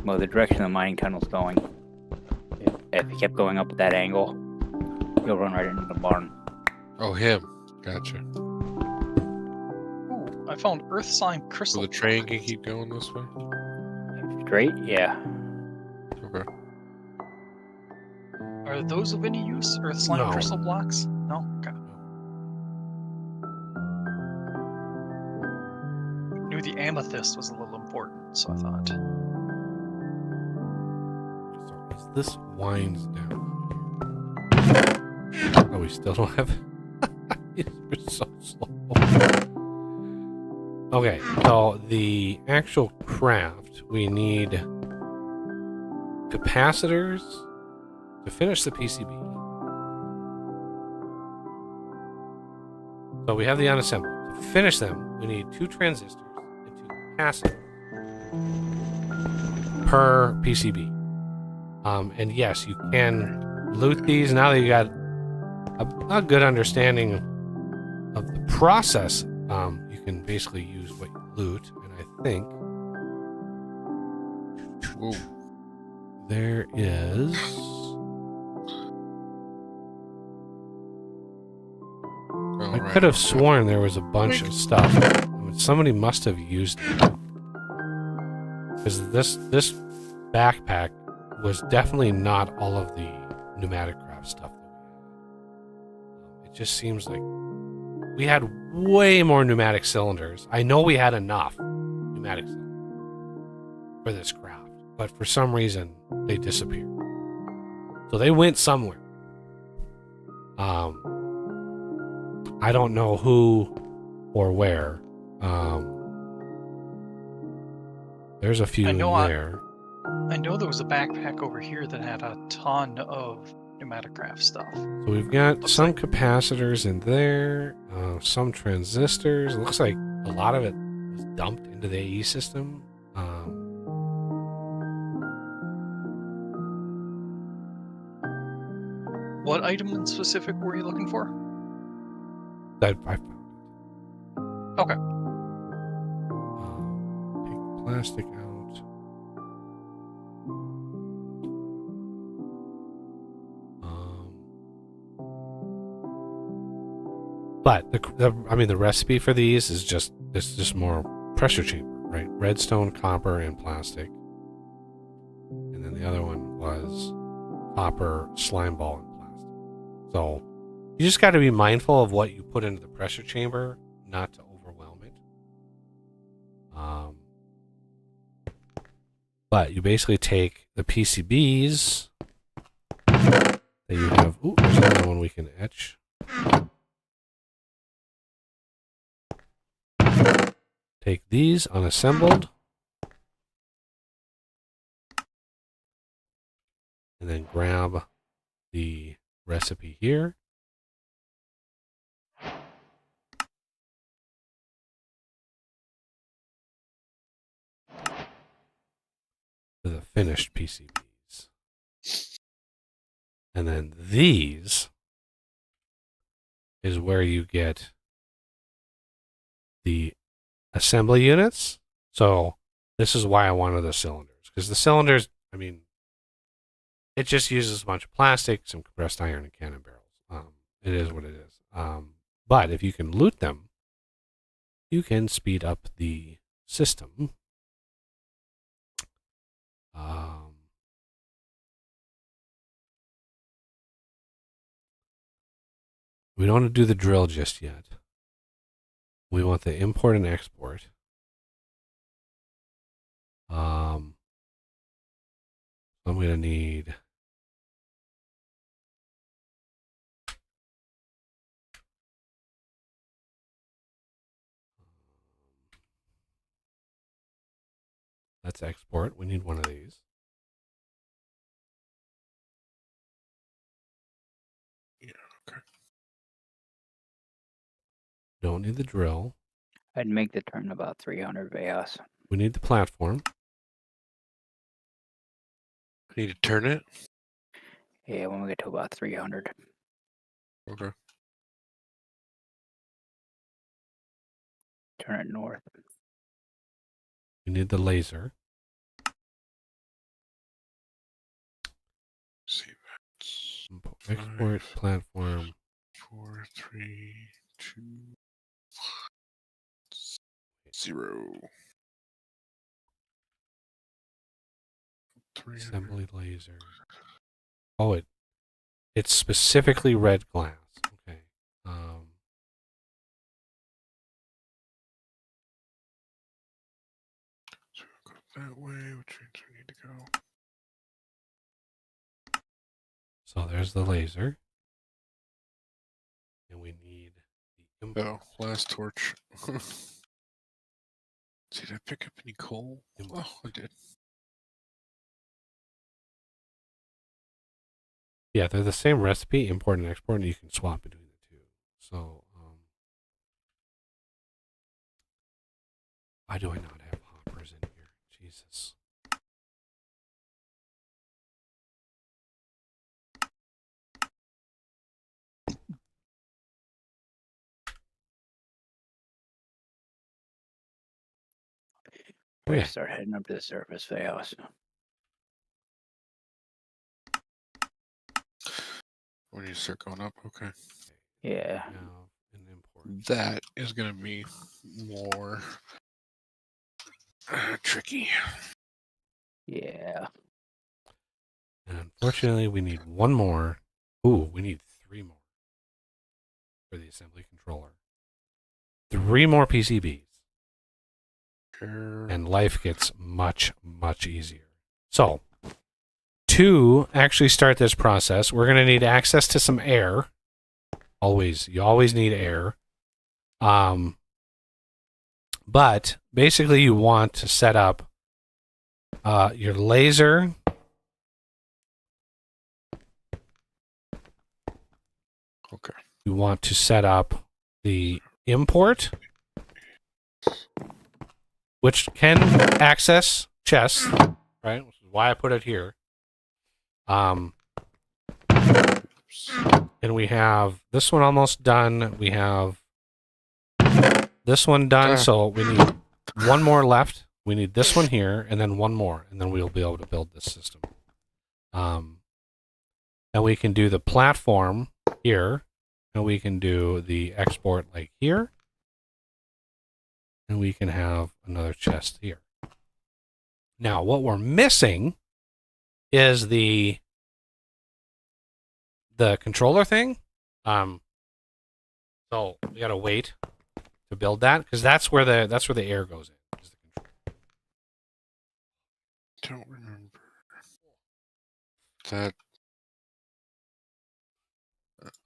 Well, the direction the mining tunnel's going. If you kept going up at that angle, you'll run right into the barn. Oh, him. Gotcha. ooh, I found earth slime So crystal. the train can keep going this way? Straight? Yeah. Okay. Are those of any use? Earth slime No. crystal blocks? No? Okay. Knew the amethyst was a little important, so I thought. So as this winds down. Oh, we still don't have. You're so slow. Okay, so the actual craft, we need capacitors to finish the PCB. So we have the unassembled. To finish them, we need 2 transistors and 2 capacitors per PCB. And yes, you can loot these now that you got a good understanding of the process. You can basically use what you loot, and I think Whoa. there is. Oh, I right, could have okay. sworn there was a bunch of stuff. Somebody must have used it. Because this backpack was definitely not all of the pneumatic craft stuff that we had. It just seems like we had way more pneumatic cylinders. I know we had enough pneumatic cylinders for this craft, but for some reason they disappeared. So they went somewhere. I don't know who or where. There's a few I in know there. I know there was a backpack over here that had a ton of pneumatic craft stuff. So we've got Looks some like- capacitors in there, some transistors. It looks like a lot of it was dumped into the AE system. What item in specific were you looking for? That I found it. Okay. Take the plastic out. But the recipe for these is just more pressure chamber, right? Redstone, copper, and plastic. And then the other one was copper, slime ball, and plastic. So you just got to be mindful of what you put into the pressure chamber, not to overwhelm it. But you basically take the PCBs that you have. Ooh, there's another one we can etch. Take these unassembled. and then grab the recipe here. For the finished PCBs. And then these is where you get the assembly units. So this is why I wanted the cylinders. Because the cylinders, I mean, it just uses a bunch of plastic, some compressed iron, and cannon barrels. It is what it is. But if you can loot them, you can speed up the system. We don't want to do the drill just yet. We want the import and export. I'm going to need let's export. We need one of these. Yeah, okay. Don't need the drill. I'd make the turn about 300 Veos. We need the platform. I need to turn it? Yeah, when we get to about 300. Okay. Turn it north. We need the laser. See that's Export platform. 4, 3, 2, 0. 300. Assembly laser. Oh, it's specifically red glass. Okay. So we'll go that way, which means we need to go. So there's the laser. And we need the import. Oh, last torch. Did I pick up any coal? Oh, I did. Yeah, they're the same recipe, import and export, and you can swap between the two. So, why do I not have hoppers in here? Jesus. We Yeah. start heading up to the surface, Veos. When you start going up, okay. Yeah. Now, an import. That is going to be more tricky. Yeah. And unfortunately, we need one more. Ooh, we need 3 more for the assembly controller. 3 more PCBs. And life gets much, much easier. So, to actually start this process, we're going to need access to some air. You always need air. But basically, you want to set up your laser. Okay. You want to set up the import, which can access chests, right? Which is why I put it here. And we have this one almost done. We have this one done, so we need one more left. We need this one here, and then one more, and then we'll be able to build this system. And we can do the platform here, and we can do the export like here, and we can have another chest here. Now, what we're missing is the controller thing. So we gotta wait to build that because that's where the air goes in. Is the controller. Don't remember that.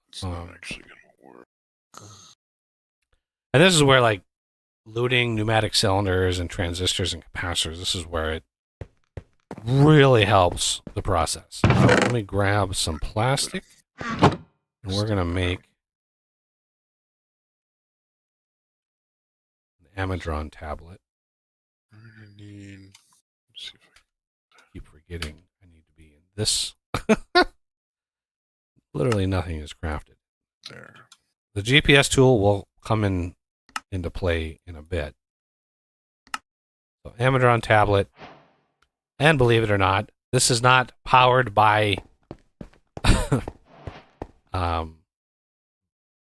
It's not actually going to work. And this is where like looting pneumatic cylinders and transistors and capacitors. This is where really helps the process. Let me grab some plastic, and we're going to make an Amadron tablet. I need. Let's see if Keep forgetting I need to be in this. Literally nothing is crafted. there. The GPS tool will come into play in a bit. So Amadron tablet, and believe it or not, this is not powered by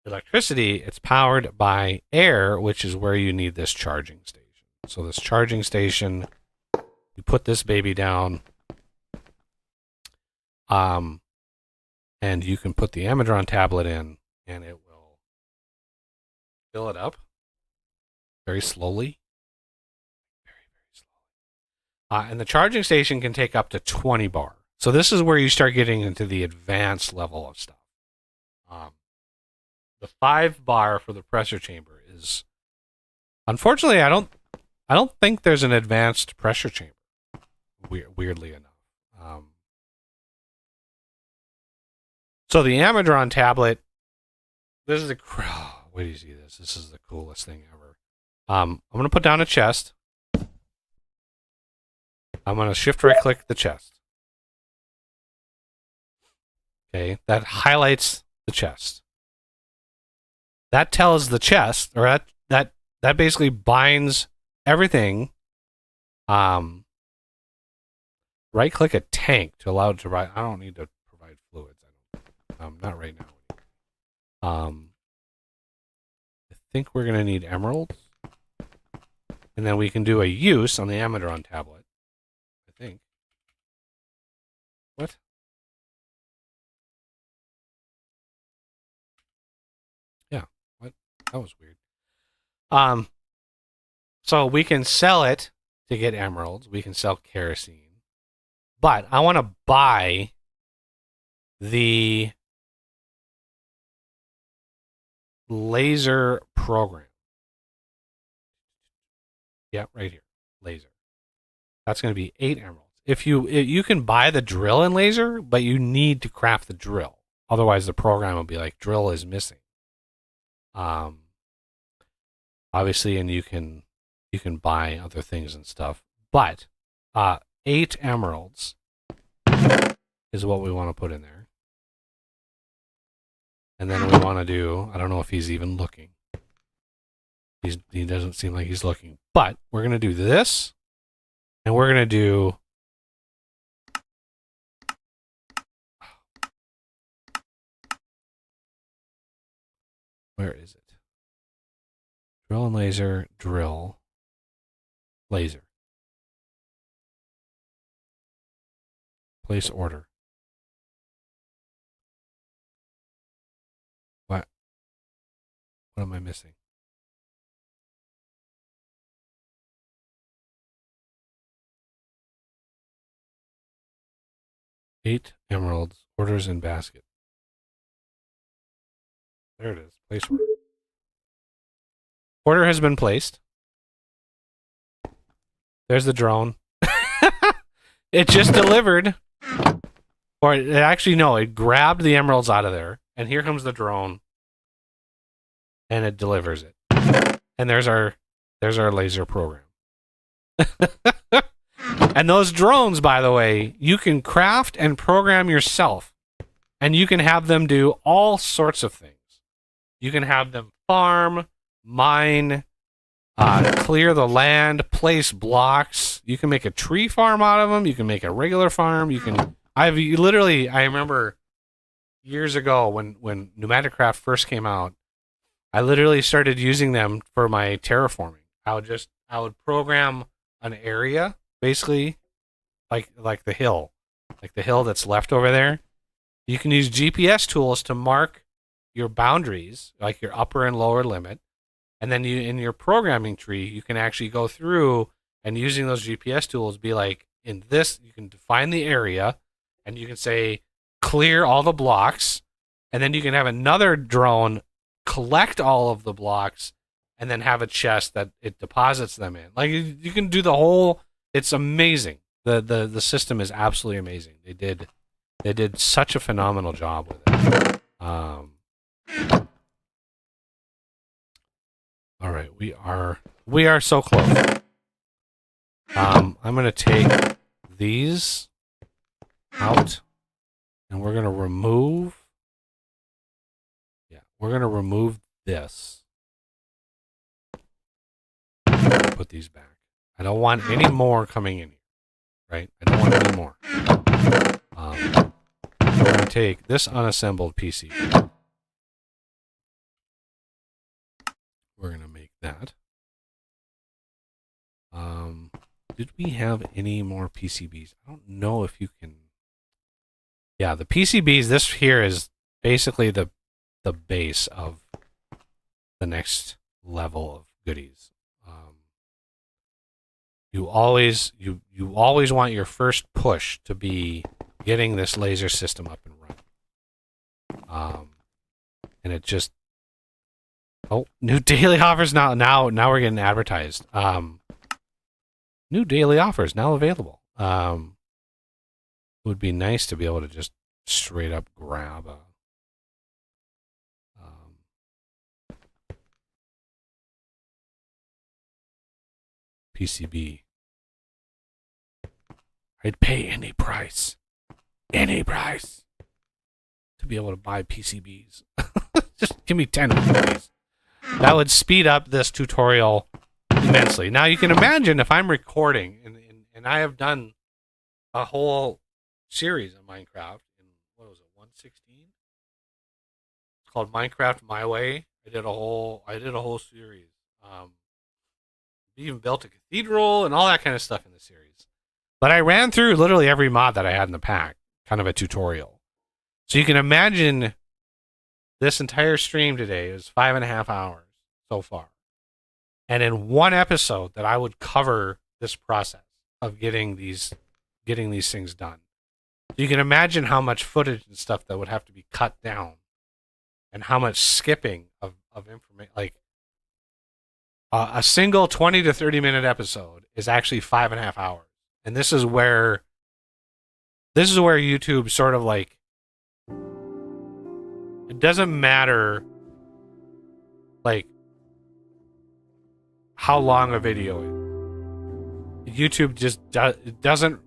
electricity. It's powered by air, which is where you need this charging station. So this charging station, you put this baby down, and you can put the Amadron tablet in, and it will fill it up very slowly. Very, very slowly. And the charging station can take up to 20 bar. So this is where you start getting into the advanced level of stuff. The 5 bar for the pressure chamber is, unfortunately, I don't think there's an advanced pressure chamber. Weirdly enough. So the Amadron tablet, this is wait do you see this? This is the coolest thing ever. I'm going to put down a chest. I'm going to shift right click the chest. Okay, that highlights the chest. That tells the chest, or that basically binds everything. Right click a tank to allow it to ride. I don't need to provide fluids. Not right now. I think we're gonna need emeralds, and then we can do a use on the Amadron tablet. I think. What? Yeah. What? That was weird. So we can sell it to get emeralds. We can sell kerosene, but I want to buy the laser program. Yeah, right here. Laser. That's going to be 8 emeralds. If you can buy the drill and laser, but you need to craft the drill. Otherwise the program will be like drill is missing. Obviously, and you can buy other things and stuff. But 8 emeralds is what we want to put in there. And then we want to do, I don't know if he's even looking. He doesn't seem like he's looking. But we're going to do this. And we're going to do... Where is it? Drill and laser, drill, laser. Place order. What? What am I missing? Eight emeralds, orders in basket. There it is. Place order. Order has been placed. There's the drone. It just delivered. Or it actually, no, it grabbed the emeralds out of there. And here comes the drone. And it delivers it. And there's our laser program. And those drones, by the way, you can craft and program yourself. And you can have them do all sorts of things. You can have them farm, mine, clear the land, place blocks. You can make a tree farm out of them. You can make a regular farm. I remember years ago when Pneumaticraft first came out, I literally started using them for my terraforming. I would program an area, basically, like the hill that's left over there. You can use GPS tools to mark your boundaries, like your upper and lower limit. And then in your programming tree, you can actually go through and using those GPS tools be like, in this, you can define the area and you can say, clear all the blocks. And then you can have another drone collect all of the blocks and then have a chest that it deposits them in. Like you can do the whole, it's amazing. The system is absolutely amazing. They did such a phenomenal job with it. All right, we are so close. I'm gonna take these out, and we're gonna remove. Yeah, we're gonna remove this. Put these back. I don't want any more coming in here. Right? I don't want any more. We're going to take this unassembled PC. We're going to make that. Did we have any more PCBs? I don't know if you can. Yeah, the PCBs, this here is basically the base of the next level of goodies. You always want your first push to be getting this laser system up and running. And it just new daily offers now we're getting advertised. New daily offers now available. It would be nice to be able to just straight up grab a PCB. I'd pay any price to be able to buy PCBs. Just give me 10 of these. That would speed up this tutorial immensely. Now you can imagine if I'm recording and I have done a whole series of Minecraft in, what was it, 116? It's called Minecraft My Way. I did a whole series. We even built a cathedral and all that kind of stuff in the series. But I ran through literally every mod that I had in the pack, kind of a tutorial. So you can imagine this entire stream today is 5.5 hours so far. And in one episode that I would cover this process of getting these things done. So you can imagine how much footage and stuff that would have to be cut down and how much skipping of information. Like a single 20 to 30 minute episode is actually 5.5 hours. And this is where YouTube sort of like, it doesn't matter like how long a video is. YouTube just doesn't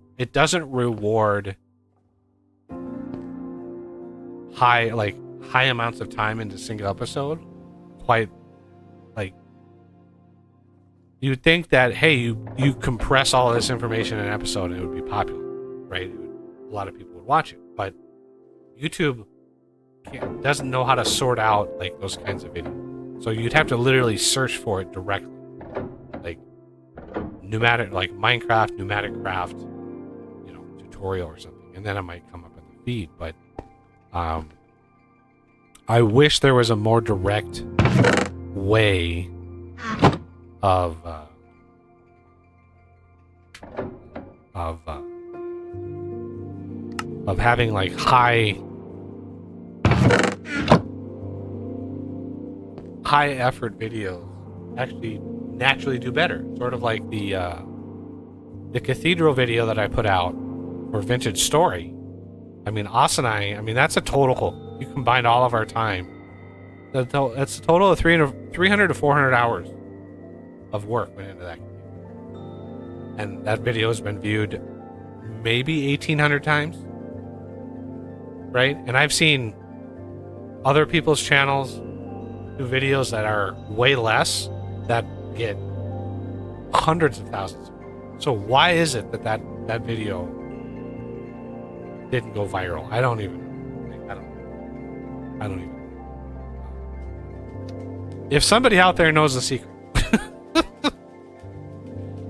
reward high amounts of time into a single episode. Quite like, you would think that, hey, you compress all of this information in an episode and it would be popular, right? A lot of people would watch it, but YouTube doesn't know how to sort out like those kinds of videos. So you'd have to literally search for it directly, like Minecraft pneumatic craft, tutorial or something, and then it might come up in the feed. But I wish there was a more direct way of having like high effort videos actually naturally do better. Sort of like the cathedral video that I put out for Vintage Story. I mean, Asanai, that's a total, you combined all of our time, that's a total of 300 to 400 hours of work went into that. And that video has been viewed maybe 1,800 times. Right? And I've seen other people's channels do videos that are way less that get hundreds of thousands. So why is it that video didn't go viral? I don't even. If somebody out there knows the secret,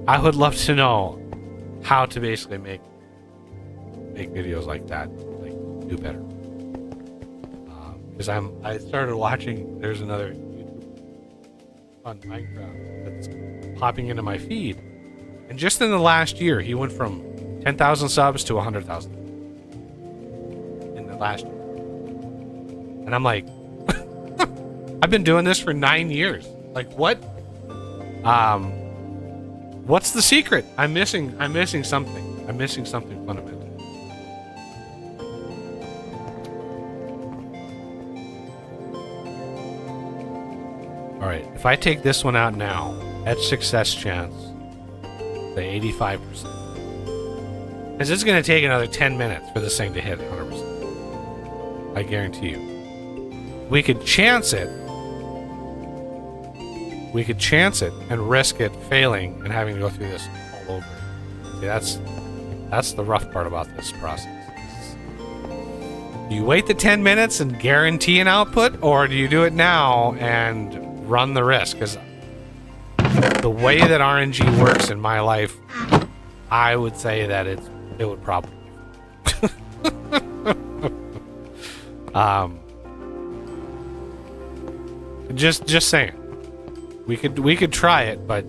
I would love to know how to basically make videos like that, like do better. Because I started watching. There's another YouTube on Minecraft that's popping into my feed, and just in the last year, he went from 10,000 subs to 100,000 in the last year. And I'm like, I've been doing this for 9 years. Like, what? What's the secret? I'm missing something. I'm missing something fundamental. All right, if I take this one out now, etch success chance, say 85%. Because it's going to take another 10 minutes for this thing to hit 100%. I guarantee you. We could chance it. We could chance it and risk it failing and having to go through this all over. See, that's the rough part about this process. Do you wait the 10 minutes and guarantee an output, or do you do it now and run the risk? Because the way that RNG works in my life, I would say that it would probably. Just saying. We could try it, but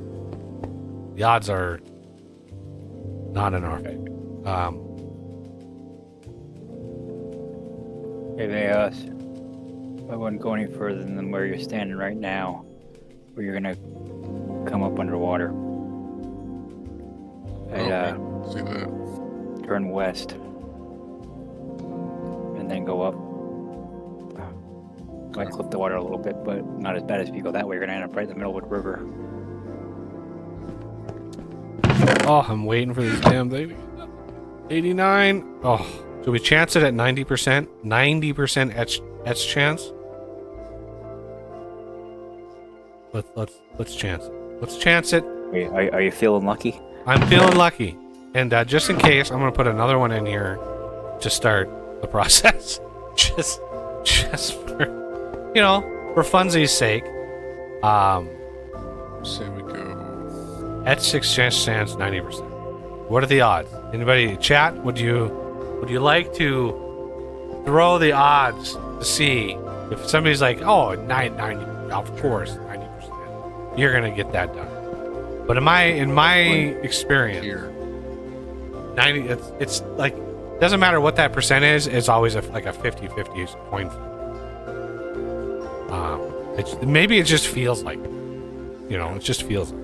the odds are not in our favor. I wouldn't go any further than where you're standing right now, where you're gonna come up underwater. I'd See that? turn west and then go up. Might clip the water a little bit, but not as bad as if you go that way. You're gonna end up right in the middle of the river. Oh, I'm waiting for this damn thing. 89. Oh, so we chance it at 90%. 90% etch chance. Let's chance it. Let's chance it. Are you feeling lucky? I'm feeling lucky, and just in case, I'm gonna put another one in here to start the process. just for for funsies' sake. Say we go. Etch success chance 90%. What are the odds? Anybody chat? Would you like to throw the odds to see if somebody's like, oh, 90, of course, 90%, you're gonna get that done. But in my experience, Here. 90, it's like, doesn't matter what that percent is, it's always like a 50-50 coin flip. Maybe it just feels like, it just feels like.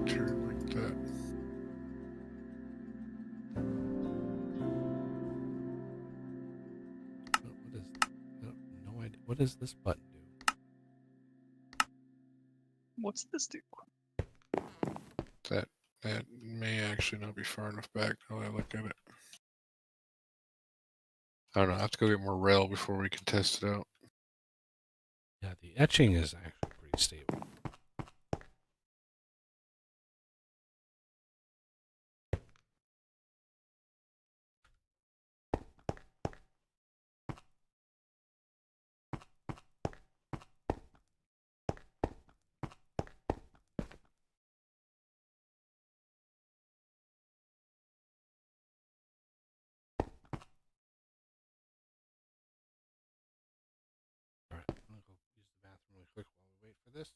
Turn like that. No idea. What does this button do? What's this do? That may actually not be far enough back now that I look at it. I don't know. I have to go get more rail before we can test it out. Yeah, the etching is actually pretty stable. Alright, I'm gonna go use the bathroom really quick while we wait for this.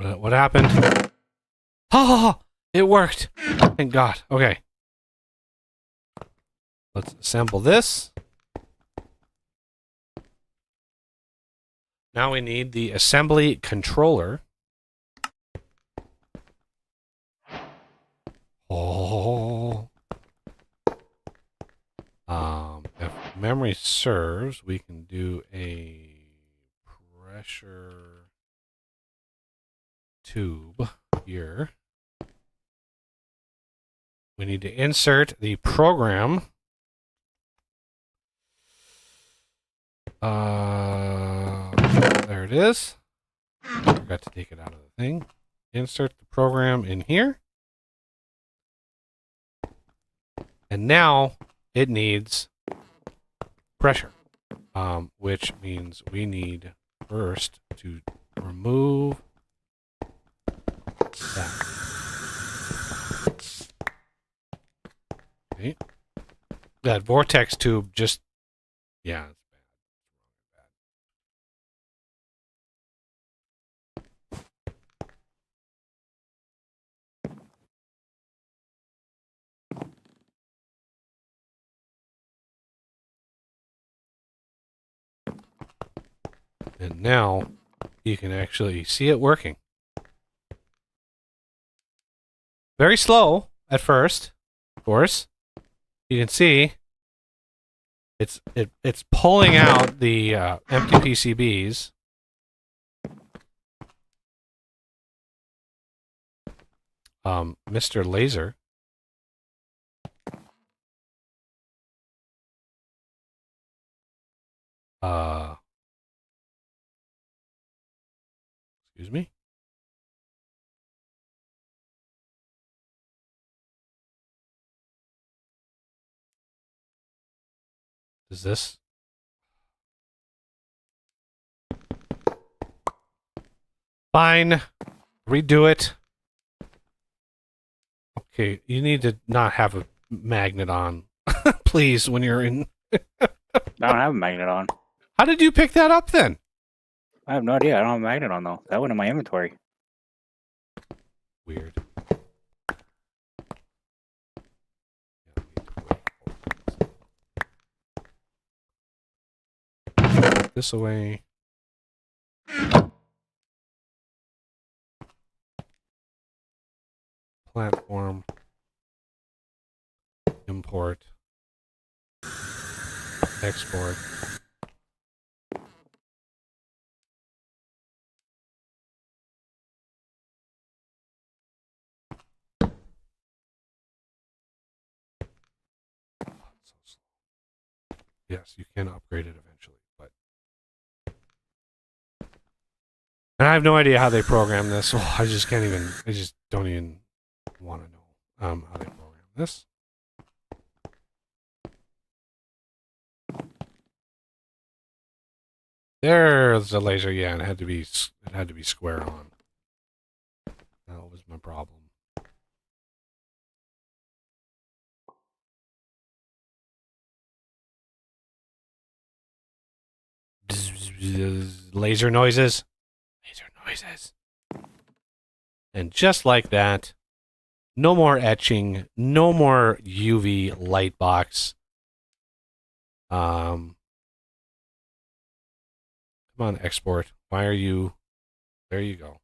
What happened? Oh, it worked. Thank God. Okay. Let's assemble this. Now we need the assembly controller. Oh. memory serves, we can do a pressure tube here. We need to insert the program. There it is. Forgot to take it out of the thing. Insert the program in here. And now it needs pressure, which means we need first to remove that. Okay. That vortex tube just, yeah, it's bad. And now you can actually see it working. Very slow at first, of course. You can see it's pulling out the empty PCBs. Mr. Laser. Excuse me. Is this? Fine. Redo it. Okay, you need to not have a magnet on, please, when you're in. I don't have a magnet on. How did you pick that up then? I have no idea. I don't have a magnet on though. That went in my inventory. Weird. Put this away. Platform. Import. Export. Yes, you can upgrade it eventually, but and I have no idea how they program this. So I just can't even. I just don't even want to know how they program this. There's the laser. Yeah, and it had to be square on. That was my problem. Laser noises. Laser noises. And just like that, no more etching, no more UV light box. Come on, export. Why are you? There you go.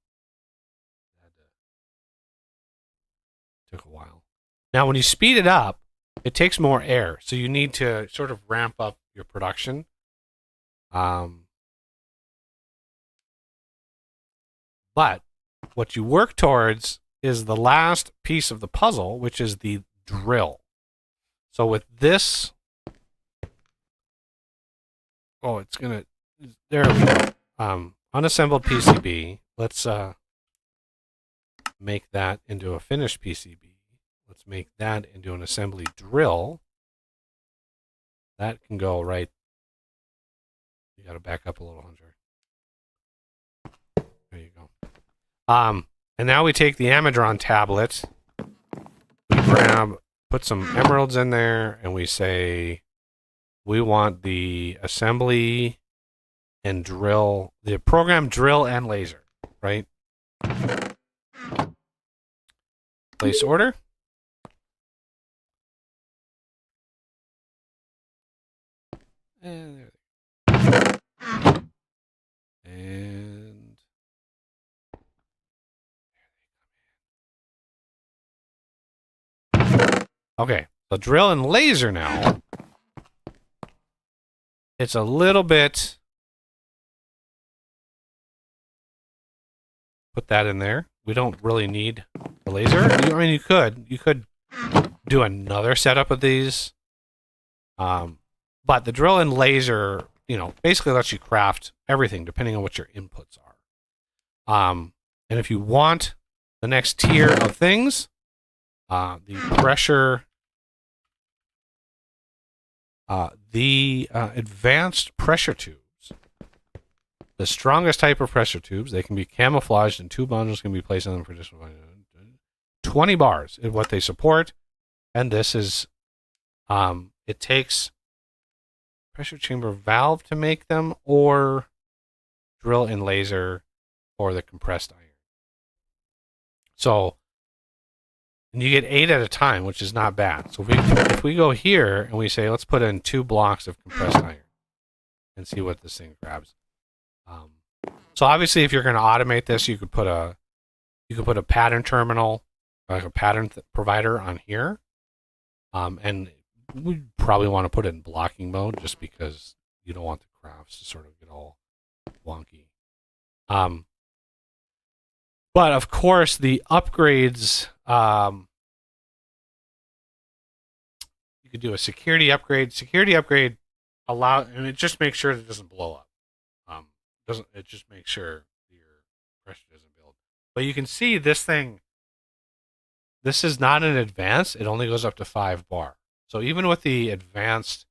Took a while. Now, when you speed it up, it takes more air, so you need to sort of ramp up your production. But what you work towards is the last piece of the puzzle, which is the drill. So with this, oh, it's gonna. There we go. Unassembled PCB. Let's make that into a finished PCB. Let's make that into an assembly drill. That can go right. You got to back up a little, Hunter. There you go. And now we take the Amadron tablet. We put some emeralds in there, and we say we want the assembly and drill, the program drill and laser, right? Place order. And there they go. And okay, so drill and laser now it's a little bit. Put that in there. We don't really need the laser. I mean, you could do another setup of these, but the drill and laser, basically lets you craft everything depending on what your inputs are. And if you want the next tier of things, the pressure, the advanced pressure tubes. The strongest type of pressure tubes, they can be camouflaged and two bundles can be placed on them for additional 20 bars is what they support. And this is, it takes pressure chamber valve to make them or drill and laser or the compressed iron. So, and you get 8 at a time, which is not bad. So if we go here and we say, let's put in 2 blocks of compressed iron and see what this thing grabs. So obviously, if you're going to automate this, you could put a pattern terminal, like a pattern provider on here, and we probably want to put it in blocking mode just because you don't want the crafts to sort of get all wonky. But of course, the upgrades, you could do a security upgrade. Security upgrade and it just makes sure that it doesn't blow up. It just makes sure your pressure doesn't build. But you can see this thing. This is not an advanced. It only goes up to 5 bar. So even with the advanced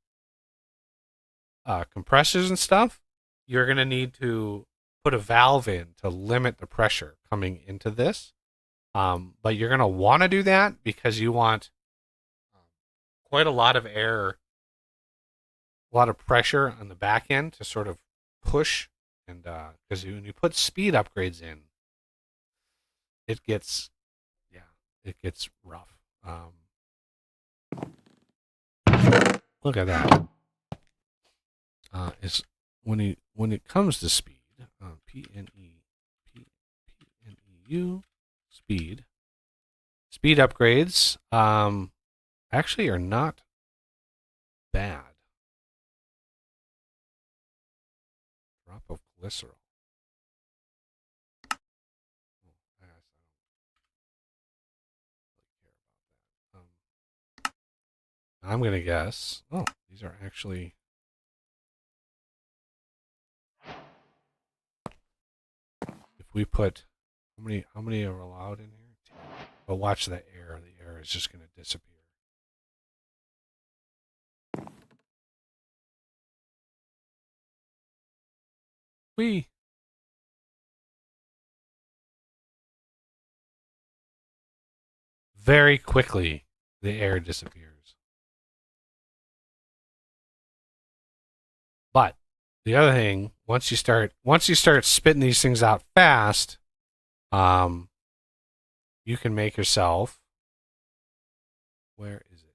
compressors and stuff, you're going to need to put a valve in to limit the pressure coming into this. But you're going to want to do that because you want quite a lot of air, a lot of pressure on the back end to sort of push. And because when you put speed upgrades in, it gets rough. Look at that. Is when it comes to speed, PNEU speed upgrades actually are not bad. Drop of glycerol. I'm gonna guess. Oh, these are actually. If we put how many are allowed in here? 10. But watch the air. The air is just gonna disappear. Very quickly, the air disappears. But the other thing, once you start spitting these things out fast, you can make yourself. Where is it?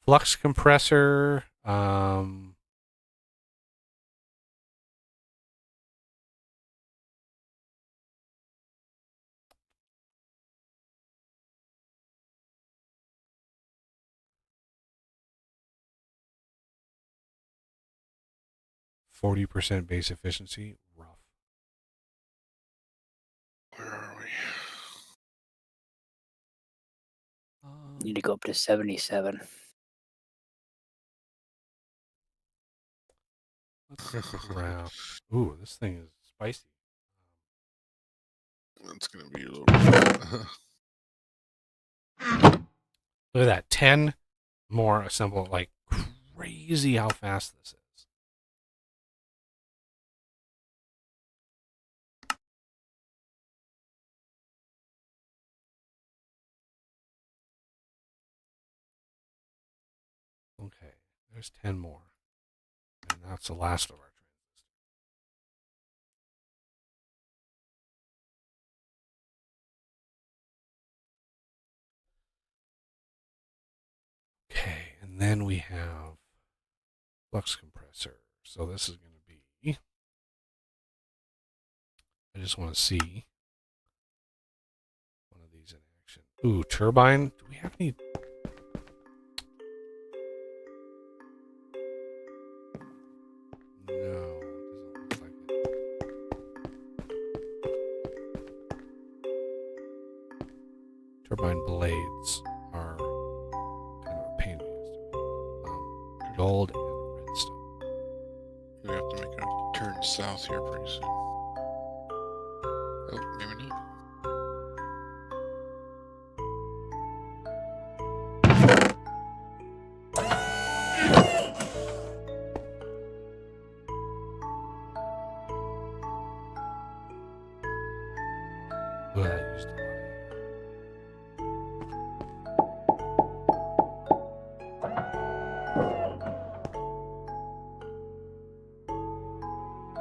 Flux compressor. 40% base efficiency. Rough. Where are we? Need to go up to 77. Wow. Ooh, this thing is spicy. That's gonna be a little. Look at that. 10 more assemble. Like crazy how fast this is. Okay, there's 10 more. And that's the last of our transistors. Okay, and then we have flux compressor. So this is going to be I just want to see one of these in action. Ooh, turbine. Do we have any? No, it doesn't look like it. Turbine blades are kind of a pain in the ass to make. Gold and redstone. We have to make a turn south here pretty soon. Oh, maybe not. Ooh, that used a lot of air.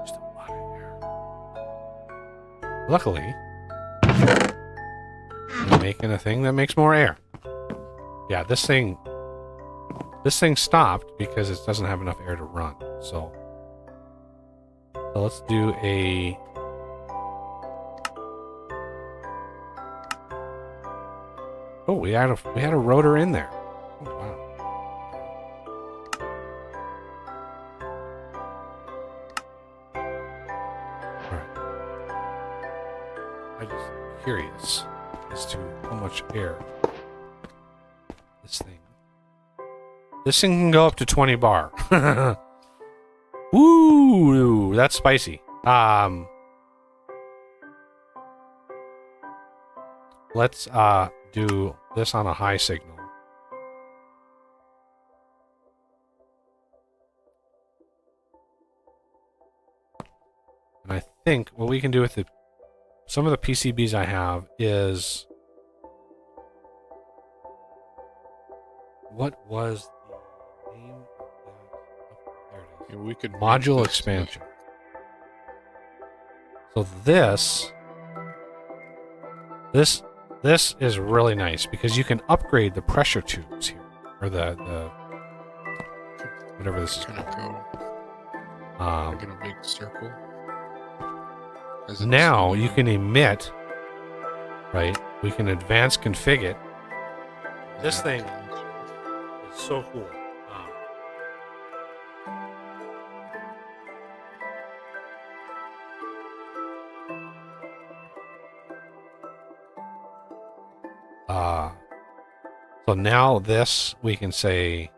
Just a lot of air. Luckily, I'm making a thing that makes more air. Yeah, this thing stopped because it doesn't have enough air to run. So let's do a Oh, we had a rotor in there. Oh, wow. All right. I'm just curious as to how much air this thing can go up to 20 bar. Ooh, that's spicy. Let's do this on a high signal. And I think what we can do with some of the PCBs I have is, what was the name of that? Oh, there it is. Yeah, we could make Module this, expansion. So this is really nice because you can upgrade the pressure tubes here, or the whatever this is kind of called. go like in a big circle. As it's Now moving you up. can emit, right? We can advance config it. This thing is so cool. So now this, we can say,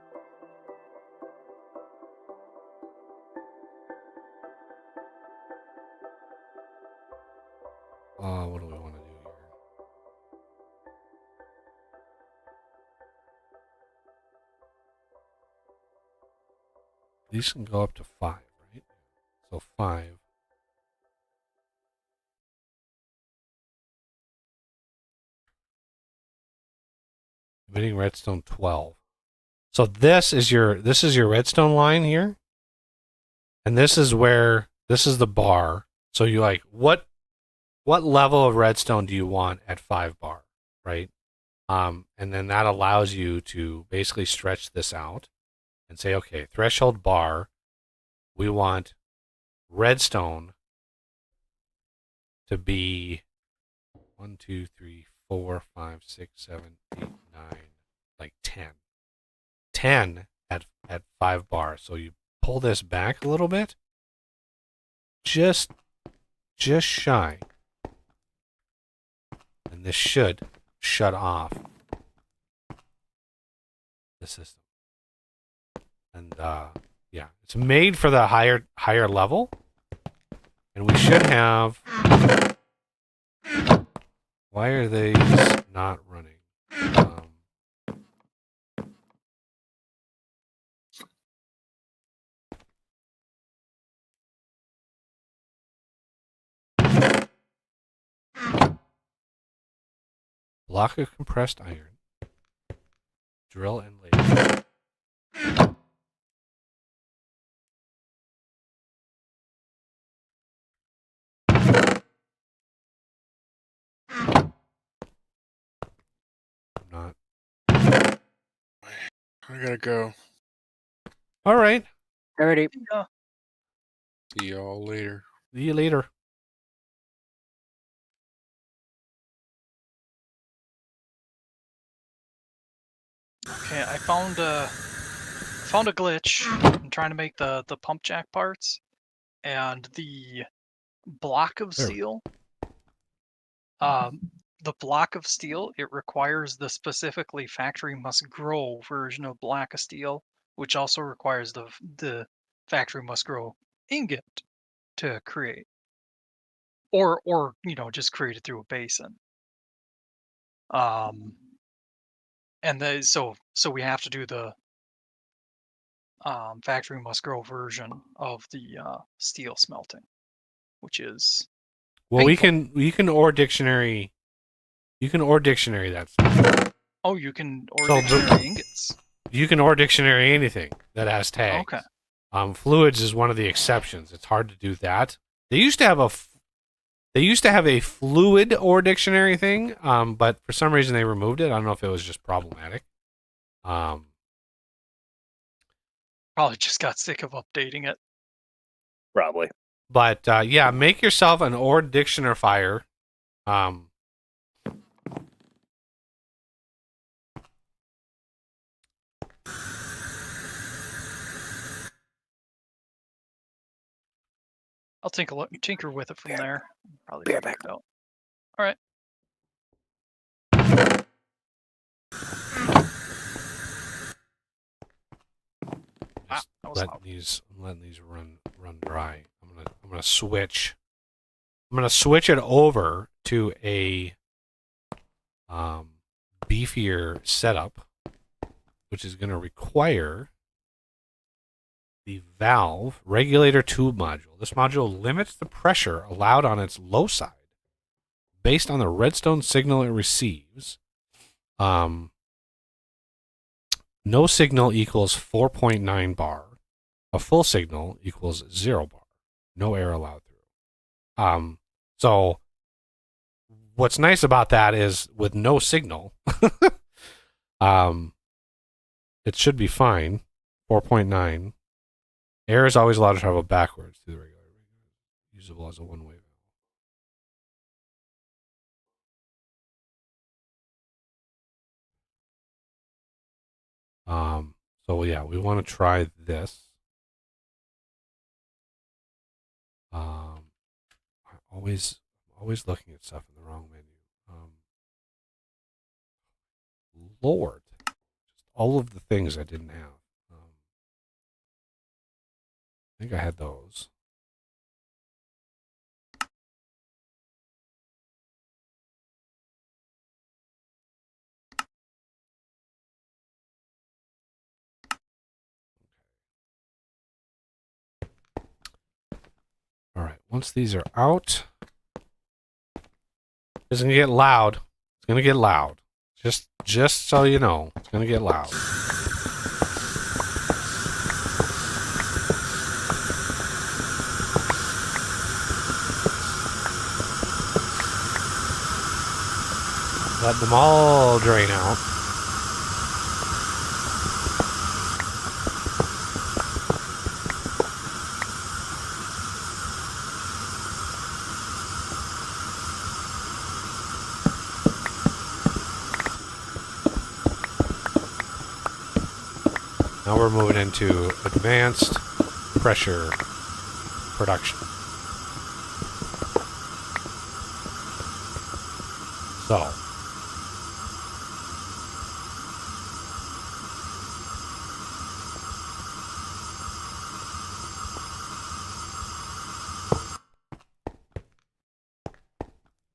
what do we want to do here? These can go up to 5, right? So 5. Emitting redstone 12. So this is your redstone line here. And this is the bar. So you like, what level of redstone do you want at 5 bar, right? And then that allows you to basically stretch this out and say, okay, threshold bar, we want redstone to be 1, 2, 3, 4, 5, 6, 7, 8, 9, like 10. 10 at 5 bar. So you pull this back a little bit, just shy, and this should shut off the system. And yeah, it's made for the higher level, and we should have. Why are these not running? Block of compressed iron. Drill and laser. Not. I gotta go. All right. Alrighty. Yeah. See y'all later. See you later. Okay, I found a glitch. I'm trying to make the pump jack parts, and the block of There we steel. The block of steel, it requires the specifically factory must grow version of block of steel, which also requires the factory must grow ingot to create, or just create it through a basin. And so we have to do the factory must grow version of the steel smelting, which is Well, painful. we can ore dictionary. You can ore dictionary that stuff. Oh, you can or So dictionary ingots. You can ore dictionary anything that has tags. Okay. Fluids is one of the exceptions. It's hard to do that. They used to have a fluid ore dictionary thing, but for some reason they removed it. I don't know if it was just problematic. Probably just got sick of updating it. Probably. But yeah, make yourself an ore dictionarifier. I'll tinker with it from there. Probably Be right figure back. it out. All right. Wow, that was loud. I'm letting these run dry. I'm gonna switch. I'm gonna switch it over to a beefier setup, which is gonna require the valve regulator tube module. This module limits the pressure allowed on its low side based on the redstone signal it receives. No signal equals 4.9 bar. A full signal equals 0 bar. No air allowed through. So what's nice about that is with no signal, it should be fine. 4.9. Air is always allowed to travel backwards through the regular, usable as a one-way valve. So yeah, we want to try this. I'm always looking at stuff in the wrong menu. Lord, just all of the things I didn't have. I think I had those. All right, once these are out, it's gonna get loud. It's gonna get loud. Just so you know, it's gonna get loud. Let them all drain out. Now we're moving into advanced pressure production. So,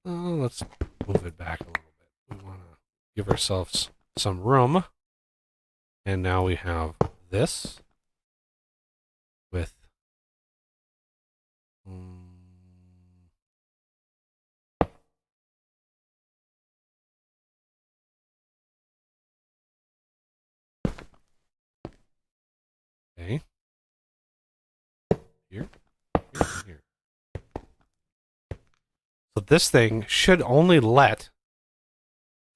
let's move it back a little bit. We want to give ourselves some room. And now we have this with okay. Here. So this thing should only let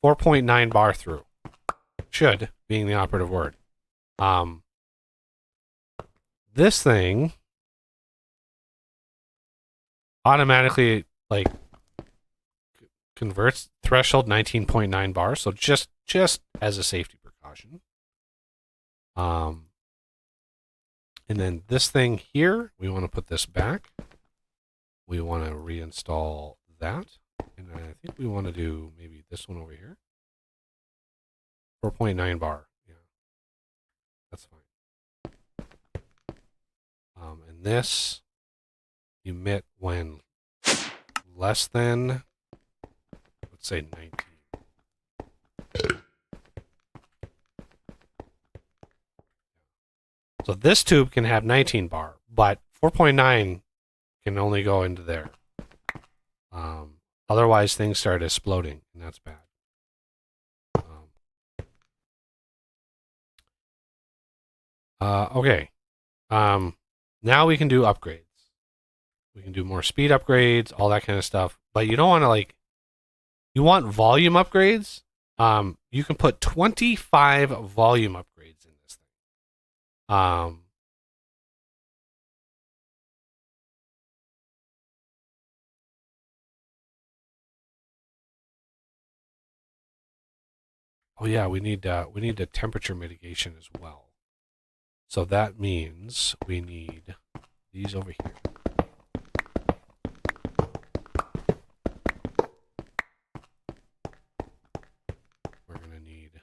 4.9 bar through. Should being the operative word. This thing automatically like converts threshold 19.9 bars. So just as a safety precaution. And then this thing here, we want to put this back. We want to reinstall that. And I think we want to do maybe this one over here. 4.9 bar. Yeah, that's fine. And this emit when less than, let's say 19. So this tube can have 19 bar, but 4.9 can only go into there. Otherwise, things start exploding, and that's bad. Okay. Now we can do upgrades. We can do more speed upgrades, all that kind of stuff. But you don't want to you want volume upgrades. You can put 25 volume upgrades in this thing. Oh yeah, we need a temperature mitigation as well. So that means we need these over here. We're gonna need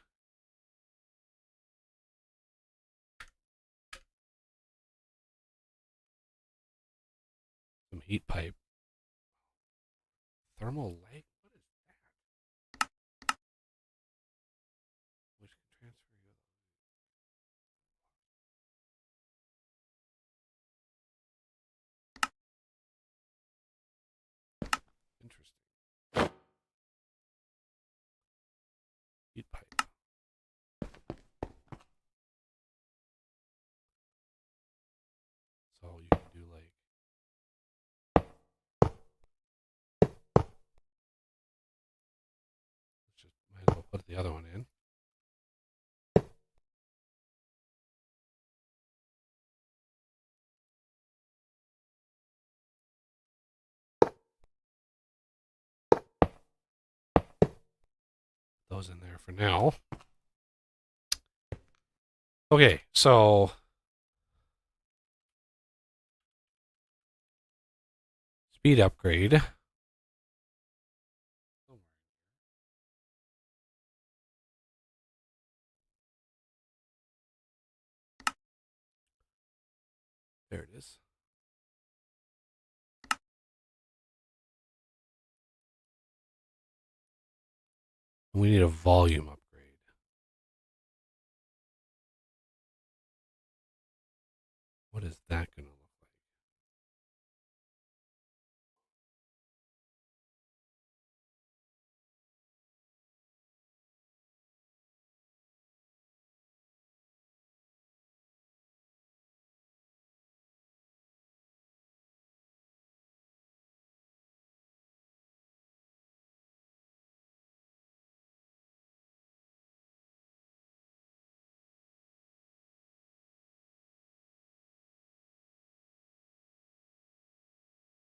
some heat pipe. Thermal leg? What is that? Which can transfer you. Interesting. Heat pipe. So you can do just might as well put the other one in. Those in there for now. Okay, so speed upgrade. There it is. We need a volume upgrade. What is that going to look like?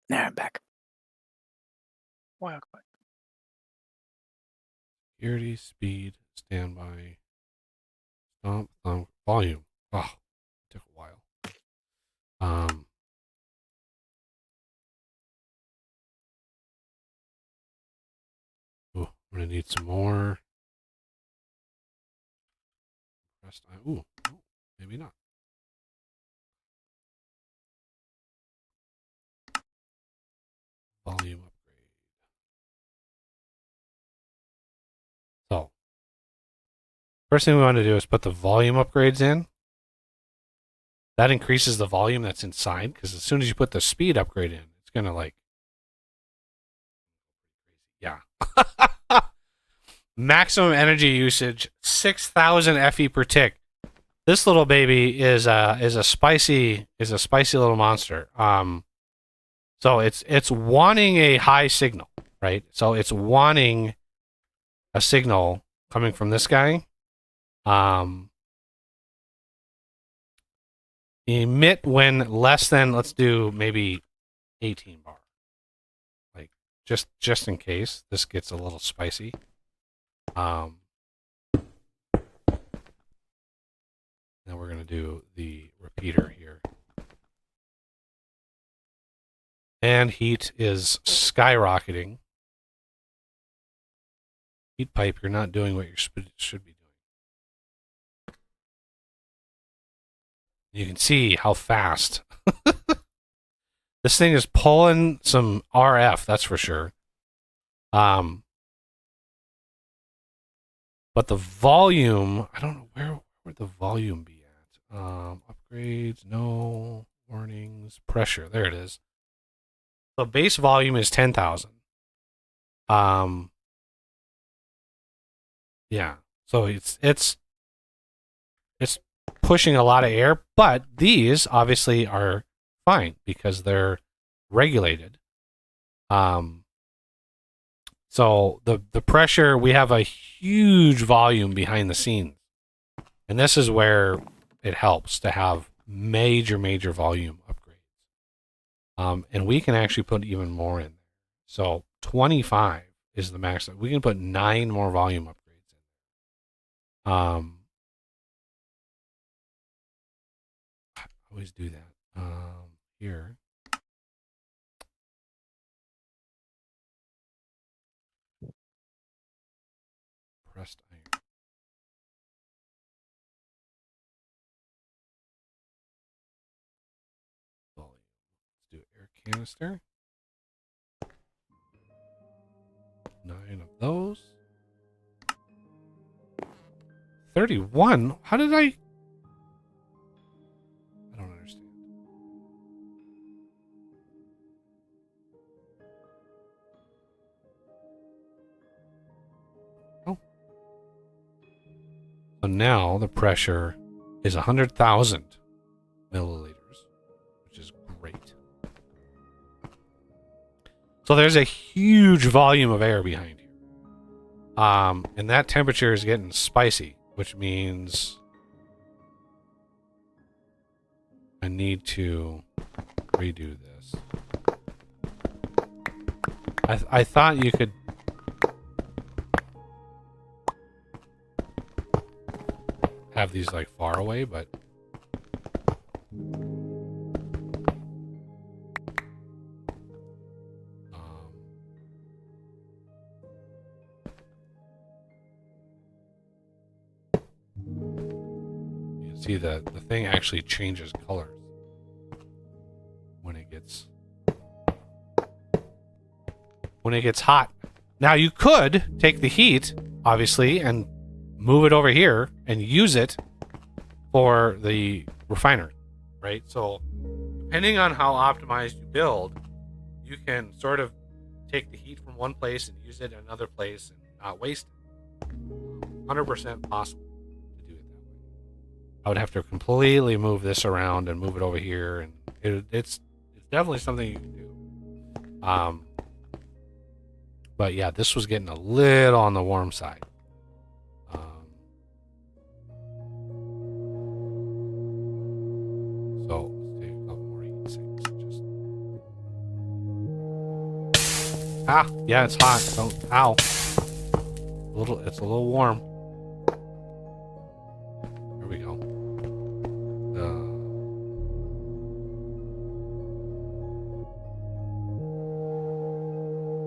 Now I'm back. Wow. Security, speed, standby, stomp, thumb, volume. Oh, it took a while. Ooh, I'm gonna need some more. Ooh, maybe not. Volume upgrade. So, first thing we want to do is put the volume upgrades in. That increases the volume that's inside, because as soon as you put the speed upgrade in, it's gonna yeah. Maximum energy usage 6,000 FE per tick. This little baby is a spicy little monster. So it's wanting a high signal, right? So it's wanting a signal coming from this guy. Emit when less than, let's do maybe 18 bar. just in case this gets a little spicy. Now we're going to do the repeater here. And heat is skyrocketing. Heat pipe, you're not doing what you should be doing. You can see how fast this thing is pulling some RF, that's for sure. But the volume, I don't know where would the volume be at. Upgrades, no. Warnings, pressure, there it is. So base volume is 10,000. Yeah. So it's pushing a lot of air, but these obviously are fine because they're regulated. So the pressure, we have a huge volume behind the scenes. And this is where it helps to have major volume upgrades. And we can actually put even more in there. So 25 is the max. We can put 9 more volume upgrades in. I always do that. Here. Pressed iron. Volume. Let's do air canister. 9 of those. 31? How did I don't understand. Oh. So now the pressure is 100,000 milliliters, which is great. So there's a huge volume of air behind here. And that temperature is getting spicy, which means I need to redo this. I thought you could have these like far away, but you can see the thing actually changes colors when it gets hot. Now you could take the heat, obviously, and move it over here and use it for the refiner, right? So depending on how optimized you build, you can sort of take the heat from one place and use it in another place and not waste it. 100% possible to do it that way. I would have to completely move this around and move it over here, and it's definitely something you can do. But yeah, this was getting a little on the warm side. So let's take a couple more heat sinks. Yeah, it's hot. Don't, ow. It's a little warm. Here we go.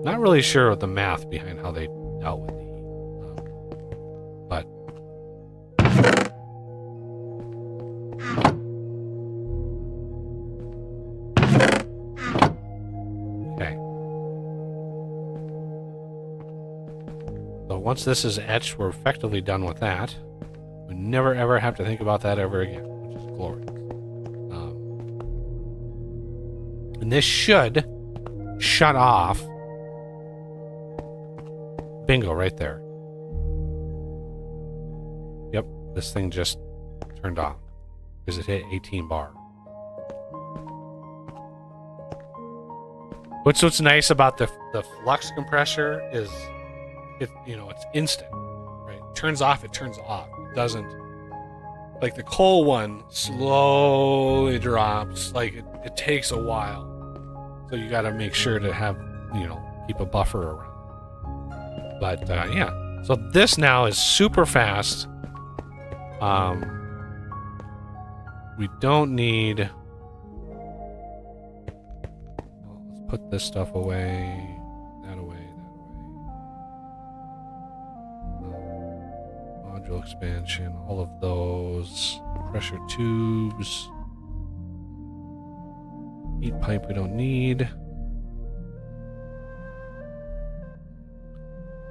Not really sure of the math behind how they dealt with the heat, but okay. So once this is etched, we're effectively done with that. We never ever have to think about that ever again, which is glorious. And this should shut off. Bingo, right there. Yep, this thing just turned off because it hit 18 bar. What's nice about the flux compressor is it's instant, right? It turns off, it turns off. It doesn't, like the coal one slowly drops, like it takes a while. So you got to make sure to have, keep a buffer around. But yeah, so this now is super fast. We don't need. Well, let's put this stuff away. That away. Module expansion. All of those. Pressure tubes. Heat pipe we don't need.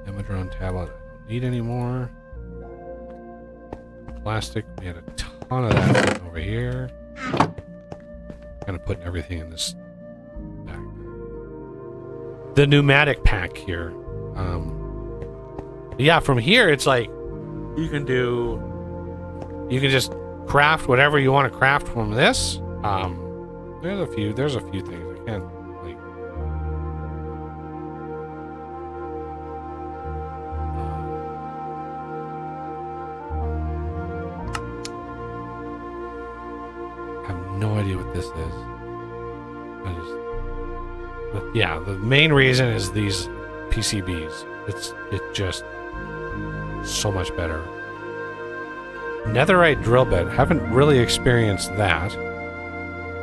Emidron tablet I don't need anymore. Plastic, we had a ton of that over here. Kind of putting everything in this back. The pneumatic pack here. Yeah, from here it's like you can just craft whatever you want to craft from this. There's a few things I can't like. I have no idea what this is. But yeah, the main reason is these PCBs. It's just so much better. Netherite drill bit. Haven't really experienced that.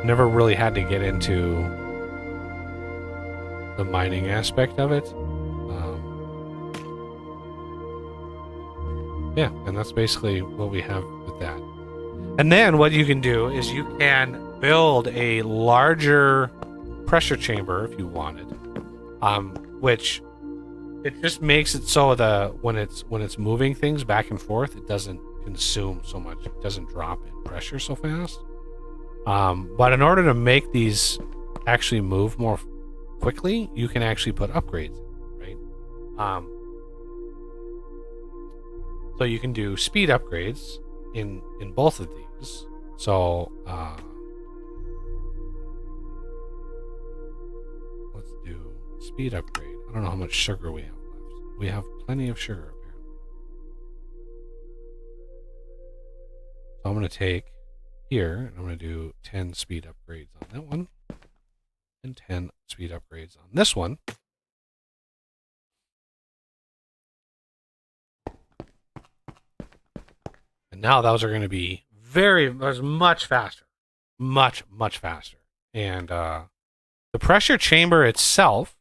Never really had to get into the mining aspect of it. Yeah, and that's basically what we have with that. And then what you can do is you can build a larger pressure chamber if you wanted, which it just makes it so when it's moving things back and forth, it doesn't consume so much. It doesn't drop in pressure so fast. But in order to make these actually move more quickly, you can actually put upgrades in, right? So you can do speed upgrades in both of these. So let's do speed upgrade. I don't know how much sugar we have left. We have plenty of sugar apparently. So I'm going to take here, and I'm going to do 10 speed upgrades on that one, and 10 speed upgrades on this one. And now those are going to be much faster. Much faster. And the pressure chamber itself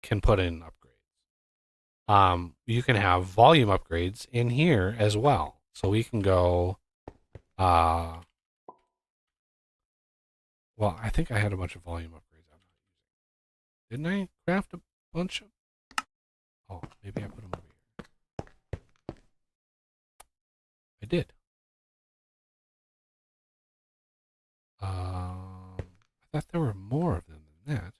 can put in upgrades. You can have volume upgrades in here as well. So we can go... well, I think I had a bunch of volume upgrades I'm not using. Didn't I craft a bunch of... Oh, maybe I put them over here. I did. I thought there were more of them than that.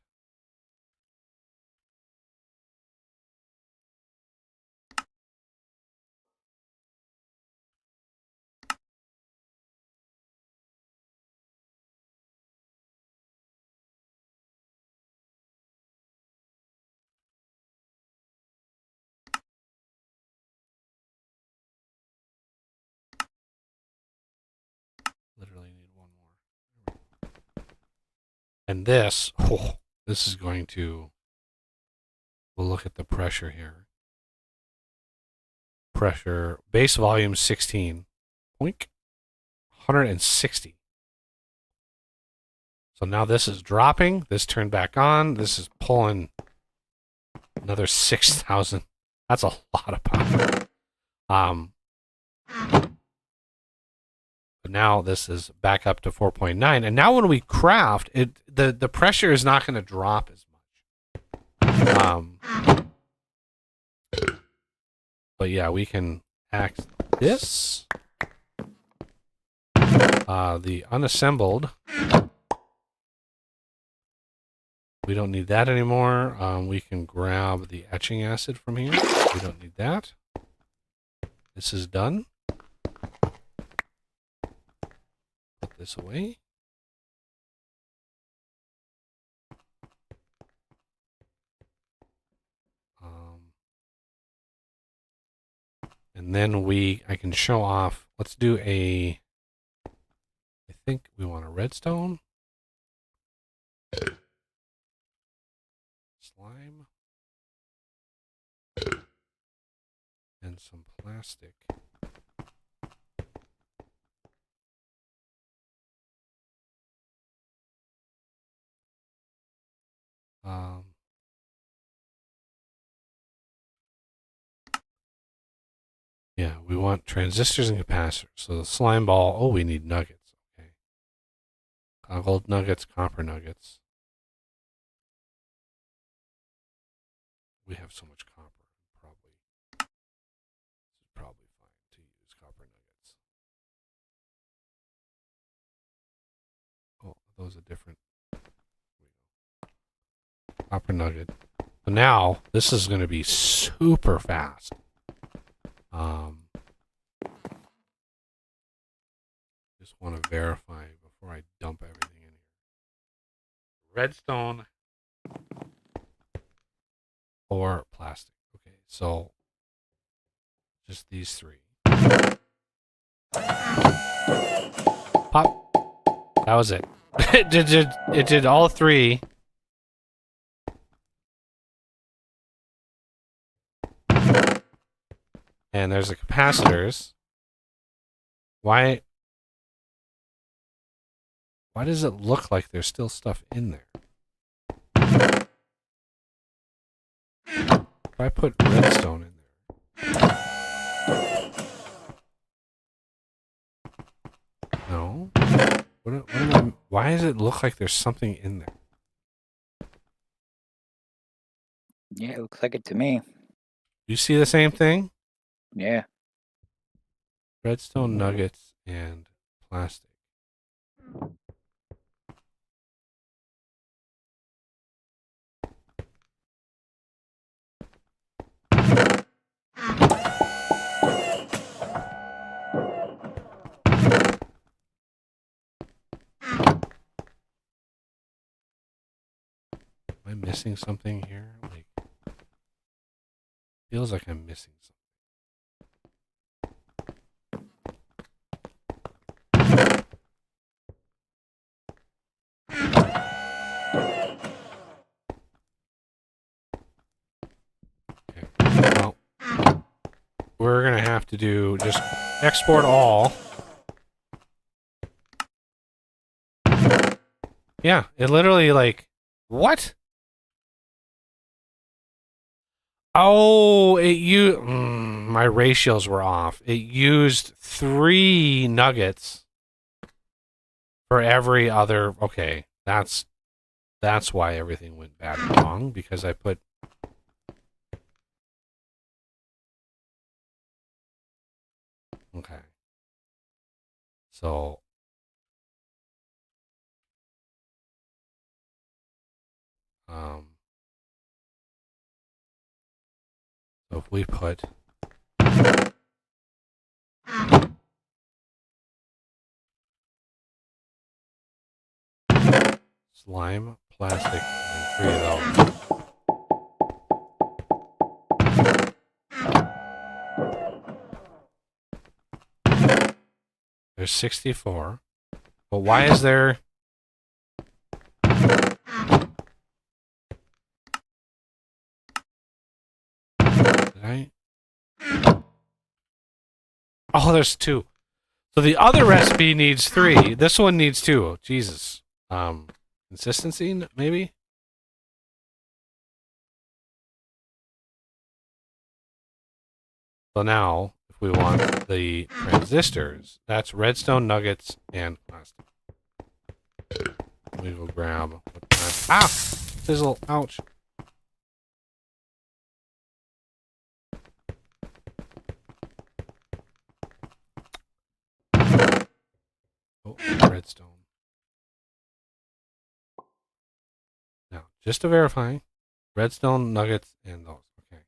Literally need one more. And this, this is going to, we'll look at the pressure here. Pressure, base volume 16, poink, 160. So now this is dropping, this turned back on, this is pulling another 6,000. That's a lot of power. But now this is back up to 4.9, and now when we craft it, the pressure is not going to drop as much. But yeah, we can axe this. The unassembled, we don't need that anymore. We can grab the etching acid from here. We don't need that. This is done. Put this away. And then I can show off. Let's do I think we want a redstone. Slime. and some plastic. Yeah, we want transistors and capacitors. So the slime ball, oh, we need nuggets. Okay. Gold nuggets, copper nuggets. We have so much copper. This is probably fine to use copper nuggets. Oh, those are different. Copper nugget. So now this is going to be super fast. Just want to verify before I dump everything in here. Redstone or plastic. Okay, so just these three. Pop. That was it. It did all three. And there's the capacitors. Why does it look like there's still stuff in there? If I put redstone in there. No. Why does it look like there's something in there? Yeah, it looks like it to me. You see the same thing? Yeah. Redstone nuggets and plastic. Am I missing something here? Like, feels like I'm missing something. Okay. Well, we're gonna have to do just export all. Yeah, it literally like what? Oh, my ratios were off. It used 3 nuggets for every other. Okay, that's why everything went bad and wrong, because I put. Okay. So so if we put slime, plastic, and 3 of those. There's 64. But why is there... Did I... Oh, there's 2. So the other recipe needs 3. This one needs 2. Jesus. Consistency, maybe? So now, if we want the transistors, that's redstone nuggets and plastic. We will grab... Ah! Fizzle. Ouch. Oh, redstone. Now, just to verify, redstone, nuggets, and those. Okay.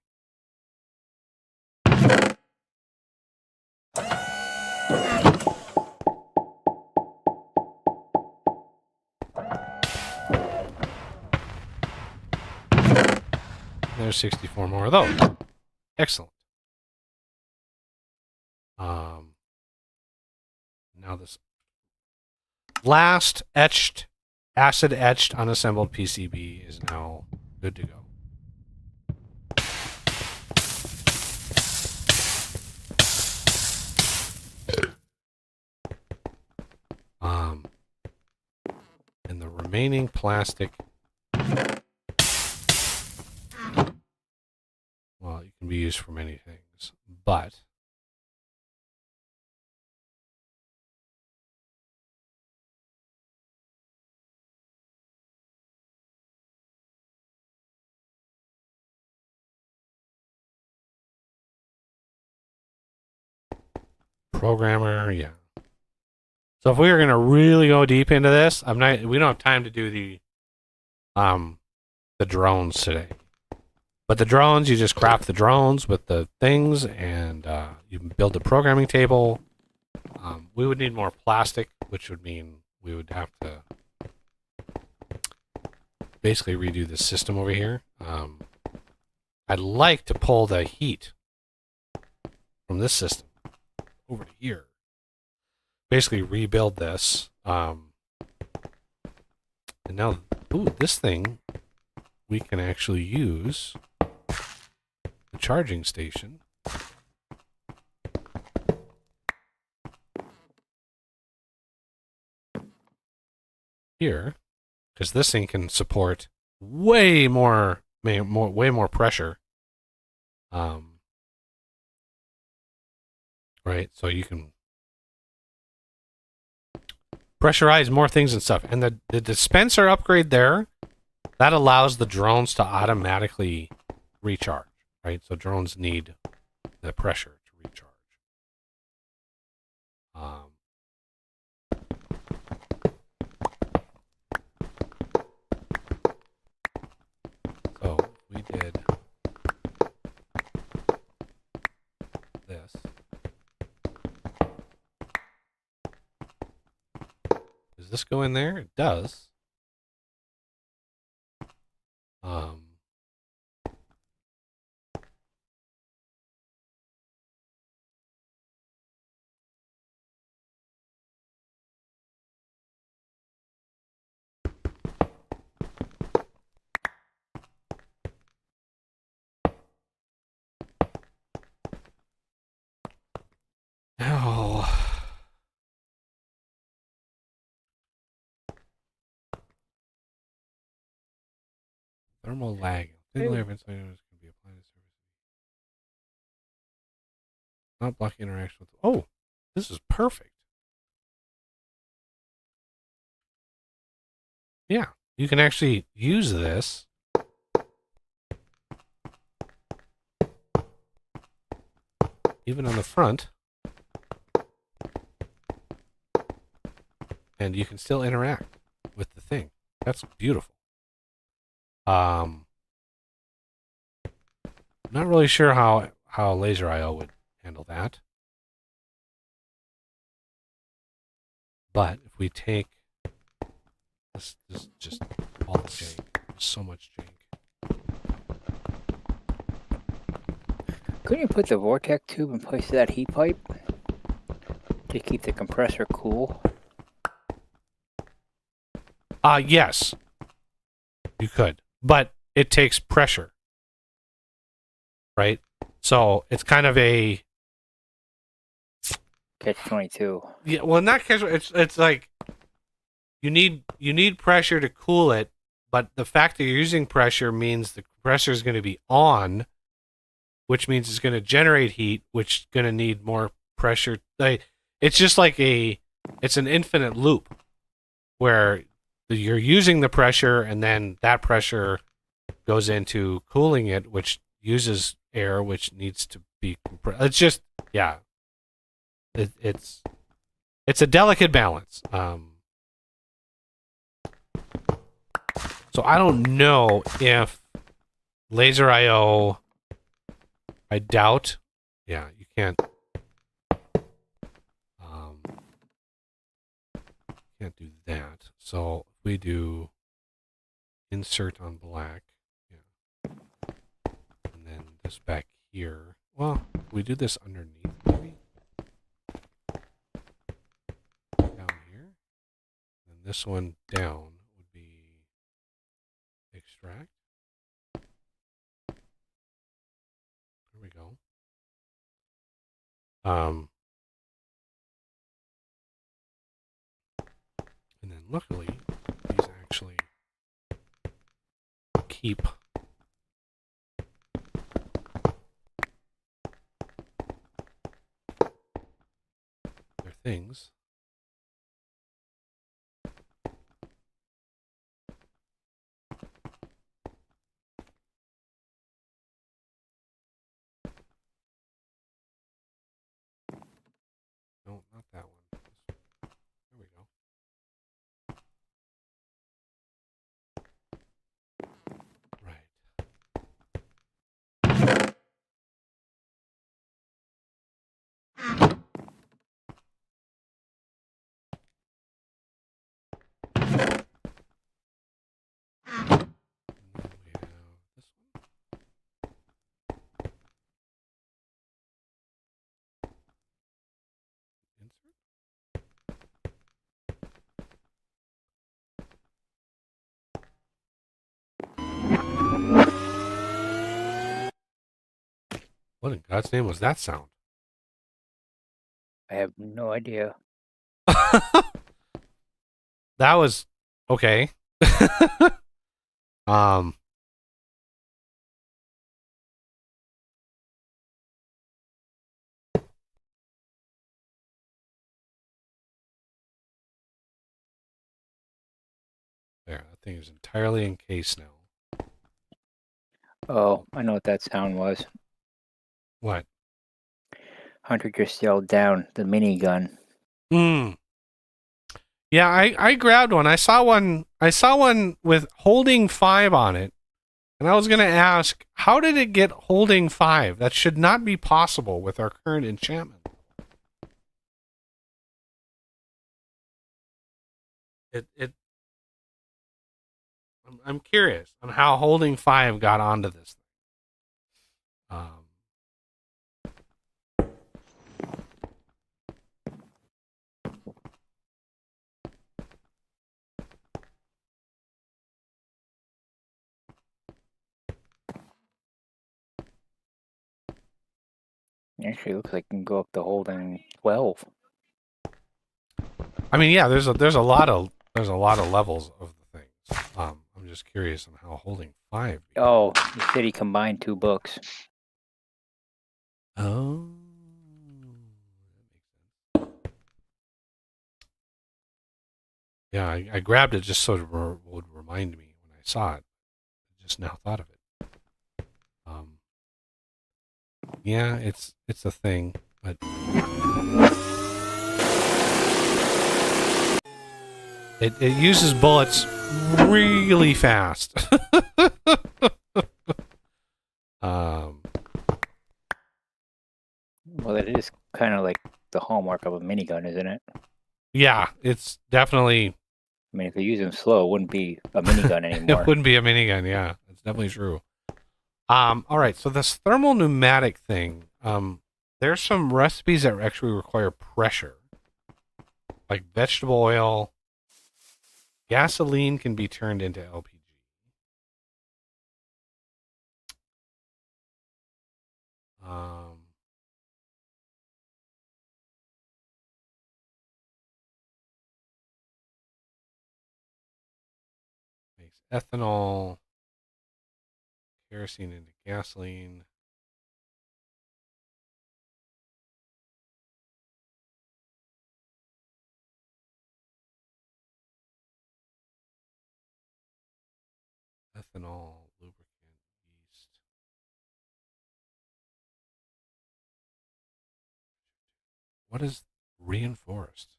There's 64 more of those. Excellent. Now this last acid etched unassembled PCB is now good to go. remaining plastic. Well, it can be used for many things, but programmer, yeah. So if we were gonna really go deep into this, we don't have time to do the drones today. But the drones, you just craft the drones with the things, and you build a programming table. We would need more plastic, which would mean we would have to basically redo the system over here. I'd like to pull the heat from this system over to here. Basically rebuild this. And now, this thing we can actually use the charging station. Here, because this thing can support way more pressure. Right, so you can pressurize more things and stuff. And the dispenser upgrade there, that allows the drones to automatically recharge. Right, so drones need the pressure to recharge. So we did this. Does this go in there? It does. Oh. Thermal lag. Thin layer of insulation can be applied to surface. Not blocking interaction with. Oh, this is perfect. Yeah, you can actually use this. Even on the front. And you can still interact with the thing. That's beautiful. Not really sure how laser IO would handle that. But if we take this is just all the jank. There's so much jank. Couldn't you put the vortex tube in place of that heat pipe to keep the compressor cool? Yes. You could. But it takes pressure. Right? So it's kind of a Catch-22. Yeah, well, not casual. It's like you need pressure to cool it, but the fact that you're using pressure means the compressor is going to be on, which means it's going to generate heat, which is going to need more pressure. It's just like it's an infinite loop where you're using the pressure, and then that pressure goes into cooling it, which uses air, which needs to be compressed. It's just, yeah. It's a delicate balance. So I don't know if laser IO. I doubt. Yeah, you can't. Can't do that. So if we do insert on black, yeah, and then this back here. Well, we do this underneath, maybe. Down here, and this one down would be extract. There we go. And then luckily, these actually keep their things. No, not that one. There we go. Right. And then we have this one. Insert. What in God's name was that sound? I have no idea. That was okay. um There, that thing is entirely encased now. Oh, I know what that sound was. What? Hunter just yelled down the minigun. Yeah, I grabbed one. I saw one with holding 5 on it. And I was gonna ask, how did it get holding 5? That should not be possible with our current enchantment. I'm curious on how holding 5 got onto this thing. Actually, looks like it can go up to holding 12. I mean, yeah, there's a lot of levels of the things. I'm just curious on how holding 5. Oh, the city combined 2 books. Oh. Yeah, I grabbed it just so it would remind me when I saw it. I just now thought of it. Yeah, it's a thing, but it uses bullets really fast. Well, it is kind of like the hallmark of a minigun, isn't it? Yeah, it's definitely. I mean, if you use them slow, it wouldn't be a minigun anymore. It wouldn't be a minigun. Yeah, it's definitely true. All right, so this thermal pneumatic thing. There's some recipes that actually require pressure, like vegetable oil. Gasoline can be turned into LPG. Makes ethanol, kerosene into gasoline. Ethanol, lubricant, yeast. What is reinforced?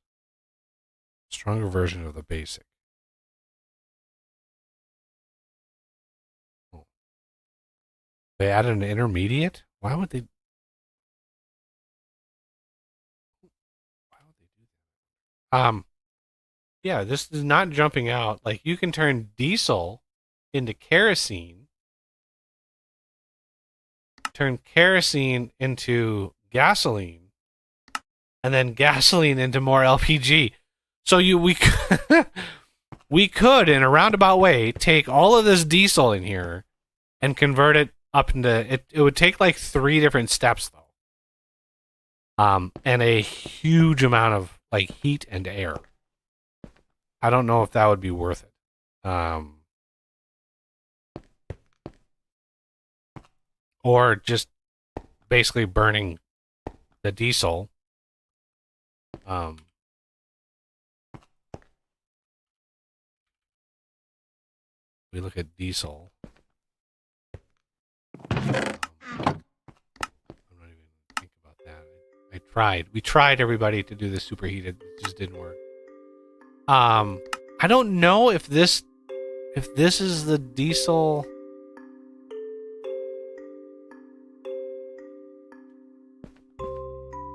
Stronger version of the basic. Oh. They added an intermediate? Why would they do that? Yeah, this is not jumping out. Like, you can turn diesel into kerosene, turn kerosene into gasoline, and then gasoline into more LPG. So we could, in a roundabout way, take all of this diesel in here and convert it up into it. It would take like 3 different steps though, and a huge amount of like heat and air. I don't know if that would be worth it. or just basically burning the diesel. We look at diesel. I'm not even think about that. I tried. We tried, everybody, to do this superheated. It just didn't work. I don't know if this is the diesel.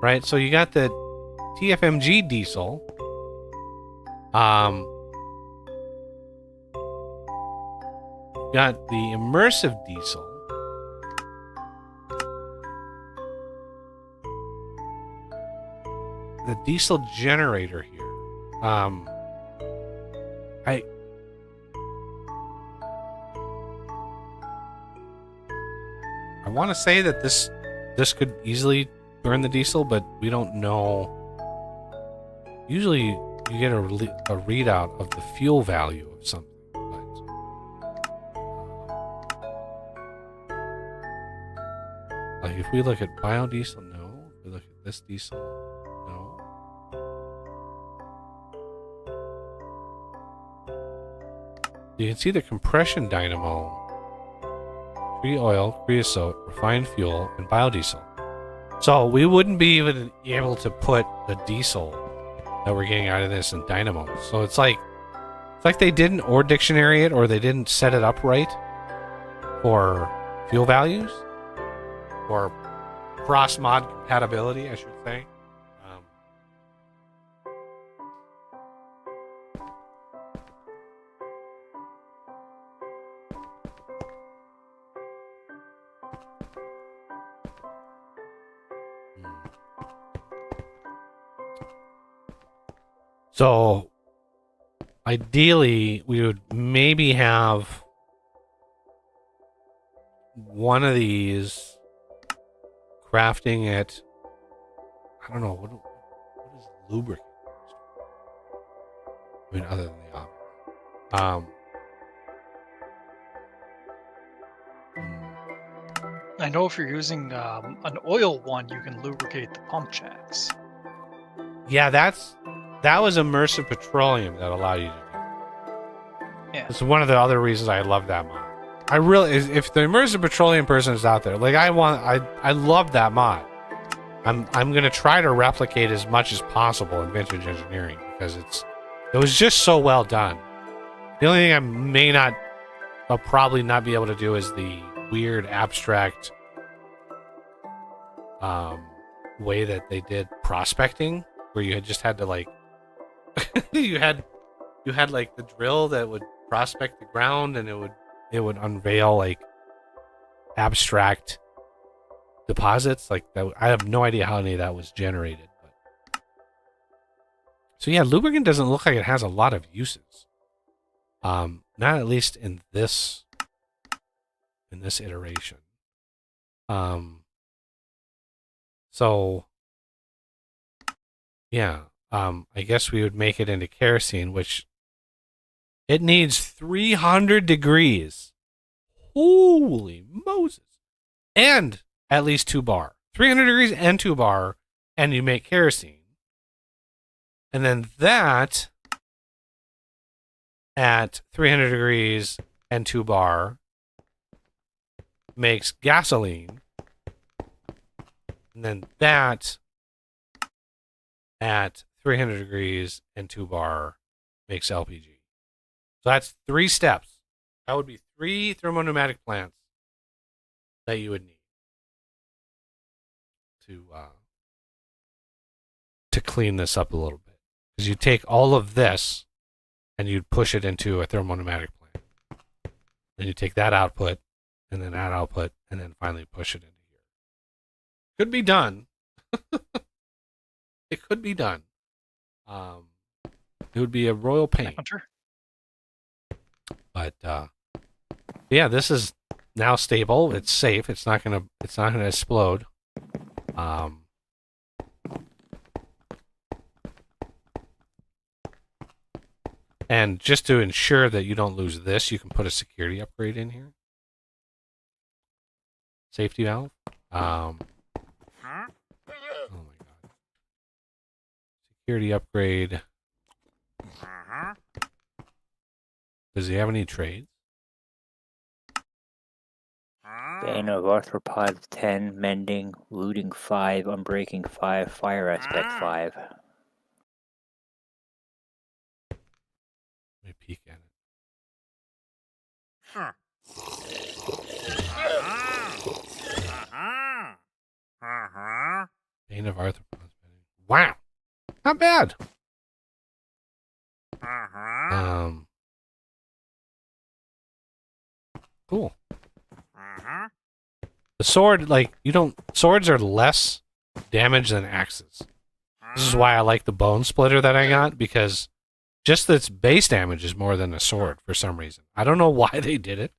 Right, so you got the TFMG diesel. Got the immersive diesel. The diesel generator here. I want to say that this could easily burn the diesel, but we don't know. Usually you get a readout of the fuel value of something. Like if we look at biodiesel, no. If we look at this diesel, no. You can see the compression dynamo. Tree oil, creosote, refined fuel, and biodiesel. So we wouldn't be even able to put the diesel that we're getting out of this in dynamos. So it's like they didn't or dictionary it, or they didn't set it up right for fuel values or cross mod compatibility, I should say. So ideally, we would maybe have one of these crafting it. I don't know what is lubricant. I mean, other than the obvious. I know if you're using an oil one, you can lubricate the pump jacks. Yeah, that was immersive petroleum that allowed you to do that. Yeah. It's one of the other reasons I love that mod. I really, if the immersive petroleum person is out there, like I love that mod. I'm gonna try to replicate as much as possible in vintage engineering because it was just so well done. The only thing I'll probably not be able to do is the weird abstract way that they did prospecting, where you just had to like you had like the drill that would prospect the ground, and it would unveil like abstract deposits like that. I have no idea how any of that was generated, but so yeah, lubricant doesn't look like it has a lot of uses. Not at least in this iteration. So yeah, I guess we would make it into kerosene, which it needs 300 degrees. Holy Moses. And at least 2 bar. 300 degrees and 2 bar, and you make kerosene. And then that at 300 degrees and 2 bar makes gasoline. And then that at 300 degrees and 2 bar makes LPG. So that's 3 steps. That would be 3 thermopneumatic plants that you would need to clean this up a little bit. Because you take all of this and you'd push it into a thermopneumatic plant. Then you take that output and then that output and then finally push it into here. Could be done. It could be done. It would be a royal pain. But yeah, this is now stable. It's safe. It's not gonna explode. And just to ensure that you don't lose this, you can put a security upgrade in here. safety valve. Oh my god. Security upgrade. Does he have any trades? Bane of Arthropods 10, Mending, Looting 5, Unbreaking 5, Fire Aspect 5. Let me peek at it. Bane of Arthropods. Wow. Not bad. Cool. The sword, like, swords are less damage than axes. This is why I like the bone splitter that I got, because just its base damage is more than a sword for some reason. I don't know why they did it.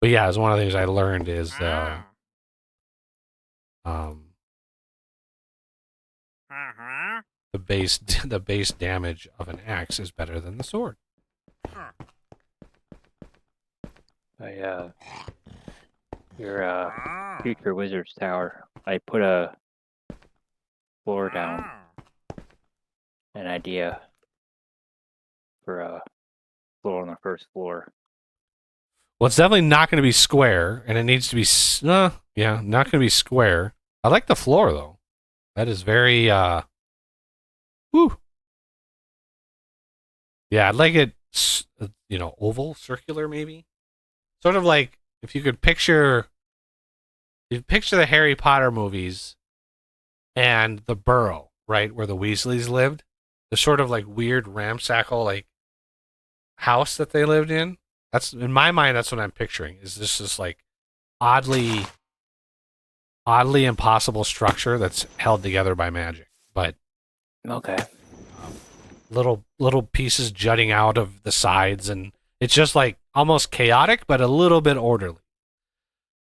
But yeah, it's one of the things I learned is the base damage of an axe is better than the sword. Your future wizard's tower. I put a floor down. An idea for a floor on the first floor. Well, it's definitely not going to be square, and it needs to be not going to be square. I like the floor though. That is very woo. Yeah, I'd like it, oval, circular, maybe. Sort of like if you picture the Harry Potter movies and the Burrow, right, where the Weasleys lived, the sort of like weird ramshackle like house that they lived in. That's in my mind. That's what I'm picturing. Is this like oddly impossible structure that's held together by magic, but okay. Little pieces jutting out of the sides, and it's just like almost chaotic, but a little bit orderly.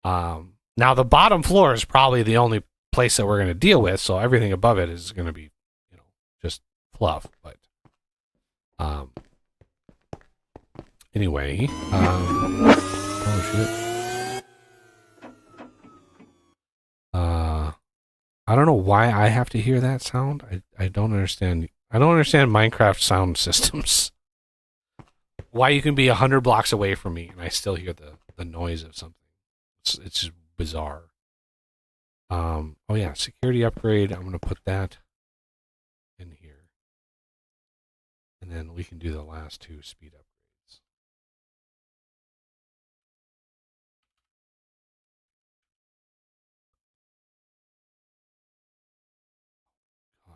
Now the bottom floor is probably the only place that we're going to deal with, so everything above it is going to be, just fluff. But anyway, oh shit. I don't know why I have to hear that sound. I don't understand. I don't understand Minecraft sound systems. Why you can be 100 blocks away from me and I still hear the noise of something. It's just bizarre. Oh yeah, security upgrade. I'm gonna put that in here, and then we can do the last two speed upgrades.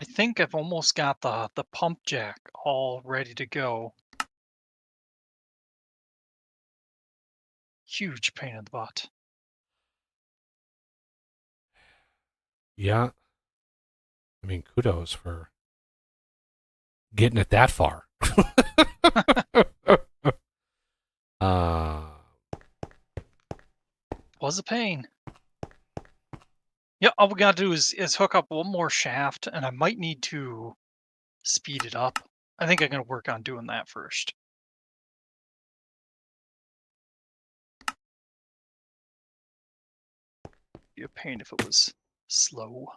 I think I've almost got the pump jack all ready to go. Huge pain in the butt. Yeah. I mean, kudos for getting it that far. Was a pain. Yeah, all we gotta do is hook up one more shaft, and I might need to speed it up. I think I'm gonna work on doing that first. Be a pain if it was slow.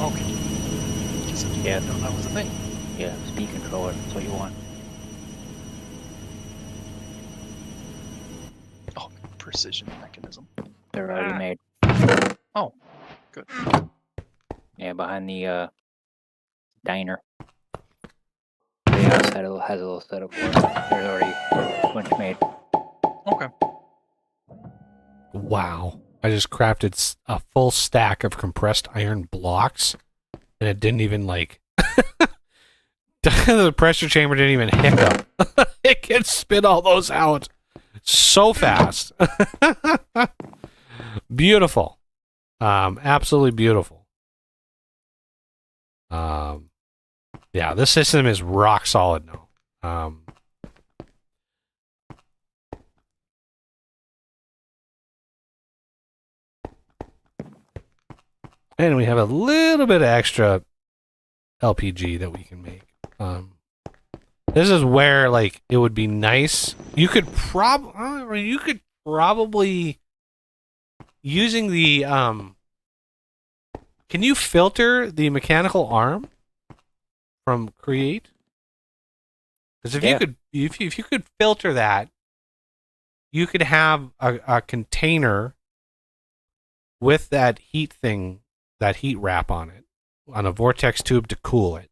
Okay. Yeah, No, that was a thing. yeah, speed controller. That's what you want. Oh, precision mechanism. They're already made. Oh, good. Yeah, behind the diner. The outside has a little setup for it. There's already a bunch made. Okay. Wow. I just crafted a full stack of compressed iron blocks, and it didn't even like... the pressure chamber didn't even hiccup. It can spit all those out so fast. Beautiful. Absolutely beautiful. Yeah, this system is rock solid now. And we have a little bit of extra LPG that we can make. And This is where like it would be nice. You could probably using the Can you filter the mechanical arm from Create? Because if Yeah. you could filter that, you could have a container with that heat thing, that heat wrap on it, on a vortex tube to cool it.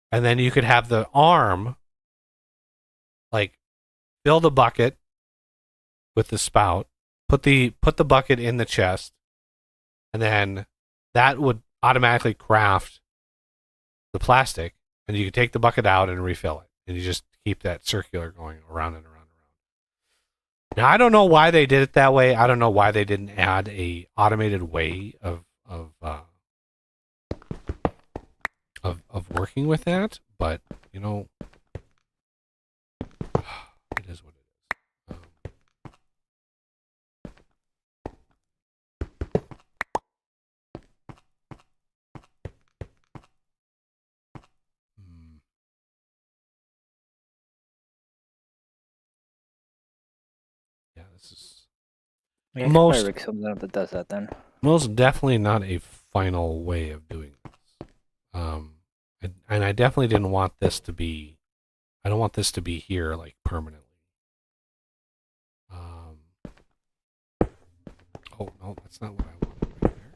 And then you could have the arm, like, fill the bucket with the spout, put the bucket in the chest, and then that would automatically craft the plastic, and you could take the bucket out and refill it. And you just keep that circular going around and around and around. Now, I don't know why they did it that way. I don't know why they didn't add a automated way of working with that, but you know, it is what it is. Yeah, this is Yeah, most rig something up that does that then. most definitely not a final way of doing this. And I definitely didn't want this to be. I don't want this to be here like permanently. Oh no, that's not what I wanted right there.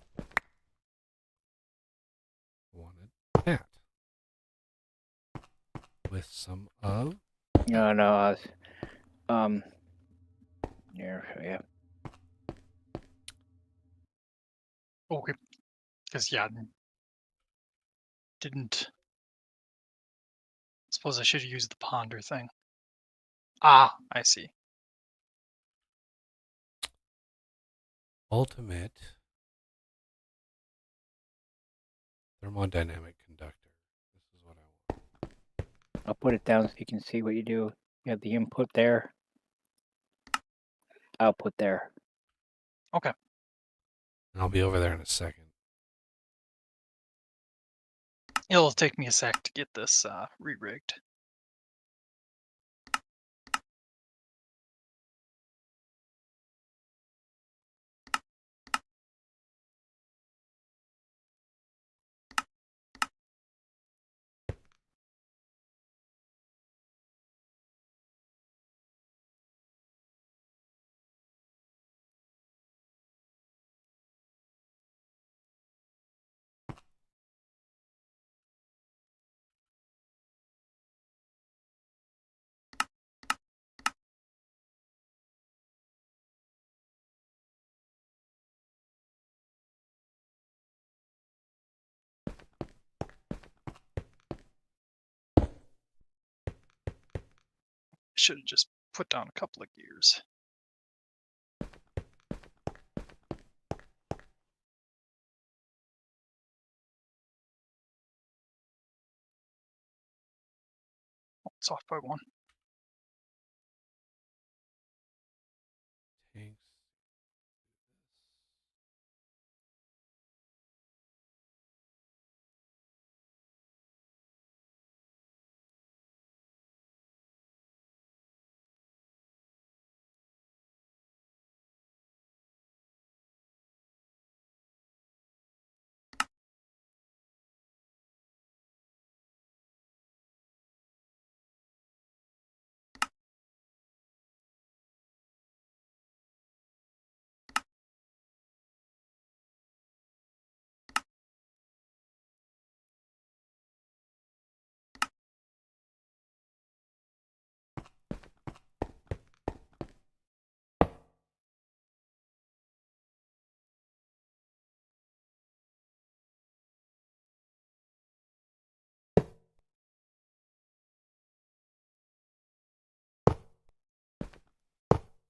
I wanted that with some of. No, I was, here, yeah. Okay. Because, yeah, didn't. Suppose I should have used the ponder thing. Ah, I see. Ultimate thermodynamic conductor. This is what I want. I'll put it down so you can see what you do. You have the input there. Output there. Okay. I'll be over there in a second. It'll take me a sec to get this re-rigged. Should have just put down a couple of gears. It's off by one. Tanks.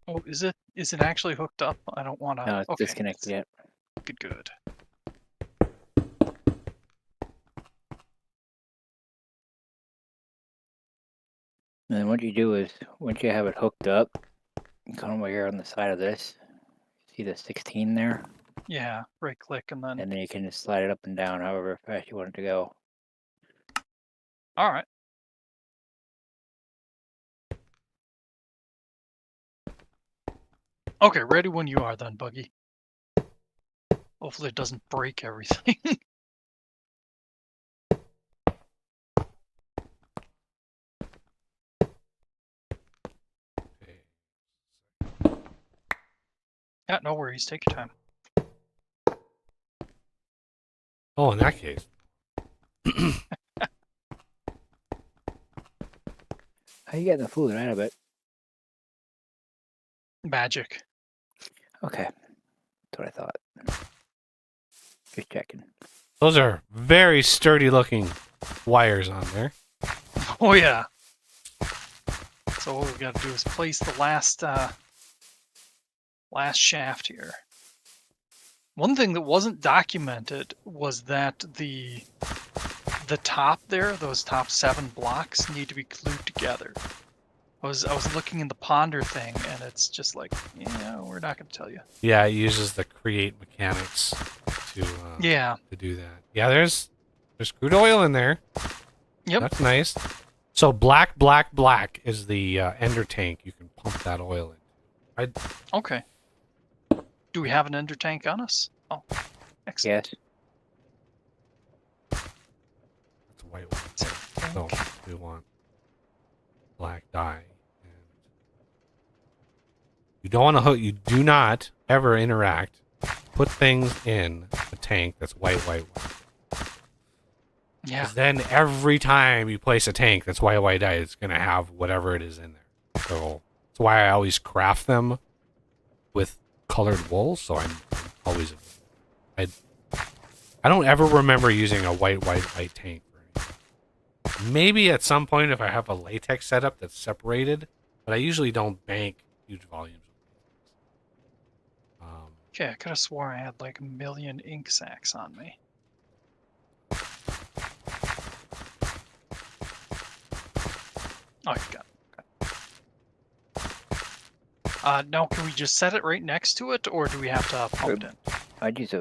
Oh, is it actually hooked up? I don't want to. No, it's Okay. disconnected yet. Good. And then what you do is, once you have it hooked up, you come over here on the side of this. See the 16 there? Yeah, right click and then. And then you can just slide it up and down however fast you want it to go. All right. Okay, ready when you are then, Buggy. Hopefully it doesn't break everything. Yeah, no worries. Take your time. Oh, in that case. How you getting the fluid out of it? Magic. Okay, that's what I thought. Just checking. Those are very sturdy looking wires on there. Oh yeah. So what we got to do is place the last shaft here. One thing that wasn't documented was that the top there, those top 7 blocks, need to be glued together. I was looking in the ponder thing, and it's just like, yeah, we're not going to tell you. Yeah, it uses the create mechanics to do that. Yeah, there's crude oil in there. Yep. That's nice. So black is the ender tank. You can pump that oil in. Okay. Do we have an ender tank on us? Oh, excellent. Yes. That's a white one. So we want black dye. And you don't want to hook. You do not ever put things in a tank that's white. Yeah. 'Cause then every time you place a tank that's white dye, it's gonna have whatever it is in there. So that's why I always craft them with colored wool. So I'm always I don't ever remember using a white tank. Maybe at some point if I have a latex setup that's separated, but I usually don't bank huge volumes. Okay, I could have swore I had like a million ink sacs on me. Oh, you got it. Now, can we just set it right next to it, or do we have to pump it in? I'd use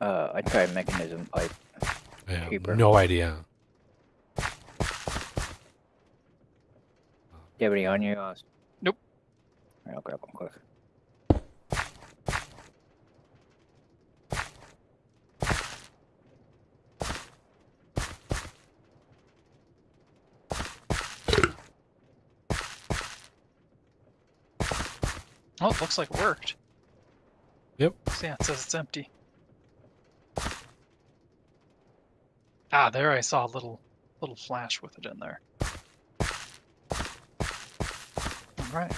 I'd try a mechanism pipe. I have Cheaper. no idea. Do you have any on you? Nope. All right, I'll grab them quick. Oh, it looks like it worked. Yep. So yeah, it says it's empty. Ah, there I saw a little flash with it in there. All right.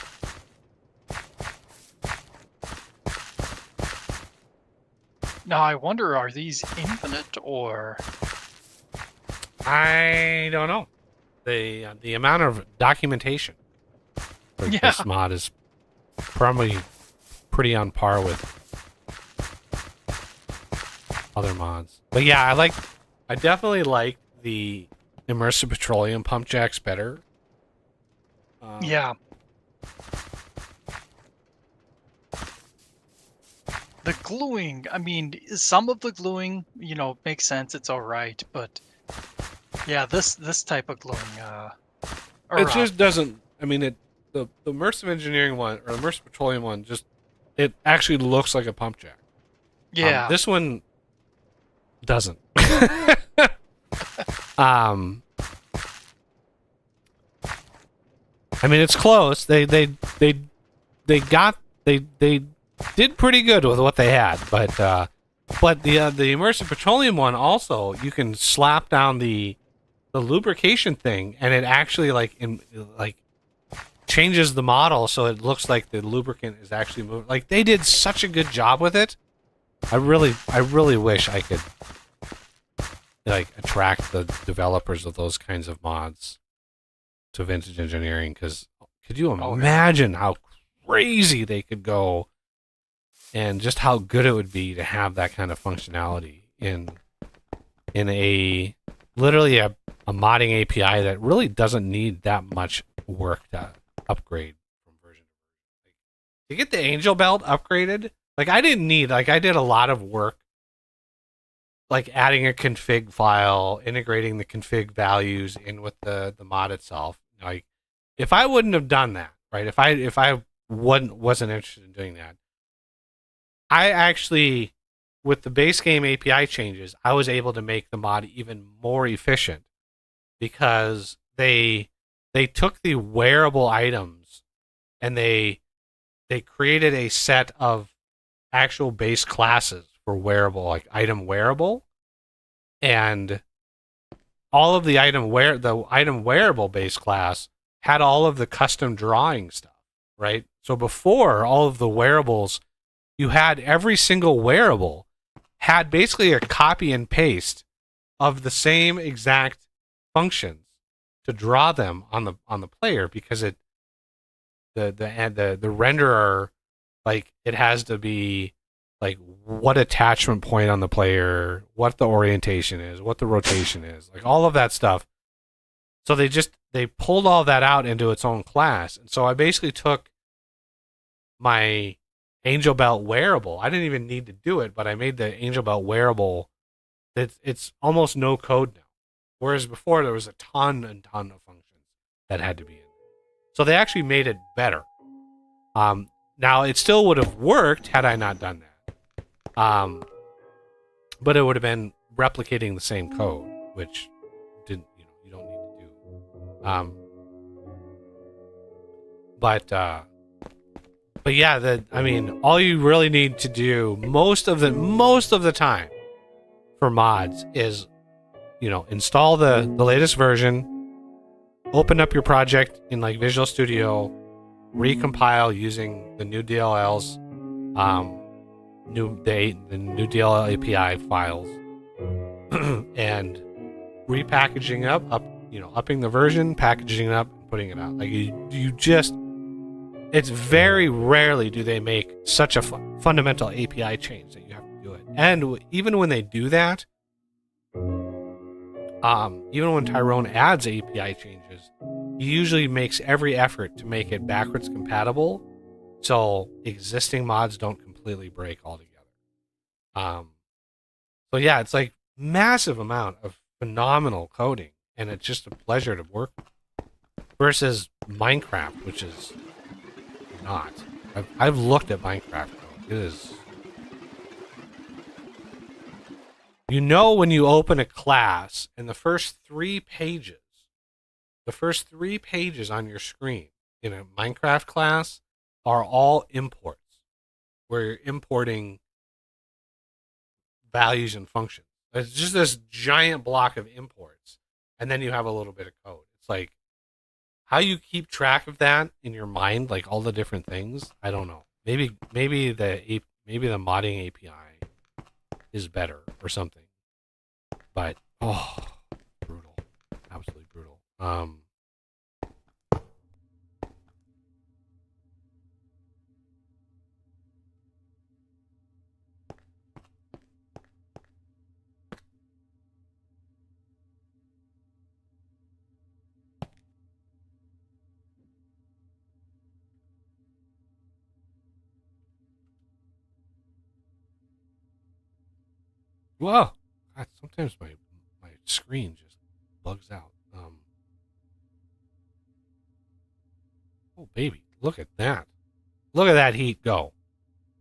Now I wonder, are these infinite or? I don't know. The amount of documentation for this mod is probably pretty on par with other mods. But yeah, I definitely like the immersive petroleum pump jacks better. Yeah. The gluing, I mean, some of the gluing, makes sense. It's all right, but yeah, this type of gluing, it just doesn't. I mean, the immersive engineering one or the immersive petroleum one it actually looks like a pump jack. Yeah. This one doesn't. I mean, it's close. They did pretty good with what they had, but the immersive petroleum one also, you can slap down the lubrication thing, and it actually changes the model so it looks like the lubricant is actually moving. Like, they did such a good job with it. I really wish I could attract the developers of those kinds of mods to Vintage Engineering, because could you imagine how crazy they could go and just how good it would be to have that kind of functionality in a literally a modding API that really doesn't need that much work to upgrade from version to get the Angel Belt upgraded. I did a lot of work adding a config file, integrating the config values in with the mod itself. If I wouldn't have done that, right? If I wasn't interested in doing that. I actually, with the base game API changes, I was able to make the mod even more efficient because they took the wearable items and they created a set of actual base classes for wearable, like item wearable, and all of the item wearable base class had all of the custom drawing stuff, right? So before, all of the wearables, you had every single wearable had basically a copy and paste of the same exact functions to draw them on the player, because the renderer, like, it has to be like what attachment point on the player, what the orientation is, what the rotation is, like all of that stuff. So they pulled all that out into its own class. And so I basically took my Angel Belt wearable. I didn't even need to do it, but I made the Angel Belt wearable. It's almost no code now. Whereas before there was a ton and ton of functions that had to be in. So they actually made it better. Now it still would have worked had I not done that. But it would have been replicating the same code, which you don't need to do. But yeah, all you really need to do most of the time for mods is, install the latest version, open up your project in like Visual Studio, recompile using the new DLLs, the new DLL API files, and repackaging upping the version, packaging it up, and putting it out. Like it's very rarely do they make such a fundamental API change that you have to do it. And even when they do that, even when Tyrone adds API changes, he usually makes every effort to make it backwards compatible, so existing mods don't completely break altogether. So yeah, it's like massive amount of phenomenal coding, and it's just a pleasure to work with. Versus Minecraft, which is not. I've looked at Minecraft code. It is. When you open a class and the first three pages on your screen in a Minecraft class are all imports, where you're importing values and functions. It's just this giant block of imports, and then you have a little bit of code. It's like, how you keep track of that in your mind, like all the different things, I don't know. Maybe the modding API is better or something. But brutal, absolutely brutal. Whoa! God, sometimes my screen just bugs out. Oh baby, look at that! Look at that heat go.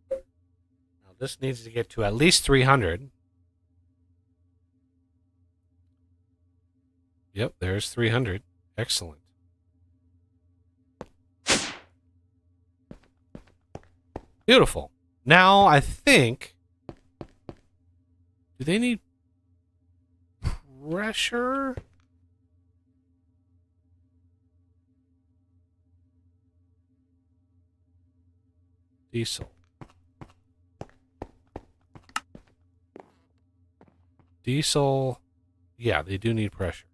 Now this needs to get to at least 300. Yep, there's 300. Excellent. Beautiful. Now I think. Do they need pressure? Diesel. Yeah, they do need pressure.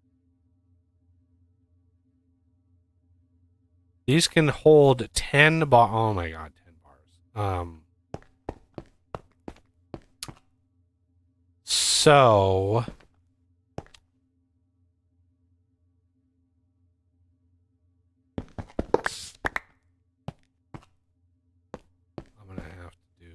These can hold 10 bar. Oh my god, 10 bars. So I'm gonna have to do.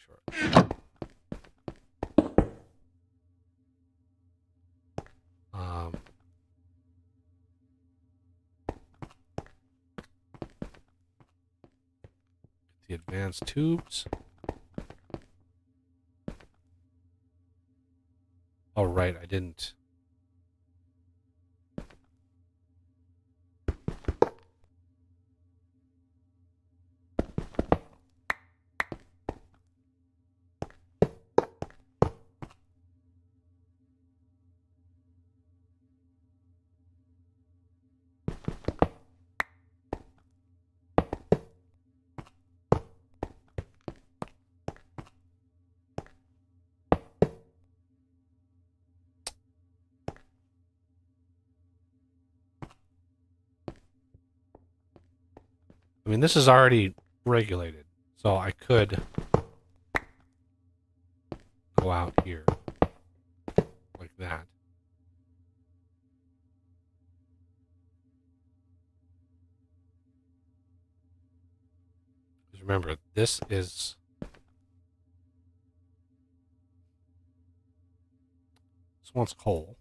sure. The advanced tubes. Oh, right, I didn't. I mean, this is already regulated, so I could go out here like that. Because remember, this one's coal.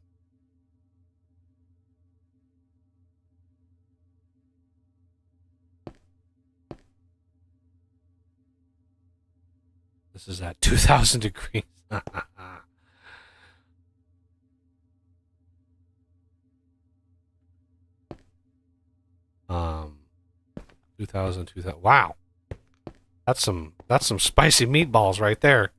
This is at 2,000 degrees. um, 2,000. Wow, that's some spicy meatballs right there.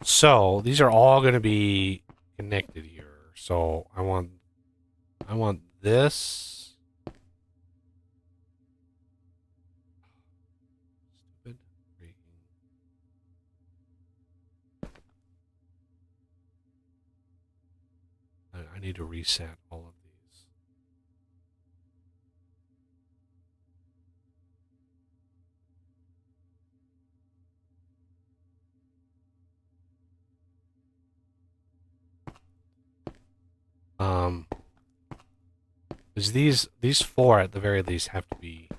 So these are all going to be connected here. So I want this. Stupid. I need to reset all of these. Because these four at the very least have to be,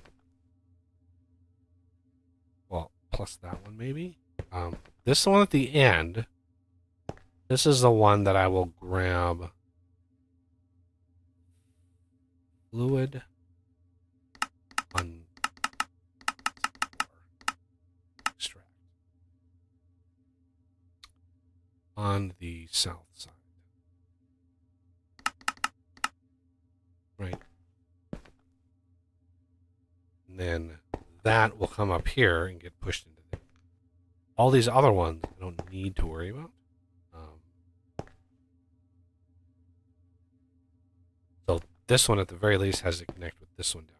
well, plus that one maybe. This one at the end. This is the one that I will grab. Fluid on extract on the south side. Right. And then that will come up here and get pushed into there. All these other ones I don't need to worry about. So this one at the very least has to connect with this one down.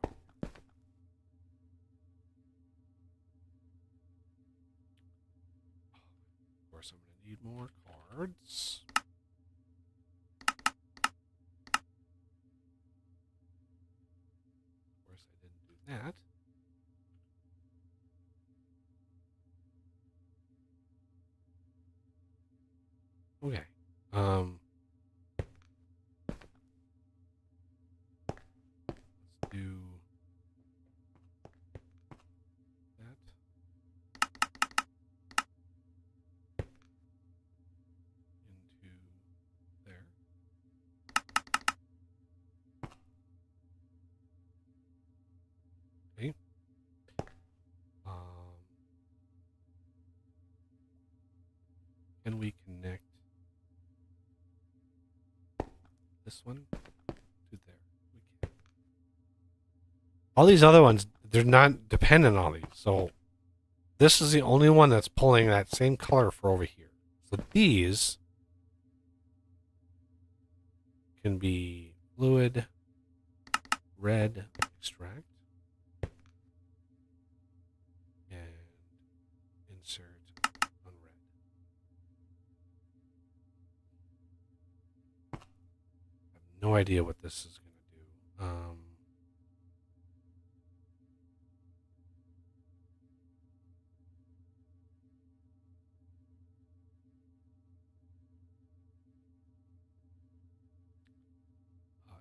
Of course, I'm going to need more cards. Of course, I didn't do that. Okay. Let's do that. Into there. Okay. Can we connect this one to there? We can. All these other ones, they're not dependent on these. So this is the only one that's pulling that same color for over here. So these can be fluid, red, extract, and insert on red. I have no idea what this is going to do.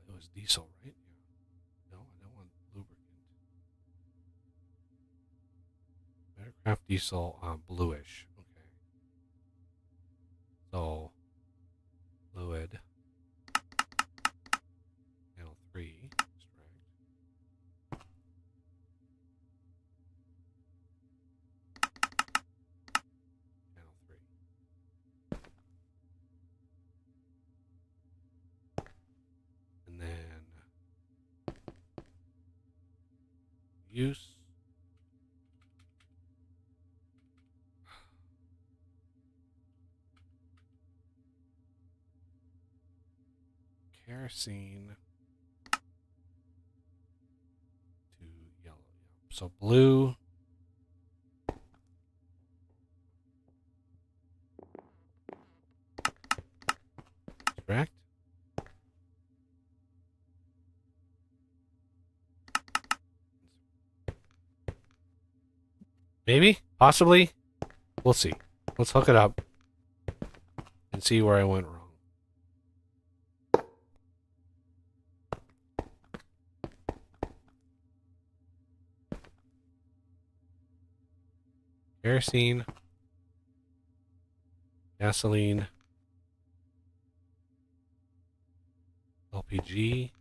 It was diesel, right? Yeah. No, I don't want lubricant. Craft diesel, bluish. Okay. So, fluid. Channel 3. Extract. Channel 3. And then use. Kerosene to yellow. So blue. Extract. Maybe, possibly. We'll see. Let's hook it up and see where I went wrong. Kerosene, gasoline, LPG,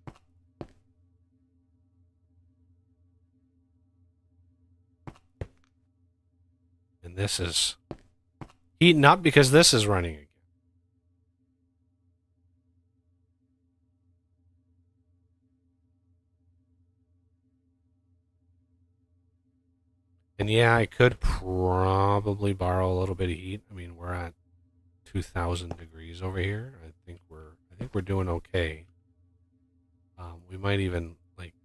and this is heating up because this is running again. And yeah, I could probably borrow a little bit of heat. I mean, we're at 2,000 degrees over here. I think we're doing okay. We might even like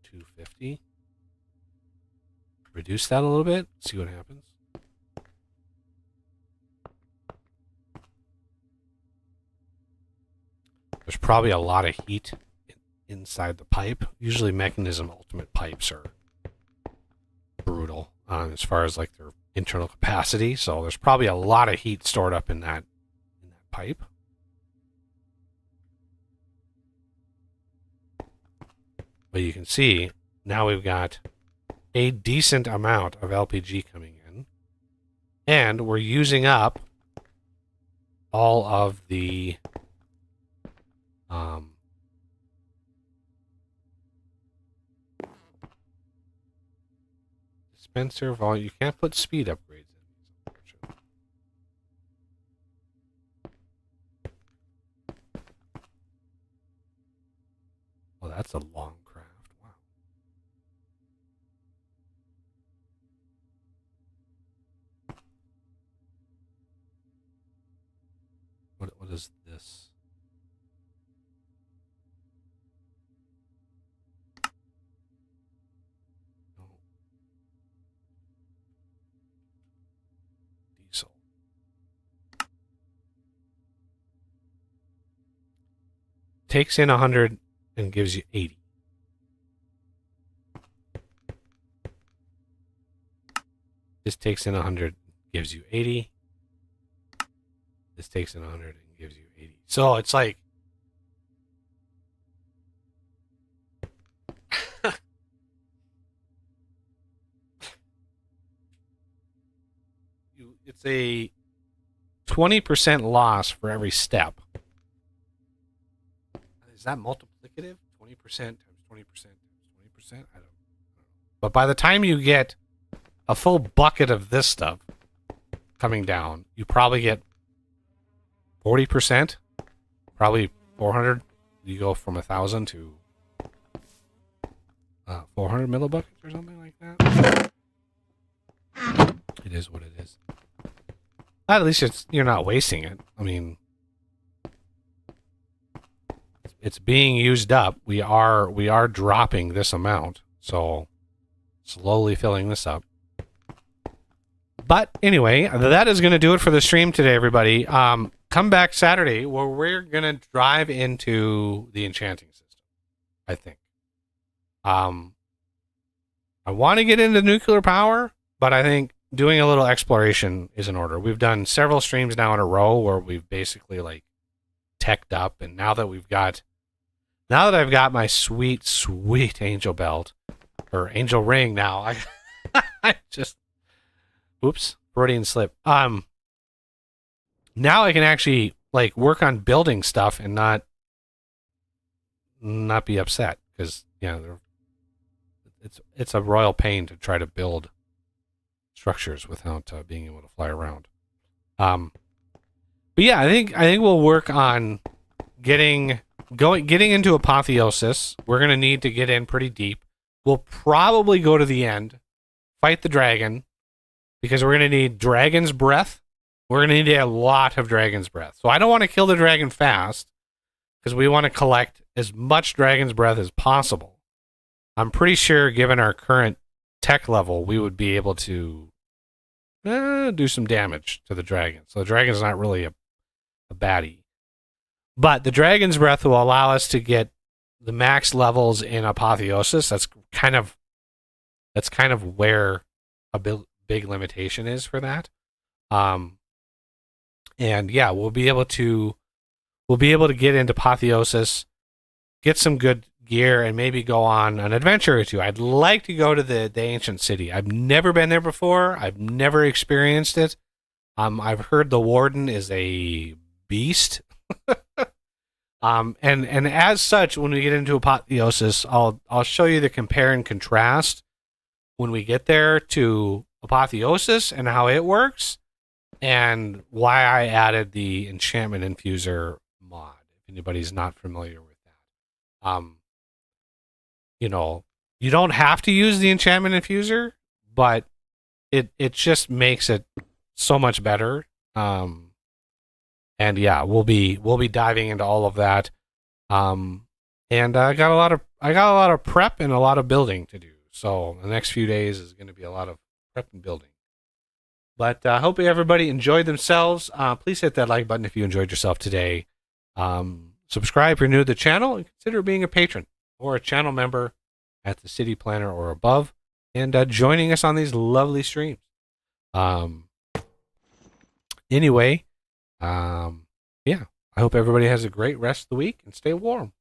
250. Reduce that a little bit. See what happens. There's probably a lot of heat inside the pipe. Usually, Mechanism Ultimate pipes are brutal as far as like their internal capacity. So there's probably a lot of heat stored up in that pipe. But you can see now we've got a decent amount of LPG coming in, and we're using up all of the dispenser volume. You can't put speed upgrades in these, unfortunately. Well, that's a long craft. Wow. What is this? No. Diesel. Takes in 100 and gives you 80. This takes in 100, gives you 80. This takes in 100 and gives you 80. So it's like it's a 20% loss for every step. Is that multiplicative? 20% times 20% times 20%? I don't know. But by the time you get a full bucket of this stuff coming down, you probably get 40%, probably 400. You go from 1,000 to 400 millibuckets or something like that. It is what it is. At least you're not wasting it. I mean, it's being used up. We are dropping this amount, so slowly filling this up. But anyway, that is going to do it for the stream today, everybody. Come back Saturday where we're going to drive into the enchanting system, I think. I want to get into nuclear power, but I think doing a little exploration is in order. We've done several streams now in a row where we've basically like teched up, and now that I've got my sweet angel belt or angel ring now, I just, oops, Freudian slip. Now I can actually like work on building stuff and not be upset because it's a royal pain to try to build structures without being able to fly around. But yeah, I think we'll work on getting into apotheosis. We're gonna need to get in pretty deep. We'll probably go to the end, fight the dragon, because we're gonna need dragon's breath. We're gonna need a lot of dragon's breath. So I don't want to kill the dragon fast because we want to collect as much dragon's breath as possible. I'm pretty sure, given our current tech level, we would be able to do some damage to the dragon. So the dragon's not really a baddie. But the dragon's breath will allow us to get the max levels in apotheosis. That's kind of where a big limitation is for that. And yeah, we'll be able to get into apotheosis, get some good gear, and maybe go on an adventure or two. I'd like to go to the ancient city. I've never been there before. I've never experienced it. I've heard the warden is a beast. And as such, when we get into apotheosis, I'll show you the compare and contrast when we get there to apotheosis and how it works, and why I added the enchantment infuser mod. If anybody's not familiar with that, you don't have to use the enchantment infuser, but it just makes it so much better. And yeah, we'll be diving into all of that. And I got a lot of prep and a lot of building to do. So the next few days is going to be a lot of prep and building. But I hope everybody enjoyed themselves. Please hit that like button if you enjoyed yourself today. Subscribe if you're new to the channel, and consider being a patron or a channel member at the City Planner or above, and joining us on these lovely streams. Anyway, yeah, I hope everybody has a great rest of the week and stay warm.